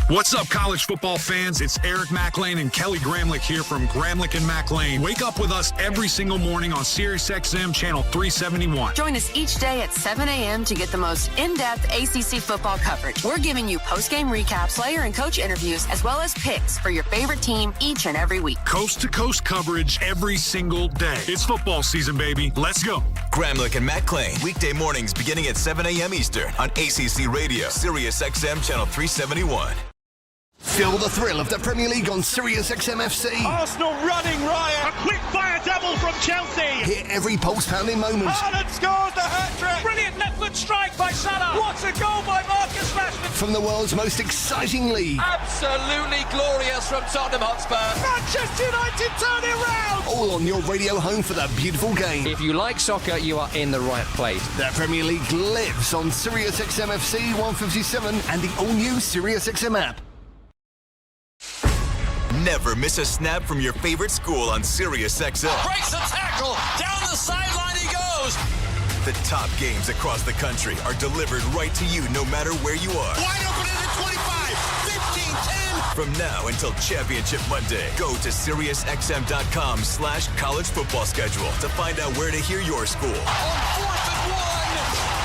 What's up, college football fans? It's Eric McLean and Kelly Gramlich here from Gramlich and McLean. Wake up with us every single morning on SiriusXM Channel 371. Join us each day at 7 a.m. to get the most in-depth ACC football coverage. We're giving you post-game recaps, player and coach interviews, as well as picks for your favorite team each and every week. Coast-to-coast coverage every single day. It's football season, baby. Let's go. Gramlich and McLean, weekday mornings beginning at 7 a.m. Eastern on ACC Radio, SiriusXM Channel 371. Feel the thrill of the Premier League on SiriusXM FC. Arsenal running riot. A quick-fire double from Chelsea. Hear every pulse-pounding moment. Haaland scores the hat-trick. Brilliant left-foot strike by Salah. What a goal by Marcus Rashford. From the world's most exciting league. Absolutely glorious from Tottenham Hotspur. Manchester United turn it round. All on your radio home for the beautiful game. If you like soccer, you are in the right place. The Premier League lives on SiriusXM FC 157 and the all-new SiriusXM app. Never miss a snap from your favorite school on SiriusXM. Breaks the tackle. Down the sideline he goes. The top games across the country are delivered right to you no matter where you are. Wide open at the 25, 15, 10. From now until Championship Monday, go to SiriusXM.com/college football schedule to find out where to hear your school. On 4th and 1.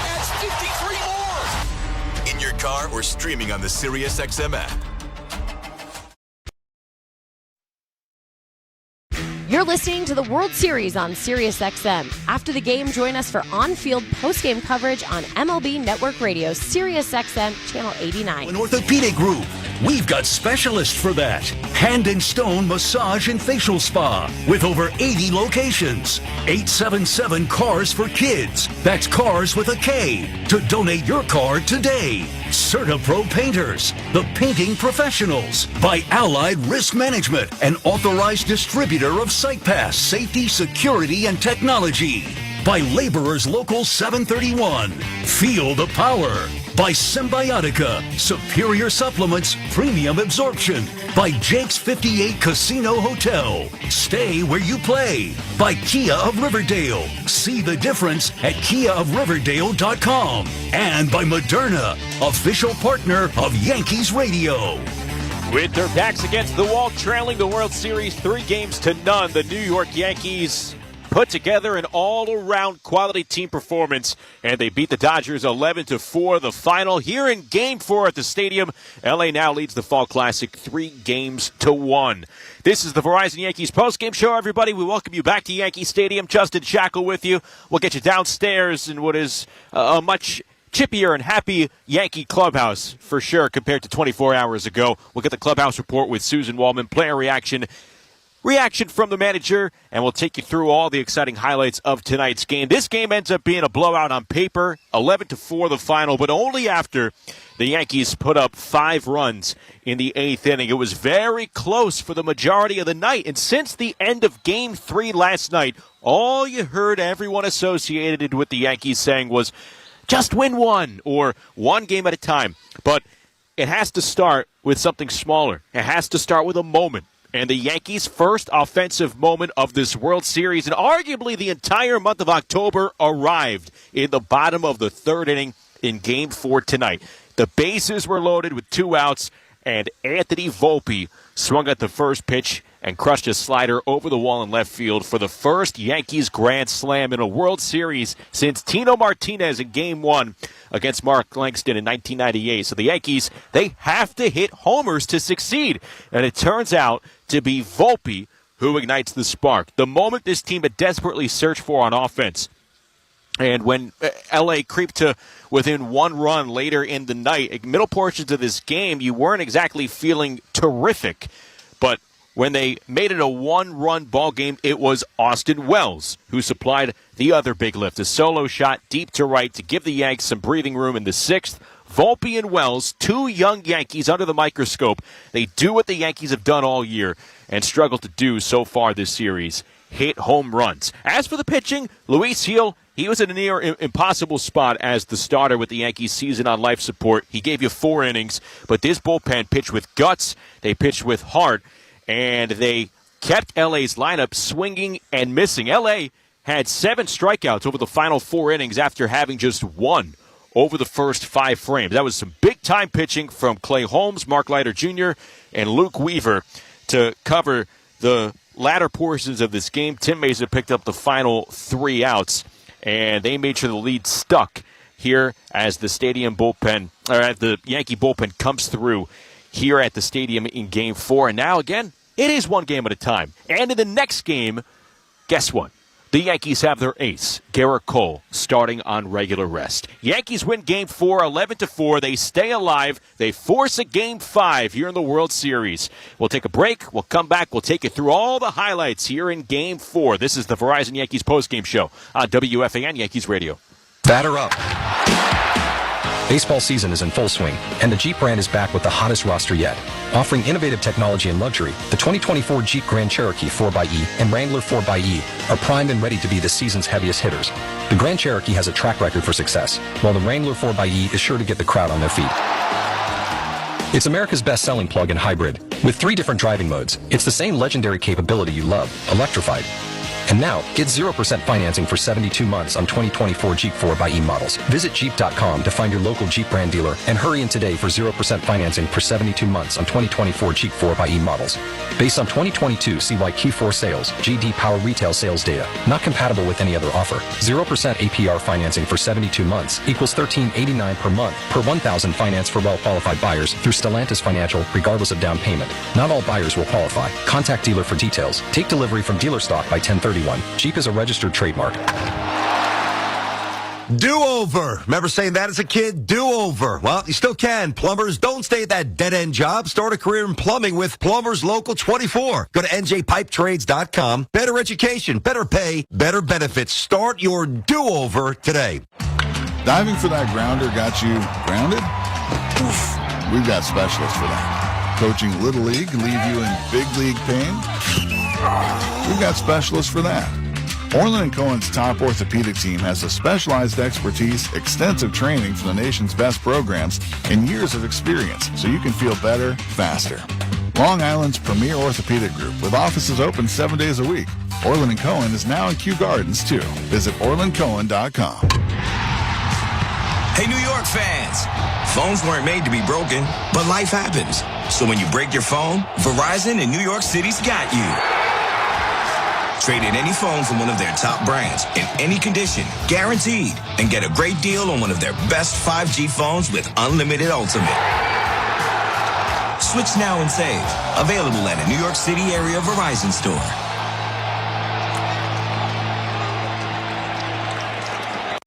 That's 53 more. In your car or streaming on the SiriusXM app. You're listening to the World Series on SiriusXM. After the game, join us for on-field post-game coverage on MLB Network Radio, SiriusXM Channel 89. An orthopedic group. We've got specialists for that. Hand and Stone Massage and Facial Spa with over 80 locations. 877 Cars for Kids. That's Cars with a K. To donate your car today. CertaPro Painters, the painting professionals. By Allied Risk Management, an authorized distributor of SitePass, safety, security, and technology. By Laborers Local 731. Feel the power. By Symbiotica, superior supplements, premium absorption. By Jake's 58 Casino Hotel, stay where you play. By Kia of Riverdale, see the difference at KiaofRiverdale.com. And by Moderna, official partner of Yankees Radio. With their backs against the wall, trailing the World Series 3-0, the New York Yankees put together an all-around quality team performance, and they beat the Dodgers 11-4. The final here in Game 4 at the stadium. LA now leads the Fall Classic 3-1. This is the Verizon Yankees postgame show, everybody. We welcome you back to Yankee Stadium. Justin Shackle with you. We'll get you downstairs in what is a much chippier and happy Yankee clubhouse, for sure, compared to 24 hours ago. We'll get the clubhouse report with Susan Wallman, player reaction from the manager, and we'll take you through all the exciting highlights of tonight's game. This game ends up being a blowout on paper, 11-4 the final, but only after the Yankees put up 5 runs in the 8th inning. It was very close for the majority of the night, and since the end of Game 3 last night, all you heard everyone associated with the Yankees saying was, just win one, or one game at a time. But it has to start with something smaller. It has to start with a moment. And the Yankees' first offensive moment of this World Series, and arguably the entire month of October, arrived in the bottom of the 3rd inning in Game 4 tonight. The bases were loaded with 2 outs, and Anthony Volpe swung at the first pitch and crushed a slider over the wall in left field for the first Yankees grand slam in a World Series since Tino Martinez in Game 1 against Mark Langston in 1998. So the Yankees, they have to hit homers to succeed. And it turns out to be Volpe who ignites the spark. The moment this team had desperately searched for on offense. And when L.A. creeped to within 1 run later in the night, middle portions of this game, you weren't exactly feeling terrific. But when they made it a 1-run ball game, it was Austin Wells who supplied the other big lift. A solo shot deep to right to give the Yanks some breathing room in the 6th. Volpe and Wells, 2 young Yankees under the microscope. They do what the Yankees have done all year and struggled to do so far this series. Hit home runs. As for the pitching, Luis Gil, he was in a near impossible spot as the starter with the Yankees season on life support. He gave you 4 innings, but this bullpen pitched with guts. They pitched with heart, and they kept L.A.'s lineup swinging and missing. L.A. had 7 strikeouts over the final 4 innings after having just 1 over the first 5 frames. That was some big-time pitching from Clay Holmes, Mark Leiter Jr., and Luke Weaver to cover the latter portions of this game. Tim Mesa picked up the final 3 outs, and they made sure the lead stuck here as the stadium bullpen, or as the Yankee bullpen comes through here at the stadium in Game 4. And now, again, it is 1 game at a time. And in the next game, guess what? The Yankees have their ace, Garrett Cole, starting on regular rest. Yankees win Game 4, 11-4. They stay alive. They force a Game 5 here in the World Series. We'll take a break. We'll come back. We'll take you through all the highlights here in Game 4. This is the Verizon Yankees postgame show on WFAN Yankees Radio. Batter up. Baseball season is in full swing, and the Jeep brand is back with the hottest roster yet. Offering innovative technology and luxury, the 2024 Jeep Grand Cherokee 4xE and Wrangler 4xE are primed and ready to be this season's heaviest hitters. The Grand Cherokee has a track record for success, while the Wrangler 4xE is sure to get the crowd on their feet. It's America's best-selling plug-in hybrid. With 3 different driving modes, it's the same legendary capability you love, electrified. And now, get 0% financing for 72 months on 2024 Jeep 4xE models. Visit Jeep.com to find your local Jeep brand dealer and hurry in today for 0% financing for 72 months on 2024 Jeep 4xE models. Based on 2022 CYQ4 sales, GD Power retail sales data. Not compatible with any other offer. 0% APR financing for 72 months equals $13.89 per month per 1,000 finance for well-qualified buyers through Stellantis Financial regardless of down payment. Not all buyers will qualify. Contact dealer for details. Take delivery from dealer stock by 10/31. Jeep is a registered trademark. Do-over. Remember saying that as a kid? Do-over. Well, you still can. Plumbers, don't stay at that dead-end job. Start a career in plumbing with Plumbers Local 24. Go to njpipetrades.com. Better education, better pay, better benefits. Start your do-over today. Diving for that grounder got you grounded? Oof. We've got specialists for that. Coaching Little League leave you in big league pain? We've got specialists for that. Orland & Cohen's top orthopedic team has a specialized expertise, extensive training from the nation's best programs, and years of experience so you can feel better, faster. Long Island's premier orthopedic group with offices open 7 days a week. Orland & Cohen is now in Kew Gardens, too. Visit orlandcohen.com. Hey, New York fans! Phones weren't made to be broken, but life happens. So when you break your phone, Verizon in New York City's got you. Trade in any phone from one of their top brands in any condition, guaranteed, and get a great deal on one of their best 5G phones with unlimited ultimate. Switch now and save. Available at a New York City area Verizon store.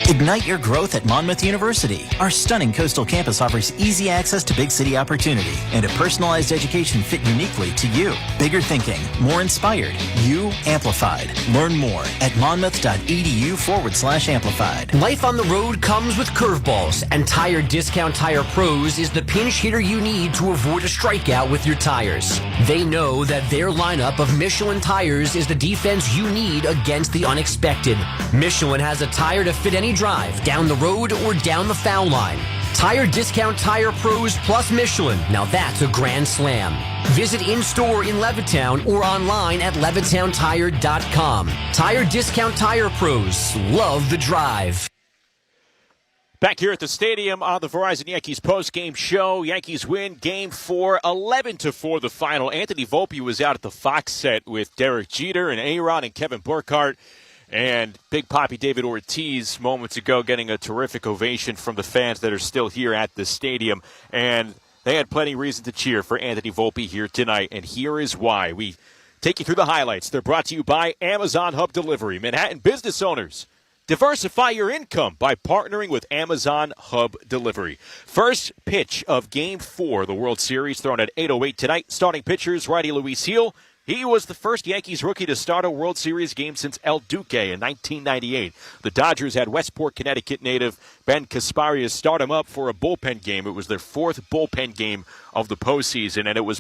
Ignite your growth at Monmouth University. Our stunning coastal campus offers easy access to big city opportunity and a personalized education fit uniquely to you. Bigger thinking, more inspired, you amplified. Learn more at monmouth.edu/amplified. Life on the road comes with curveballs, and Tire Discount Tire Pros is the pinch hitter you need to avoid a strikeout with your tires. They know that their lineup of Michelin tires is the defense you need against the unexpected. Michelin has a tire to fit any drive, down the road or down the foul line. Tire Discount Tire Pros plus Michelin. Now that's a grand slam. Visit in-store in Levittown or online at levittown.tire.com. Tire Discount Tire Pros. Love the drive. Back here at the stadium on the Verizon Yankees postgame show. Yankees win Game 4, 11-4 the final. Anthony Volpe was out at the Fox set with Derek Jeter and A-Rod and Kevin Burkhardt. And Big Papi David Ortiz moments ago getting a terrific ovation from the fans that are still here at the stadium. And they had plenty of reason to cheer for Anthony Volpe here tonight. And here is why. We take you through the highlights. They're brought to you by Amazon Hub Delivery. Manhattan business owners, diversify your income by partnering with Amazon Hub Delivery. First pitch of Game 4, the World Series, thrown at 8:08 tonight. Starting pitchers, righty Luis Gil. He was the first Yankees rookie to start a World Series game since El Duque in 1998. The Dodgers had Westport, Connecticut native Ben Kasparias start him up for a bullpen game. It was their fourth bullpen game of the postseason, and it was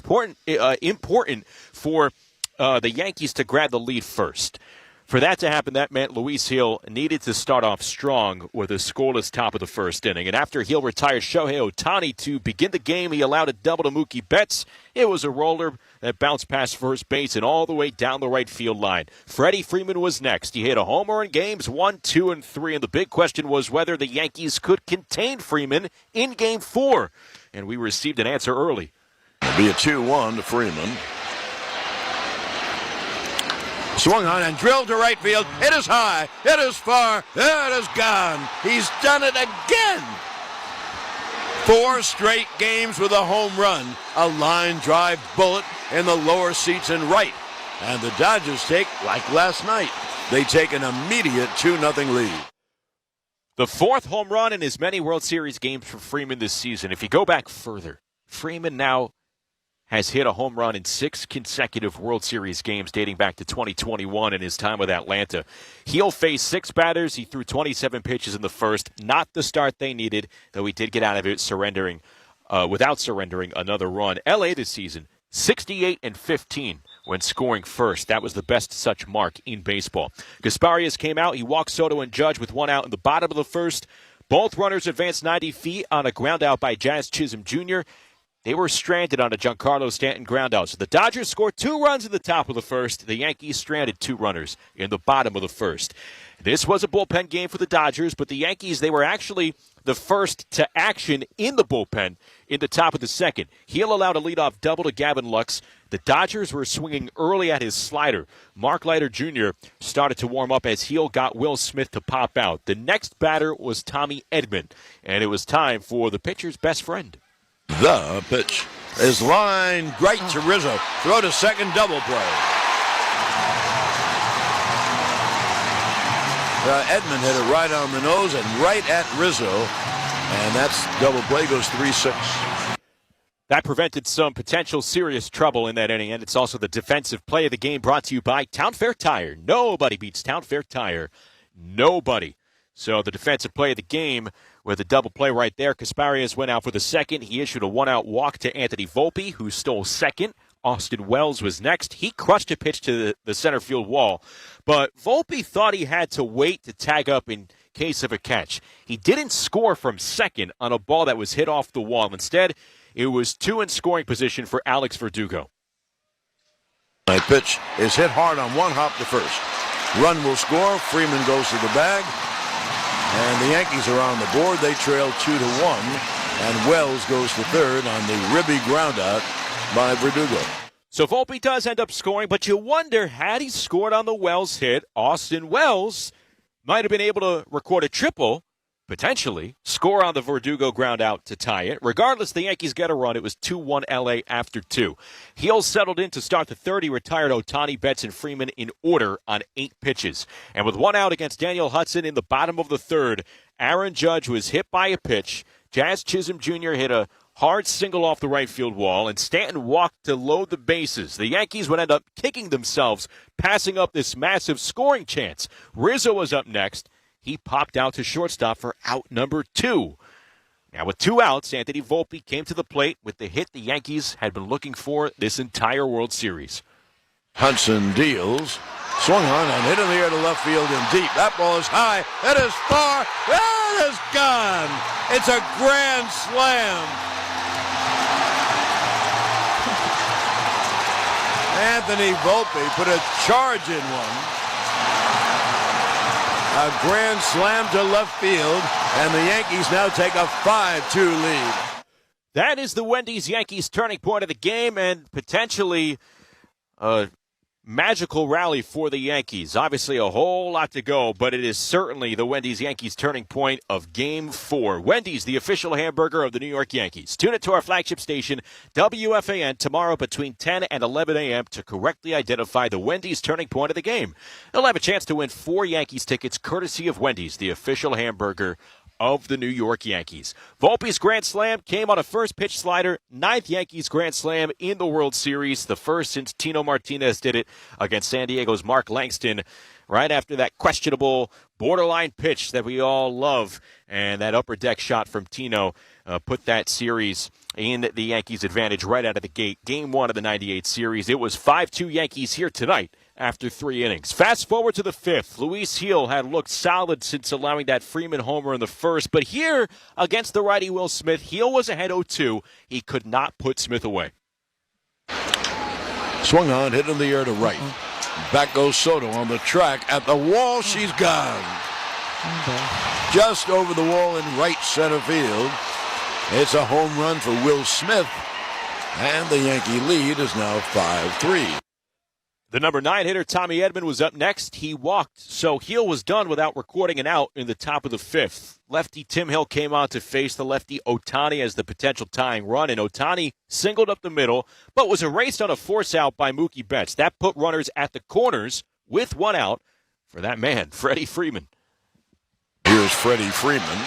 important for the Yankees to grab the lead first. For that to happen, that meant Luis Gil needed to start off strong with a scoreless top of the first inning. And after Gil retired Shohei Ohtani to begin the game, he allowed a double to Mookie Betts. It was a roller that bounced past first base and all the way down the right field line. Freddie Freeman was next. He hit a homer in games 1, 2, and 3. And the big question was whether the Yankees could contain Freeman in Game 4. And we received an answer early. It'll be a 2-1 to Freeman. Swung on and drilled to right field. It is high. It is far. It is gone. He's done it again. 4 straight games with a home run. A line drive bullet in the lower seats and right. And the Dodgers take, like last night, they take an immediate 2-0 lead. The 4th home run in as many World Series games for Freeman this season. If you go back further, Freeman now has hit a home run in 6 consecutive World Series games dating back to 2021 in his time with Atlanta. He'll face 6 batters. He threw 27 pitches in the first. Not the start they needed, though he did get out of it without surrendering another run. L.A. this season, 68-15 when scoring first. That was the best such mark in baseball. Kasparias came out. He walked Soto and Judge with 1 out in the bottom of the first. Both runners advanced 90 feet on a ground out by Jazz Chisholm Jr. They were stranded on a Giancarlo Stanton groundout. So the Dodgers scored 2 runs in the top of the first. The Yankees stranded 2 runners in the bottom of the first. This was a bullpen game for the Dodgers, but the Yankees, they were actually the first to action in the bullpen in the top of the second. Gil allowed a leadoff double to Gavin Lux. The Dodgers were swinging early at his slider. Mark Leiter Jr. started to warm up as Gil got Will Smith to pop out. The next batter was Tommy Edman, and it was time for the pitcher's best friend. The pitch is lined right to Rizzo. Throw to second, double play. Edman hit it right on the nose and right at Rizzo. And that's double play, goes 3-6. That prevented some potential serious trouble in that inning, and it's also the defensive play of the game brought to you by Town Fair Tire. Nobody beats Town Fair Tire. Nobody. So the defensive play of the game with a double play right there. Kasparias went out for the second. He issued a 1-out walk to Anthony Volpe, who stole second. Austin Wells was next. He crushed a pitch to the center field wall. But Volpe thought he had to wait to tag up in case of a catch. He didn't score from second on a ball that was hit off the wall. Instead, it was 2 in scoring position for Alex Verdugo. That pitch is hit hard on 1 hop to first. Run will score. Freeman goes to the bag. And the Yankees are on the board. They trail 2-1. And Wells goes to third on the ribby groundout by Verdugo. So Volpe does end up scoring, but you wonder, had he scored on the Wells hit, Austin Wells might have been able to record a triple, potentially, score on the Verdugo groundout to tie it. Regardless, the Yankees get a run. It was 2-1 L.A. after 2. Gil settled in to start the third. He retired Ohtani, Betts, and Freeman in order on 8 pitches. And with 1 out against Daniel Hudson in the bottom of the third, Aaron Judge was hit by a pitch. Jazz Chisholm Jr. hit a hard single off the right field wall, and Stanton walked to load the bases. The Yankees would end up kicking themselves, passing up this massive scoring chance. Rizzo was up next. He popped out to shortstop for out number 2. Now with 2 outs, Anthony Volpe came to the plate with the hit the Yankees had been looking for this entire World Series. Hudson deals. Swung on and hit in the air to left field and deep. That ball is high. It is far. It is gone. It's a grand slam. Anthony Volpe put a charge in one. A grand slam to left field, and the Yankees now take a 5-2 lead. That is the Wendy's-Yankees turning point of the game and potentially a magical rally for the Yankees. Obviously a whole lot to go, but it is certainly the Wendy's-Yankees turning point of Game 4. Wendy's, the official hamburger of the New York Yankees. Tune in to our flagship station, WFAN, tomorrow between 10 and 11 a.m. to correctly identify the Wendy's turning point of the game. They'll have a chance to win 4 Yankees tickets courtesy of Wendy's, the official hamburger of the New York Yankees. Volpe's grand slam came on a first pitch slider, 9th Yankees grand slam in the World Series, the first since Tino Martinez did it against San Diego's Mark Langston right after that questionable borderline pitch that we all love, and that upper deck shot from Tino put that series in the Yankees' advantage right out of the gate. Game 1 of the 98 series. It was 5-2 Yankees here tonight after 3 innings. Fast forward to the 5th. Luis Gil had looked solid since allowing that Freeman homer in the first, but here against the righty Will Smith, Gil was ahead 0-2. He could not put Smith away. Swung on, hit in the air to right. Back goes Soto on the track at the wall. She's gone. Just over the wall in right center field. It's a home run for Will Smith, and the Yankee lead is now 5-3. The number 9 hitter, Tommy Edman, was up next. He walked, so Gil was done without recording an out in the top of the 5th. Lefty Tim Hill came on to face the lefty Ohtani as the potential tying run, and Ohtani singled up the middle, but was erased on a force out by Mookie Betts. That put runners at the corners with 1 out for that man, Freddie Freeman. Here's Freddie Freeman.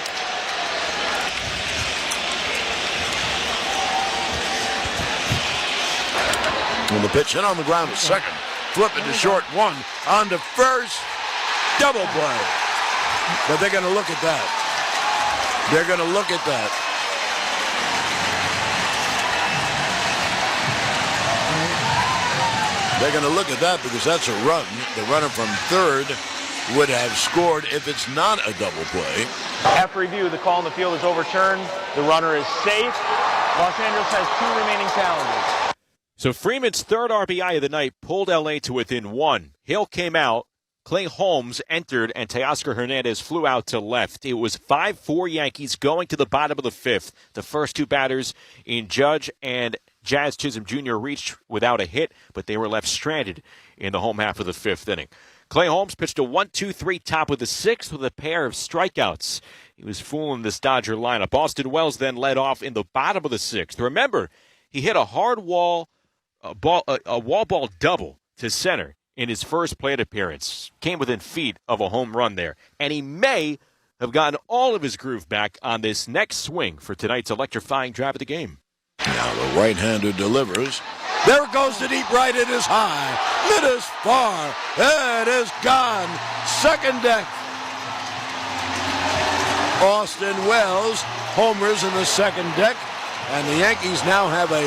And the pitch hit on the ground to second. Flip it to short 1. On to first. Double play. But they're going to look at that. They're going to look at that. They're going to look at that because that's a run. The runner from third would have scored if it's not a double play. After review, the call on the field is overturned. The runner is safe. Los Angeles has 2 remaining challenges. So Freeman's third RBI of the night pulled LA to within 1. Hill came out, Clay Holmes entered, and Teoscar Hernandez flew out to left. It was 5-4 Yankees going to the bottom of the 5th. The first 2 batters in Judge and Jazz Chisholm Jr. reached without a hit, but they were left stranded in the home half of the 5th inning. Clay Holmes pitched a 1-2-3 top of the 6th with a pair of strikeouts. He was fooling this Dodger lineup. Austin Wells then led off in the bottom of the 6th. Remember, he hit a hard wall ball double to center in his first plate appearance. Came within feet of a home run there. And he may have gotten all of his groove back on this next swing for tonight's electrifying drive of the game. Now the right-hander delivers. There it goes to deep right. It is high. It is far. It is gone. Second deck. Austin Wells homers in the second deck. And the Yankees now have a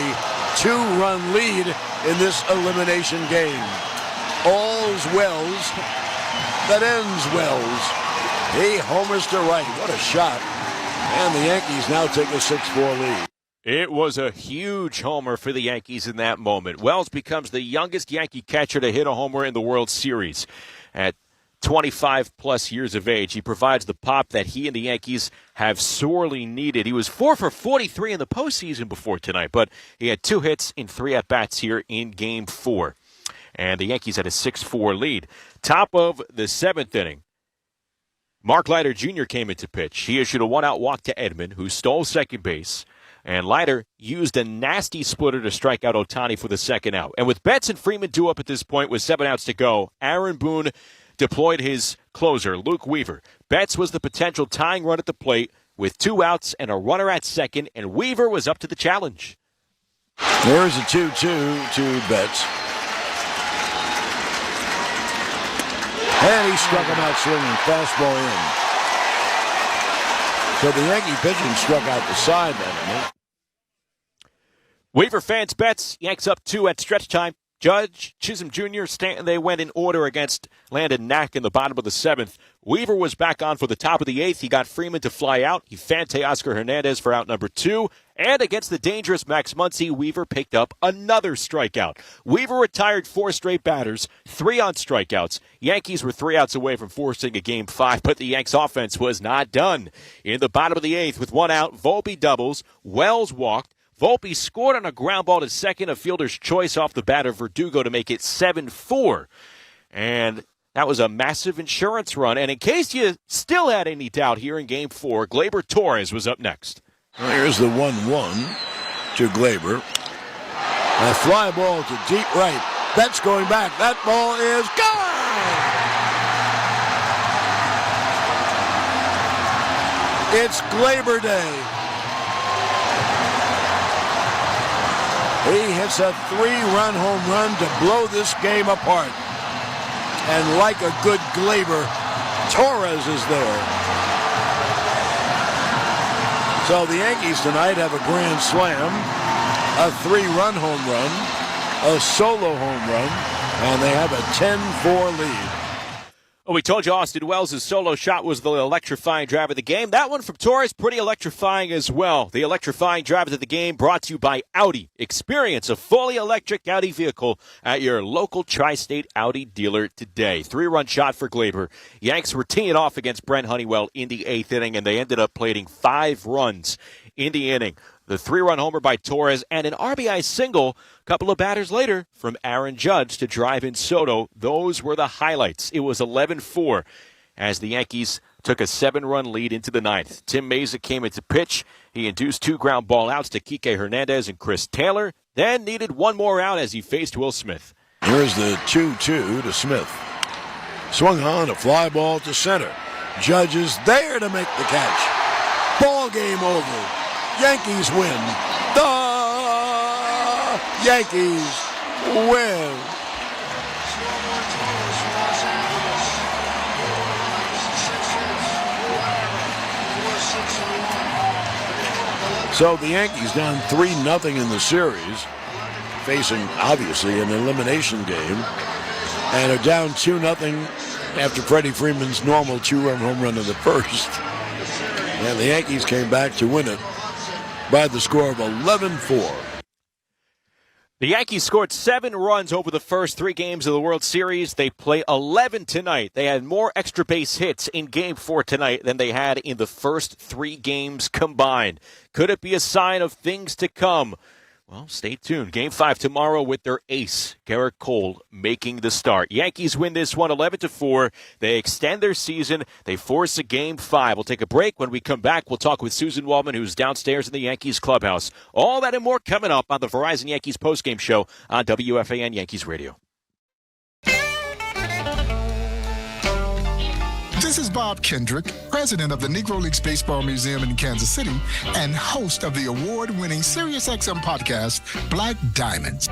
2-run lead in this elimination game. All's Wells that ends Wells. He homers to right. What a shot. And the Yankees now take a 6-4 lead. It was a huge homer for the Yankees in that moment. Wells becomes the youngest Yankee catcher to hit a homer in the World Series. At 25-plus years of age, he provides the pop that he and the Yankees have sorely needed. He was 4 for 43 in the postseason before tonight, but he had 2 hits in 3 at-bats here in Game 4. And the Yankees had a 6-4 lead. Top of the 7th inning, Mark Leiter Jr. came into pitch. He issued a 1-out walk to Edman, who stole second base. And Leiter used a nasty splitter to strike out Ohtani for the 2nd out. And with Betts and Freeman due up at this point with 7 outs to go, Aaron Boone deployed his closer, Luke Weaver. Betts was the potential tying run at the plate with 2 outs and a runner at second, and Weaver was up to the challenge. There's a 2-2 to Betts. And he struck him out swinging, fastball in. So the Yankee pitching struck out the side that minute. Weaver fans Betts. Yanks up 2 at stretch time. Judge, Chisholm Jr., Stanton, they went in order against Landon Knack in the bottom of the 7th. Weaver was back on for the top of the 8th. He got Freeman to fly out. He fanned Teoscar Hernandez for out number 2. And against the dangerous Max Muncy, Weaver picked up another strikeout. Weaver retired 4 straight batters, 3 on strikeouts. Yankees were 3 outs away from forcing a Game 5, but the Yanks offense was not done. In the bottom of the 8th, with 1 out, Volpe doubles, Wells walked. Volpe scored on a ground ball to second, a fielder's choice off the bat of Verdugo to make it 7-4. And that was a massive insurance run. And in case you still had any doubt here in Game 4, Gleyber Torres was up next. Well, here's the 1-1 to Gleyber. A fly ball to deep right. That's going back. That ball is gone! It's Gleyber Day. He hits a 3-run home run to blow this game apart. And like a good Gleyber, Torres is there. So the Yankees tonight have a grand slam, a 3-run home run, a solo home run, and they have a 10-4 lead. Well, we told you Austin Wells' solo shot was the electrifying drive of the game. That one from Torres, pretty electrifying as well. The electrifying drive of the game brought to you by Audi. Experience a fully electric Audi vehicle at your local tri-state Audi dealer today. 3-run shot for Gleyber. Yanks were teeing off against Brent Honeywell in the 8th inning, and they ended up plating 5 runs in the inning. The 3-run homer by Torres and an RBI single a couple of batters later from Aaron Judge to drive in Soto. Those were the highlights. It was 11-4 as the Yankees took a 7-run lead into the 9th. Tim Mesa came into pitch. He induced 2 ground ball outs to Kike Hernandez and Chris Taylor, then needed 1 more out as he faced Will Smith. Here's the 2-2 to Smith. Swung on, a fly ball to center. Judge is there to make the catch. Ball game over. Yankees win. The Yankees win. So the Yankees down 3-0 in the series, facing obviously an elimination game, and are down 2-0 after Freddie Freeman's normal 2-run home run in the first. And the Yankees came back to win it by the score of 11-4. The Yankees scored 7 runs over the first 3 games of the World Series. They play 11 tonight. They had more extra base hits in Game 4 tonight than they had in the first 3 games combined. Could it be a sign of things to come? Well, stay tuned. Game 5 tomorrow with their ace, Garrett Cole, making the start. Yankees win this one 11-4. They extend their season. They force a Game 5. We'll take a break. When we come back, we'll talk with Susan Waldman, who's downstairs in the Yankees clubhouse. All that and more coming up on the Verizon Yankees postgame show on WFAN Yankees Radio. This is Bob Kendrick, president of the Negro Leagues Baseball Museum in Kansas City and host of the award-winning SiriusXM podcast, Black Diamonds.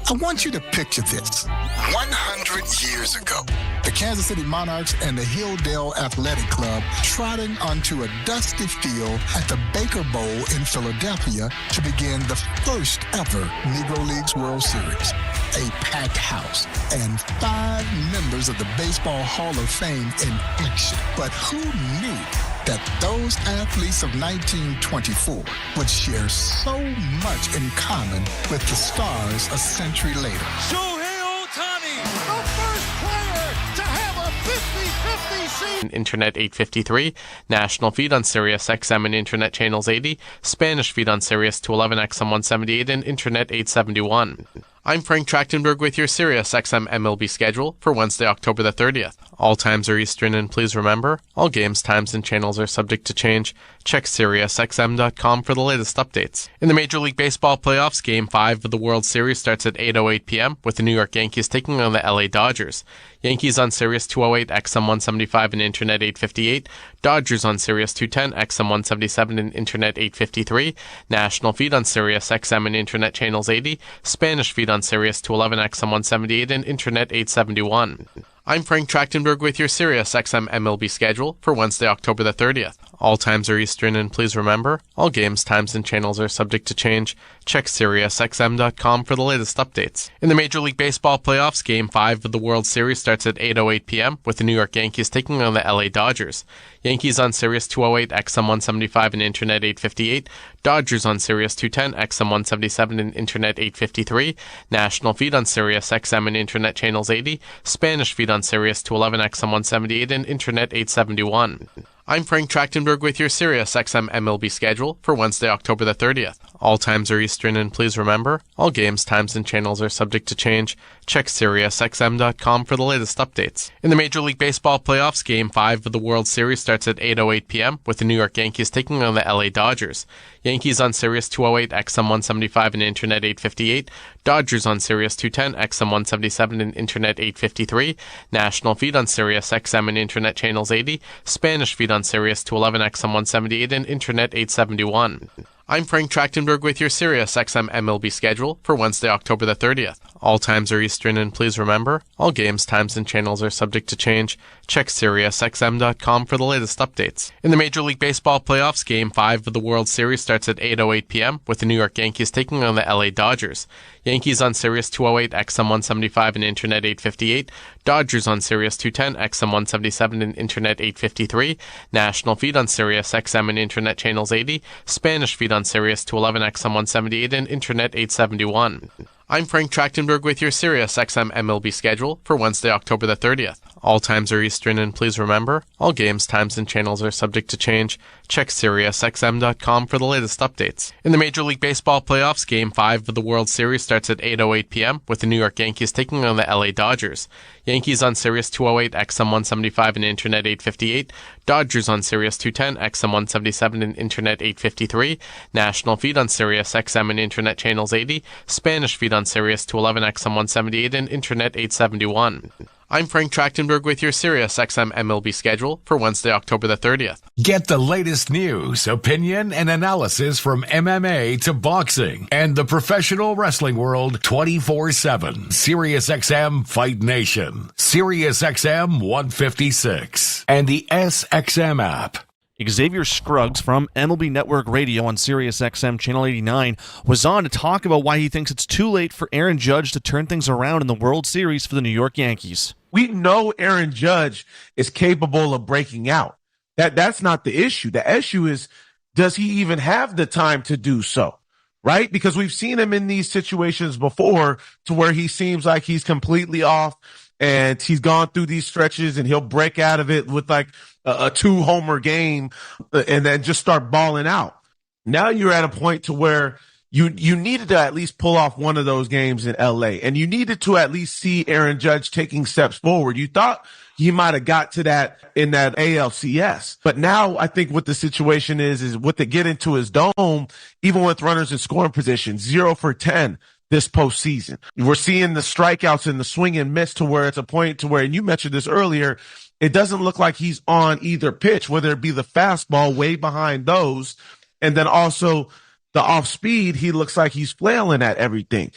I want you to picture this. 100 years ago, the Kansas City Monarchs and the Hilldale Athletic Club trotting onto a dusty field at the Baker Bowl in Philadelphia to begin the first ever Negro Leagues World Series. A packed house and 5 members of the Baseball Hall of Fame in action. But who knew that those athletes of 1924 would share so much in common with the stars a century later? Shohei Ohtani, the first player to have a 50-50 season. Internet 853, national feed on Sirius XM and Internet channels 80, Spanish feed on Sirius 211 XM 178 and Internet 871. I'm Frank Trachtenberg with your Sirius XM MLB schedule for Wednesday, October the 30th. All times are Eastern, and please remember, all games, times, and channels are subject to change. Check SiriusXM.com for the latest updates. In the Major League Baseball playoffs, Game 5 of the World Series starts at 8:08 p.m. with the New York Yankees taking on the LA Dodgers. Yankees on Sirius 208, XM 175, and Internet 858. Dodgers on Sirius 210, XM 177, and Internet 853. National feed on Sirius XM and Internet channels 80. Spanish feed on Sirius 211, XM 178, and Internet 871. I'm Frank Trachtenberg with your SiriusXM MLB schedule for Wednesday, October the 30th. All times are Eastern, and please remember, all games, times, and channels are subject to change. Check SiriusXM.com for the latest updates. In the Major League Baseball playoffs, Game 5 of the World Series starts at 8:08 p.m. with the New York Yankees taking on the LA Dodgers. Yankees on Sirius 208, XM 175, and Internet 858. Dodgers on Sirius 210, XM 177, and Internet 853. National feed on Sirius XM and Internet channels 80. Spanish feed on Sirius 211, XM 178, and Internet 871. I'm Frank Trachtenberg with your SiriusXM MLB schedule for Wednesday, October the 30th. All times are Eastern, and please remember, all games, times, and channels are subject to change. Check SiriusXM.com for the latest updates. In the Major League Baseball playoffs, Game 5 of the World Series starts at 8:08 p.m. with the New York Yankees taking on the LA Dodgers. Yankees on Sirius 208, XM 175, and Internet 858. Dodgers on Sirius 210, XM 177, and Internet 853. National feed on Sirius XM and Internet channels 80. Spanish feed on Sirius 211, XM 178, and Internet 871. I'm Frank Trachtenberg with your SiriusXM MLB schedule for Wednesday, October the 30th. All times are Eastern, and please remember, all games, times, and channels are subject to change. Check SiriusXM.com for the latest updates. In the Major League Baseball playoffs, Game 5 of the World Series starts at 8:08 p.m. with the New York Yankees taking on the LA Dodgers. Yankees on Sirius 208, XM 175, and Internet 858. Dodgers on Sirius 210, XM 177, and Internet 853. National feed on Sirius XM and Internet channels 80. Spanish feed on Sirius 211, XM 178, and Internet 871. I'm Frank Trachtenberg with your SiriusXM MLB schedule for Wednesday, October the 30th. All times are Eastern, and please remember, all games, times, and channels are subject to change. Check SiriusXM.com for the latest updates. In the Major League Baseball playoffs, Game 5 of the World Series starts at 8:08 p.m. with the New York Yankees taking on the LA Dodgers. Yankees on Sirius 208, XM 175, and Internet 858. Dodgers on Sirius 210, XM 177, and Internet 853. National feed on Sirius XM and Internet channels 80. Spanish feed on Sirius 211, XM 178, and Internet 871. I'm Frank Trachtenberg with your SiriusXM MLB schedule for Wednesday, October the 30th. Get the latest news, opinion, and analysis from MMA to boxing and the professional wrestling world 24/7. SiriusXM Fight Nation, SiriusXM 156, and the SXM app. Xavier Scruggs from MLB Network Radio on SiriusXM Channel 89 was on to talk about why he thinks it's too late for Aaron Judge to turn things around in the World Series for the New York Yankees. We know Aaron Judge is capable of breaking out. That's not the issue. The issue is, does he even have the time to do so? Right? Because we've seen him in these situations before to where he seems like he's completely off and he's gone through these stretches and he'll break out of it with like a 2-homer game and then just start balling out. Now you're at a point to where you needed to at least pull off one of those games in LA, and you needed to at least see Aaron Judge taking steps forward. You thought he might have got to that in that ALCS. But now I think what the situation is what they get into his dome, even with runners in scoring position, 0 for 10 this postseason. We're seeing the strikeouts and the swing and miss to where it's a point to where, and you mentioned this earlier, it doesn't look like he's on either pitch, whether it be the fastball way behind those, and then also the off speed, he looks like he's flailing at everything.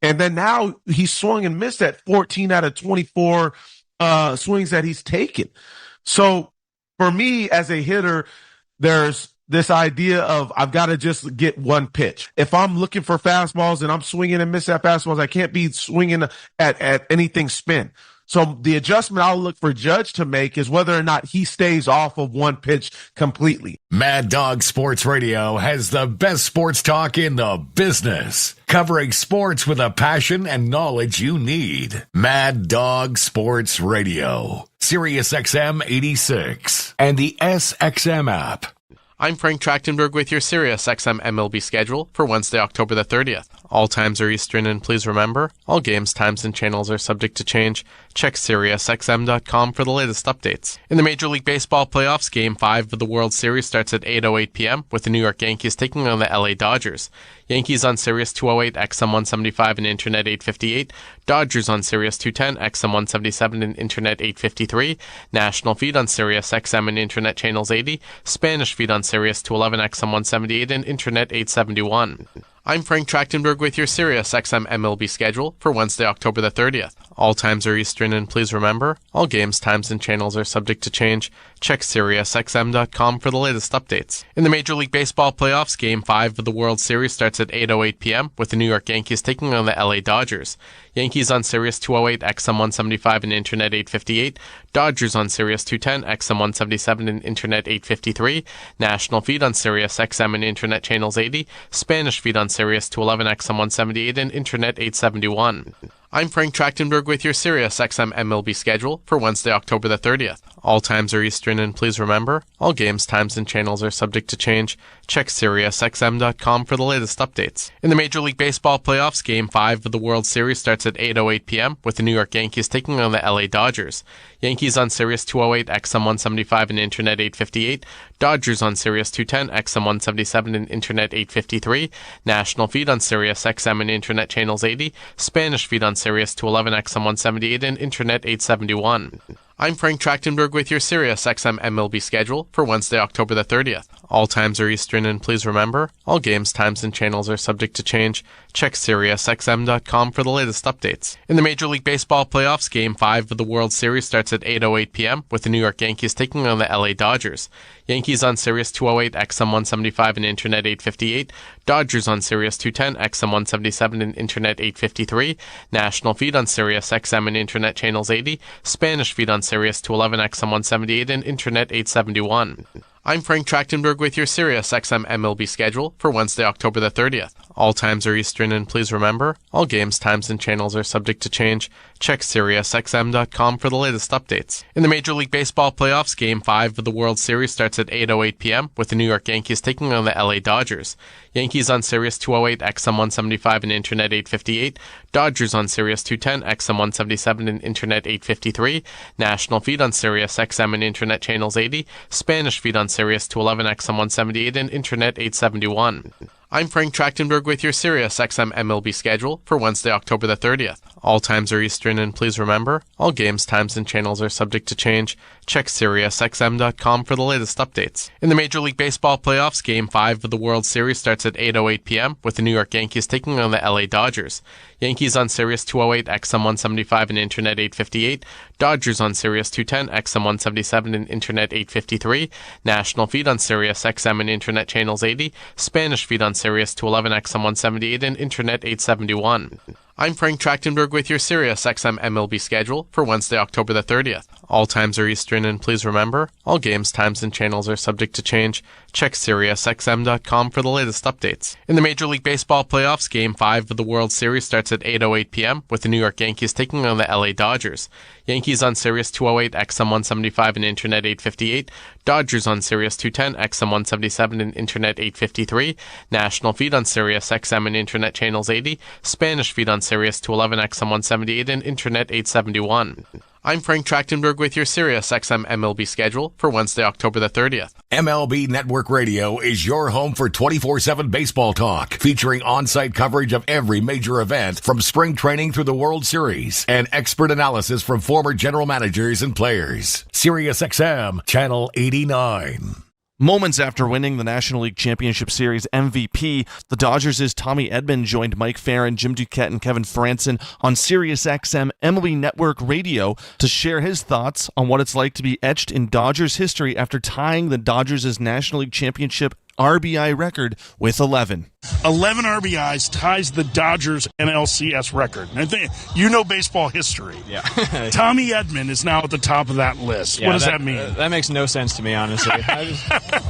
And then now he's swung and missed at 14 out of 24 swings that he's taken. So for me as a hitter, there's this idea of I've got to just get one pitch. If I'm looking for fastballs and I'm swinging and miss at fastballs, I can't be swinging at anything spin. So the adjustment I'll look for Judge to make is whether or not he stays off of one pitch completely. Mad Dog Sports Radio has the best sports talk in the business, covering sports with a passion and knowledge you need. Mad Dog Sports Radio, SiriusXM 86, and the SXM app. I'm Frank Trachtenberg with your SiriusXM MLB schedule for Wednesday, October the 30th. All times are Eastern, and please remember, all games, times, and channels are subject to change. Check SiriusXM.com for the latest updates. In the Major League Baseball playoffs, Game 5 of the World Series starts at 8:08 p.m. with the New York Yankees taking on the LA Dodgers. Yankees on Sirius 208, XM 175, and Internet 858. Dodgers on Sirius 210, XM 177, and Internet 853. National feed on Sirius XM and Internet channels 80. Spanish feed on Sirius 211, XM 178, and Internet 871. I'm Frank Trachtenberg with your SiriusXM MLB schedule for Wednesday, October the 30th. All times are Eastern, and please remember, all games, times, and channels are subject to change. Check SiriusXM.com for the latest updates. In the Major League Baseball playoffs, Game 5 of the World Series starts at 8:08 p.m. with the New York Yankees taking on the LA Dodgers. Yankees on Sirius 208, XM 175, and Internet 858. Dodgers on Sirius 210, XM 177, and Internet 853. National feed on Sirius XM and Internet channels 80. Spanish feed on Sirius 211, XM 178, and Internet 871. I'm Frank Trachtenberg with your SiriusXM MLB schedule for Wednesday, October the 30th. All times are Eastern, and please remember, all games, times, and channels are subject to change. Check SiriusXM.com for the latest updates. In the Major League Baseball playoffs, Game 5 of the World Series starts at 8:08 p.m. with the New York Yankees taking on the LA Dodgers. Yankees on Sirius 208, XM 175, and Internet 858. Dodgers on Sirius 210, XM 177, and Internet 853. National feed on Sirius XM and Internet channels 80. Spanish feed on Sirius 211, XM 178, and Internet 871. I'm Frank Trachtenberg with your SiriusXM MLB schedule for Wednesday, October the 30th. All times are Eastern, and please remember, all games, times, and channels are subject to change. Check SiriusXM.com for the latest updates. In the Major League Baseball playoffs, Game 5 of the World Series starts at 8:08 p.m. with the New York Yankees taking on the LA Dodgers. Yankees on Sirius 208, XM 175, and Internet 858. Dodgers on Sirius 210, XM 177, and Internet 853. National feed on Sirius XM and Internet channels 80. Spanish feed on Sirius 211, XM 178, and Internet 871. I'm Frank Trachtenberg with your SiriusXM MLB schedule for Wednesday, October the 30th. All times are Eastern, and please remember, all games, times, and channels are subject to change. Check SiriusXM.com for the latest updates. In the Major League Baseball playoffs, Game 5 of the World Series starts at 8:08 p.m. with the New York Yankees taking on the LA Dodgers. Yankees on Sirius 208, XM 175, and Internet 858. Dodgers on Sirius 210, XM 177, and Internet 853. National feed on Sirius XM and Internet channels 80. Spanish feed on Sirius 211, XM 178, and Internet 871. I'm Frank Trachtenberg with your SiriusXM MLB schedule for Wednesday, October the 30th. All times are Eastern, and please remember, all games, times, and channels are subject to change. Check SiriusXM.com for the latest updates. In the Major League Baseball playoffs, Game 5 of the World Series starts at 8:08 p.m. with the New York Yankees taking on the LA Dodgers. Yankees on Sirius 208, XM 175, and Internet 858. Dodgers on Sirius 210, XM 177, and Internet 853. National feed on Sirius XM and Internet channels 80. Spanish feed on Sirius 211, XM 178, and Internet 871. I'm Frank Trachtenberg with your SiriusXM MLB schedule for Wednesday, October the 30th. All times are Eastern, and please remember, all games, times, and channels are subject to change. Check SiriusXM.com for the latest updates. In the Major League Baseball playoffs, Game 5 of the World Series starts at 8:08 p.m. with the New York Yankees taking on the LA Dodgers. Yankees on Sirius 208, XM 175, and Internet 858. Dodgers on Sirius 210, XM 177, and Internet 853. National feed on Sirius XM and Internet channels 80. Spanish feed on Sirius 211, XM 178, and Internet 871. I'm Frank Trachtenberg with your SiriusXM MLB schedule for Wednesday, October the 30th. MLB Network Radio is your home for 24/7 baseball talk, featuring on-site coverage of every major event from spring training through the World Series and expert analysis from former general managers and players. SiriusXM Channel 89. Moments after winning the National League Championship Series MVP, the Dodgers' Tommy Edman joined Mike Farron, Jim Duquette, and Kevin Franson on SiriusXM MLB Network Radio to share his thoughts on what it's like to be etched in Dodgers history after tying the Dodgers' National League Championship RBI record with 11. 11 RBIs ties the Dodgers NLCS record. And I think you know baseball history. Yeah. Tommy Edman is now at the top of that list. Yeah, what does that mean? That makes no sense to me, honestly.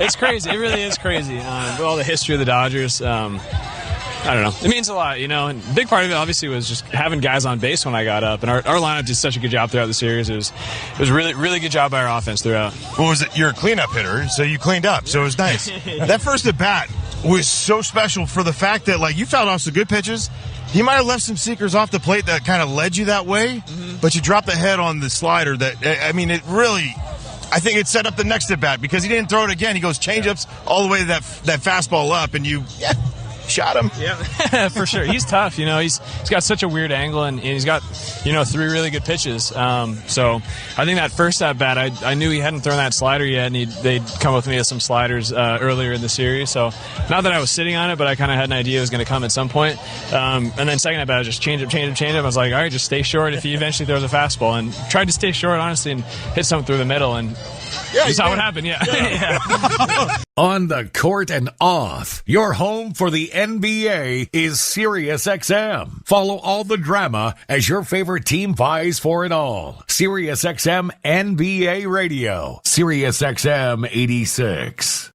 It's crazy. It really is crazy. With all the history of the Dodgers, I don't know. It means a lot, you know. And a big part of it, obviously, was just having guys on base when I got up. And our lineup did such a good job throughout the series. It was really, really good job by our offense throughout. What was it? You're a cleanup hitter, so you cleaned up. So it was nice. That first at bat was so special for the fact that, like, you fouled off some good pitches. He might have left some seekers off the plate that kind of led you that way, but you dropped the head on the slider. I think it set up the next at bat because he didn't throw it again. He goes changeups all the way to that fastball up, and shot him. Yeah, for sure. He's tough. He's got such a weird angle, and he's got 3 really good pitches. So I think that first at bat, I knew he hadn't thrown that slider yet, and they'd come with me with some sliders earlier in the series. So not that I was sitting on it, but I kind of had an idea it was going to come at some point. And then second at bat, I just change up. I was like, all right, just stay short if he eventually throws a fastball, and tried to stay short, honestly, and hit something through the middle, and you saw what happened. Yeah. On the court and off, your home for the NBA is SiriusXM. Follow all the drama as your favorite team vies for it all. SiriusXM NBA Radio, SiriusXM 86.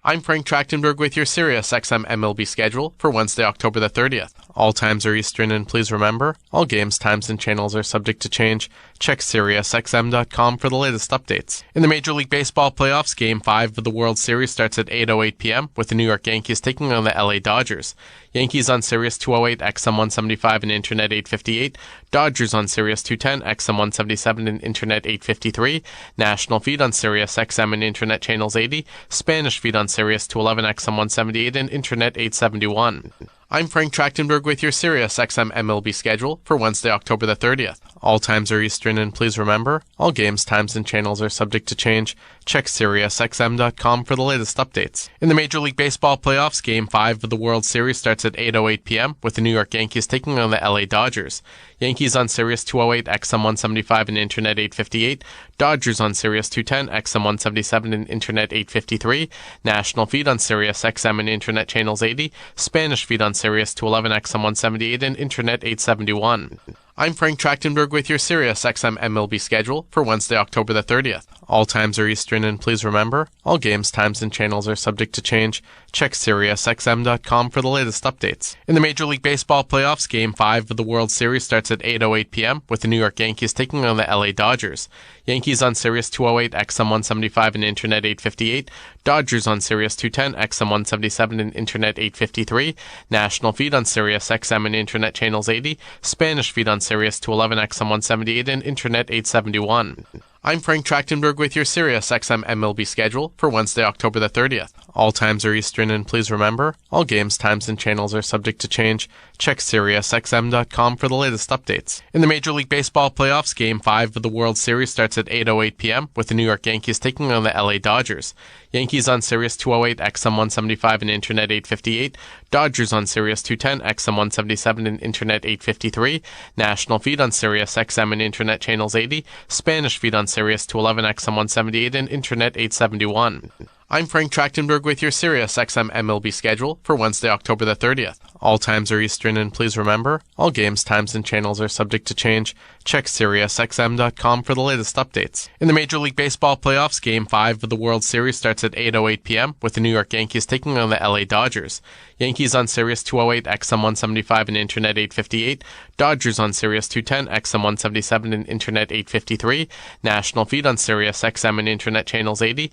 I'm Frank Trachtenberg with your SiriusXM MLB schedule for Wednesday, October the 30th. All times are Eastern, and please remember, all games, times, and channels are subject to change. Check SiriusXM.com for the latest updates. In the Major League Baseball playoffs, Game 5 of the World Series starts at 8:08 p.m. with the New York Yankees taking on the LA Dodgers. Yankees on Sirius 208, XM 175, and Internet 858. Dodgers on Sirius 210, XM 177, and Internet 853. National feed on Sirius XM and Internet channels 80. Spanish feed on Sirius 211, XM 178, and Internet 871. I'm Frank Trachtenberg with your SiriusXM MLB schedule for Wednesday, October the 30th. All times are Eastern, and please remember, all games, times, and channels are subject to change. Check SiriusXM.com for the latest updates. In the Major League Baseball playoffs, Game 5 of the World Series starts at 8:08 p.m. with the New York Yankees taking on the LA Dodgers. Yankees on Sirius 208, XM 175, and Internet 858. Dodgers on Sirius 210, XM 177, and Internet 853. National feed on Sirius XM and Internet channels 80. Spanish feed on Sirius 211, XM 178, and Internet 871. I'm Frank Trachtenberg with your SiriusXM MLB schedule for Wednesday, October the 30th. All times are Eastern, and please remember, all games, times, and channels are subject to change. Check SiriusXM.com for the latest updates. In the Major League Baseball playoffs, Game 5 of the World Series starts at 8:08 p.m. with the New York Yankees taking on the LA Dodgers. Yankees on Sirius 208, XM 175, and Internet 858. Dodgers on Sirius 210, XM 177, and Internet 853. National feed on Sirius XM and Internet channels 80. Spanish feed on Sirius 211, XM 178, and Internet 871. I'm Frank Trachtenberg with your SiriusXM MLB schedule for Wednesday, October the 30th. All times are Eastern, and please remember, all games, times, and channels are subject to change. Check SiriusXM.com for the latest updates. In the Major League Baseball playoffs, Game 5 of the World Series starts at 8:08 p.m. with the New York Yankees taking on the LA Dodgers. Yankees on Sirius 208, XM 175, and Internet 858. Dodgers on Sirius 210, XM 177, and Internet 853. National feed on Sirius XM and Internet channels 80. Spanish feed on Sirius 211, XM 178, and Internet 871. I'm Frank Trachtenberg with your SiriusXM MLB schedule for Wednesday, October the 30th. All times are Eastern, and please remember, all games, times, and channels are subject to change. Check SiriusXM.com for the latest updates. In the Major League Baseball playoffs, Game 5 of the World Series starts at 8:08 p.m. with the New York Yankees taking on the LA Dodgers. Yankees on Sirius 208, XM 175, and Internet 858. Dodgers on Sirius 210, XM 177, and Internet 853. National feed on Sirius XM and Internet channels 80.